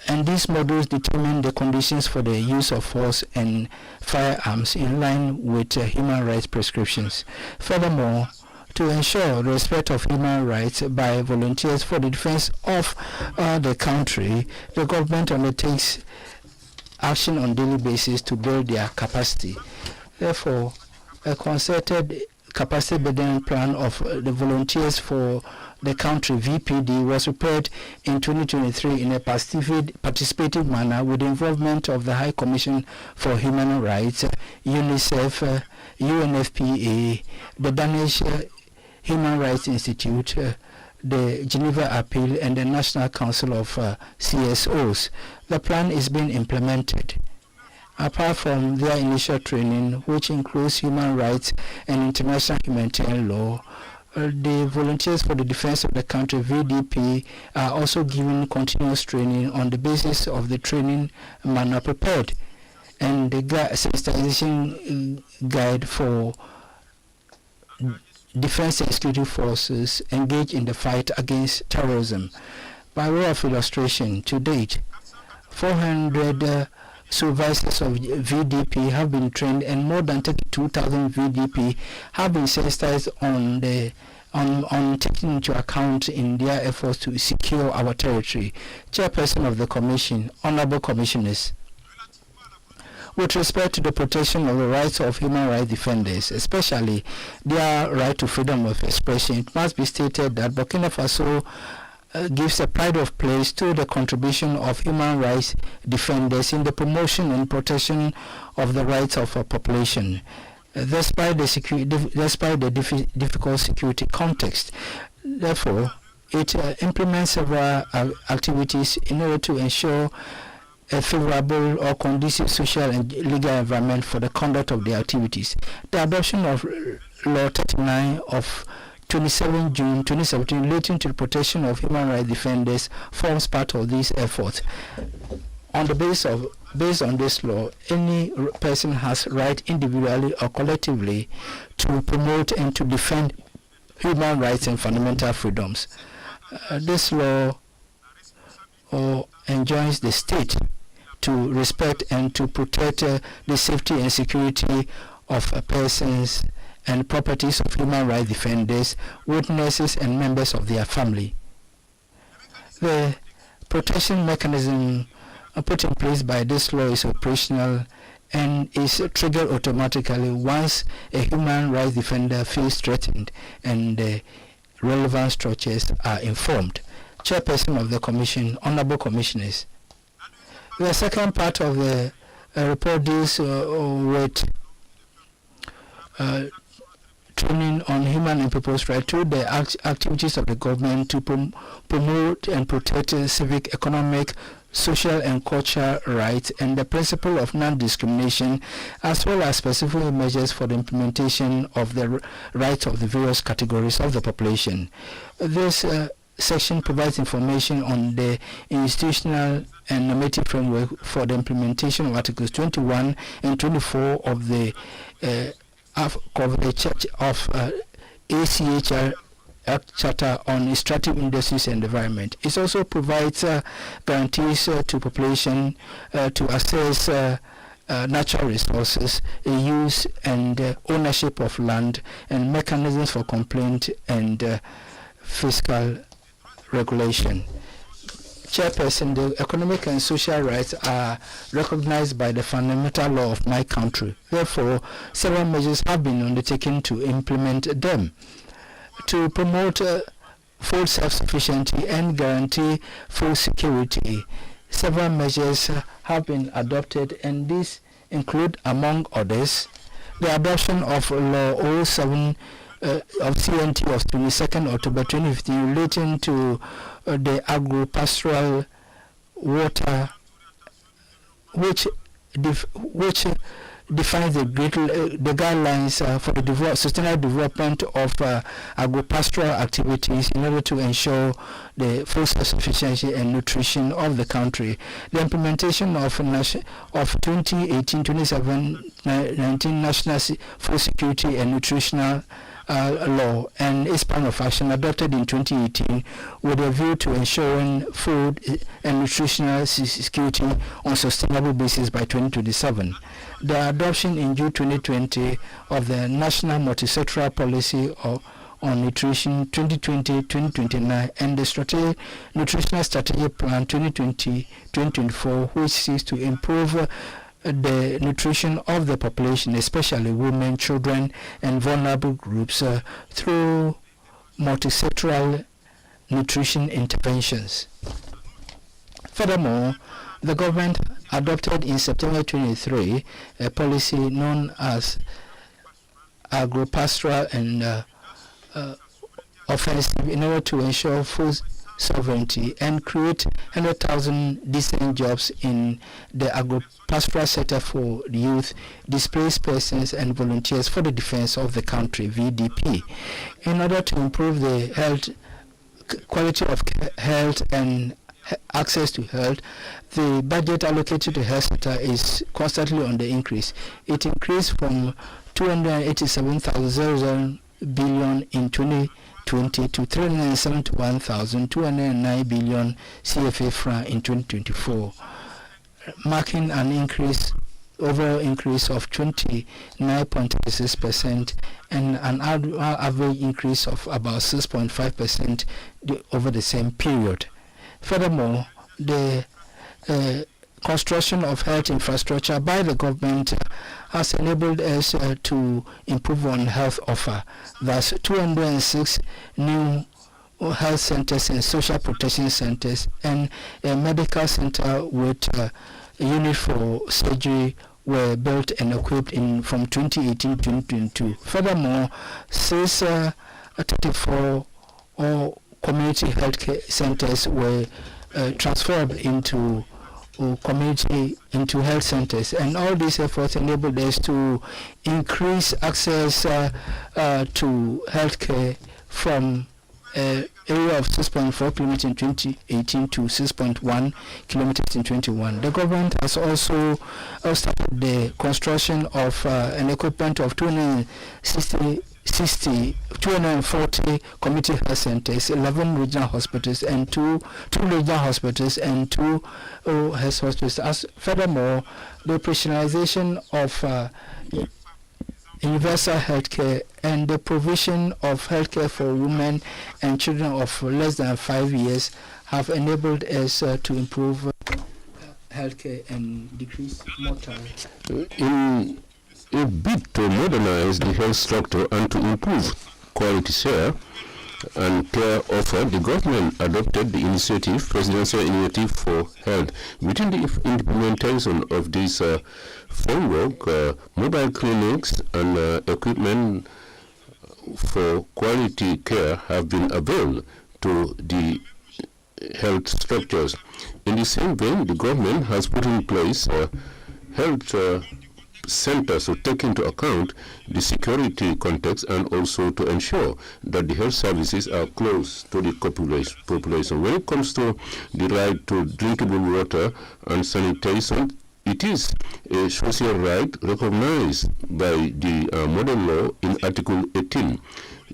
And these modules determine the conditions for the use of force and firearms in line with human rights prescriptions. Furthermore, to ensure the respect of human rights by volunteers for the defense of the country, the government undertakes action on a daily basis to build their capacity. Therefore, a concerted capacity building plan of the volunteers for the country, VPD, was prepared in 2023 in a participative manner with the involvement of the High Commission for Human Rights, UNICEF, UNFPA, the Danish Human Rights Institute, the Geneva Appeal, and the National Council of CSOs. The plan is being implemented. Apart from their initial training, which includes human rights and international humanitarian law, the Volunteers for the Defense of the Country, VDP, are also given continuous training on the basis of the training manual prepared and the sensitization guide for defense and security forces engaged in the fight against terrorism. By way of illustration, to date, 400 supervisors of VDP have been trained, and more than 32,000 VDP have been sensitized on taking into account in their efforts to secure our territory. Chairperson of the Commission, Honorable Commissioners, with respect to the protection of the rights of human rights defenders, especially their right to freedom of expression, it must be stated that Burkina Faso gives a pride of place to the contribution of human rights defenders in the promotion and protection of the rights of our population. Despite the difficult security context, therefore, it implements several activities in order to ensure a favorable or conducive social and legal environment for the conduct of the activities. The adoption of Law 39 of 27 June 2017 relating to the protection of human rights defenders forms part of these efforts. Based on this law, any person has right individually or collectively to promote and to defend human rights and fundamental freedoms. This law enjoins the state to respect and to protect the safety and security of persons and properties of human rights defenders, witnesses, and members of their family. The protection mechanism put in place by this law is operational and is triggered automatically once a human rights defender feels threatened and the relevant structures are informed. Chairperson of the Commission, Honorable Commissioners, the second part of the report deals with training on human and people's rights through the activities of the government to promote and protect civic, economic, social and cultural rights and the principle of non-discrimination, as well as specific measures for the implementation of the rights of the various categories of the population. This section provides information on the institutional and normative framework for the implementation of Articles 21 and 24 of the ACHR Charter on Extractive Industries and Environment. It also provides guarantees to population to access natural resources, use and ownership of land, and mechanisms for complaint and fiscal regulation. Chairperson, the economic and social rights are recognized by the fundamental law of my country. Therefore, several measures have been undertaken to implement them. To promote full self-sufficiency and guarantee full security, several measures have been adopted, and these include, among others, the adoption of Law 07 of CNT of 22nd October 2015 relating to the agro-pastoral water, which defines the guidelines for the sustainable development of agro-pastoral activities in order to ensure the full self-sufficiency and nutrition of the country. The implementation of 2018-2019 National Food Security and Nutritional Law and its plan of action adopted in 2018 with a view to ensuring food and nutritional security on a sustainable basis by 2027. The adoption in June 2020 of the National Multisectoral Policy on Nutrition 2020-2029 and the Nutritional Strategy Plan 2020-2024, which seeks to improve the nutrition of the population, especially women, children, and vulnerable groups through multisectoral nutrition interventions. Furthermore, the government adopted in September 23 a policy known as agro-pastoral and offensive in order to ensure food sovereignty and create 100,000 decent jobs in the agro-pastoral sector for the youth, displaced persons and volunteers for the defense of the country, VDP. In order to improve the quality of health and access to health, the budget allocated to health sector is constantly on the increase. It increased from 287,000 billion in 2020 to 371,209 billion CFA franc in 2024, marking an overall increase of 29.36% and an average increase of about 6.5% over the same period. Furthermore, the construction of health infrastructure by the government has enabled us to improve on health offer. Thus, 206 new health centers and social protection centers and a medical center with a unit for surgery were built and equipped from 2018 to 2022. Furthermore, 34 community health care centers were transformed into health centers, and all these efforts enabled us to increase access to healthcare from area of 6.4 kilometers in 2018 to 6.1 kilometers in 2021. The government has also started the construction of an equipment of 240 community health centers, 11 regional hospitals, and two regional hospitals, and 2 health hospitals. Furthermore, the operationalization of universal healthcare and the provision of healthcare for women and children of less than 5 years have enabled us to improve healthcare and decrease mortality. In a bid to modernize the health structure and to improve quality share and care offer, the government adopted the Presidential Initiative for Health. Within the implementation of this framework, mobile clinics and equipment for quality care have been availed to the health structures. In the same vein, the government has put in place health centers to take into account the security context and also to ensure that the health services are close to the population. When it comes to the right to drinkable water and sanitation, it is a social right recognized by the modern law in Article 18,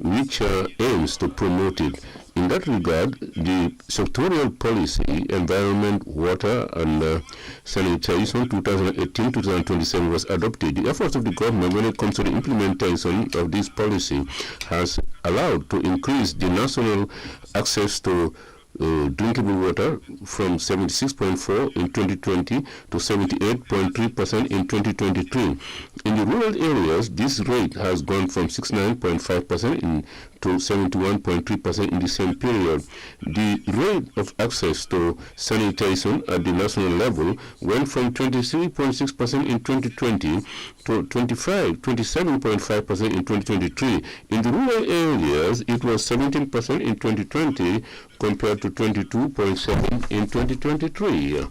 which aims to promote it. In that regard, the sectorial policy, environment, water, and sanitation 2018-2027 was adopted. The efforts of the government when it comes to the implementation of this policy has allowed to increase the national access to drinkable water from 76.4 in 2020 to 78.3% in 2023. In the rural areas, this rate has gone from 69.5% to 71.3% in the same period. The rate of access to sanitation at the national level went from 23.6% in 2020 to 27.5% in 2023. In the rural areas, it was 17% in 2020 compared to 22.7% in 2023.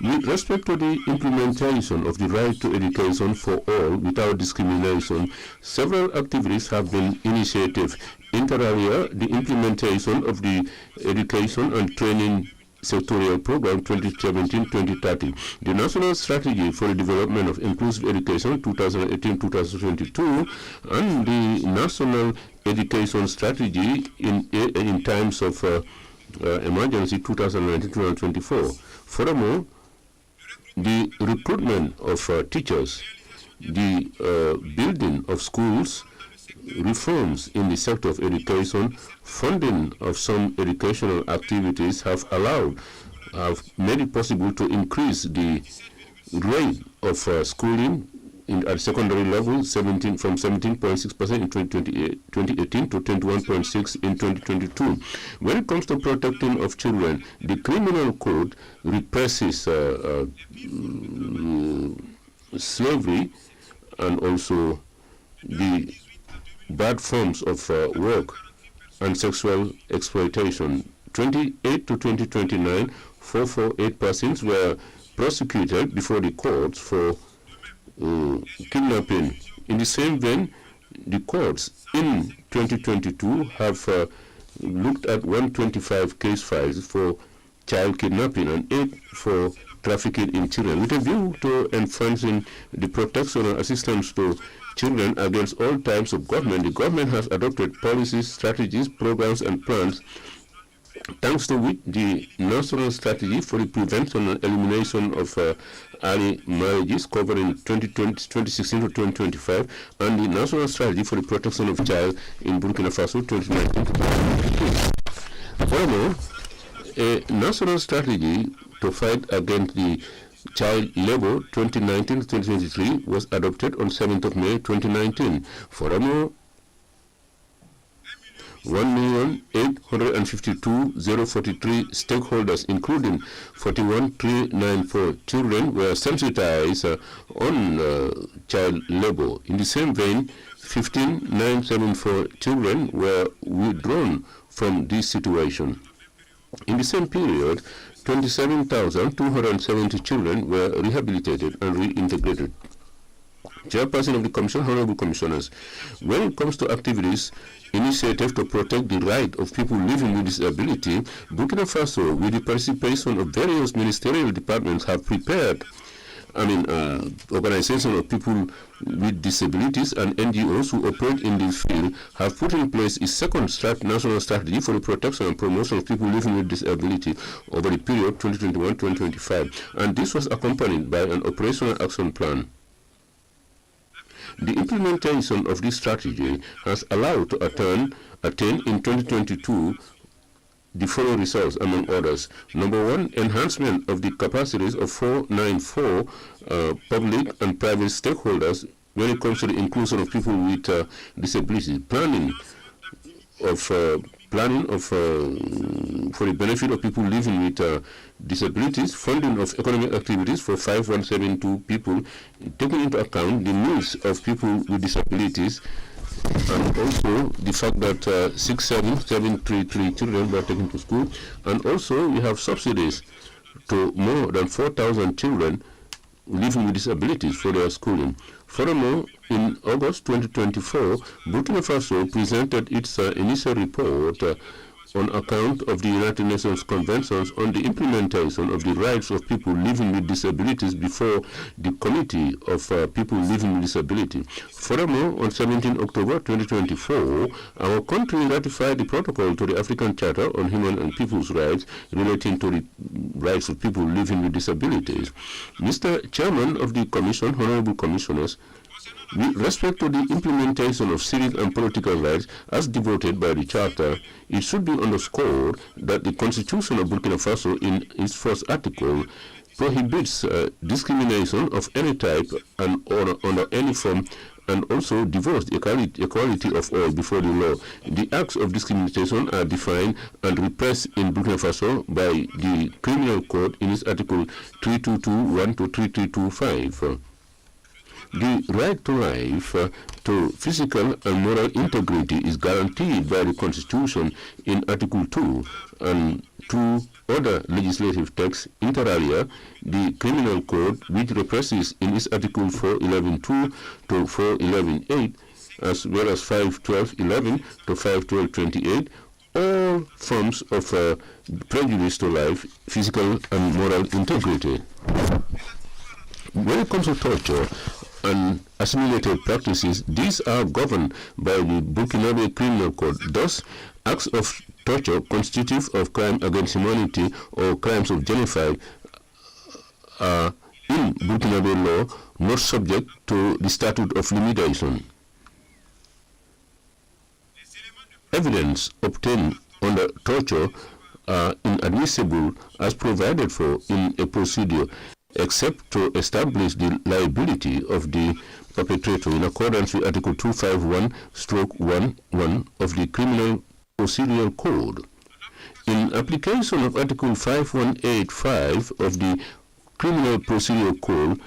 With respect to the implementation of the right to education for all without discrimination, several activities have been initiated. Inter alia, the implementation of the Education and Training Sectorial Program 2017-2030, the National Strategy for the Development of Inclusive Education 2018-2022, and the National Education Strategy in times of emergency 2019-2024. Furthermore, the recruitment of teachers, the building of schools, reforms in the sector of education, funding of some educational activities have made it possible to increase the rate of schooling at secondary level from 17.6% in 2018 to 21.6% in 2022. When it comes to protecting of children, the criminal code represses slavery and also the bad forms of work and sexual exploitation. 28 to 2029, 448 persons were prosecuted before the courts for kidnapping. In the same vein, the courts in 2022 have looked at 125 case files for child kidnapping and 8 for trafficking in children, with a view to enhancing the protection and assistance to children against all types of government. The government has adopted policies, strategies, programs, and plans, thanks to which the National Strategy for the Prevention and Elimination of Early Marriages, covering 2016 to 2025, and the National Strategy for the Protection of Child in Burkina Faso, 2019 to 2022. Furthermore, a national strategy to fight against the child labor 2019-2023 was adopted on 7th of May 2019. Furthermore, 1,852,043 stakeholders, including 41,394 children, were sensitized on child labor. In the same vein, 15,974 children were withdrawn from this situation. In the same period, 27,270 children were rehabilitated and reintegrated. Chairperson of the Commission, Honorable Commissioners, when it comes to activities initiative to protect the right of people living with disability, Burkina Faso, with the participation of various ministerial departments, have prepared organizations of people with disabilities and NGOs who operate in this field have put in place a second national strategy for the protection and promotion of people living with disability over the period 2021-2025, and this was accompanied by an operational action plan. The implementation of this strategy has allowed to attain in 2022 the following results, among others. Number one, enhancement of the capacities of 494 public and private stakeholders when it comes to the inclusion of people with disabilities. Planning for the benefit of people living with disabilities, funding of economic activities for 5172 people, taking into account the needs of people with disabilities, and also the fact that 67733 children were taken to school, and also we have subsidies to more than 4,000 children living with disabilities for their schooling. Furthermore, in August 2024, Burkina Faso presented its initial report on account of the United Nations Conventions on the implementation of the rights of people living with disabilities before the Committee of People Living with Disability. Furthermore, on 17 October 2024, our country ratified the protocol to the African Charter on Human and People's Rights relating to the rights of people living with disabilities. Mr. Chairman of the Commission, Honorable Commissioners, with respect to the implementation of civic and political rights as devoted by the Charter, it should be underscored that the Constitution of Burkina Faso, in its first article, prohibits discrimination of any type and under any form, and also divorce the equality of all before the law. The acts of discrimination are defined and repressed in Burkina Faso by the Criminal Code in its article 3221 to 3325. The right to life, to physical and moral integrity is guaranteed by the Constitution in Article 2 and 2 other legislative texts, inter alia, the Criminal Code, which represses in its Article 411.2 to 411.8, as well as 512.11 to 512.28, all forms of prejudice to life, physical and moral integrity. When it comes to torture and assimilated practices, these are governed by the Burkinabe Criminal Code. Thus, acts of torture constitutive of crime against humanity or crimes of genocide are in Burkinabe law not subject to the statute of limitation. Evidence obtained under torture are inadmissible as provided for in a procedure, except to establish the liability of the perpetrator in accordance with Article 251/11 of the Criminal Procedural Code. In application of Article 5185 of the Criminal Procedural Code,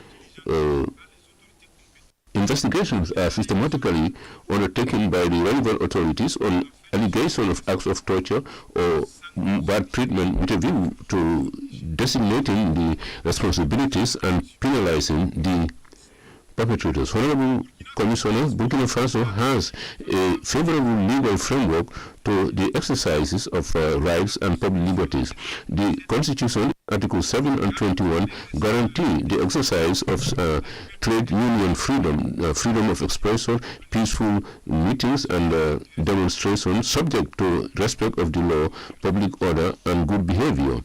investigations are systematically undertaken by the relevant authorities on allegation of acts of torture or bad treatment with a view to designating the responsibilities and penalizing the perpetrators. Honorable Commissioner, Burkina Faso has a favorable legal framework to the exercises of rights and public liberties. The Constitution, Article 7 and 21, guarantee the exercise of trade union freedom, freedom of expression, peaceful meetings and demonstrations, subject to respect of the law, public order, and good behavior.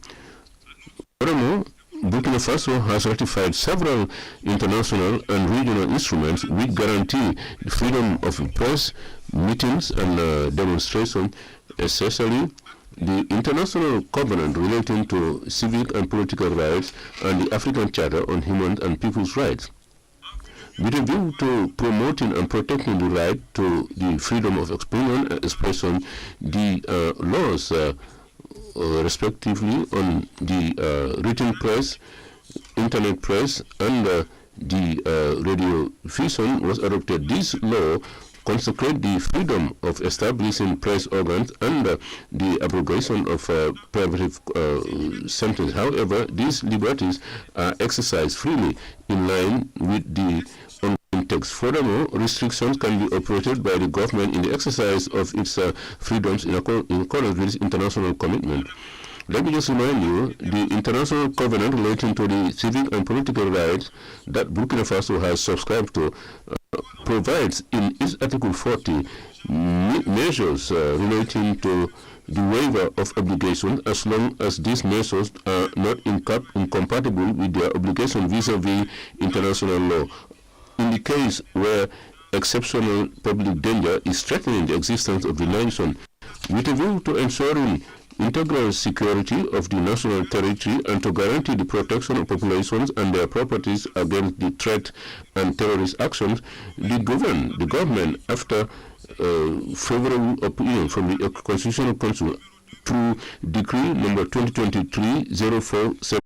Furthermore, Burkina Faso has ratified several international and regional instruments which guarantee the freedom of press, meetings, and demonstration, especially the International Covenant relating to civic and political rights and the African Charter on Human and People's Rights. With a view to promoting and protecting the right to the freedom of opinion and expression, the laws respectively on the written press, internet press, and the radio diffusion was adopted. This law consecrates the freedom of establishing press organs and the abrogation of privative sentence. However, these liberties are exercised freely in line with the text. Furthermore, restrictions can be operated by the government in the exercise of its freedoms in accordance with its international commitment. Let me just remind you, the International Covenant relating to the civic and political rights that Burkina Faso has subscribed to provides in its Article 40 measures relating to the waiver of obligations as long as these measures are not incompatible with their obligation vis-à-vis international law. In the case where exceptional public danger is threatening the existence of the nation, with a view to ensuring integral security of the national territory and to guarantee the protection of populations and their properties against the threat and terrorist actions, the government, after favorable opinion from the Constitutional Council through Decree number 2023-04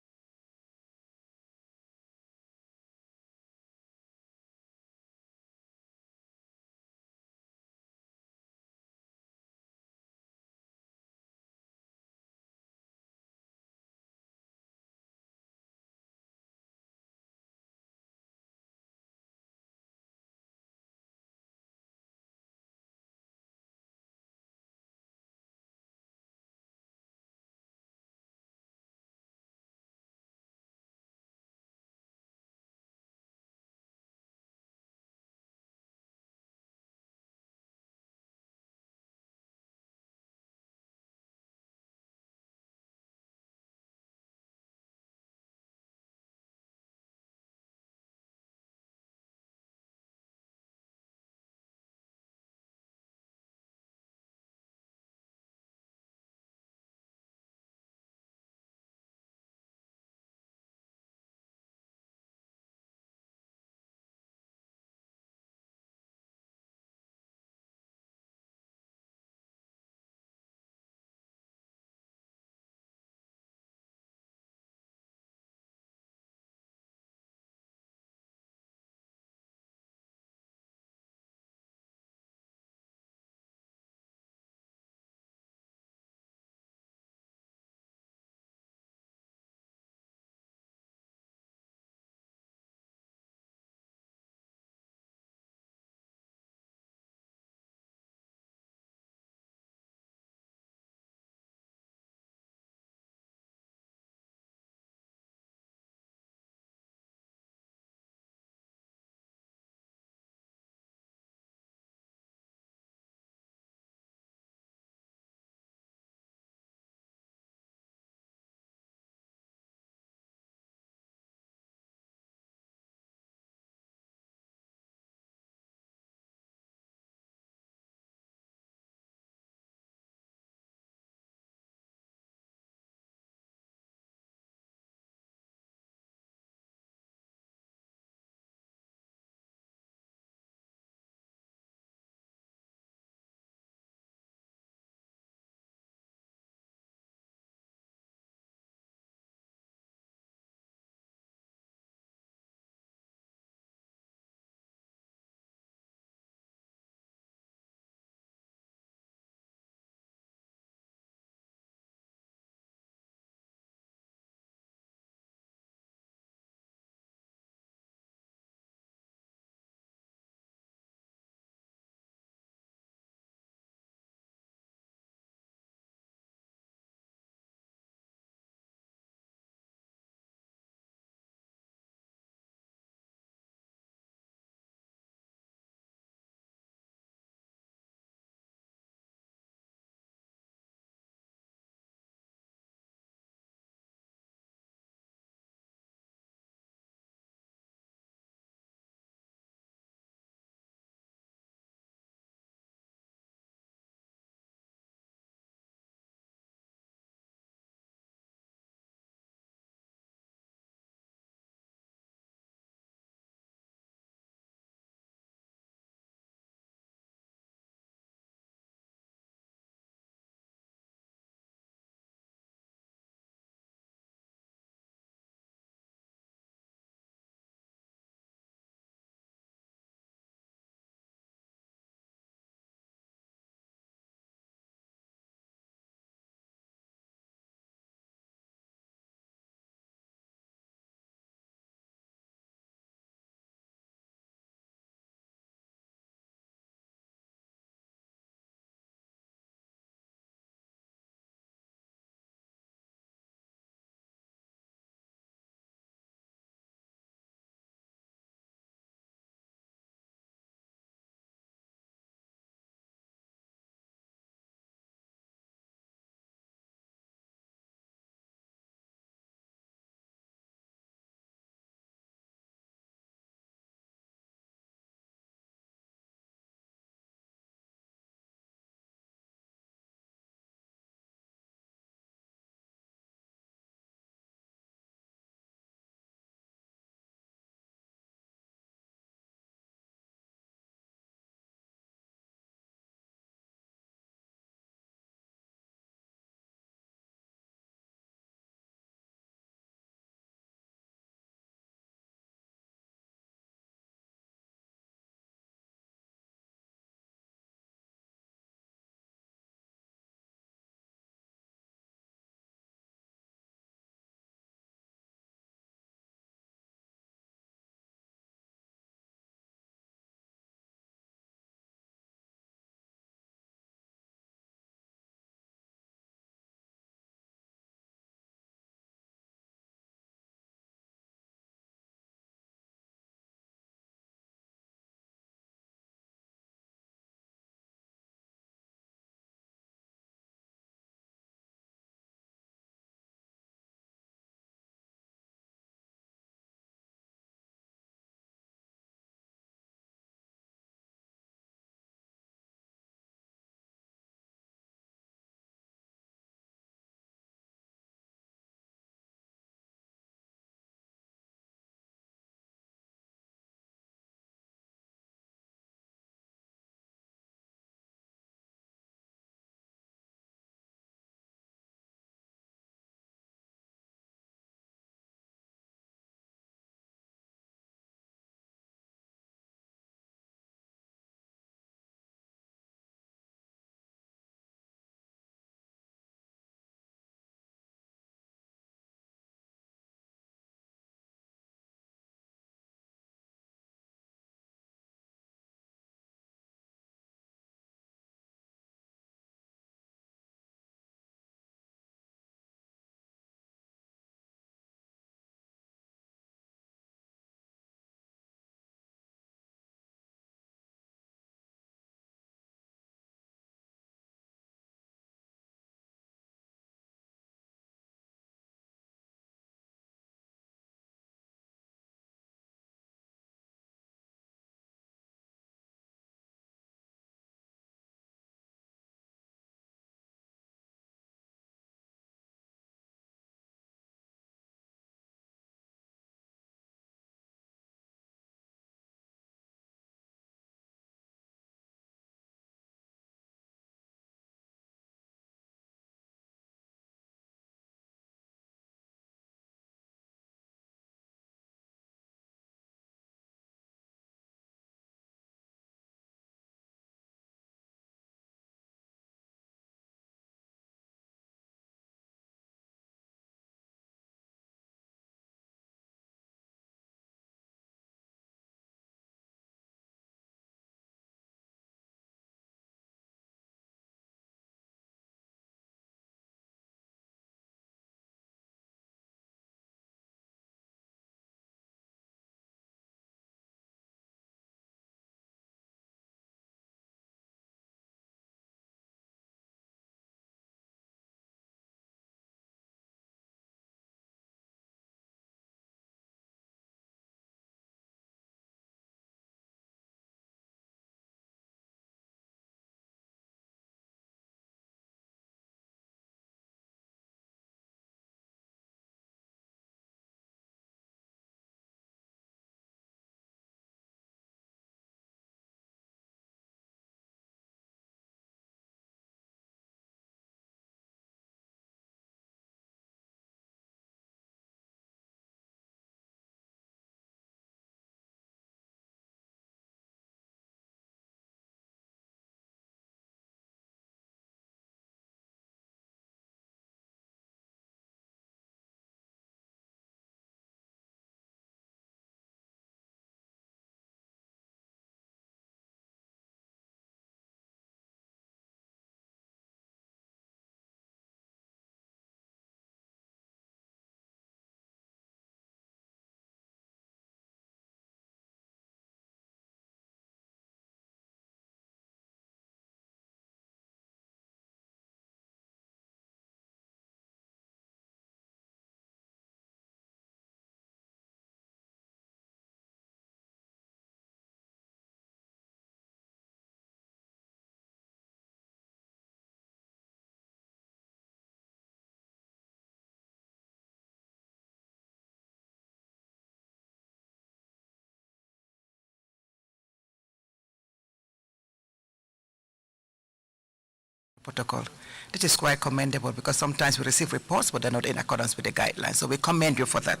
protocol. This is quite commendable because sometimes we receive reports but they're not in accordance with the guidelines, so we commend you for that.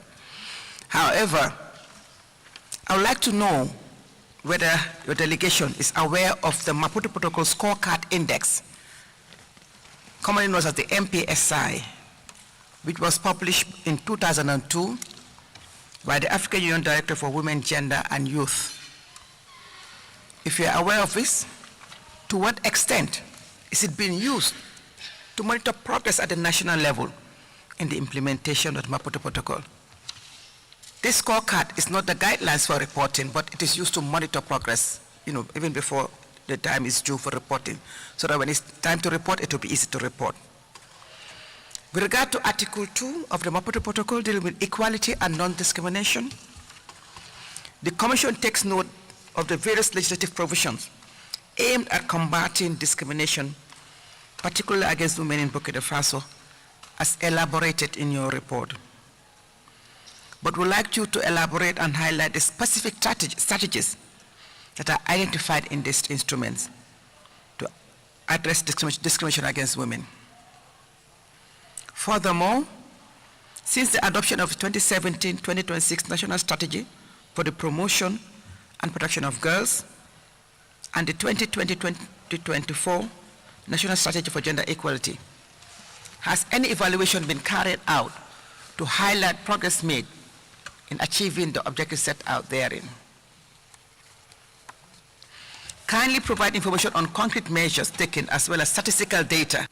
However, I would like to know whether your delegation is aware of the Maputo Protocol Scorecard Index, commonly known as the MPSI, which was published in 2002 by the African Union Director for Women, Gender and Youth. If you are aware of this, to what extent is it being used to monitor progress at the national level in the implementation of the Maputo Protocol? This scorecard is not the guidelines for reporting, but it is used to monitor progress, even before the time is due for reporting, so that when it's time to report, it will be easy to report. With regard to Article 2 of the Maputo Protocol dealing with equality and non-discrimination, the Commission takes note of the various legislative provisions aimed at combating discrimination, particularly against women in Burkina Faso, as elaborated in your report. But we'd like you to elaborate and highlight the specific strategies that are identified in these instruments to address discrimination against women. Furthermore, since the adoption of the 2017-2026 National Strategy for the Promotion and Protection of Girls and the 2020-2024 National Strategy for Gender Equality, has any evaluation been carried out to highlight progress made in achieving the objectives set out therein? Kindly provide information on concrete measures taken as well as statistical data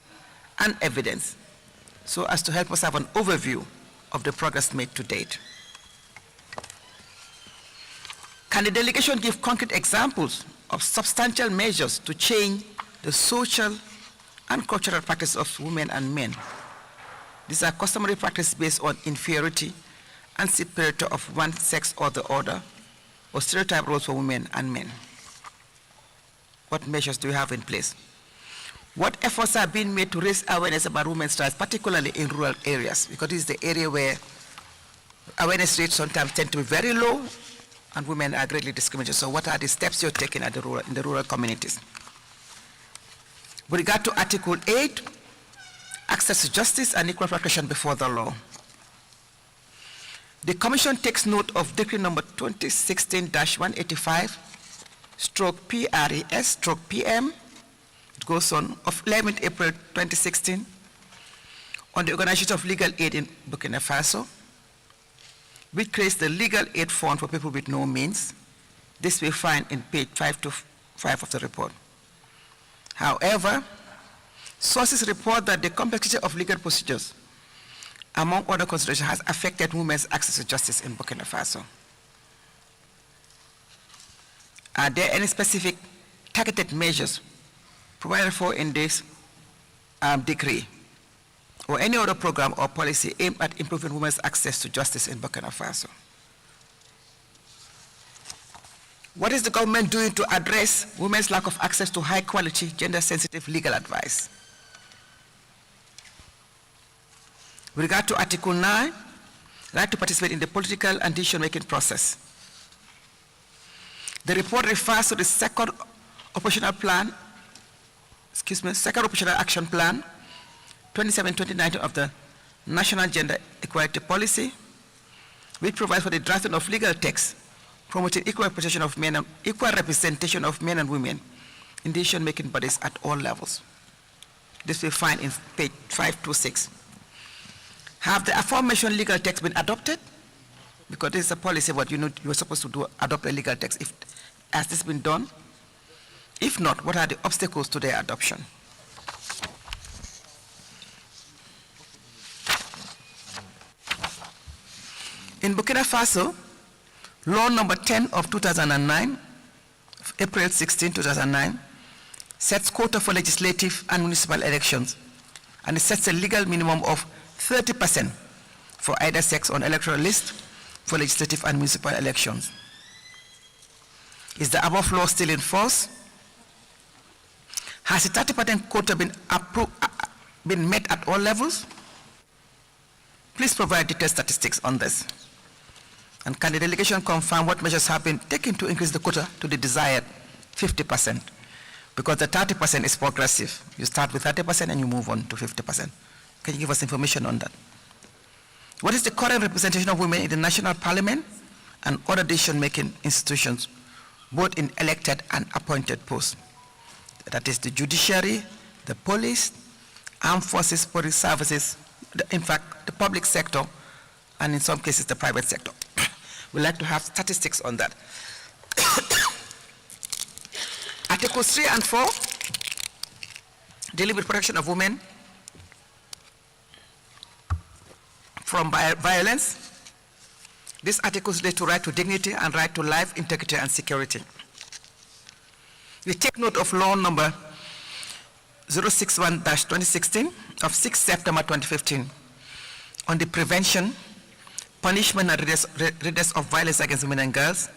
and evidence so as to help us have an overview of the progress made to date. Can the delegation give concrete examples of substantial measures to change the social and cultural practice of women and men? These are customary practices based on inferiority and superiority of one sex or the other, or stereotype roles for women and men. What measures do you have in place? What efforts are being made to raise awareness about women's rights, particularly in rural areas? Because this is the area where awareness rates sometimes tend to be very low and women are greatly discriminated. So what are the steps you're taking at in the rural communities? With regard to Article 8, access to justice and equal protection before the law, the Commission takes note of Decree number 2016-185/PRES/PM, it goes on, of 11th April 2016, on the organization of legal aid in Burkina Faso, which creates the legal aid fund for people with no means. This we find in page 5 to 5 of the report. However, sources report that the complexity of legal procedures, among other considerations, has affected women's access to justice in Burkina Faso. Are there any specific targeted measures provided for in this decree, or any other program or policy aimed at improving women's access to justice in Burkina Faso? What is the government doing to address women's lack of access to high-quality, gender-sensitive legal advice? With regard to Article 9, right to participate in the political and decision-making process. The report refers to the second operational action plan, 27-2019 of the National Gender Equality Policy, which provides for the drafting of legal texts promoting equal representation of men and women in decision-making bodies at all levels. This we find in page 526. Have the aforementioned legal texts been adopted? Because this is a policy, what you're supposed to adopt a legal text. Has this been done? If not, what are the obstacles to their adoption? In Burkina Faso, Law number 10 of 2009, April 16, 2009, sets quota for legislative and municipal elections, and it sets a legal minimum of 30% for either sex on electoral list for legislative and municipal elections. Is the above law still in force? Has the 30% quota been met at all levels? Please provide detailed statistics on this. And can the delegation confirm what measures have been taken to increase the quota to the desired 50%? because the 30% is progressive. You start with 30% and you move on to 50%. Can you give us information on that? What is the current representation of women in the national parliament and other decision-making institutions, both in elected and appointed posts? That is the judiciary, the police, armed forces, police services, in fact, the public sector, and in some cases, the private sector. We'd like to have statistics on that. Articles 3 and 4, dealing with protection of women from violence. These articles relate to right to dignity and right to life, integrity, and security. We take note of law number 061-2016 of 6 September 2015 on the prevention, punishment, and redress of violence against women and girls,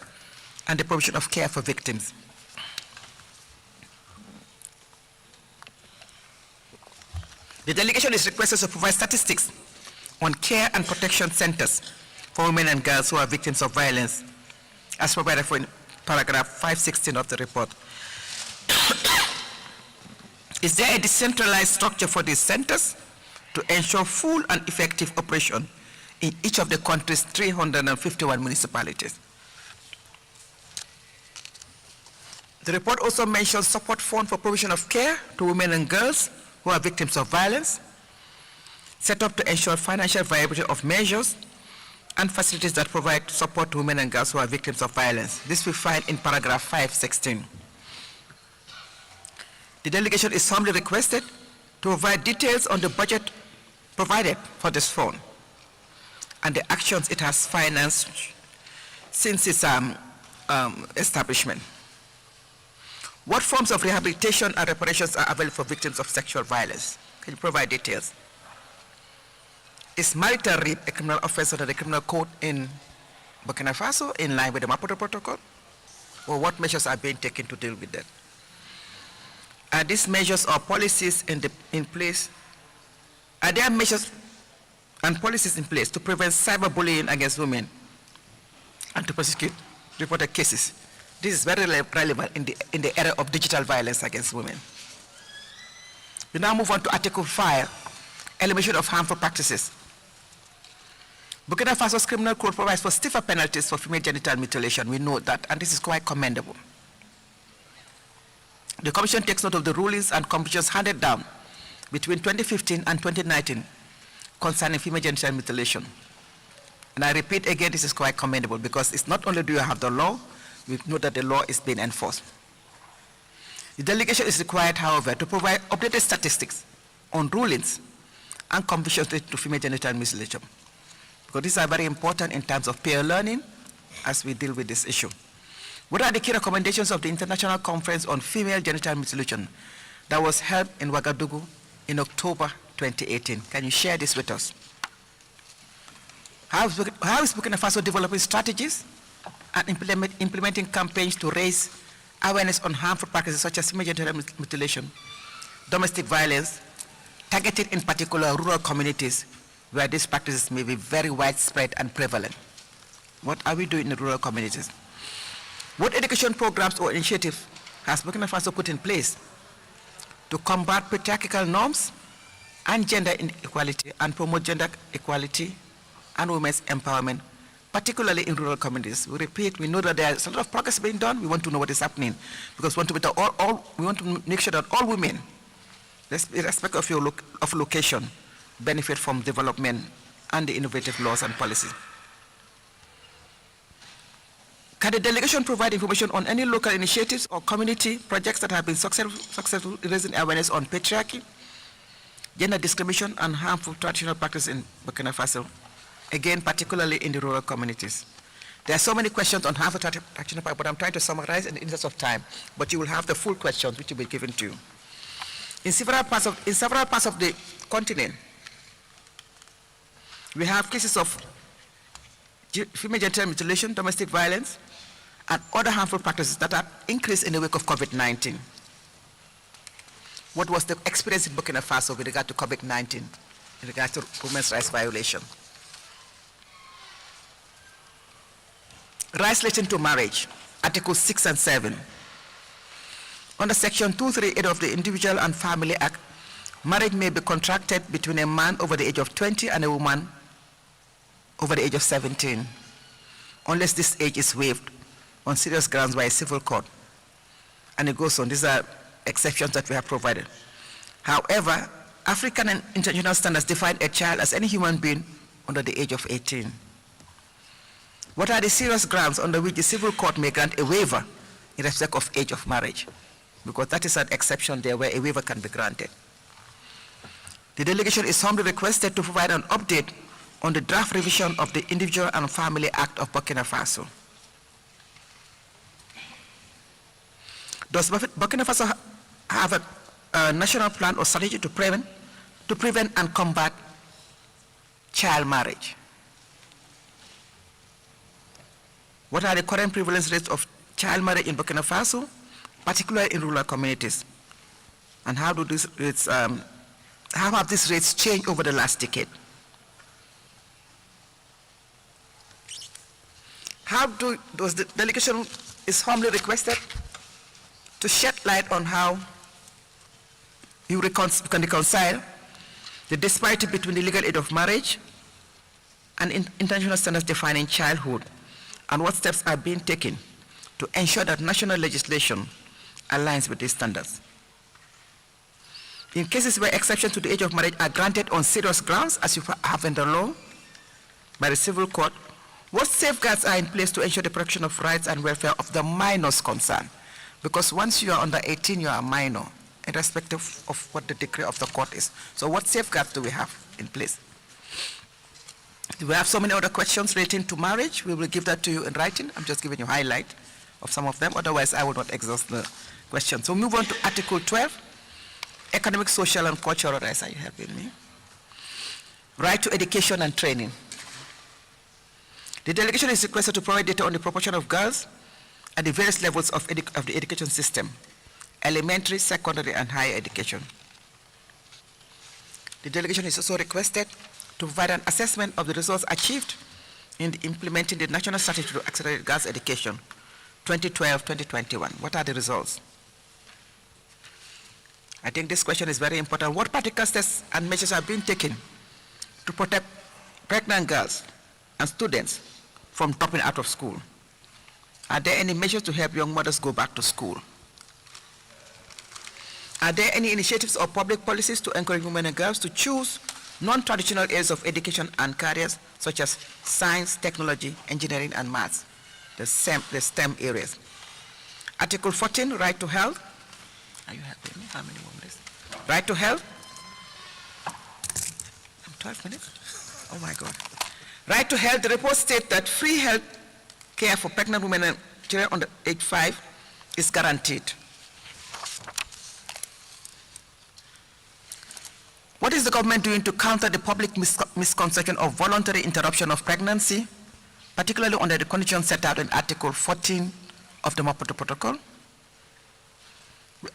and the provision of care for victims. The delegation is requested to provide statistics on care and protection centers for women and girls who are victims of violence, as provided for in paragraph 516 of the report. Is there a decentralized structure for these centers to ensure full and effective operation in each of the country's 351 municipalities? The report also mentions support fund for provision of care to women and girls who are victims of violence, set up to ensure financial viability of measures, and facilities that provide support to women and girls who are victims of violence. This we find in paragraph 516. The delegation is humbly requested to provide details on the budget provided for this fund and the actions it has financed since its establishment. What forms of rehabilitation and reparations are available for victims of sexual violence? Can you provide details? Is marital rape a criminal offense under the criminal code in Burkina Faso in line with the Maputo Protocol? Or what measures are being taken to deal with that? Are these measures or policies in place? Are there measures and policies in place to prevent cyberbullying against women and to prosecute reported cases? This is very relevant in the era of digital violence against women. We now move on to Article 5, elimination of harmful practices. Burkina Faso's criminal code provides for stiffer penalties for female genital mutilation. We know that, and this is quite commendable. The Commission takes note of the rulings and convictions handed down between 2015 and 2019 concerning female genital mutilation. And I repeat again, this is quite commendable because it's not only do you have the law, we know that the law is being enforced. The delegation is required, however, to provide updated statistics on rulings and convictions related to female genital mutilation, because these are very important in terms of peer learning as we deal with this issue. What are the key recommendations of the International Conference on Female Genital Mutilation that was held in Ouagadougou in October 2018? Can you share this with us? How is Burkina Faso developing strategies and implementing campaigns to raise awareness on harmful practices such as female genital mutilation, domestic violence, targeted in particular rural communities where these practices may be very widespread and prevalent? What are we doing in the rural communities? What education programs or initiatives has Burkina Faso put in place to combat patriarchal norms and gender inequality and promote gender equality and women's empowerment, particularly in rural communities? We repeat, we know that there is a lot of progress being done. We want to know what is happening because we want to make sure that all women, irrespective of location, benefit from development and the innovative laws and policies. Can the delegation provide information on any local initiatives or community projects that have been successful in raising awareness on patriarchy, gender discrimination, and harmful traditional practices in Burkina Faso? Again, particularly in the rural communities. There are so many questions on harmful traditional practices, but I'm trying to summarize in the interest of time. But you will have the full questions which will be given to you. In several parts of the continent, we have cases of female genital mutilation, domestic violence, and other harmful practices that have increased in the wake of COVID-19. What was the experience in Burkina Faso with regard to COVID-19, in regard to women's rights violation? Rights relating to marriage, Articles 6 and 7. Under Section 238 of the Individual and Family Act, marriage may be contracted between a man over the age of 20 and a woman over the age of 17, unless this age is waived on serious grounds by a civil court. And it goes on. These are exceptions that we have provided. However, African and international standards define a child as any human being under the age of 18. What are the serious grounds under which the civil court may grant a waiver in respect of age of marriage? Because that is an exception there where a waiver can be granted. The delegation is humbly requested to provide an update on the draft revision of the Individual and Family Act of Burkina Faso. Does Burkina Faso have a national plan or strategy to prevent and combat child marriage? What are the current prevalence rates of child marriage in Burkina Faso, particularly in rural communities? And how have these rates changed over the last decade? Does the delegation is humbly requested to shed light on how you can reconcile the disparity between the legal age of marriage and international standards defining childhood, and what steps are being taken to ensure that national legislation aligns with these standards. In cases where exceptions to the age of marriage are granted on serious grounds, as you have in the law, by the civil court, what safeguards are in place to ensure the protection of rights and welfare of the minors concerned? Because once you are under 18, you are a minor, irrespective of what the decree of the court is. So what safeguards do we have in place? We have so many other questions relating to marriage. We will give that to you in writing. I'm just giving you a highlight of some of them. Otherwise, I will not exhaust the questions. So move on to Article 12, economic, social, and cultural rights. Are you helping me? Right to education and training. The delegation is requested to provide data on the proportion of girls at the various levels of the education system, elementary, secondary, and higher education. The delegation is also requested to provide an assessment of the results achieved in implementing the National Strategy to Accelerate Girls' Education, 2012-2021. What are the results? I think this question is very important. What particular steps and measures are being taken to protect pregnant girls and students from dropping out of school? Are there any measures to help young mothers go back to school? Are there any initiatives or public policies to encourage women and girls to choose non-traditional areas of education and careers such as science, technology, engineering, and maths, the STEM areas? Article 14, right to health. Are you helping me? How many more minutes? Right to health. 12 minutes? Oh my God. Right to health. The report states that free health care for pregnant women and children under age 5 is guaranteed. What is the government doing to counter the public misconception of voluntary interruption of pregnancy, particularly under the conditions set out in Article 14 of the Maputo Protocol?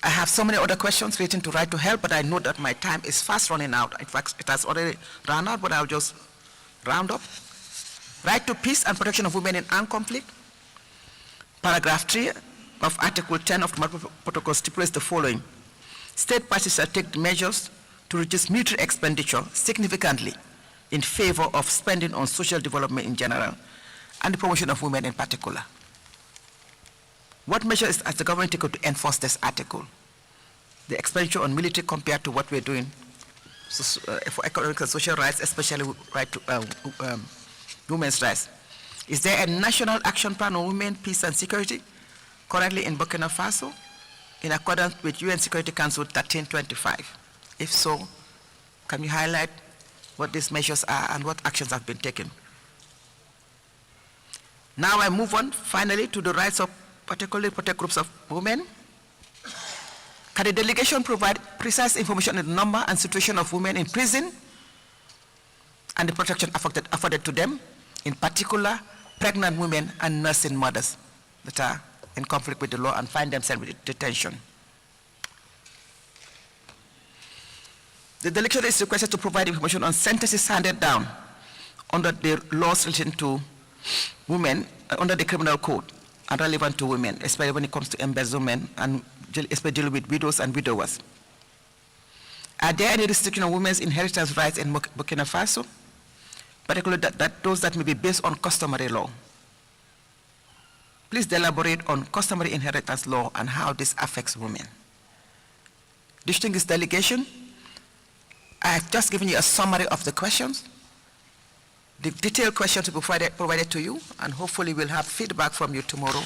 I have so many other questions relating to right to health, but I know that my time is fast running out. In fact, it has already run out, but I'll just round up. Right to peace and protection of women in armed conflict. Paragraph 3 of Article 10 of the Maputo Protocol stipulates the following. State parties shall take measures to reduce military expenditure significantly in favor of spending on social development in general and the promotion of women in particular. What measures has the government taken to enforce this article? The expenditure on military compared to what we're doing for economic and social rights, especially right to women's rights. Is there a national action plan on women, peace, and security currently in Burkina Faso in accordance with UN Security Council 1325? If so, can you highlight what these measures are and what actions have been taken? Now I move on finally to the rights of particularly protected groups of women. Can the delegation provide precise information on the number and situation of women in prison and the protection afforded to them, in particular pregnant women and nursing mothers that are in conflict with the law and find themselves in detention? The delegation is requested to provide information on sentences handed down under the laws relating to women under the criminal code and relevant to women, especially when it comes to embezzlement and especially dealing with widows and widowers. Are there any restrictions on women's inheritance rights in Burkina Faso, particularly those that may be based on customary law? Please elaborate on customary inheritance law and how this affects women. Distinguished delegation, I have just given you a summary of the questions. The detailed questions will be provided to you, and hopefully we'll have feedback from you tomorrow.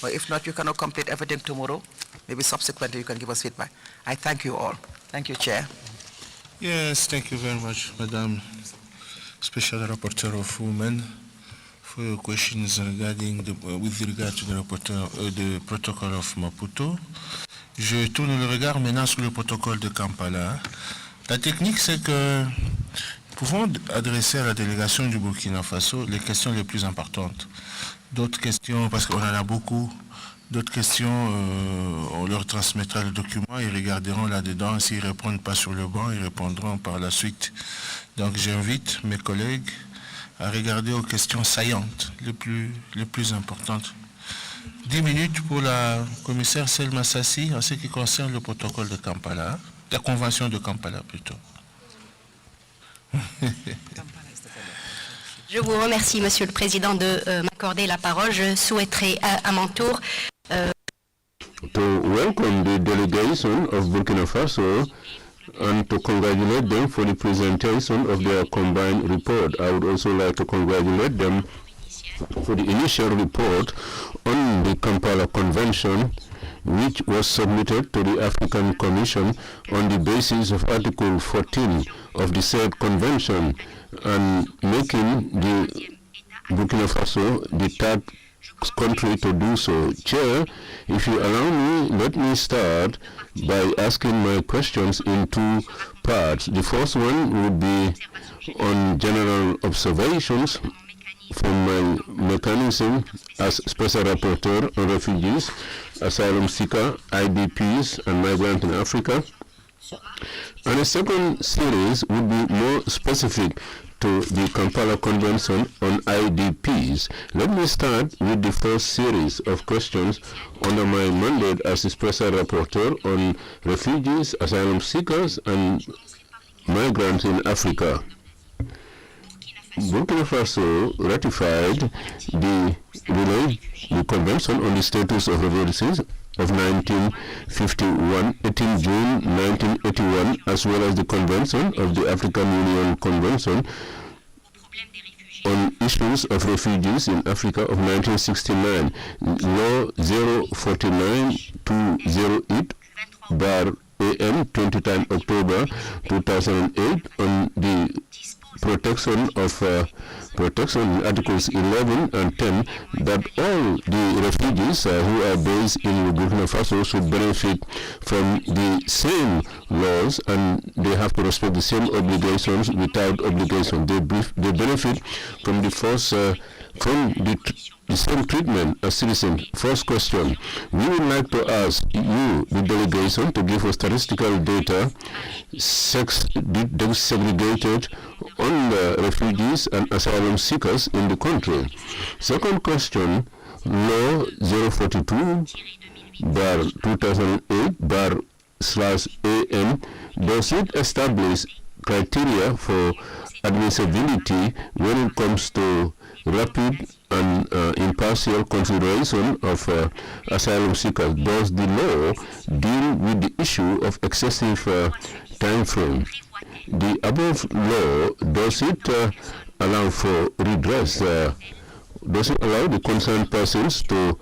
Or if not, you cannot complete everything tomorrow. Maybe subsequently you can give us feedback. I thank you all. Thank you, Chair. Yes, thank you very much, Madam Special Rapporteur of Women, for your questions regarding with regard to the protocol of Maputo. Je tourne le regard maintenant sur le protocole de Kampala. La technique, c'est que nous pouvons adresser à la délégation du Burkina Faso les questions les plus importantes. D'autres questions, parce qu'on en a beaucoup, d'autres questions, on leur transmettra le document, ils regarderont là-dedans. S'ils ne répondent pas sur le banc, ils répondront par la suite. Donc j'invite mes collègues à regarder aux questions saillantes, les plus importantes. 10 minutes pour la commissaire Selma Sassi en ce qui concerne le protocole de Kampala, la convention de Kampala plutôt. Je vous remercie, Monsieur le Président, de m'accorder la parole. Je souhaiterais à mon tour to welcome the delegation of Burkina Faso and to congratulate them for the presentation of their combined report. I would also like to congratulate them for the initial report on the Kampala Convention, which was submitted to the African Commission on the basis of Article 14 of the said convention, and making the Burkina Faso the third country to do so. Chair, if you allow me, let me start by asking my questions in two parts. The first one would be on general observations from my mechanism as Special Rapporteur on refugees, asylum seeker, IDPs, and migrants in Africa. And a second series would be more specific to the Kampala Convention on IDPs. Let me start with the first series of questions under my mandate as a Special Rapporteur on refugees, asylum seekers, and migrants in Africa. Burkina Faso ratified the Convention on the Status of Refugees of 1951, 18 June 1981, as well as the Convention of the African Union Convention on Issues of Refugees in Africa of 1969, Law 049-208/AM, 23 October 2008, on the protection of Articles 11 and 10, that all the refugees who are based in Burkina Faso should benefit from the same laws, and they have to respect the same obligations without obligation. They benefit from the first the same treatment as citizens. First question, we would like to ask you, the delegation, to give us statistical data segregated on the refugees and asylum seekers in the country. Second question, Law 042/2008/AM, does it establish criteria for admissibility when it comes to rapid and impartial consideration of asylum seekers? Does the law deal with the issue of excessive time frame? The above law, does it allow for redress? Does it allow the concerned persons to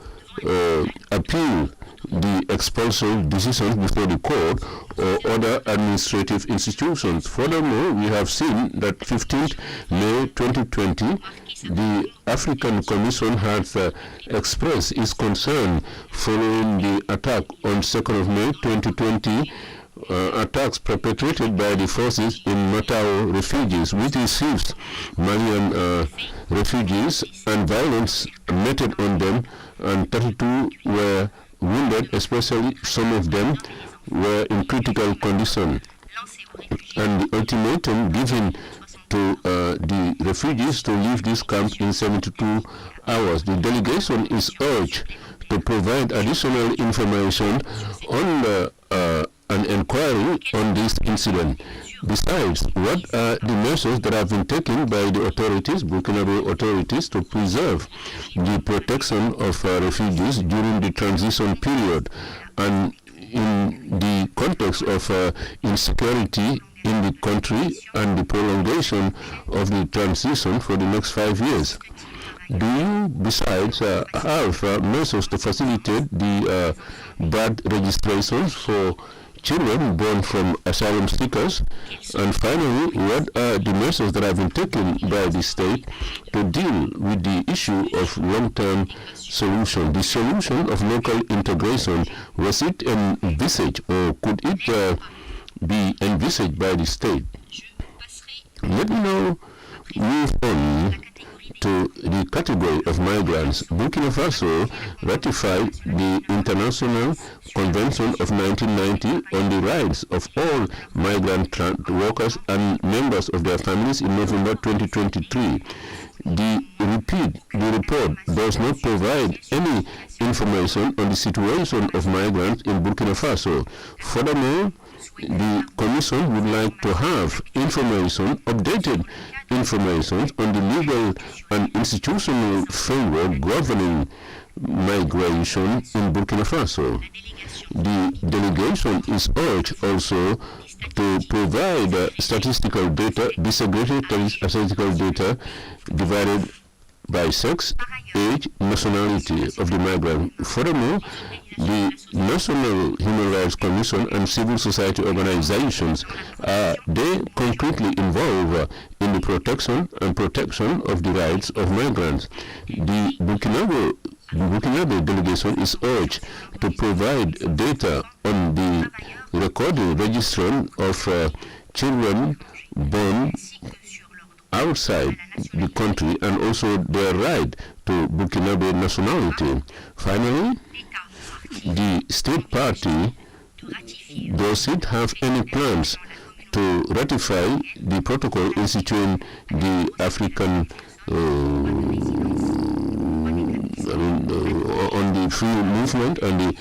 appeal the expulsion decisions before the court or other administrative institutions? Furthermore, we have seen that 15th May 2020, the African Commission has expressed its concern following the attack on 2nd of May 2020, attacks perpetrated by the forces in Matao refugees, which receives Malian refugees, and violence meted on them, and 32 were wounded, especially some of them were in critical condition. And the ultimatum given to the refugees to leave this camp in 72 hours. The delegation is urged to to provide additional information on an inquiry on this incident. Besides, what are the measures that have been taken by the authorities, Burkinabe authorities, to preserve the protection of refugees during the transition period and in the context of insecurity in the country and the prolongation of the transition for the next 5 years? Do you, besides, have measures to facilitate the birth registrations for children born from asylum seekers? And finally, what are the measures that have been taken by the state to deal with the issue of long-term solution? The solution of local integration, was it envisaged or could it be envisaged by the state? Let me now move on to the category of migrants. Burkina Faso ratified the International Convention of 1990 on the rights of all migrant workers and members of their families in November 2023. The report does not provide any information on the situation of migrants in Burkina Faso. Furthermore, the Commission would like to have information, updated information on the legal and institutional framework governing migration in Burkina Faso. The delegation is urged also to provide statistical data, disaggregated statistical data divided by sex, age, nationality of the migrant. Furthermore, the National Human Rights Commission and civil society organizations they concretely involved in the protection of the rights of migrants. The Burkinabe delegation is urged to provide data on the recording registration of children born outside the country and also their right to Burkinabe nationality. Finally, the state party, does it have any plans to ratify the protocol instituting the African on the free movement and the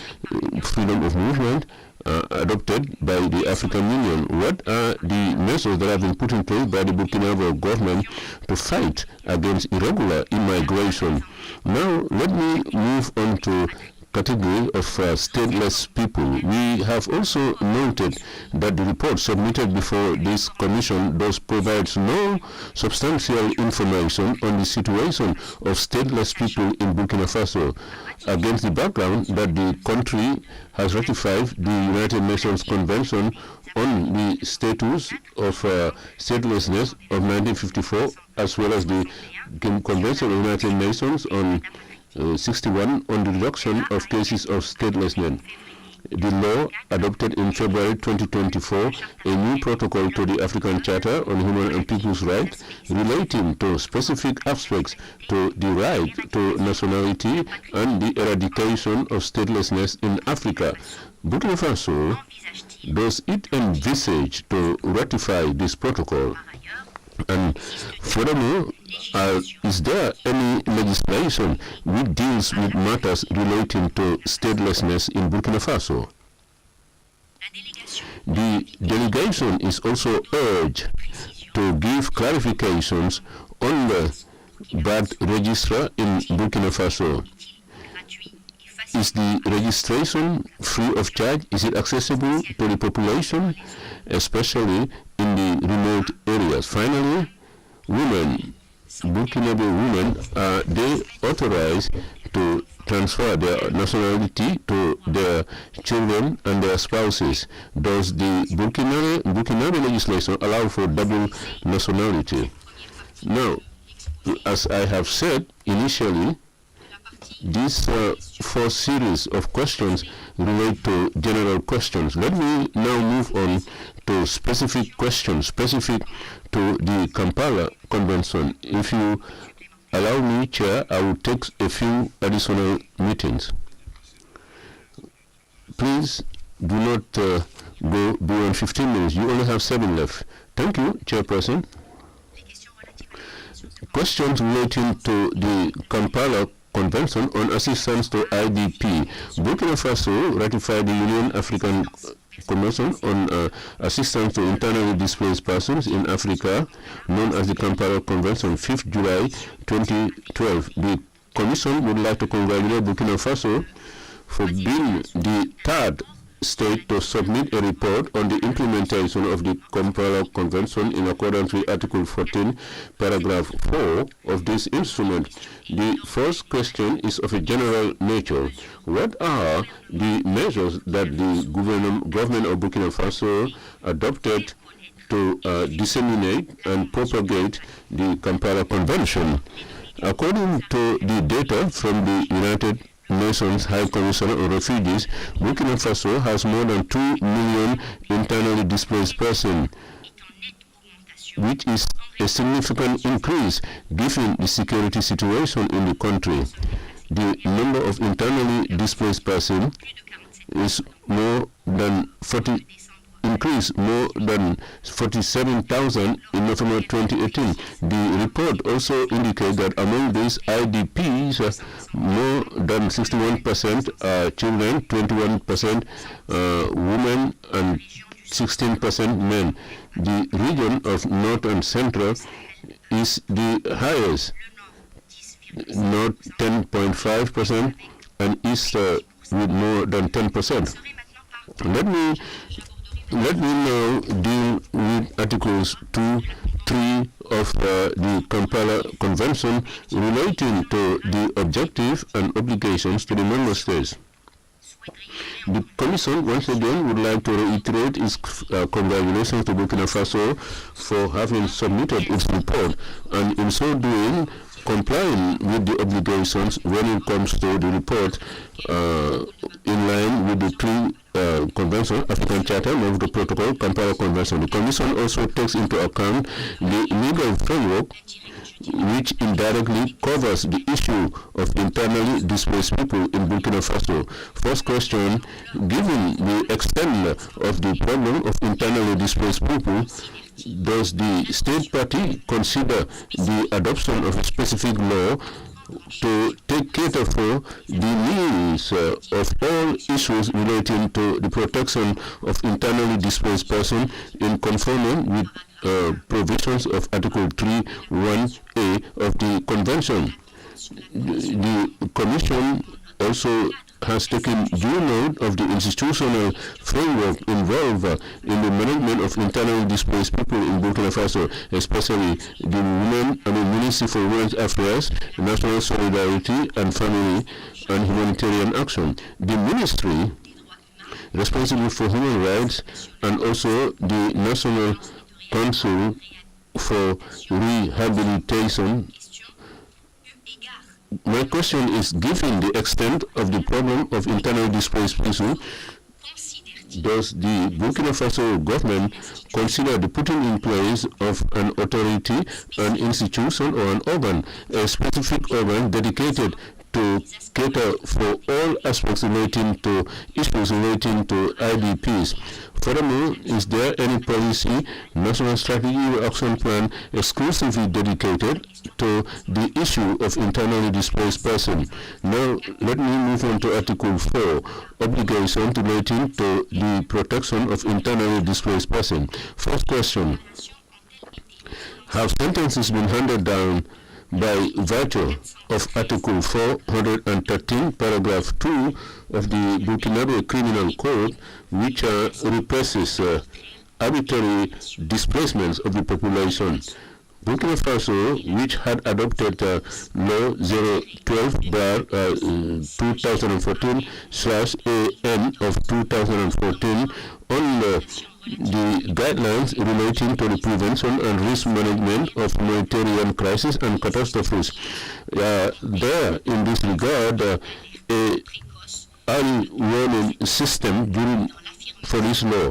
freedom of movement adopted by the African Union? What are the measures that have been put in place by the Burkinabe government to fight against irregular immigration? Now, let me move on to category of stateless people. We have also noted that the report submitted before this commission does provide no substantial information on the situation of stateless people in Burkina Faso, against the background that the country has ratified the United Nations Convention on the Status of Statelessness of 1954, as well as the Convention of the United Nations on 61 on the reduction of cases of statelessness. The law adopted in February 2024 a new protocol to the African Charter on Human and People's Rights relating to specific aspects to the right to nationality and the eradication of statelessness in Africa. Burkina Faso, does it envisage to ratify this protocol? And furthermore, is there any legislation which deals with matters relating to statelessness in Burkina Faso? The delegation is also urged to give clarifications on the birth register in Burkina Faso. Is the registration free of charge? Is it accessible to the population, especially in the remote areas? Finally, women, Burkinabe women, are they authorized to transfer their nationality to their children and their spouses? Does the Burkinabe legislation allow for double nationality? Now, as I have said initially, these four series of questions relate to general questions. Let me now move on to specific questions, specific to the Kampala Convention. If you allow me, Chair, I will take a few additional meetings. Please do not go beyond 15 minutes. You only have 7 left. Thank you, Chairperson. Questions relating to the Kampala Convention on Assistance to IDP. Burkina Faso ratified the Union African Convention on Assistance to Internally Displaced Persons in Africa, known as the Kampala Convention, 5th July 2012. The Commission would like to congratulate Burkina Faso for being the third state to submit a report on the implementation of the Kampala Convention in accordance with Article 14, Paragraph 4 of this instrument. The first question is of a general nature. What are the measures that the government of Burkina Faso adopted to disseminate and propagate the Kampala Convention? According to the data from the United Nations High Commissioner on Refugees, Burkina Faso has more than 2 million internally displaced persons, which is a significant increase given the security situation in the country. The number of internally displaced persons is more than 47,000 in November 2018. The report also indicates that among these IDPs, more than 61% are children, 21% women, and 16% men. The region of North and Central is the highest, North 10.5% and East with more than 10%. Let me now deal with Articles 2, 3 of the Kampala Convention relating to the objective and obligations to the member states. The Commission once again would like to reiterate its congratulations to Burkina Faso for having submitted its report, and in so doing complying with the obligations when it comes to the report in line with the three Convention, African Charter, Mobutu Protocol, Kampala Convention. The Commission also takes into account the legal framework which indirectly covers the issue of internally displaced people in Burkina Faso. First question, given the extent of the problem of internally displaced people, does the state party consider the adoption of a specific law to cater for the needs of all issues relating to the protection of internally displaced persons in conformity with provisions of Article 3(1)(a) of the Convention? The Commission also has taken due note of the institutional framework involved in the management of internally displaced people in Burkina Faso, especially the Ministry for Women's Affairs, National Solidarity and Family and Humanitarian Action. The ministry responsible for human rights and also the National Council for Rehabilitation. My question is, given the extent of the problem of internally displaced people, does the Burkina Faso government consider the putting in place of an authority, an institution, or an organ, a specific organ dedicated to cater for all aspects relating to issues relating to IDPs? Furthermore, is there any policy, national strategy or action plan exclusively dedicated to the issue of internally displaced persons? Now, let me move on to Article 4, obligation relating to the protection of internally displaced persons. First question, have sentences been handed down by virtue of Article 413, Paragraph 2 of the Burkinabe Criminal Code, which represses arbitrary displacements of the population? Burkina Faso, which had adopted Law 012/2014/AN of 2014 on the guidelines relating to the prevention and risk management of humanitarian crises and catastrophes. There, in this regard, a early warning system for this law,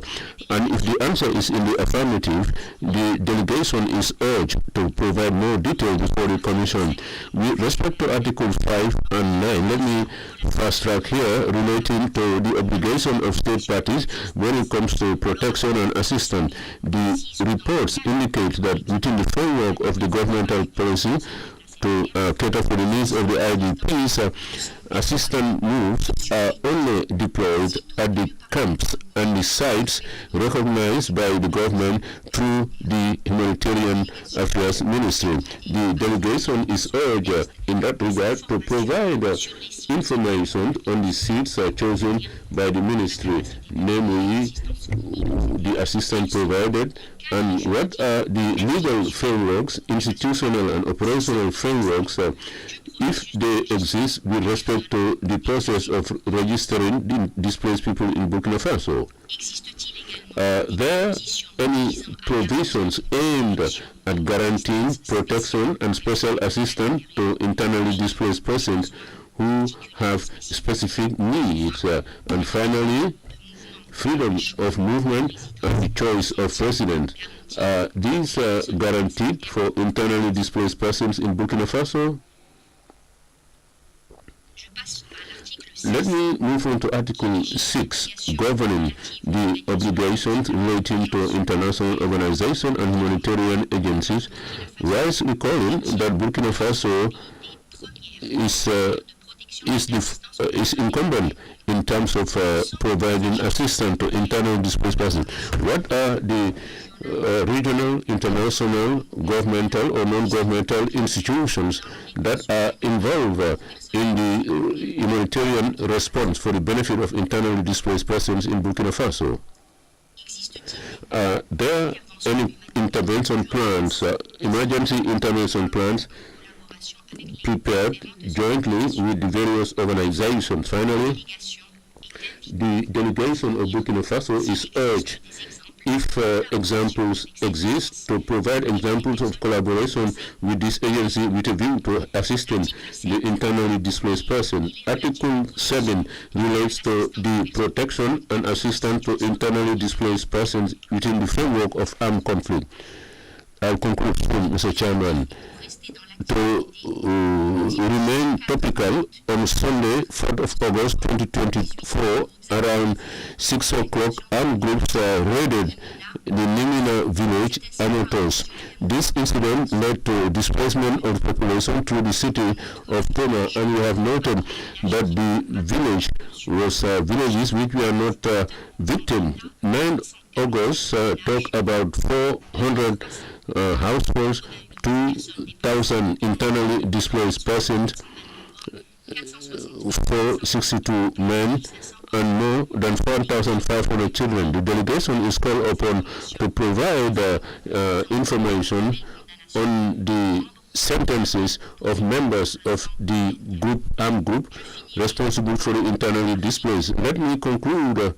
and if the answer is in the affirmative, the delegation is urged to provide more detail before the Commission. With respect to Articles 5 and 9, let me fast track here relating to the obligation of state parties when it comes to protection and assistance. The reports indicate that within the framework of the governmental policy, to cater for the needs of the IDPs, assistance moves are only deployed at the camps and the sites recognized by the government through the Humanitarian Affairs Ministry. The delegation is urged in that regard to provide information on the seats chosen by the ministry, namely the assistance provided, and what are the legal frameworks, institutional and operational frameworks, if they exist with respect to the process of registering the displaced people in Burkina Faso. Are there any provisions aimed at guaranteeing protection and special assistance to internally displaced persons who have specific needs? And finally, freedom of movement and the choice of president. These are guaranteed for internally displaced persons in Burkina Faso? Let me move on to Article 6, governing the obligations relating to international organizations and humanitarian agencies, whilst recalling that Burkina Faso is incumbent in terms of providing assistance to internally displaced persons. What are the regional, international, governmental or non-governmental institutions that are involved in the humanitarian response for the benefit of internally displaced persons in Burkina Faso? Are there any intervention plans, emergency intervention plans prepared jointly with the various organizations? Finally, the delegation of Burkina Faso is urged, if examples exist, to provide examples of collaboration with this agency with a view to assisting the internally displaced person. Article 7 relates to the protection and assistance to internally displaced persons within the framework of armed conflict. I'll conclude soon, Mr. Chairman. To remain topical, on Sunday, 4th of August 2024, around 6 o'clock, armed groups raided the Nimina village, Anotos. This incident led to displacement of the population through the city of Toma, and we have noted that the village was villages which were not victim. 9 August talk about 400 households, 2,000 internally displaced persons, 462 men, and more than 1,500 children. The delegation is called upon to provide information on the sentences of members of the armed group responsible for the internally displaced. Let me conclude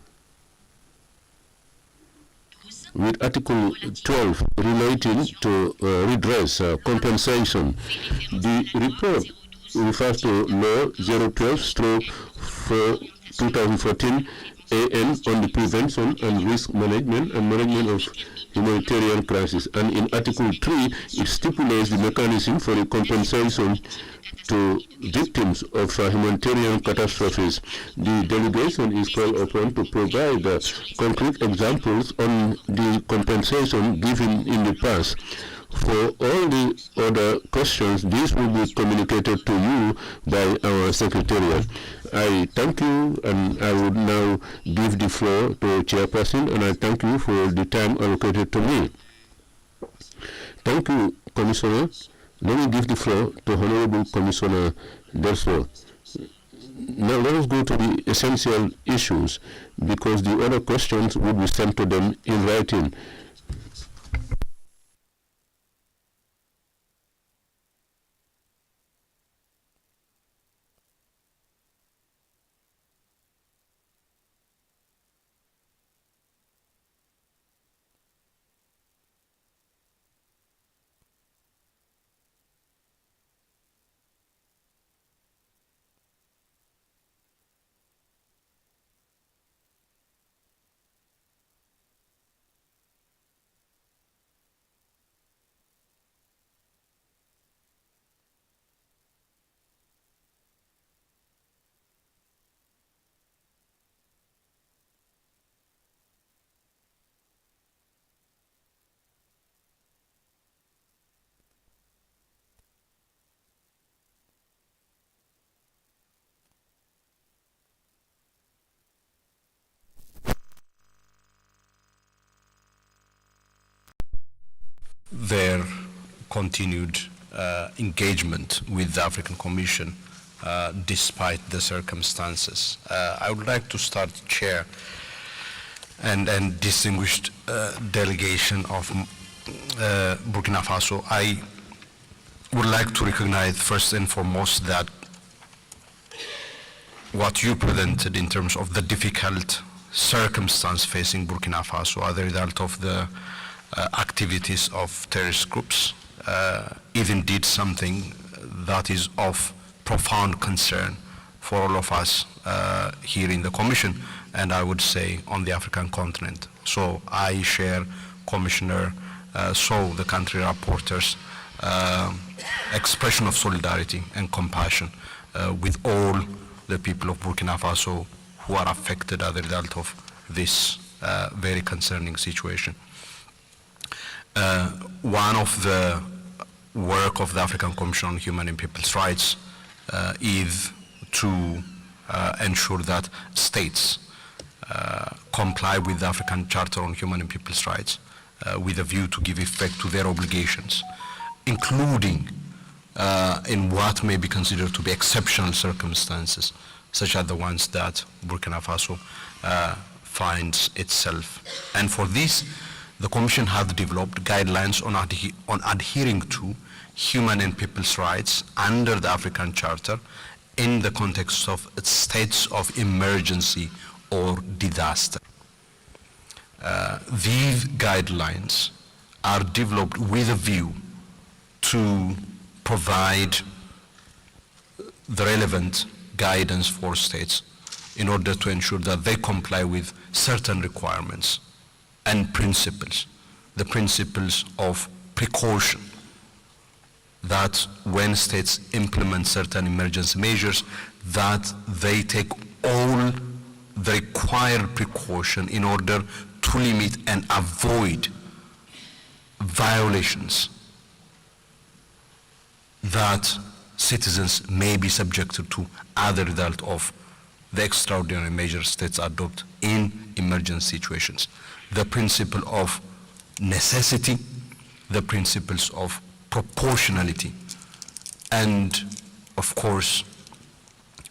with Article 12 relating to redress, compensation. The report refers to Law 012/2014 AN on the prevention and risk management and management of humanitarian crisis. And in Article 3, it stipulates the mechanism for the compensation to victims of humanitarian catastrophes. The delegation is called upon to provide concrete examples on the compensation given in the past. For all the other questions, this will be communicated to you by our Secretariat. I thank you, and I would now give the floor to Chairperson, and I thank you for the time allocated to me. Thank you, Commissioner. Let me give the floor to Honorable Commissioner Delso. Now let us go to the essential issues, because the other questions will be sent to them in writing. their continued engagement with the African Commission despite the circumstances. I would like to start, Chair, and distinguished delegation of Burkina Faso. I would like to recognize first and foremost that what you presented in terms of the difficult circumstance facing Burkina Faso are the result of the activities of terrorist groups is indeed something that is of profound concern for all of us here in the Commission, and I would say on the African continent. So I share Commissioner the country rapporteur's expression of solidarity and compassion with all the people of Burkina Faso who are affected as a result of this very concerning situation. One of the work of the African Commission on Human and People's Rights is to ensure that states comply with the African Charter on Human and People's Rights with a view to give effect to their obligations, including in what may be considered to be exceptional circumstances, such as the ones that Burkina Faso finds itself. And for this, the Commission has developed guidelines on adhering to human and people's rights under the African Charter in the context of states of emergency or disaster. These guidelines are developed with a view to provide the relevant guidance for states in order to ensure that they comply with certain requirements and principles, the principles of precaution, that when states implement certain emergency measures, that they take all the required precaution in order to limit and avoid violations that citizens may be subjected to as a result of the extraordinary measures states adopt in emergency situations. The principle of necessity, the principles of proportionality, and of course,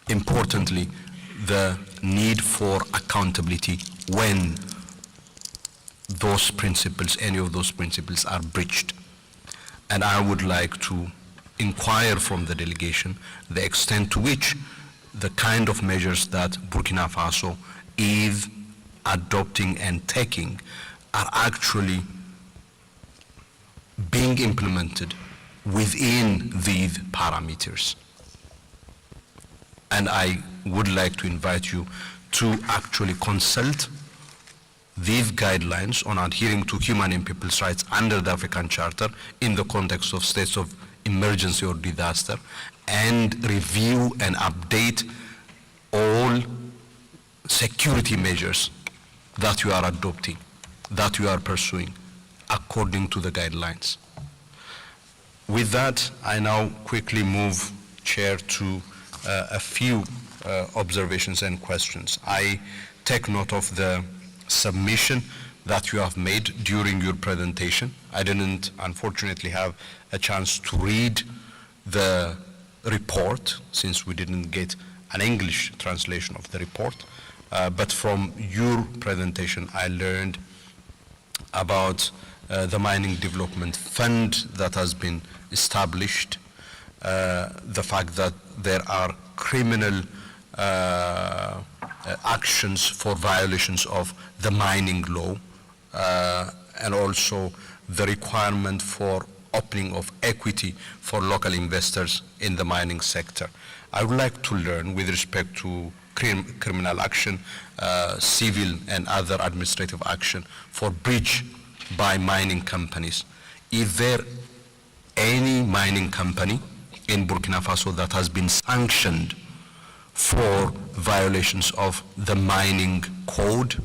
importantly, the need for accountability when those principles, any of those principles are breached. And I would like to inquire from the delegation the extent to which the kind of measures that Burkina Faso is adopting and taking are actually being implemented within these parameters. And I would like to invite you to actually consult these guidelines on adhering to human and people's rights under the African Charter in the context of states of emergency or disaster, and review and update all security measures that you are adopting, that you are pursuing, according to the guidelines. With that, I now quickly move, Chair, to a few observations and questions. I take note of the submission that you have made during your presentation. I didn't, unfortunately, have a chance to read the report since we didn't get an English translation of the report. But from your presentation, I learned about the Mining Development Fund that has been established, the fact that there are criminal actions for violations of the mining law, and also the requirement for opening of equity for local investors in the mining sector. I would like to learn, with respect to criminal action, civil and other administrative action for breach by mining companies. Is there any mining company in Burkina Faso that has been sanctioned for violations of the mining code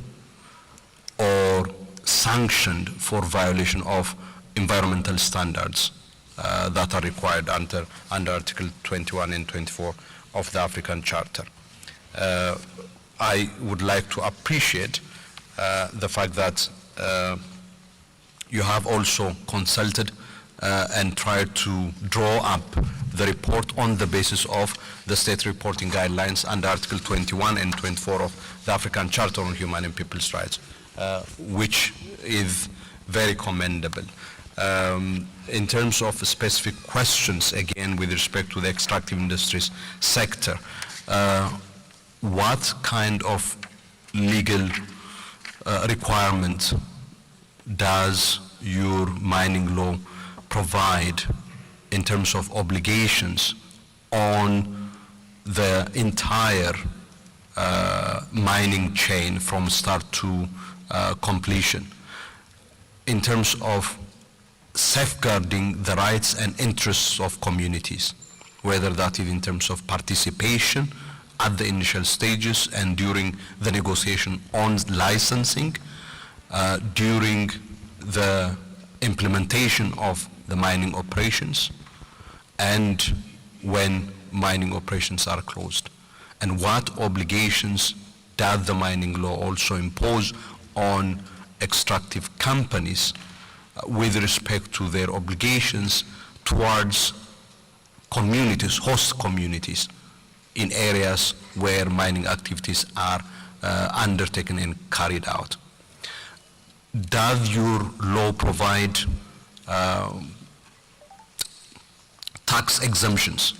or sanctioned for violation of environmental standards that are required under Article 21 and 24 of the African Charter? I would like to appreciate the fact that you have also consulted and tried to draw up the report on the basis of the state reporting guidelines under Article 21 and 24 of the African Charter on Human and People's Rights, which is very commendable. In terms of specific questions, again, with respect to the extractive industries sector, what kind of legal requirement does your mining law provide in terms of obligations on the entire mining chain from start to completion, in terms of safeguarding the rights and interests of communities, whether that is in terms of participation at the initial stages and during the negotiation on licensing, during the implementation of the mining operations, and when mining operations are closed. And what obligations does the mining law also impose on extractive companies with respect to their obligations towards communities, host communities, in areas where mining activities are undertaken and carried out. Does your law provide tax exemptions?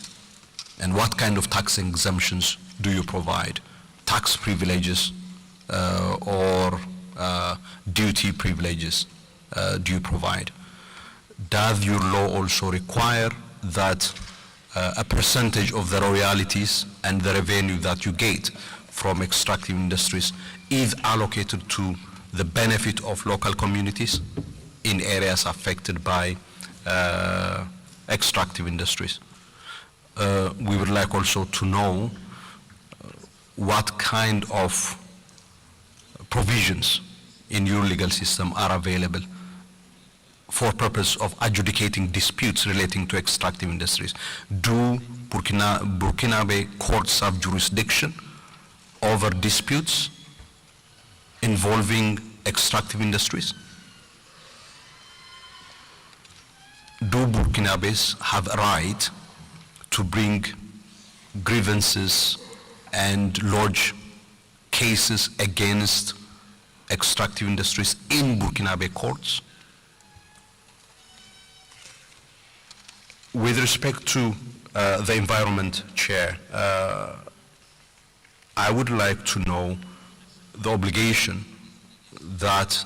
And what kind of tax exemptions do you provide? Tax privileges or duty privileges do you provide? Does your law also require that a percentage of the royalties and the revenue that you get from extractive industries is allocated to the benefit of local communities in areas affected by extractive industries? We would like also to know what kind of provisions in your legal system are available for purpose of adjudicating disputes relating to extractive industries. Do Burkinabe courts have jurisdiction over disputes involving extractive industries? Do Burkinabes have a right to bring grievances and lodge cases against extractive industries in Burkinabe courts? With respect to the environment, Chair, I would like to know the obligation that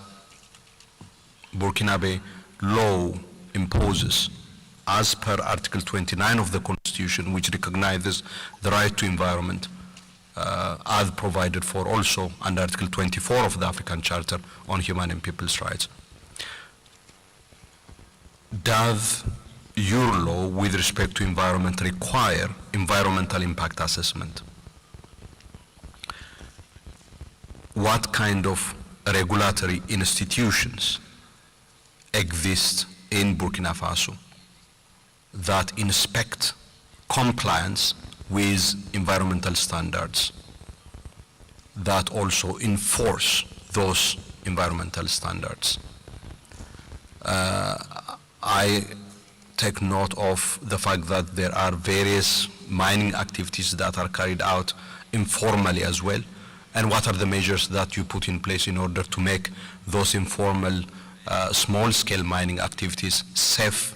Burkinabe law imposes as per Article 29 of the Constitution, which recognizes the right to environment as provided for also under Article 24 of the African Charter on Human and People's Rights. Does your law with respect to environment require environmental impact assessment? What kind of regulatory institutions exist in Burkina Faso that inspect compliance with environmental standards, that also enforce those environmental standards? I take note of the fact that there are various mining activities that are carried out informally as well. And what are the measures that you put in place in order to make those informal small-scale mining activities safe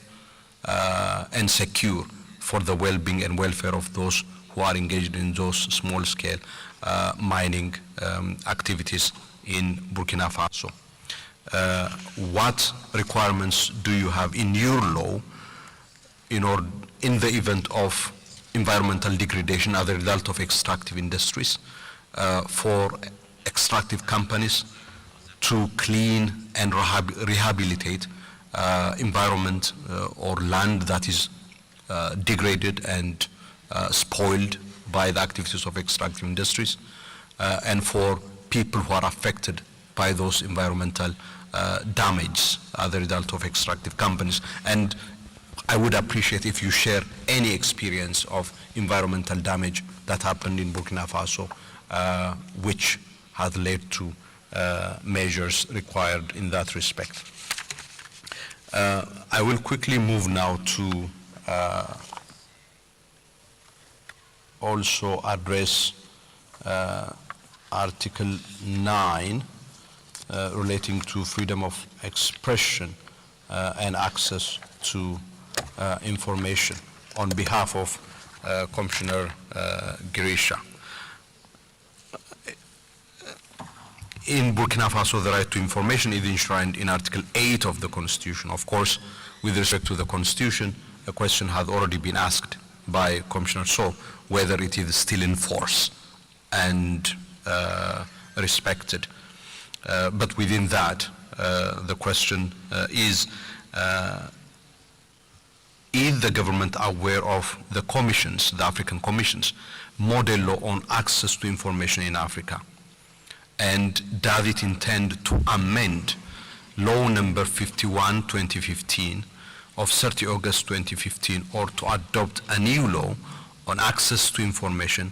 and secure for the well-being and welfare of those who are engaged in those small-scale mining activities in Burkina Faso? What requirements do you have in your law in the event of environmental degradation as a result of extractive industries for extractive companies to clean and rehabilitate environment or land that is degraded and spoiled by the activities of extractive industries, and for people who are affected by those environmental damage as a result of extractive companies? And I would appreciate if you share any experience of environmental damage that happened in Burkina Faso, which has led to measures required in that respect. I will quickly move now to also address Article 9 relating to freedom of expression and access to information on behalf of Commissioner Grisha. In Burkina Faso, the right to information is enshrined in Article 8 of the Constitution. Of course, with respect to the Constitution, a question had already been asked by Commissioner So, whether it is still in force and respected. But within that, the question is the government aware of the commissions, the African commissions, model law on access to information in Africa? And does it intend to amend law number 51/2015 of 30 August 2015 or to adopt a new law on access to information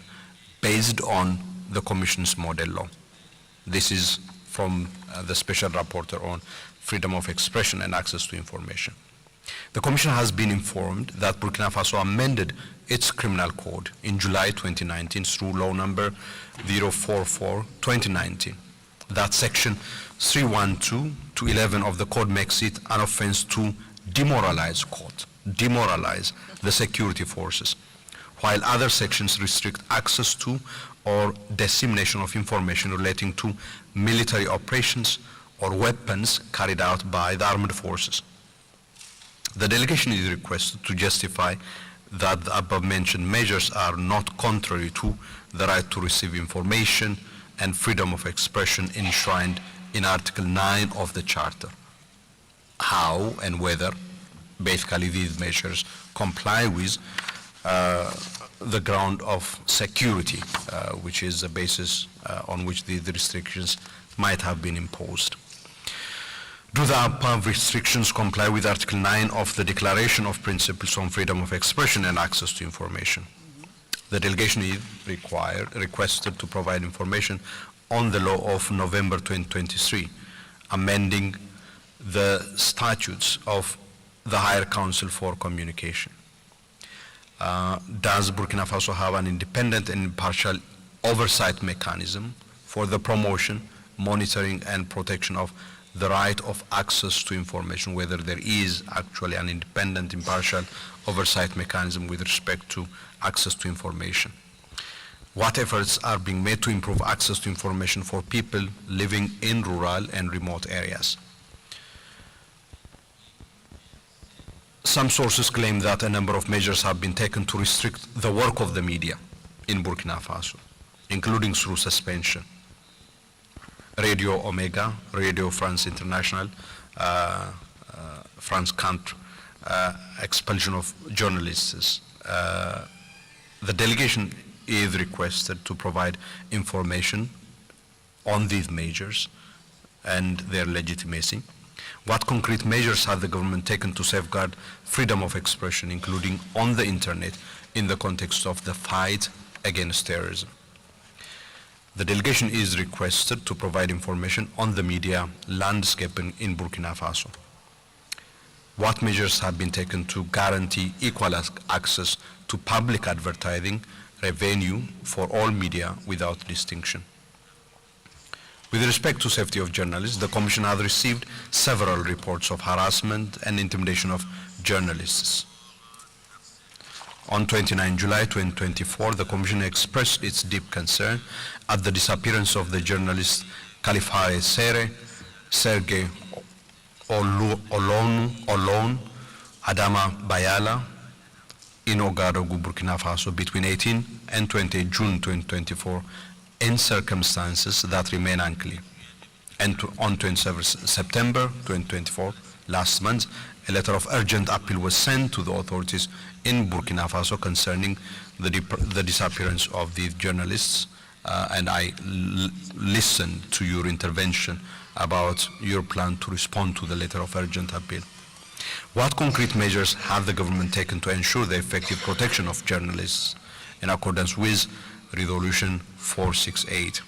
based on the Commission's model law? This is from the Special Rapporteur on freedom of expression and access to information. The Commission has been informed that Burkina Faso amended its criminal code in July 2019 through law number 044/2019. That section 312 to 11 of the code makes it an offense to demoralize the security forces, while other sections restrict access to or dissemination of information relating to military operations or weapons carried out by the armed forces. The delegation is requested to justify that the above-mentioned measures are not contrary to the right to receive information and freedom of expression enshrined in Article 9 of the Charter. How and whether basically these measures comply with the ground of security, which is the basis on which the restrictions might have been imposed. Do the above restrictions comply with Article 9 of the Declaration of Principles on Freedom of Expression and Access to Information? The delegation is requested to provide information on the law of November 2023, amending the statutes of the Higher Council for Communication. Does Burkina Faso have an independent and impartial oversight mechanism for the promotion, monitoring, and protection of the right of access to information, whether there is actually an independent, impartial oversight mechanism with respect to access to information? What efforts are being made to improve access to information for people living in rural and remote areas? Some sources claim that a number of measures have been taken to restrict the work of the media in Burkina Faso, including through suspension. Radio Omega, Radio France International, France Country, expulsion of journalists. The delegation is requested to provide information on these measures and their legitimacy. What concrete measures has the government taken to safeguard freedom of expression, including on the internet, in the context of the fight against terrorism? The delegation is requested to provide information on the media landscape in Burkina Faso. What measures have been taken to guarantee equal access to public advertising revenue for all media without distinction? With respect to safety of journalists, the Commission has received several reports of harassment and intimidation of journalists. On 29 July 2024, the Commission expressed its deep concern at the disappearance of the journalists Kalifare Sere, Sergei Olone, Adama Bayala, in Ouagadougou, Burkina Faso, between 18 and 28 June 2024, in circumstances that remain unclear. And on 27 September 2024, last month, a letter of urgent appeal was sent to the authorities in Burkina Faso concerning the disappearance of these journalists, and I listened to your intervention about your plan to respond to the letter of urgent appeal. What concrete measures have the government taken to ensure the effective protection of journalists in accordance with Resolution 468?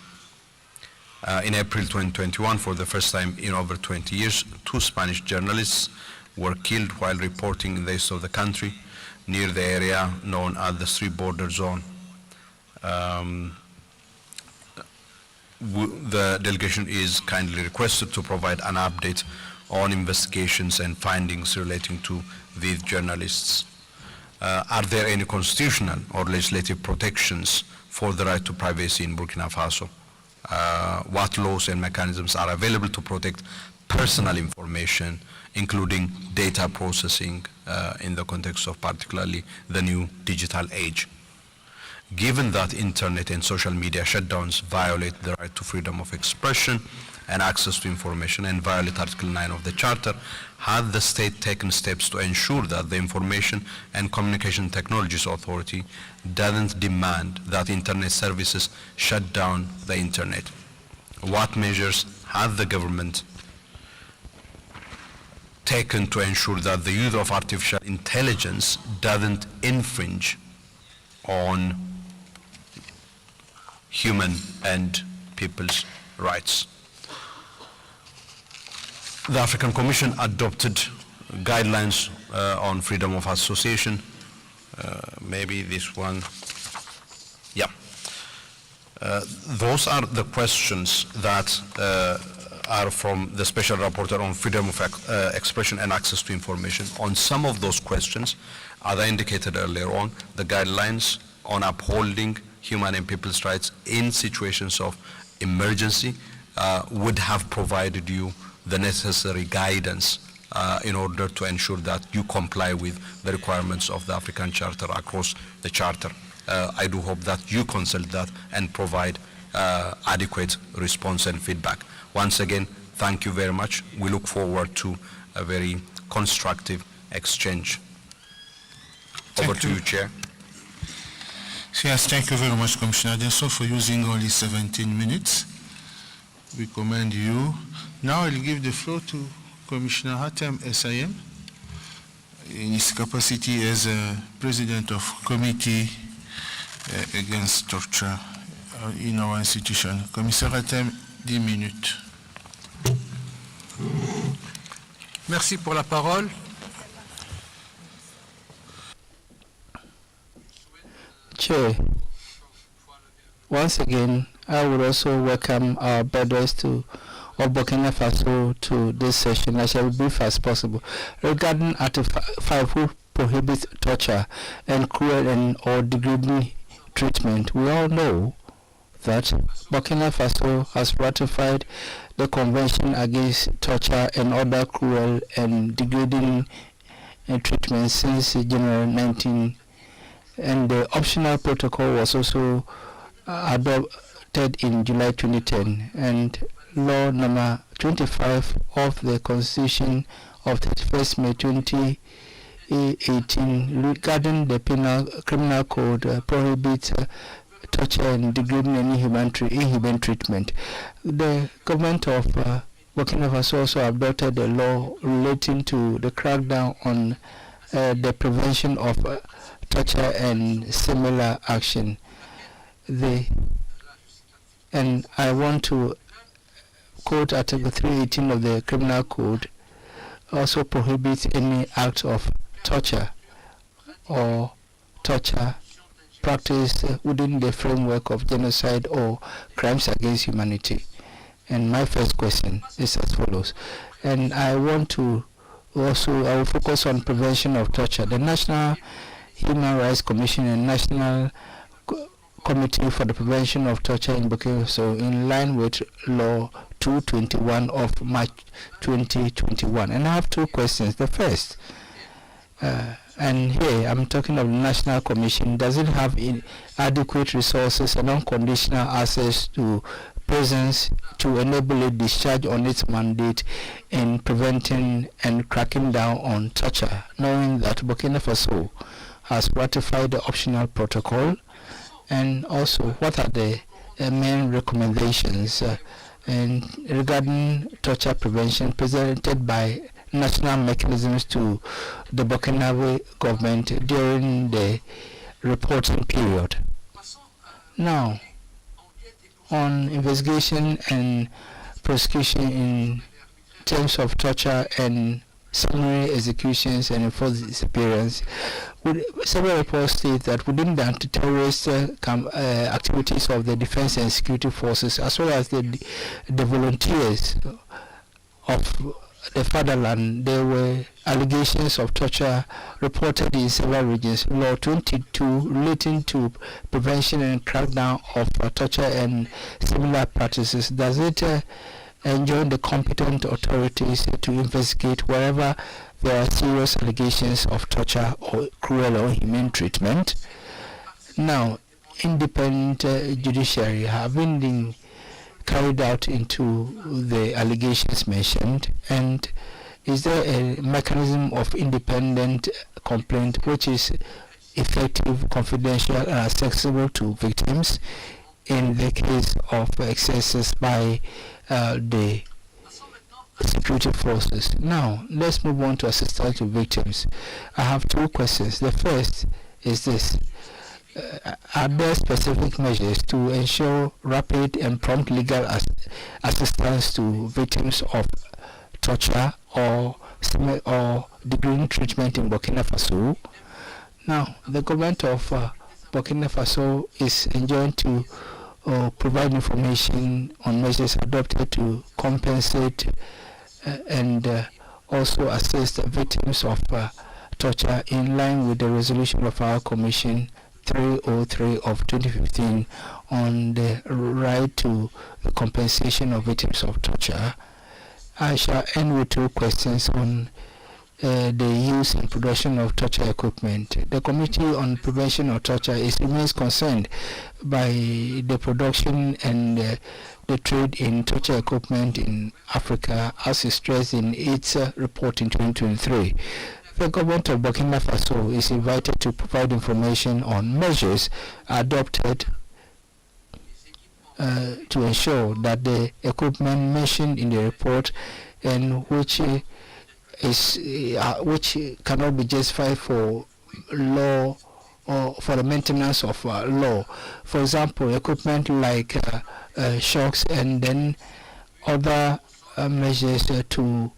In April 2021, for the first time in over 20 years, 2 Spanish journalists, were killed while reporting in the east of the country, near the area known as the Three Border Zone. The delegation is kindly requested to provide an update on investigations and findings relating to these journalists. Are there any constitutional or legislative protections for the right to privacy in Burkina Faso? What laws and mechanisms are available to protect personal information, including data processing in the context of particularly the new digital age? Given that internet and social media shutdowns violate the right to freedom of expression and access to information and violate Article 9 of the Charter, has the state taken steps to ensure that the Information and Communication Technologies Authority doesn't demand that internet services shut down the internet? What measures has the government taken to ensure that the use of artificial intelligence doesn't infringe on human and people's rights? The African Commission adopted guidelines on freedom of association. Maybe this one, yeah. Those are the questions that are from the Special Rapporteur on freedom of expression and access to information. On some of those questions, as I indicated earlier on, the guidelines on upholding human and people's rights in situations of emergency would have provided you the necessary guidance in order to ensure that you comply with the requirements of the African Charter across the Charter. I do hope that you consult that and provide adequate response and feedback. Once again, thank you very much. We look forward to a very constructive exchange. Over to you, Chair. Yes, thank you very much, Commissioner Denso, for using only 17 minutes. We commend you. Now I'll give the floor to Commissioner Hatem SIM in his capacity as President of Committee Against Torture in our institution. Commissaire Hatem, 10 minutes. Merci pour la parole. Chair, once again, I would also welcome our brothers of Burkina Faso to this session. I shall be brief as possible. Regarding Article 5, who prohibits torture and cruel and or degrading treatment, we all know that Burkina Faso has ratified the Convention Against Torture and Other Cruel and Degrading Treatment since January 19. And the optional protocol was also adopted in July 2010, and law number 25 of the Constitution of 31st May 2018 regarding the criminal code prohibits torture and degrading any inhuman treatment. The government of Burkina Faso also adopted a law relating to the crackdown on the prevention of torture and similar action. And I want to quote Article 318 of the Criminal Code, also prohibits any act of torture or torture practiced within the framework of genocide or crimes against humanity. And my first question is as follows. And I want to also, I will focus on prevention of torture. The National Human Rights Commission and National Committee for the Prevention of Torture in Burkina Faso, in line with Law 221 of March 2021. And I have two questions. The first, and here I'm talking of the National Commission, does it have adequate resources and unconditional access to prisons to enable it discharge on its mandate in preventing and cracking down on torture, knowing that Burkina Faso has ratified the optional protocol? And also, what are the main recommendations regarding torture prevention presented by national mechanisms to the Burkinabe government during the reporting period? Now, on investigation and prosecution in terms of torture and summary executions and enforced disappearance. Several reports state that within the anti-terrorist activities of the defense and security forces, as well as the volunteers of the fatherland, there were allegations of torture reported in several regions. Law 22 relating to prevention and crackdown of torture and similar practices. Does it enjoin the competent authorities to investigate wherever there are serious allegations of torture or cruel or inhumane treatment? Now, independent judiciary having been carried out into the allegations mentioned, and is there a mechanism of independent complaint which is effective, confidential, and accessible to victims in the case of excesses by the security forces? Now, let's move on to assistance to victims. I have two questions. The first is this. Are there specific measures to ensure rapid and prompt legal assistance to victims of torture or degrading treatment in Burkina Faso? Now, the government of Burkina Faso is enjoined to provide information on measures adopted to compensate and also assist victims of torture in line with the resolution of our Commission 303 of 2015 on the right to the compensation of victims of torture. I shall end with two questions on the use and production of torture equipment. The Committee on Prevention of Torture remains concerned by the production and the trade in torture equipment in Africa, as is stressed in its report in 2023. The government of Burkina Faso is invited to provide information on measures adopted to ensure that the equipment mentioned in the report and which cannot be justified for law or for the maintenance of law. For example, equipment like shocks and then other measures to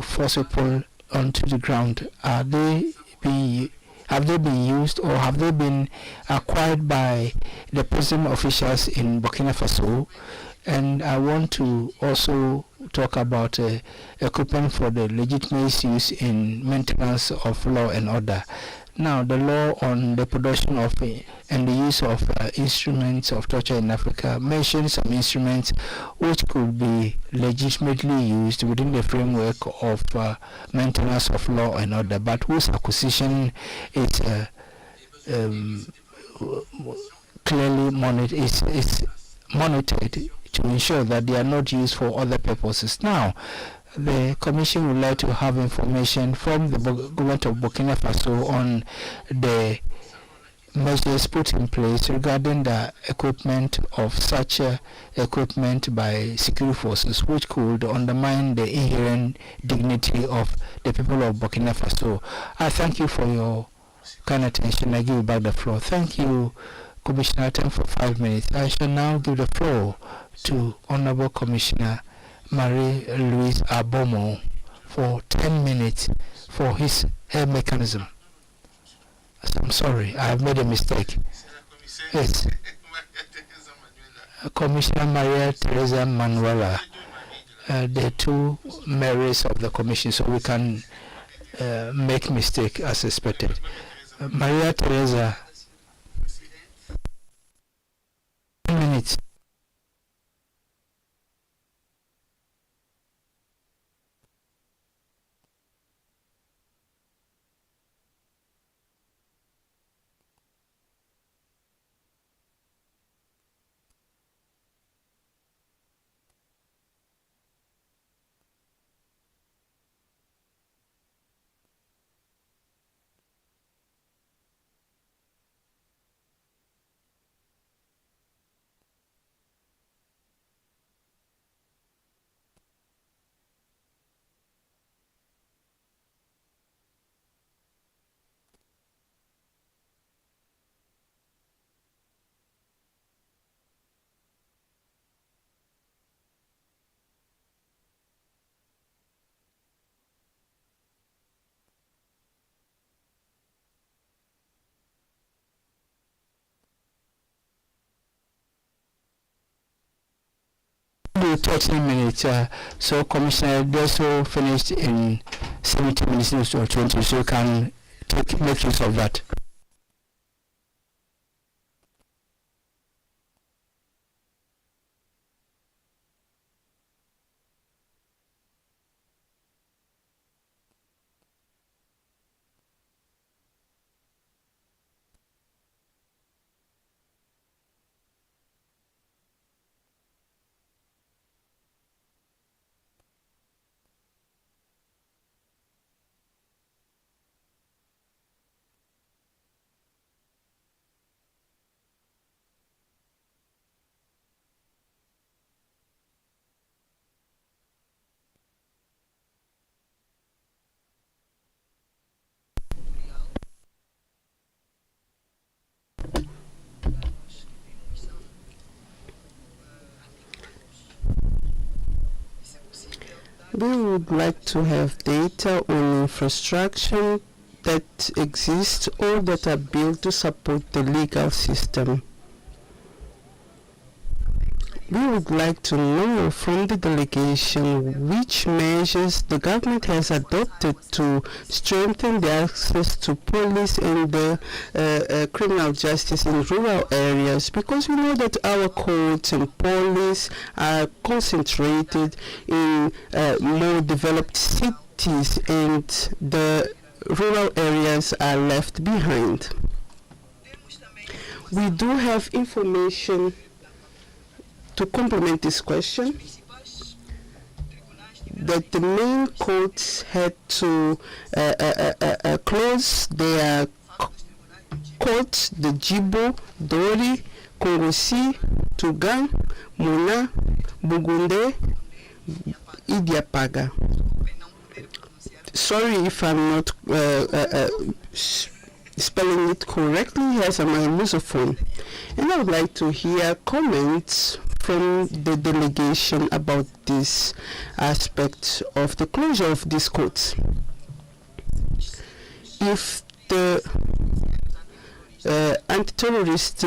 force people onto the ground. Have they been used or have they been acquired by the prison officials in Burkina Faso? And I want to also talk about equipment for the legitimate use in maintenance of law and order. Now, the law on the production of and the use of instruments of torture in Africa mentions some instruments which could be legitimately used within the framework of maintenance of law and order, but whose acquisition is clearly monitored to ensure that they are not used for other purposes. Now, the Commission would like to have information from the government of Burkina Faso on the measures put in place regarding the equipment of such equipment by security forces, which could undermine the inherent dignity of the people of Burkina Faso. I thank you for your kind attention. I give you back the floor. Thank you, Commissioner. Time for 5 minutes. I shall now give the floor to Honorable Commissioner Marie-Louise Abomo for 10 minutes for her mechanism. I'm sorry, I have made a mistake. Yes. Commissioner Maria Teresa Manuela, the two Marys of the Commission, so we can make mistake as expected. Maria Teresa, 10 minutes. Do 13 minutes, so Commissioner Dosso finished in 17 minutes or 20, so you can make use of that. We would like to have data on infrastructure that exist or that are built to support the legal system. We would like to know from the delegation which measures the government has adopted to strengthen the access to police and the criminal justice in rural areas, because we know that our courts and police are concentrated in more developed cities and the rural areas are left behind. We do have information to complement this question, that the main courts had to close their courts, the Djibo, Dori, Korosi, Tugan, Muna, Bugunde, Idiapaga. Sorry if I'm not spelling it correctly, as I'm a Lusophone. And I would like to hear comments from the delegation about this aspect of the closure of these courts. If the anti-terrorist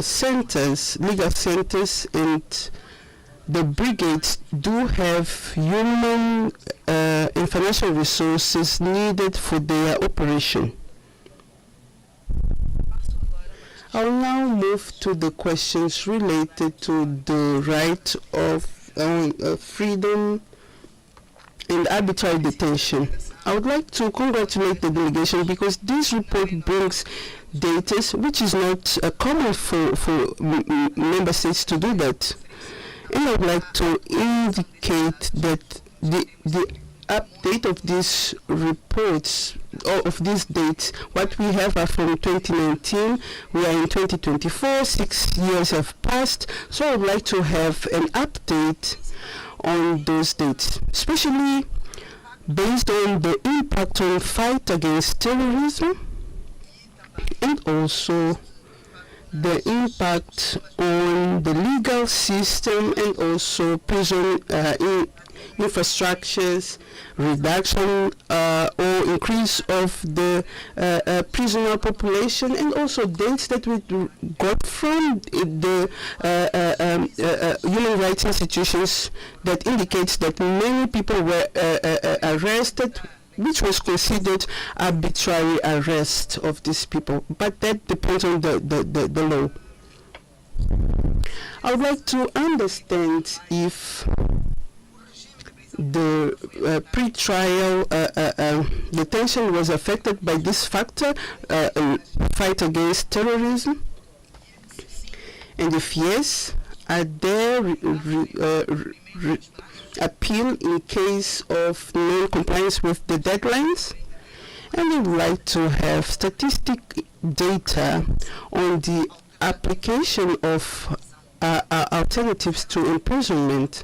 centers, legal centers, and the brigades do have human and financial resources needed for their operation. I'll now move to the questions related to the right of freedom and arbitrary detention. I would like to congratulate the delegation because this report brings data which is not common for member states to do that. And I would like to indicate that the update of these reports, or of these dates, what we have are from 2019, we are in 2024, 6 years have passed, so I would like to have an update on those dates, especially based on the impact on fight against terrorism and also the impact on the legal system and also prison infrastructures, reduction or increase of the prisoner population, and also dates that we got from the human rights institutions that indicates that many people were arrested, which was considered arbitrary arrest of these people, but that depends on the law. I would like to understand if the pre-trial detention was affected by this factor, fight against terrorism, and if yes, are there appeal in case of non-compliance with the deadlines? And I would like to have statistic data on the application of alternatives to imprisonment.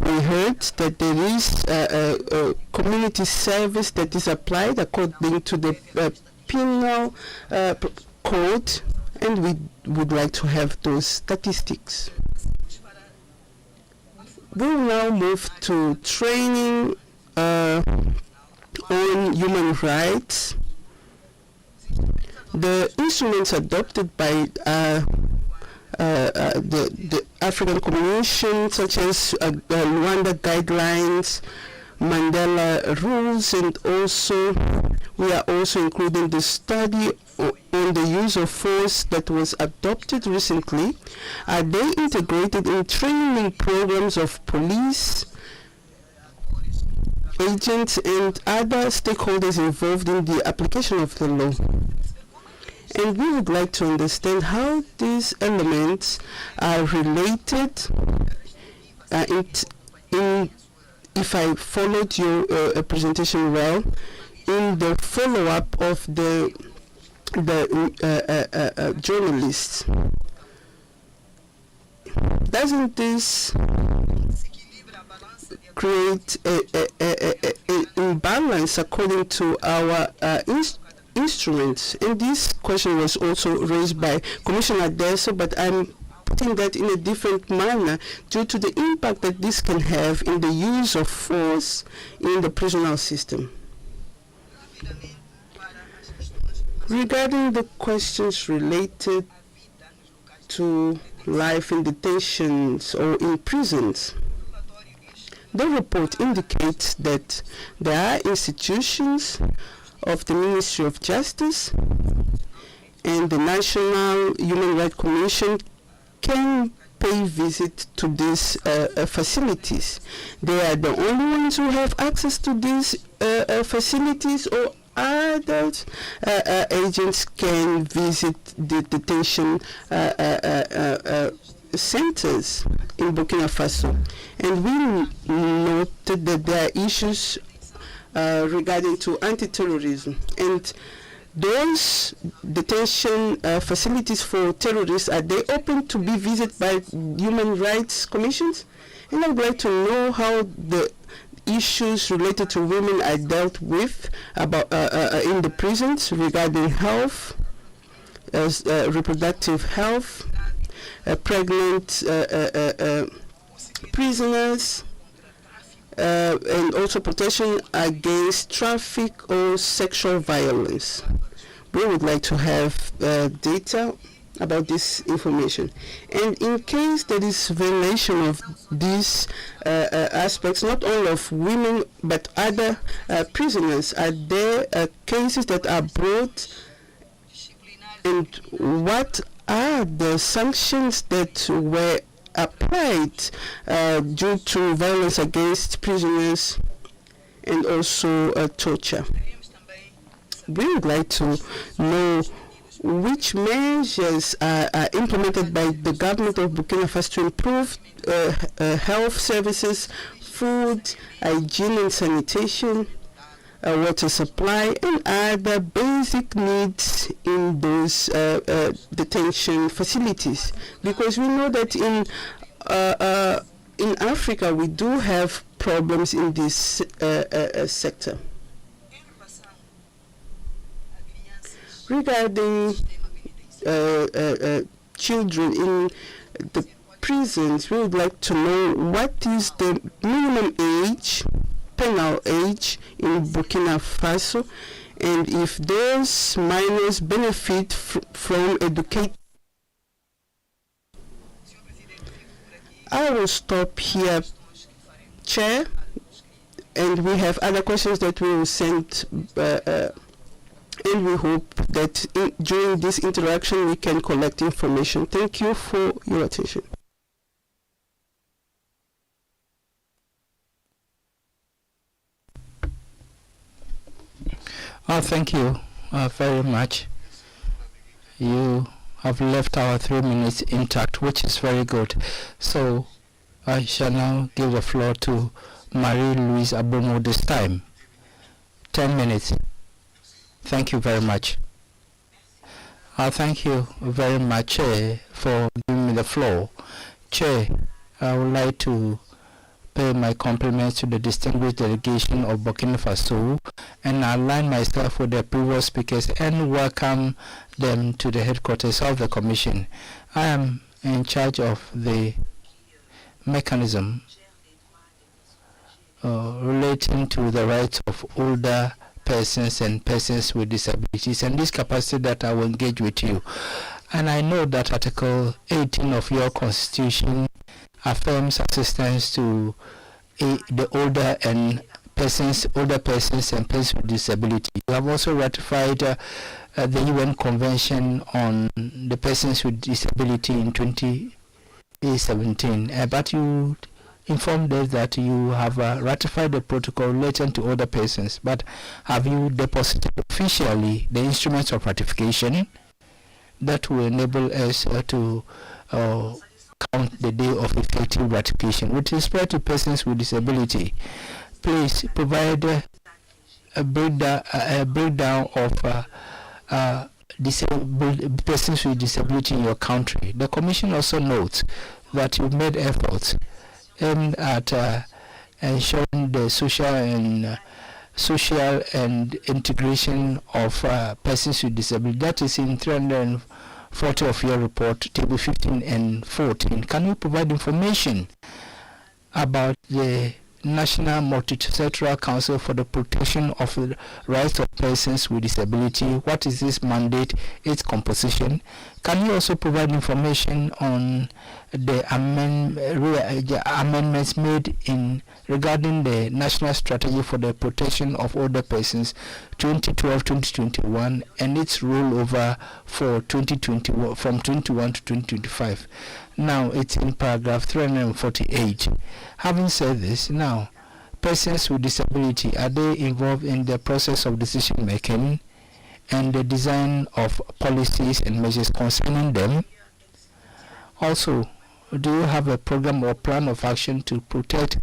We heard that there is a community service that is applied according to the penal code, and we would like to have those statistics. We will now move to training on human rights. The instruments adopted by the African Commission, such as Luanda guidelines, Mandela rules, and also we are also including the study on the use of force that was adopted recently. Are they integrated in training programs of police, agents, and other stakeholders involved in the application of the law? And we would like to understand how these elements are related if I followed your presentation well, in the follow-up of the journalists. Doesn't this create an imbalance according to our instruments? And this question was also raised by Commissioner Deso, but I'm putting that in a different manner due to the impact that this can have in the use of force in the prisonal system. Regarding the questions related to life in detentions or in prisons, the report indicates that there are institutions of the Ministry of Justice and the National Human Rights Commission can pay visit to these facilities. They are the only ones who have access to these facilities, or other agents can visit the detention centers in Burkina Faso. And we noted that there are issues regarding to anti-terrorism, and those detention facilities for terrorists, are they open to be visited by human rights commissions? And I would like to know how the issues related to women are dealt with about in the prisons regarding health, reproductive health, pregnant prisoners, and also protection against traffic or sexual violence. We would like to have data about this information. And in case there is violation of these aspects, not only of women but other prisoners, are there cases that are brought, and what are the sanctions that were applied due to violence against prisoners and also torture? We would like to know which measures are implemented by the government of Burkina Faso to improve health services, food, hygiene and sanitation, water supply, and other basic needs in those detention facilities. Because we know that in Africa we do have problems in this sector. Regarding children in the prisons, we would like to know what is the minimum age, penal age in Burkina Faso, and if those minors benefit from education. I will stop here, Chair, and we have other questions that we will send, and we hope that during this interaction we can collect information. Thank you for your attention. Thank you very much. You have left our 3 minutes intact, which is very good. So I shall now give the floor to Marie-Louise Abomo this time. 10 minutes. Thank you very much. Thank you very much for giving me the floor. Chair, I would like to pay my compliments to the distinguished delegation of Burkina Faso and align myself with the previous speakers and welcome them to the headquarters of the Commission. I am in charge of the mechanism relating to the rights of older persons and persons with disabilities, and this capacity that I will engage with you. And I know that Article 18 of your Constitution affirms assistance to the older persons and persons with disability. You have also ratified the UN Convention on the Persons with Disability in 2017, but you informed us that you have ratified the protocol relating to older persons, but have you deposited officially the instruments of ratification that will enable us to count the day of effective ratification? With respect to persons with disability, please provide a breakdown of persons with disability in your country. The Commission also notes that you've made efforts aimed at ensuring the social and integration of persons with disability. That is in 340 of your report, table 15 and 14. Can you provide information about the National Multisectoral Council for the Protection of the Rights of Persons with Disability? What is this mandate, its composition? Can you also provide information on the amendments made regarding the National Strategy for the Protection of Older Persons 2012-2021 and its rollover for 2021 from 2021 to 2025? Now it's in paragraph 348. Having said this, now persons with disability, are they involved in the process of decision making and the design of policies and measures concerning them? Also, do you have a program or plan of action to protect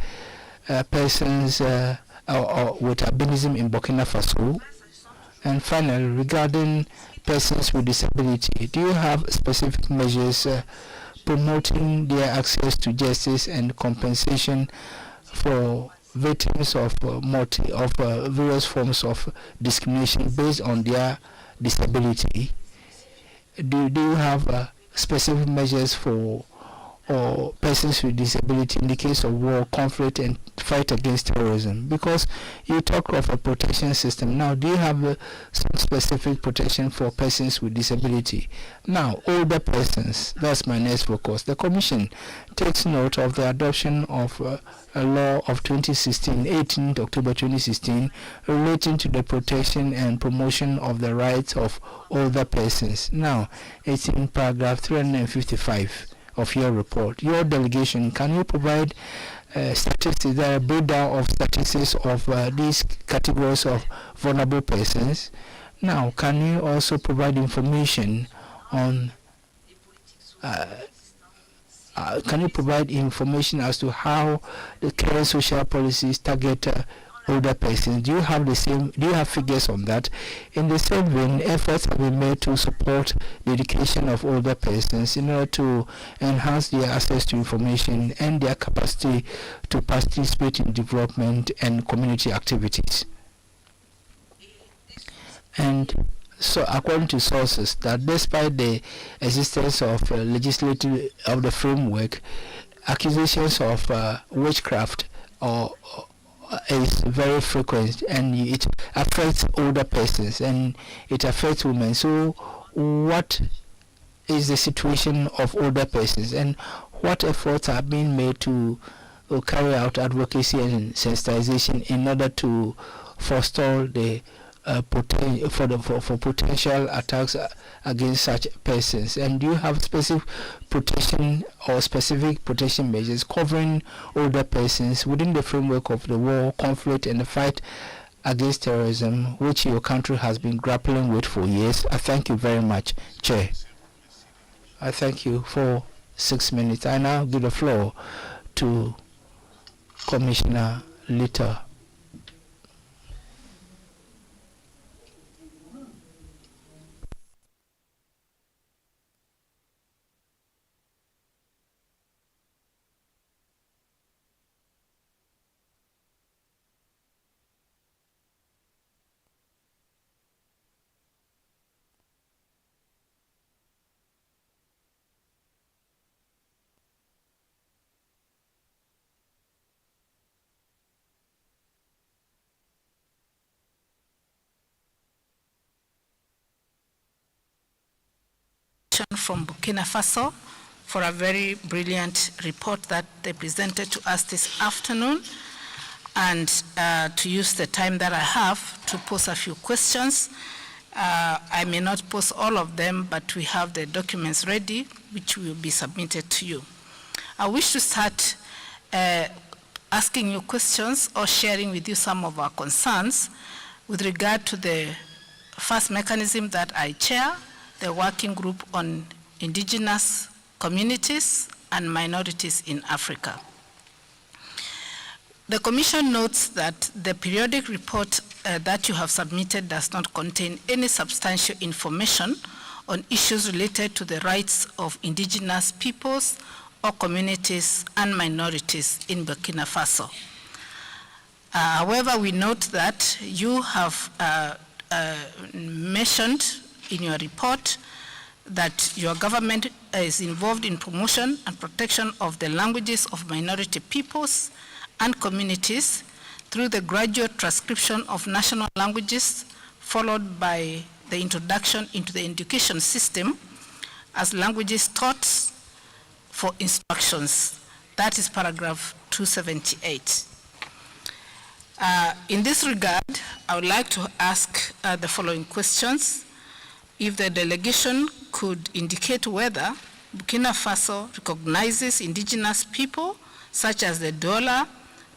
persons with albinism in Burkina Faso? And finally, regarding persons with disability, do you have specific measures promoting their access to justice and compensation for victims of various forms of discrimination based on their disability? Do you have specific measures for persons with disability in the case of war, conflict, and fight against terrorism? Because you talk of a protection system. Now, do you have some specific protection for persons with disability? Now, older persons, that's my next focus. The Commission takes note of the adoption of a law of 2016, 18th October 2016, relating to the protection and promotion of the rights of older persons. Now, it's in paragraph 355 of your report. Your delegation, can you provide statistics, a breakdown of statistics of these categories of vulnerable persons? Now, can you also provide information on as to how the current social policies target older persons? Do you have figures on that? In the same vein, efforts have been made to support the education of older persons in order to enhance their access to information and their capacity to participate in development and community activities. And so, according to sources, that despite the existence of legislative of the framework, accusations of witchcraft is very frequent, and it affects older persons and it affects women. So, what is the situation of older persons, and what efforts are being made to carry out advocacy and sensitization in order to forestall the for potential attacks against such persons? And do you have specific protection or specific protection measures covering older persons within the framework of the war, conflict, and the fight against terrorism, which your country has been grappling with for years? I thank you very much, Chair. I thank you for 6 minutes. I now give the floor to Commissioner Litha. delegation from Burkina Faso for a very brilliant report that they presented to us this afternoon, and to use the time that I have to pose a few questions. I may not pose all of them, but we have the documents ready, which will be submitted to you. I wish to start asking you questions or sharing with you some of our concerns with regard to the first mechanism that I chair, the Working Group on Indigenous Communities and Minorities in Africa. The Commission notes that the periodic report that you have submitted does not contain any substantial information on issues related to the rights of indigenous peoples or communities and minorities in Burkina Faso. However, we note that you have mentioned in your report that your government is involved in promotion and protection of the languages of minority peoples and communities through the gradual transcription of national languages, followed by the introduction into the education system as languages taught for instructions. That is paragraph 278. In this regard, I would like to ask the following questions. If the delegation could indicate whether Burkina Faso recognizes indigenous people such as the Dola,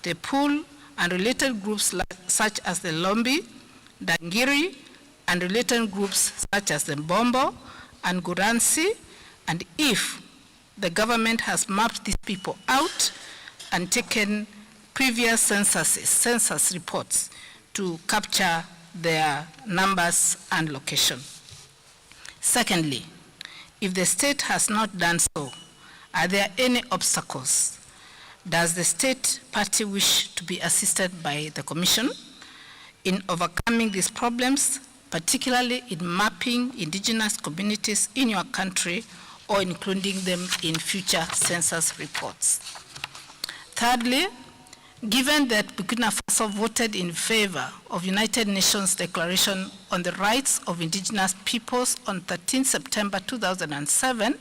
the Pul, and related groups such as the Lombi, Dangiri, and related groups such as the Mbombo and Guransi, and if the government has mapped these people out and taken previous census reports to capture their numbers and location. Secondly, if the state has not done so, are there any obstacles? Does the state party wish to be assisted by the Commission in overcoming these problems, particularly in mapping indigenous communities in your country or including them in future census reports? Thirdly, given that Burkina Faso voted in favor of United Nations Declaration on the Rights of Indigenous Peoples on 13 September 2007,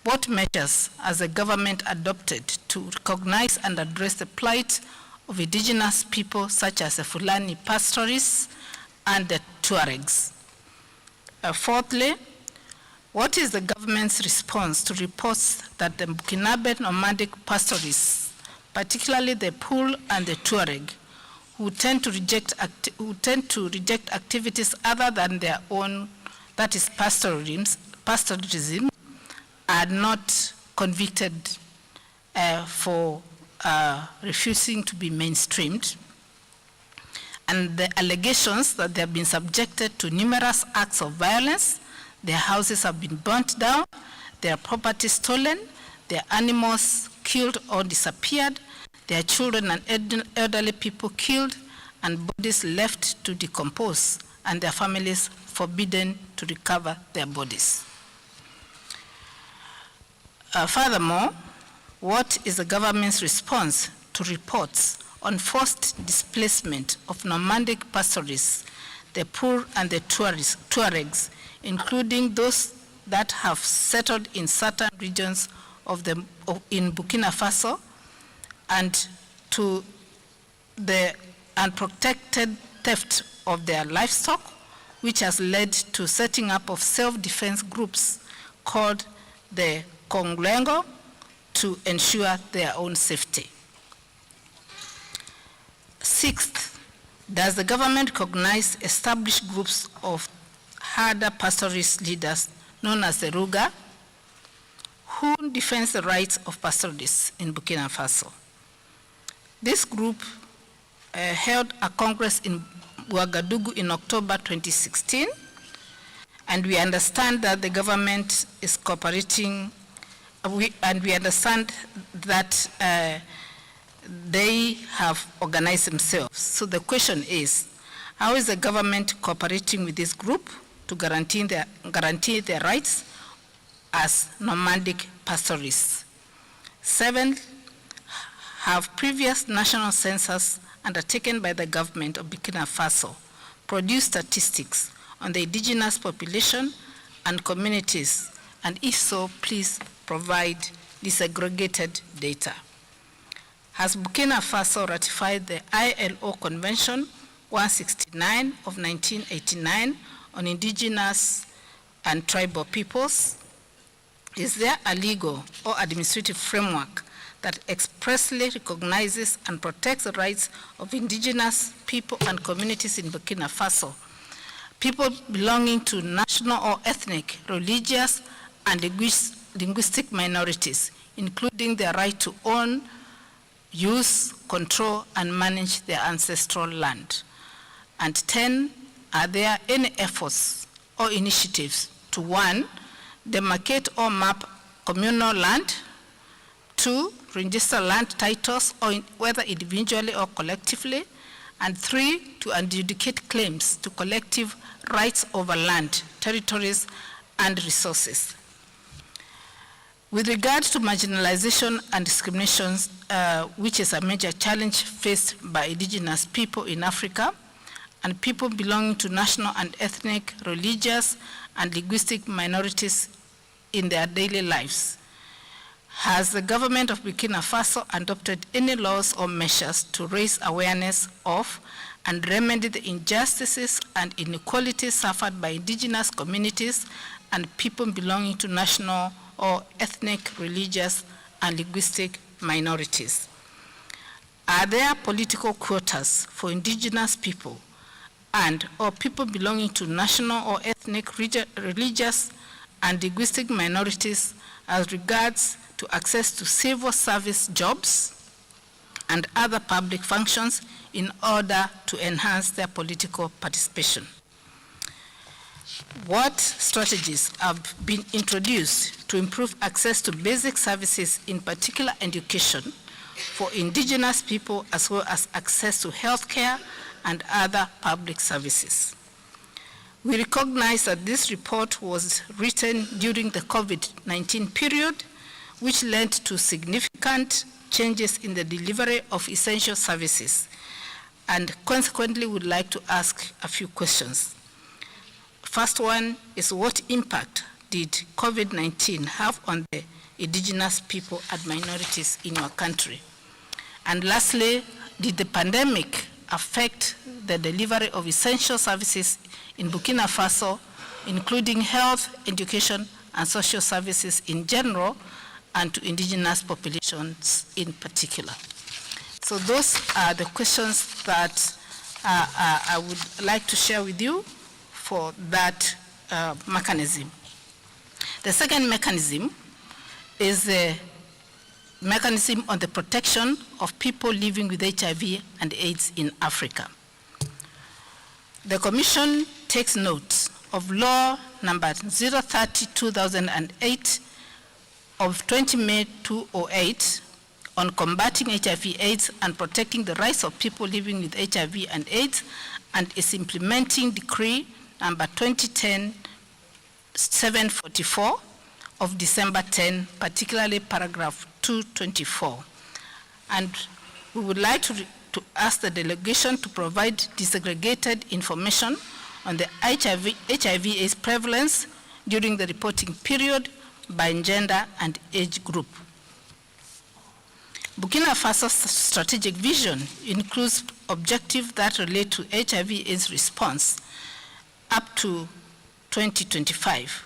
what measures has the government adopted to recognize and address the plight of indigenous people such as the Fulani pastoralists and the Tuaregs? Fourthly, what is the government's response to reports that the Burkinabe nomadic pastoralists, particularly the Pul and the Tuareg, who tend to reject activities other than their own, that is pastoralism, are not convicted for refusing to be mainstreamed, and the allegations that they have been subjected to numerous acts of violence, their houses have been burnt down, their property stolen, their animals killed or disappeared, their children and elderly people killed, and bodies left to decompose, and their families forbidden to recover their bodies. Furthermore, what is the government's response to reports on forced displacement of nomadic pastoralists, the Pul and the Tuaregs, including those that have settled in certain regions in Burkina Faso, and to the unprotected theft of their livestock, which has led to setting up of self-defense groups called the Conglengo to ensure their own safety. Sixth, does the government recognize established groups of herder pastoralist leaders known as the Ruga, who defends the rights of pastoralists in Burkina Faso? This group held a congress in Ouagadougou in October 2016, and we understand that the government is cooperating, and we understand that they have organized themselves. So the question is, how is the government cooperating with this group to guarantee their rights as nomadic pastoralists? Seventh, have previous national census undertaken by the government of Burkina Faso produced statistics on the indigenous population and communities And if so, please provide disaggregated data. Has Burkina Faso ratified the ILO Convention 169 of 1989 on indigenous and tribal peoples? Is there a legal or administrative framework that expressly recognizes and protects the rights of indigenous people and communities in Burkina Faso, people belonging to national or ethnic, religious, and linguistic minorities, including their right to own, use, control, and manage their ancestral land? And 10, are there any efforts or initiatives to 1, demarcate or map communal land, 2, register land titles, or whether individually or collectively, and 3, to adjudicate claims to collective rights over land, territories, and resources? With regard to marginalization and discrimination, which is a major challenge faced by indigenous people in Africa and people belonging to national and ethnic, religious, and linguistic minorities in their daily lives, has the government of Burkina Faso adopted any laws or measures to raise awareness of and remedy the injustices and inequalities suffered by indigenous communities and people belonging to national or ethnic, religious, and linguistic minorities? Are there political quotas for indigenous people and or people belonging to national or ethnic, religious, and linguistic minorities as regards to access to civil service jobs and other public functions in order to enhance their political participation? What strategies have been introduced to improve access to basic services, in particular education, for indigenous people, as well as access to healthcare and other public services? We recognize that this report was written during the COVID-19 period, which led to significant changes in the delivery of essential services, and consequently would like to ask a few questions. First one is, what impact did COVID-19 have on the indigenous people and minorities in your country? And lastly, did the pandemic affect the delivery of essential services in Burkina Faso, including health, education, and social services in general, and to indigenous populations in particular? So those are the questions that I would like to share with you for that mechanism. The second mechanism is the mechanism on the protection of people living with HIV and AIDS in Africa. The Commission takes note of law number 030/2008 of 20 May 2008 on combating HIV/AIDS and protecting the rights of people living with HIV and AIDS, and is implementing decree number 2010-744 of December 10, particularly paragraph 224. And we would like to ask the delegation to provide disaggregated information on the HIV/AIDS prevalence during the reporting period by gender and age group. Burkina Faso's strategic vision includes objectives that relate to HIV/AIDS response up to 2025,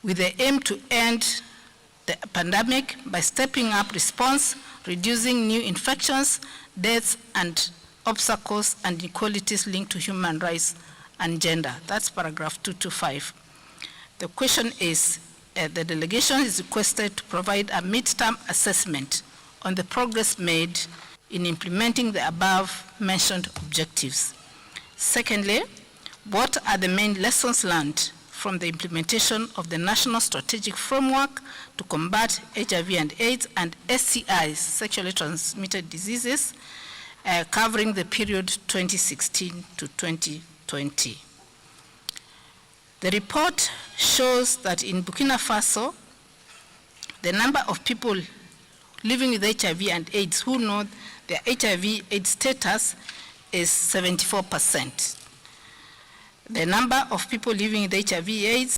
with the aim to end the pandemic by stepping up response, reducing new infections, deaths, and obstacles and inequalities linked to human rights and gender. That's paragraph 225. The question is, the delegation is requested to provide a midterm assessment on the progress made in implementing the above-mentioned objectives. Secondly, what are the main lessons learned from the implementation of the National Strategic Framework to combat HIV and AIDS and STIs, sexually transmitted diseases, covering the period 2016 to 2020? The report shows that in Burkina Faso, the number of people living with HIV and AIDS who know their HIV/AIDS status is 74%. The number of people living with HIV/AIDS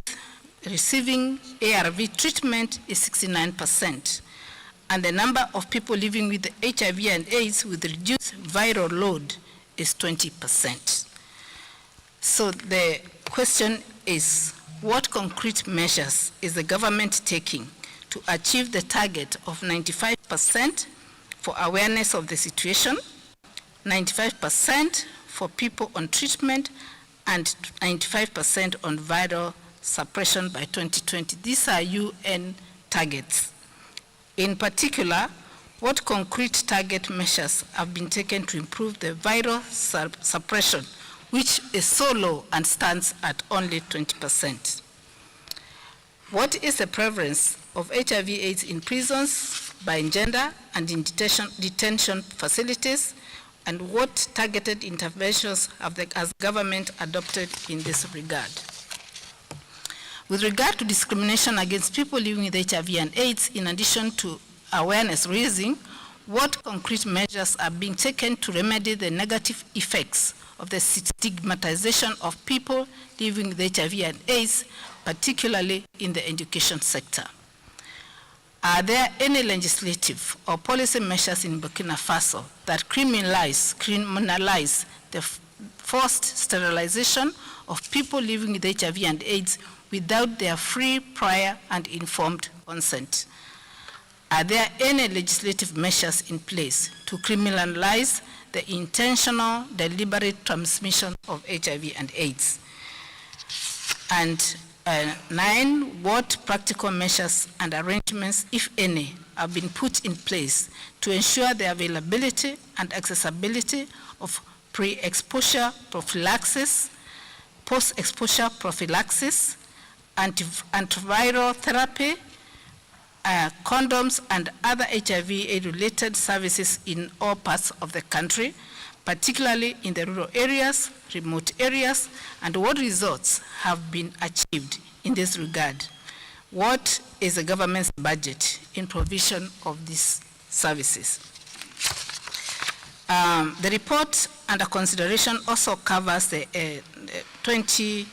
receiving ARV treatment is 69%, and the number of people living with HIV and AIDS with reduced viral load is 20%. So the question is, what concrete measures is the government taking to achieve the target of 95% for awareness of the situation, 95% for people on treatment, and 95% on viral suppression by 2020? These are UN targets. In particular, what concrete target measures have been taken to improve the viral suppression, which is so low and stands at only 20%? What is the prevalence of HIV/AIDS in prisons, by gender, and in detention facilities? And what targeted interventions have the government adopted in this regard? With regard to discrimination against people living with HIV and AIDS, in addition to awareness raising, what concrete measures are being taken to remedy the negative effects of the stigmatization of people living with HIV and AIDS, particularly in the education sector? Are there any legislative or policy measures in Burkina Faso that criminalize the forced sterilization of people living with HIV and AIDS without their free, prior, and informed consent? Are there any legislative measures in place to criminalize the intentional, deliberate transmission of HIV and AIDS? And 9, what practical measures and arrangements, if any, have been put in place to ensure the availability and accessibility of pre-exposure prophylaxis, post-exposure prophylaxis, antiviral therapy, condoms, and other HIV/AIDS-related services in all parts of the country, particularly in the rural areas, remote areas, and what results have been achieved in this regard? What is the government's budget in provision of these services? The report under consideration also covers the 20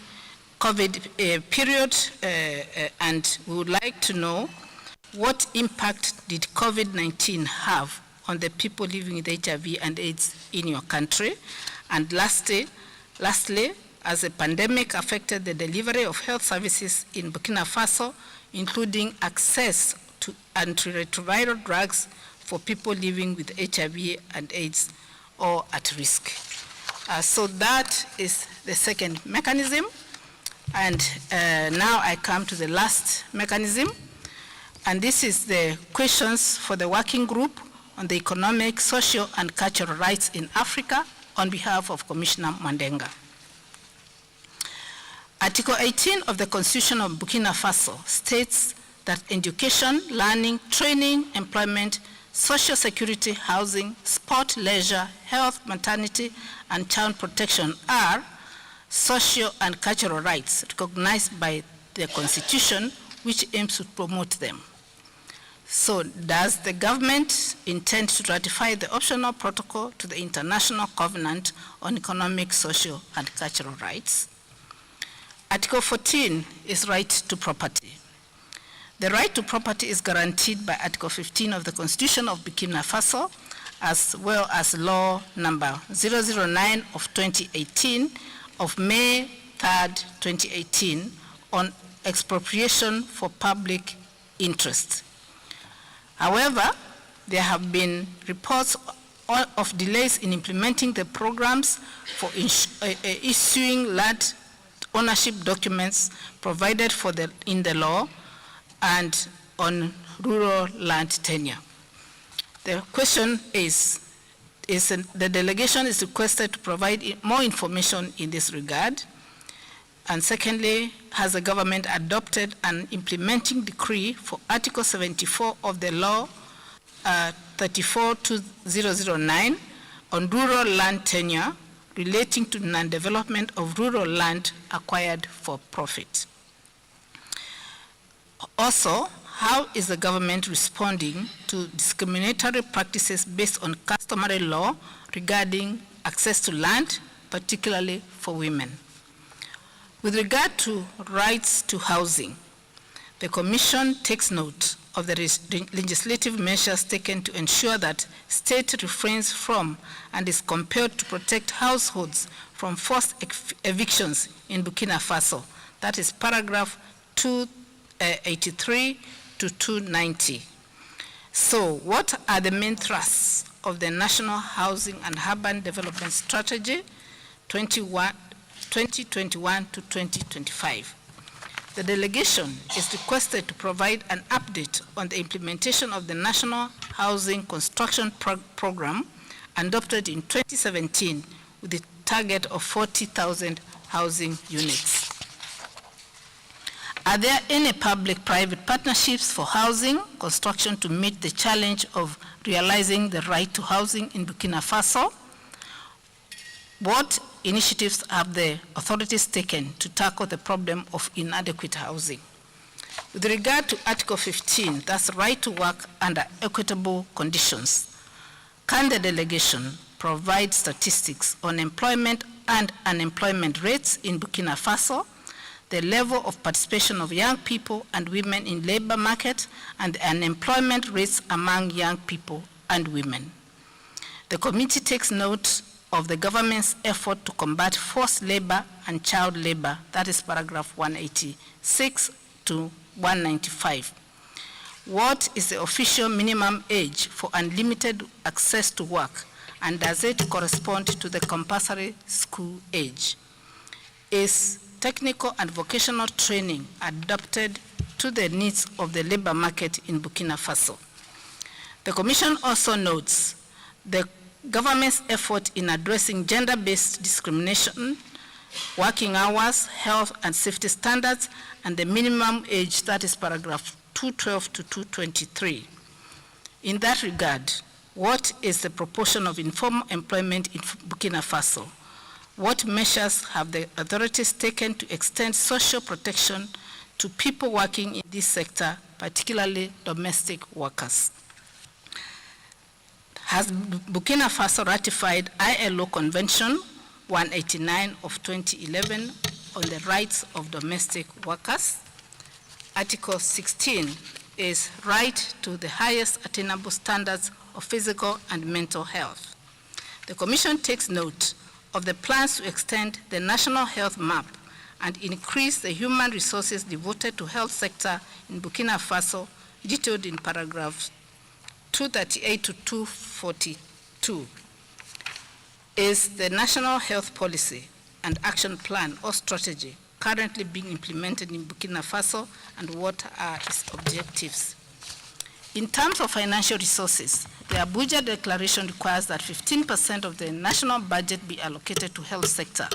COVID period, and we would like to know what impact did COVID-19 have on the people living with HIV and AIDS in your country? And lastly, as the pandemic affected the delivery of health services in Burkina Faso, including access to antiretroviral drugs for people living with HIV and AIDS or at risk. So that is the second mechanism. And now I come to the last mechanism. And this is the questions for the working group on the economic, social, and cultural rights in Africa on behalf of Commissioner Mwandenga. Article 18 of the Constitution of Burkina Faso states that education, learning, training, employment, social security, housing, sport, leisure, health, maternity, and child protection are social and cultural rights recognized by the Constitution, which aims to promote them. So does the government intend to ratify the optional protocol to the International Covenant on Economic, Social, and Cultural Rights? Article 14 is right to property. The right to property is guaranteed by Article 15 of the Constitution of Burkina Faso, as well as Law number 009 of 2018 of May 3rd, 2018 on expropriation for public interest. However, there have been reports of delays in implementing the programs for issuing land ownership documents provided for in the law and on rural land tenure. The question is the delegation is requested to provide more information in this regard. And secondly, has the government adopted an implementing decree for Article 74 of the law 34/2009 on rural land tenure relating to non-development of rural land acquired for profit? Also, how is the government responding to discriminatory practices based on customary law regarding access to land, particularly for women? With regard to rights to housing, The Commission takes note of the legislative measures taken to ensure that state refrains from and is compelled to protect households from forced evictions in Burkina Faso. That is paragraph 283 to 290. So what are the main thrusts of the National Housing and Urban Development Strategy 2021 to 2025? The delegation is requested to provide an update on the implementation of the National Housing Construction Program adopted in 2017 with the target of 40,000 housing units. Are there any public-private partnerships for housing construction to meet the challenge of realizing the right to housing in Burkina Faso? What initiatives have the authorities taken to tackle the problem of inadequate housing? With regard to Article 15, that's right to work under equitable conditions, can the delegation provide statistics on employment and unemployment rates in Burkina Faso, the level of participation of young people and women in labor market, and unemployment rates among young people and women? The committee takes note of the government's effort to combat forced labor and child labor, that is paragraph 186 to 195. What is the official minimum age for unlimited access to work, and does it correspond to the compulsory school age? Is technical and vocational training adapted to the needs of the labor market in Burkina Faso? The Commission also notes the government's effort in addressing gender-based discrimination, working hours, health and safety standards, and the minimum age, that is paragraph 212 to 223. In that regard, what is the proportion of informal employment in Burkina Faso? What measures have the authorities taken to extend social protection to people working in this sector, particularly domestic workers? Has Burkina Faso ratified ILO Convention 189 of 2011 on the rights of domestic workers? Article 16 is right to the highest attainable standards of physical and mental health. The Commission takes note of the plans to extend the national health map and increase the human resources devoted to health sector in Burkina Faso, detailed in paragraphs 238 to 242. Is the National Health Policy and Action Plan or Strategy currently being implemented in Burkina Faso, and what are its objectives? In terms of financial resources, the Abuja Declaration requires that 15% of the national budget be allocated to health sector.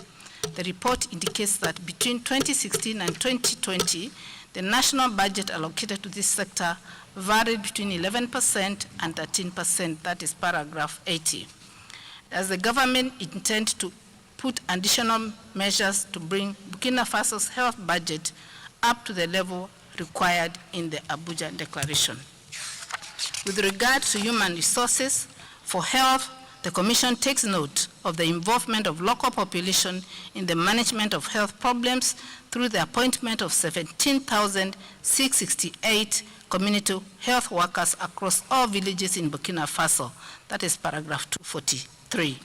The report indicates that between 2016 and 2020, the national budget allocated to this sector varied between 11% and 13%, that is paragraph 80. Does the government intend to put additional measures to bring Burkina Faso's health budget up to the level required in the Abuja Declaration? With regard to human resources, for health, the Commission takes note of the involvement of local population in the management of health problems through the appointment of 17,668 community health workers across all villages in Burkina Faso. That is paragraph 243.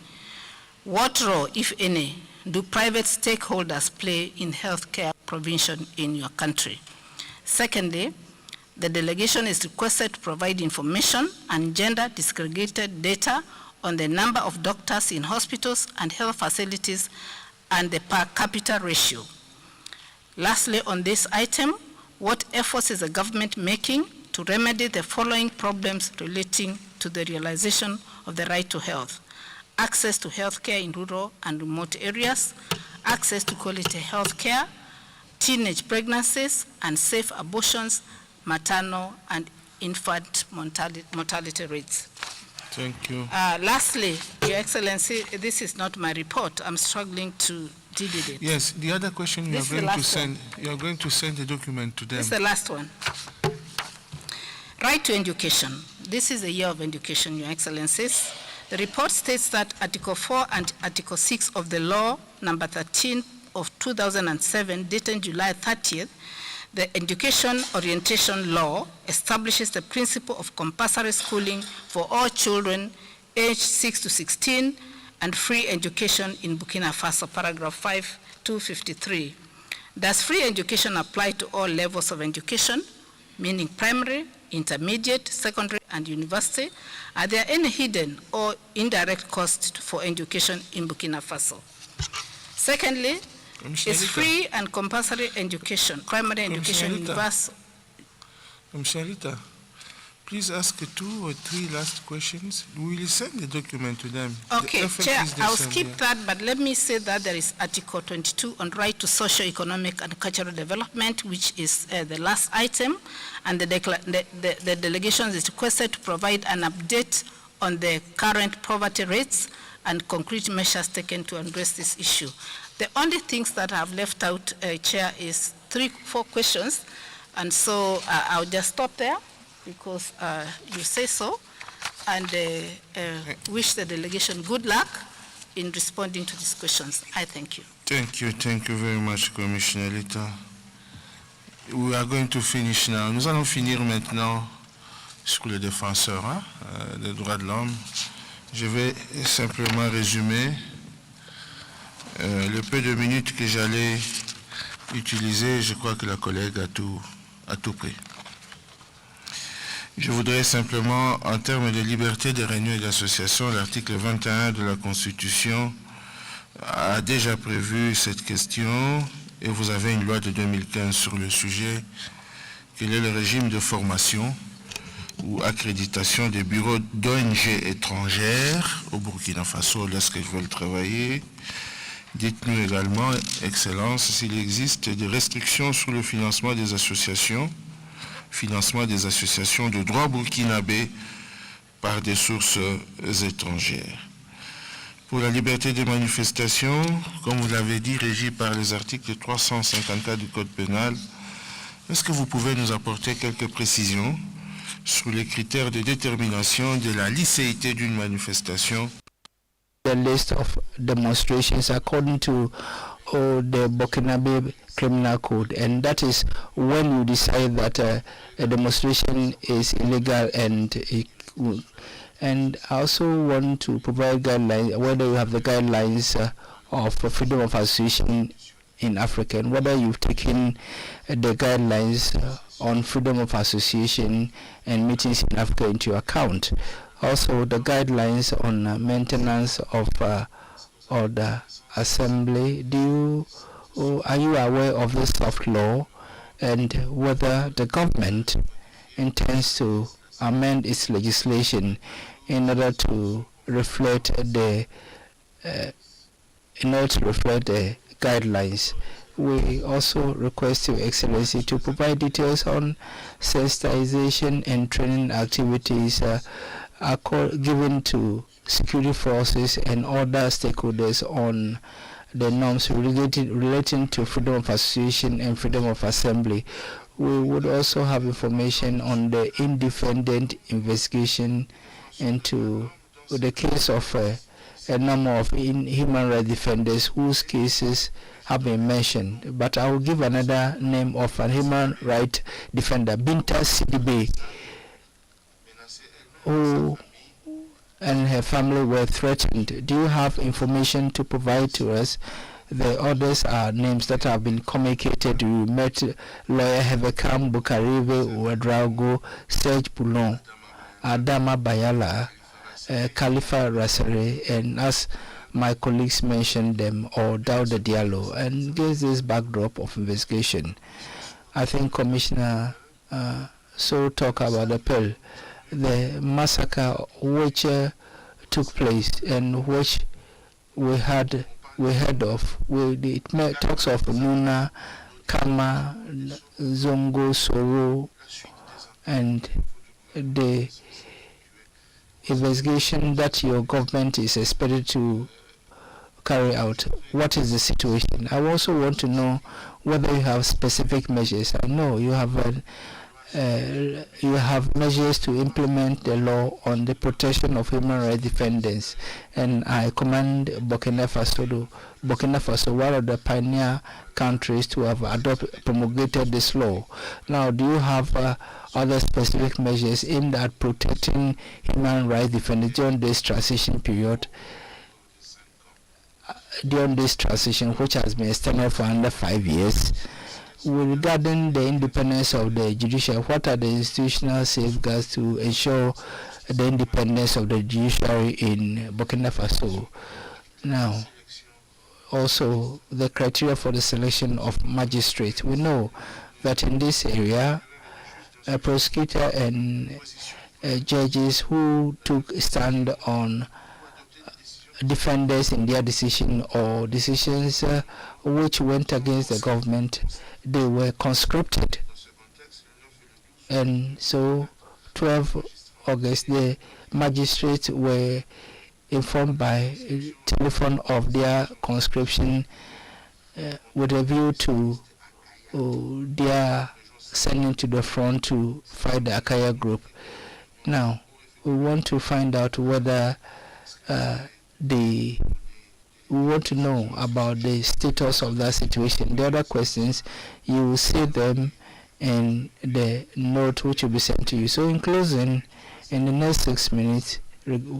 What role, if any, do private stakeholders play in healthcare provision in your country? Secondly, the delegation is requested to provide information and gender disaggregated data on the number of doctors in hospitals and health facilities and the per capita ratio. Lastly, on this item, what efforts is the government making to remedy the following problems relating to the realization of the right to health: access to health care in rural and remote areas, access to quality health care, teenage pregnancies and safe abortions, maternal and infant mortality rates? Thank you. Lastly, Your Excellency, this is not my report. I'm struggling to deal with it. Yes, the other question you are going to send the document to them. This is the last one. Right to education. This is a year of education, Your Excellencies. The report states that Article 4 and Article 6 of the law number 13 of 2007, dated July 30th, The Education Orientation Law establishes the principle of compulsory schooling for all children aged 6 to 16 and free education in Burkina Faso, paragraph 5253. Does free education apply to all levels of education, meaning primary, intermediate, secondary, and university? Are there any hidden or indirect costs for education in Burkina Faso? Secondly, is free and compulsory education, primary education universal? Commissioner, please ask 2 or 3 last questions. We will send the document to them. Okay, Chair, I'll skip that, but let me say that there is Article 22 on right to socio-economic and cultural development, which is the last item, and the delegation is requested to provide an update on the current poverty rates and concrete measures taken to address this issue. The only things that I've left out, Chair, is 3-4 questions, and so I'll just stop there because you say so, and wish the delegation good luck in responding to these questions. I thank you. Thank you very much, Commissioner Lita. We are going to finish now. Nous allons finir maintenant sur les défenseurs des droits de l'homme. Je vais simplement résumer le peu de minutes que j'allais utiliser. Je crois que la collègue a tout pris. Je voudrais simplement, en termes de liberté de réunion et d'association, l'article 21 de la Constitution a déjà prévu cette question et vous avez une loi de 2015 sur le sujet. Quel est le régime de formation ou accréditation des bureaux d'ONG étrangères au Burkina Faso lorsqu'elles veulent travailler? Dites-nous également, Excellence, s'il existe des restrictions sur le financement des associations de droit burkinabé par des sources étrangères. Pour la liberté de manifestation, comme vous l'avez dit, régie par les articles 354 du Code pénal, est-ce que vous pouvez nous apporter quelques précisions sur les critères de détermination de la licéité d'une manifestation? The list of demonstrations according to the Burkinabe Criminal Code, and that is when you decide that a demonstration is illegal. And I also want to provide guidelines, whether you have the guidelines of freedom of association in Africa, and whether you've taken the guidelines on freedom of association and meetings in Africa into account. Also, the guidelines on maintenance of order assembly. Are you aware of the soft law, and whether the government intends to amend its legislation in order to reflect the guidelines? We also request Your Excellency to provide details on sensitization and training activities given to security forces and other stakeholders on the norms relating to freedom of association and freedom of assembly. We would also have information on the independent investigation into the case of a number of human rights defenders whose cases have been mentioned. But I will give another name of a human rights defender, Binta Sidibe, who and her family were threatened. Do you have information to provide to us? The others are names that have been communicated. We met lawyer Hevekam Bukarive Ouedraogo, Serge Poulon, Adama Bayala, Khalifa Rassere, and as my colleagues mentioned them, or Dauda Diallo. And against this backdrop of investigation, I think Commissioner so talk about the Pearl, the massacre which took place and which we heard of. It talks of Nuna, Kama, Zongo, Soro, and the investigation that your government is expected to carry out. What is the situation? I also want to know whether you have specific measures. I know you have you have measures to implement the law on the protection of human rights defenders, and I commend Burkina Faso, one of the pioneer countries to have promulgated this law. Now, do you have other specific measures aimed at protecting human rights defenders during this transition period? During this transition, which has been extended for under 5 years, regarding the independence of the judiciary, what are the institutional safeguards to ensure the independence of the judiciary in Burkina Faso? Now, also the criteria for the selection of magistrates. We know that in this area, a prosecutor and judges who took a stand on defenders in their decision or decisions which went against the government, they were conscripted. And so 12 August, the magistrates were informed by telephone of their conscription with a view to their sending to the front to fight the Akaya group. Now, we want to find out whether we want to know about the status of that situation. The other questions, you will see them in the note which will be sent to you. So in closing, in the next 6 minutes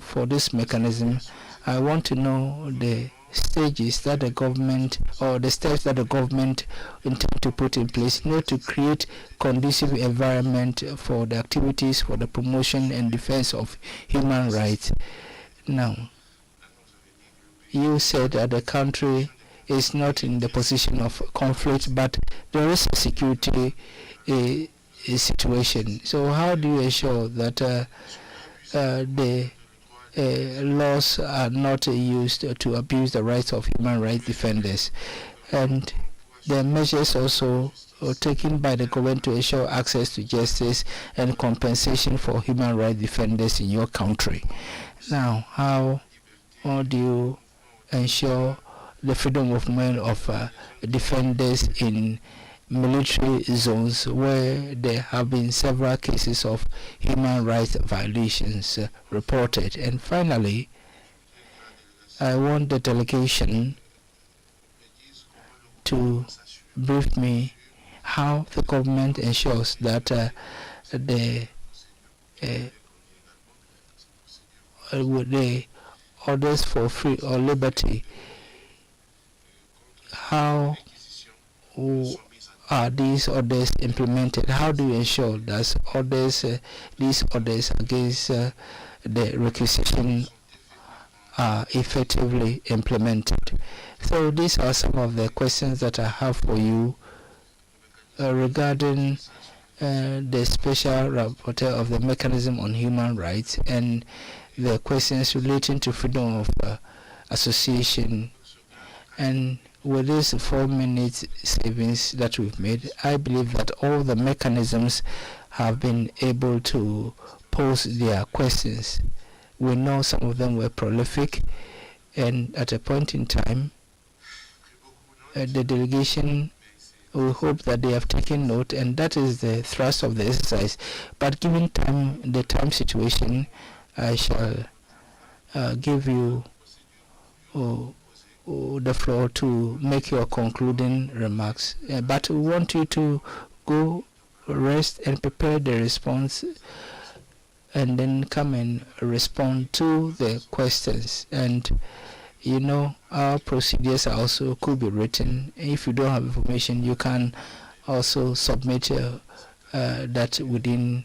for this mechanism, I want to know the stages that the government, or the steps that the government intend to put in place in order to create conducive environment for the activities for the promotion and defense of human rights. Now, you said that the country is not in the position of conflict, but there is a security situation. So how do you ensure that the laws are not used to abuse the rights of human rights defenders? And the measures also taken by the government to ensure access to justice and compensation for human rights defenders in your country. Now, how do you ensure the freedom of movement of defenders in military zones where there have been several cases of human rights violations reported? And finally, I want the delegation to brief me how the government ensures that the orders for free or liberty, how are these orders implemented? How do you ensure that these orders against the requisition are effectively implemented? So these are some of the questions that I have for you regarding the special rapporteur of the Mechanism on Human Rights and the questions relating to freedom of association. And with this 4 minutes savings that we've made, I believe that all the mechanisms have been able to pose their questions. We know some of them were prolific, and at a point in time, the delegation, we hope that they have taken note, and that is the thrust of the exercise. But given the time situation, I shall give you the floor to make your concluding remarks. But we want you to go rest and prepare the response, and then come and respond to the questions. And you know, our procedures also could be written. If you don't have information, you can also submit that within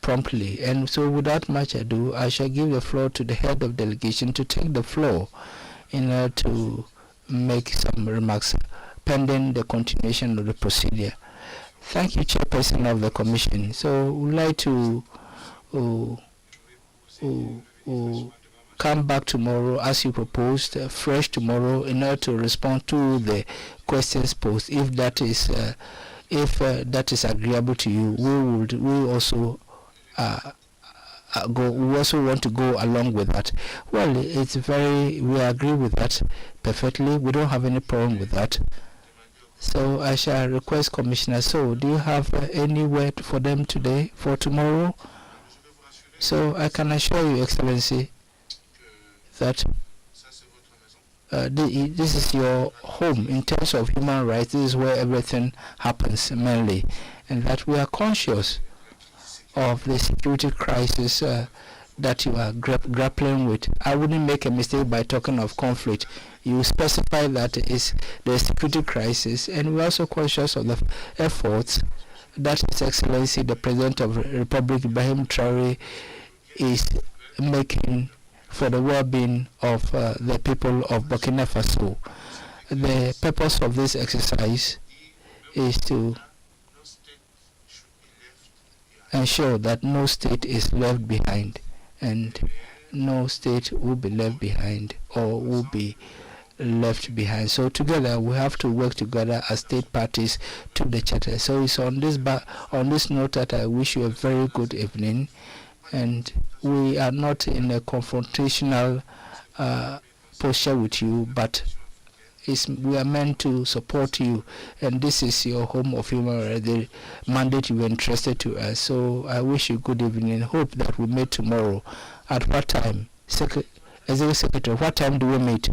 promptly. And so without much ado, I shall give the floor to the head of delegation to take the floor in order to make some remarks pending the continuation of the procedure. Thank you, Chairperson of the Commission. So we'd like to come back tomorrow as you proposed, fresh tomorrow, in order to respond to the questions posed. If that is agreeable to you, we also we also want to go along with that. Well, we agree with that perfectly. We don't have any problem with that. So I shall request Commissioner So, do you have any word for them today, for tomorrow? So I can assure you, Excellency, that this is your home in terms of human rights. This is where everything happens mainly, and that we are conscious of the security crisis that you are grappling with. I wouldn't make a mistake by talking of conflict. You specify that is the security crisis, and we're also conscious of the efforts that His Excellency the President of the Republic, Ibrahim Traore, is making for the well-being of the people of Burkina Faso. The purpose of this exercise is to ensure that no state is left behind, and no state will be left behind or will be left behind. So together we have to work together as state parties to the charter. So it's on this note that I wish you a very good evening, and we are not in a confrontational posture with you, but we are meant to support you, and this is your home of human rights, the mandate you entrusted to us. So I wish you good evening and hope that we meet tomorrow. At what time? Executive Secretary, what time do we meet?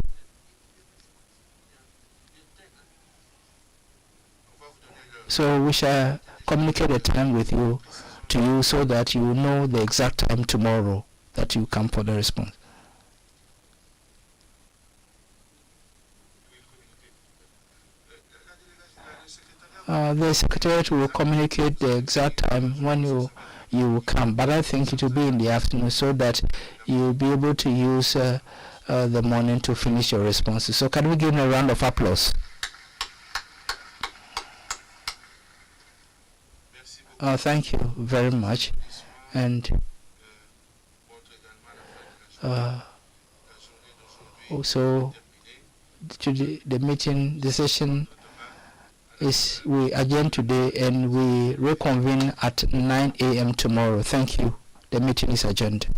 So we shall communicate the time with you, to you, so that you know the exact time tomorrow that you come for the response. The Secretariat will communicate the exact time when you will come, but I think it will be in the afternoon so that you will be able to use the morning to finish your responses. So can we give him a round of applause? Thank you very much, and also the meeting, the session is we adjourn today and we reconvene at 9 a.m. tomorrow. Thank you. The meeting is adjourned.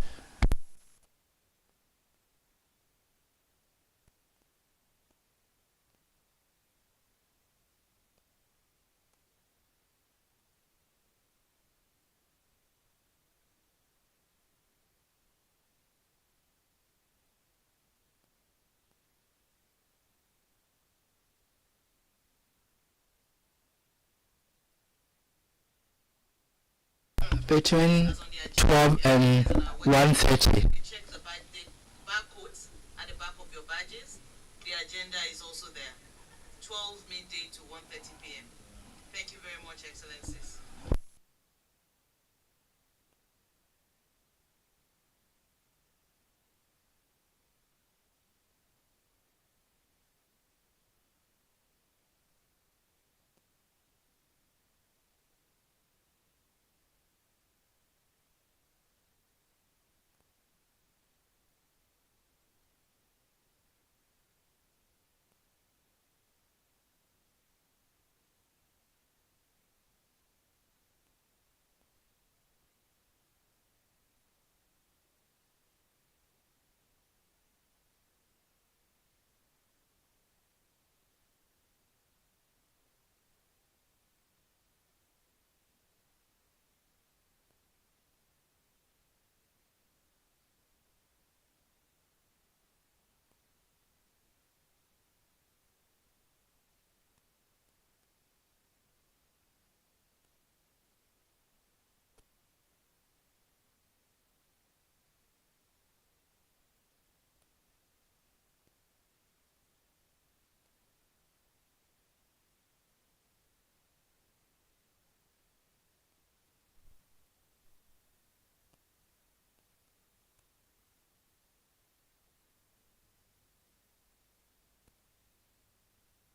Between 12 and 1:30. Check the barcodes at the back of your badges. The agenda is also there. 12 midday to 1:30 p.m. Thank you very much, Excellencies.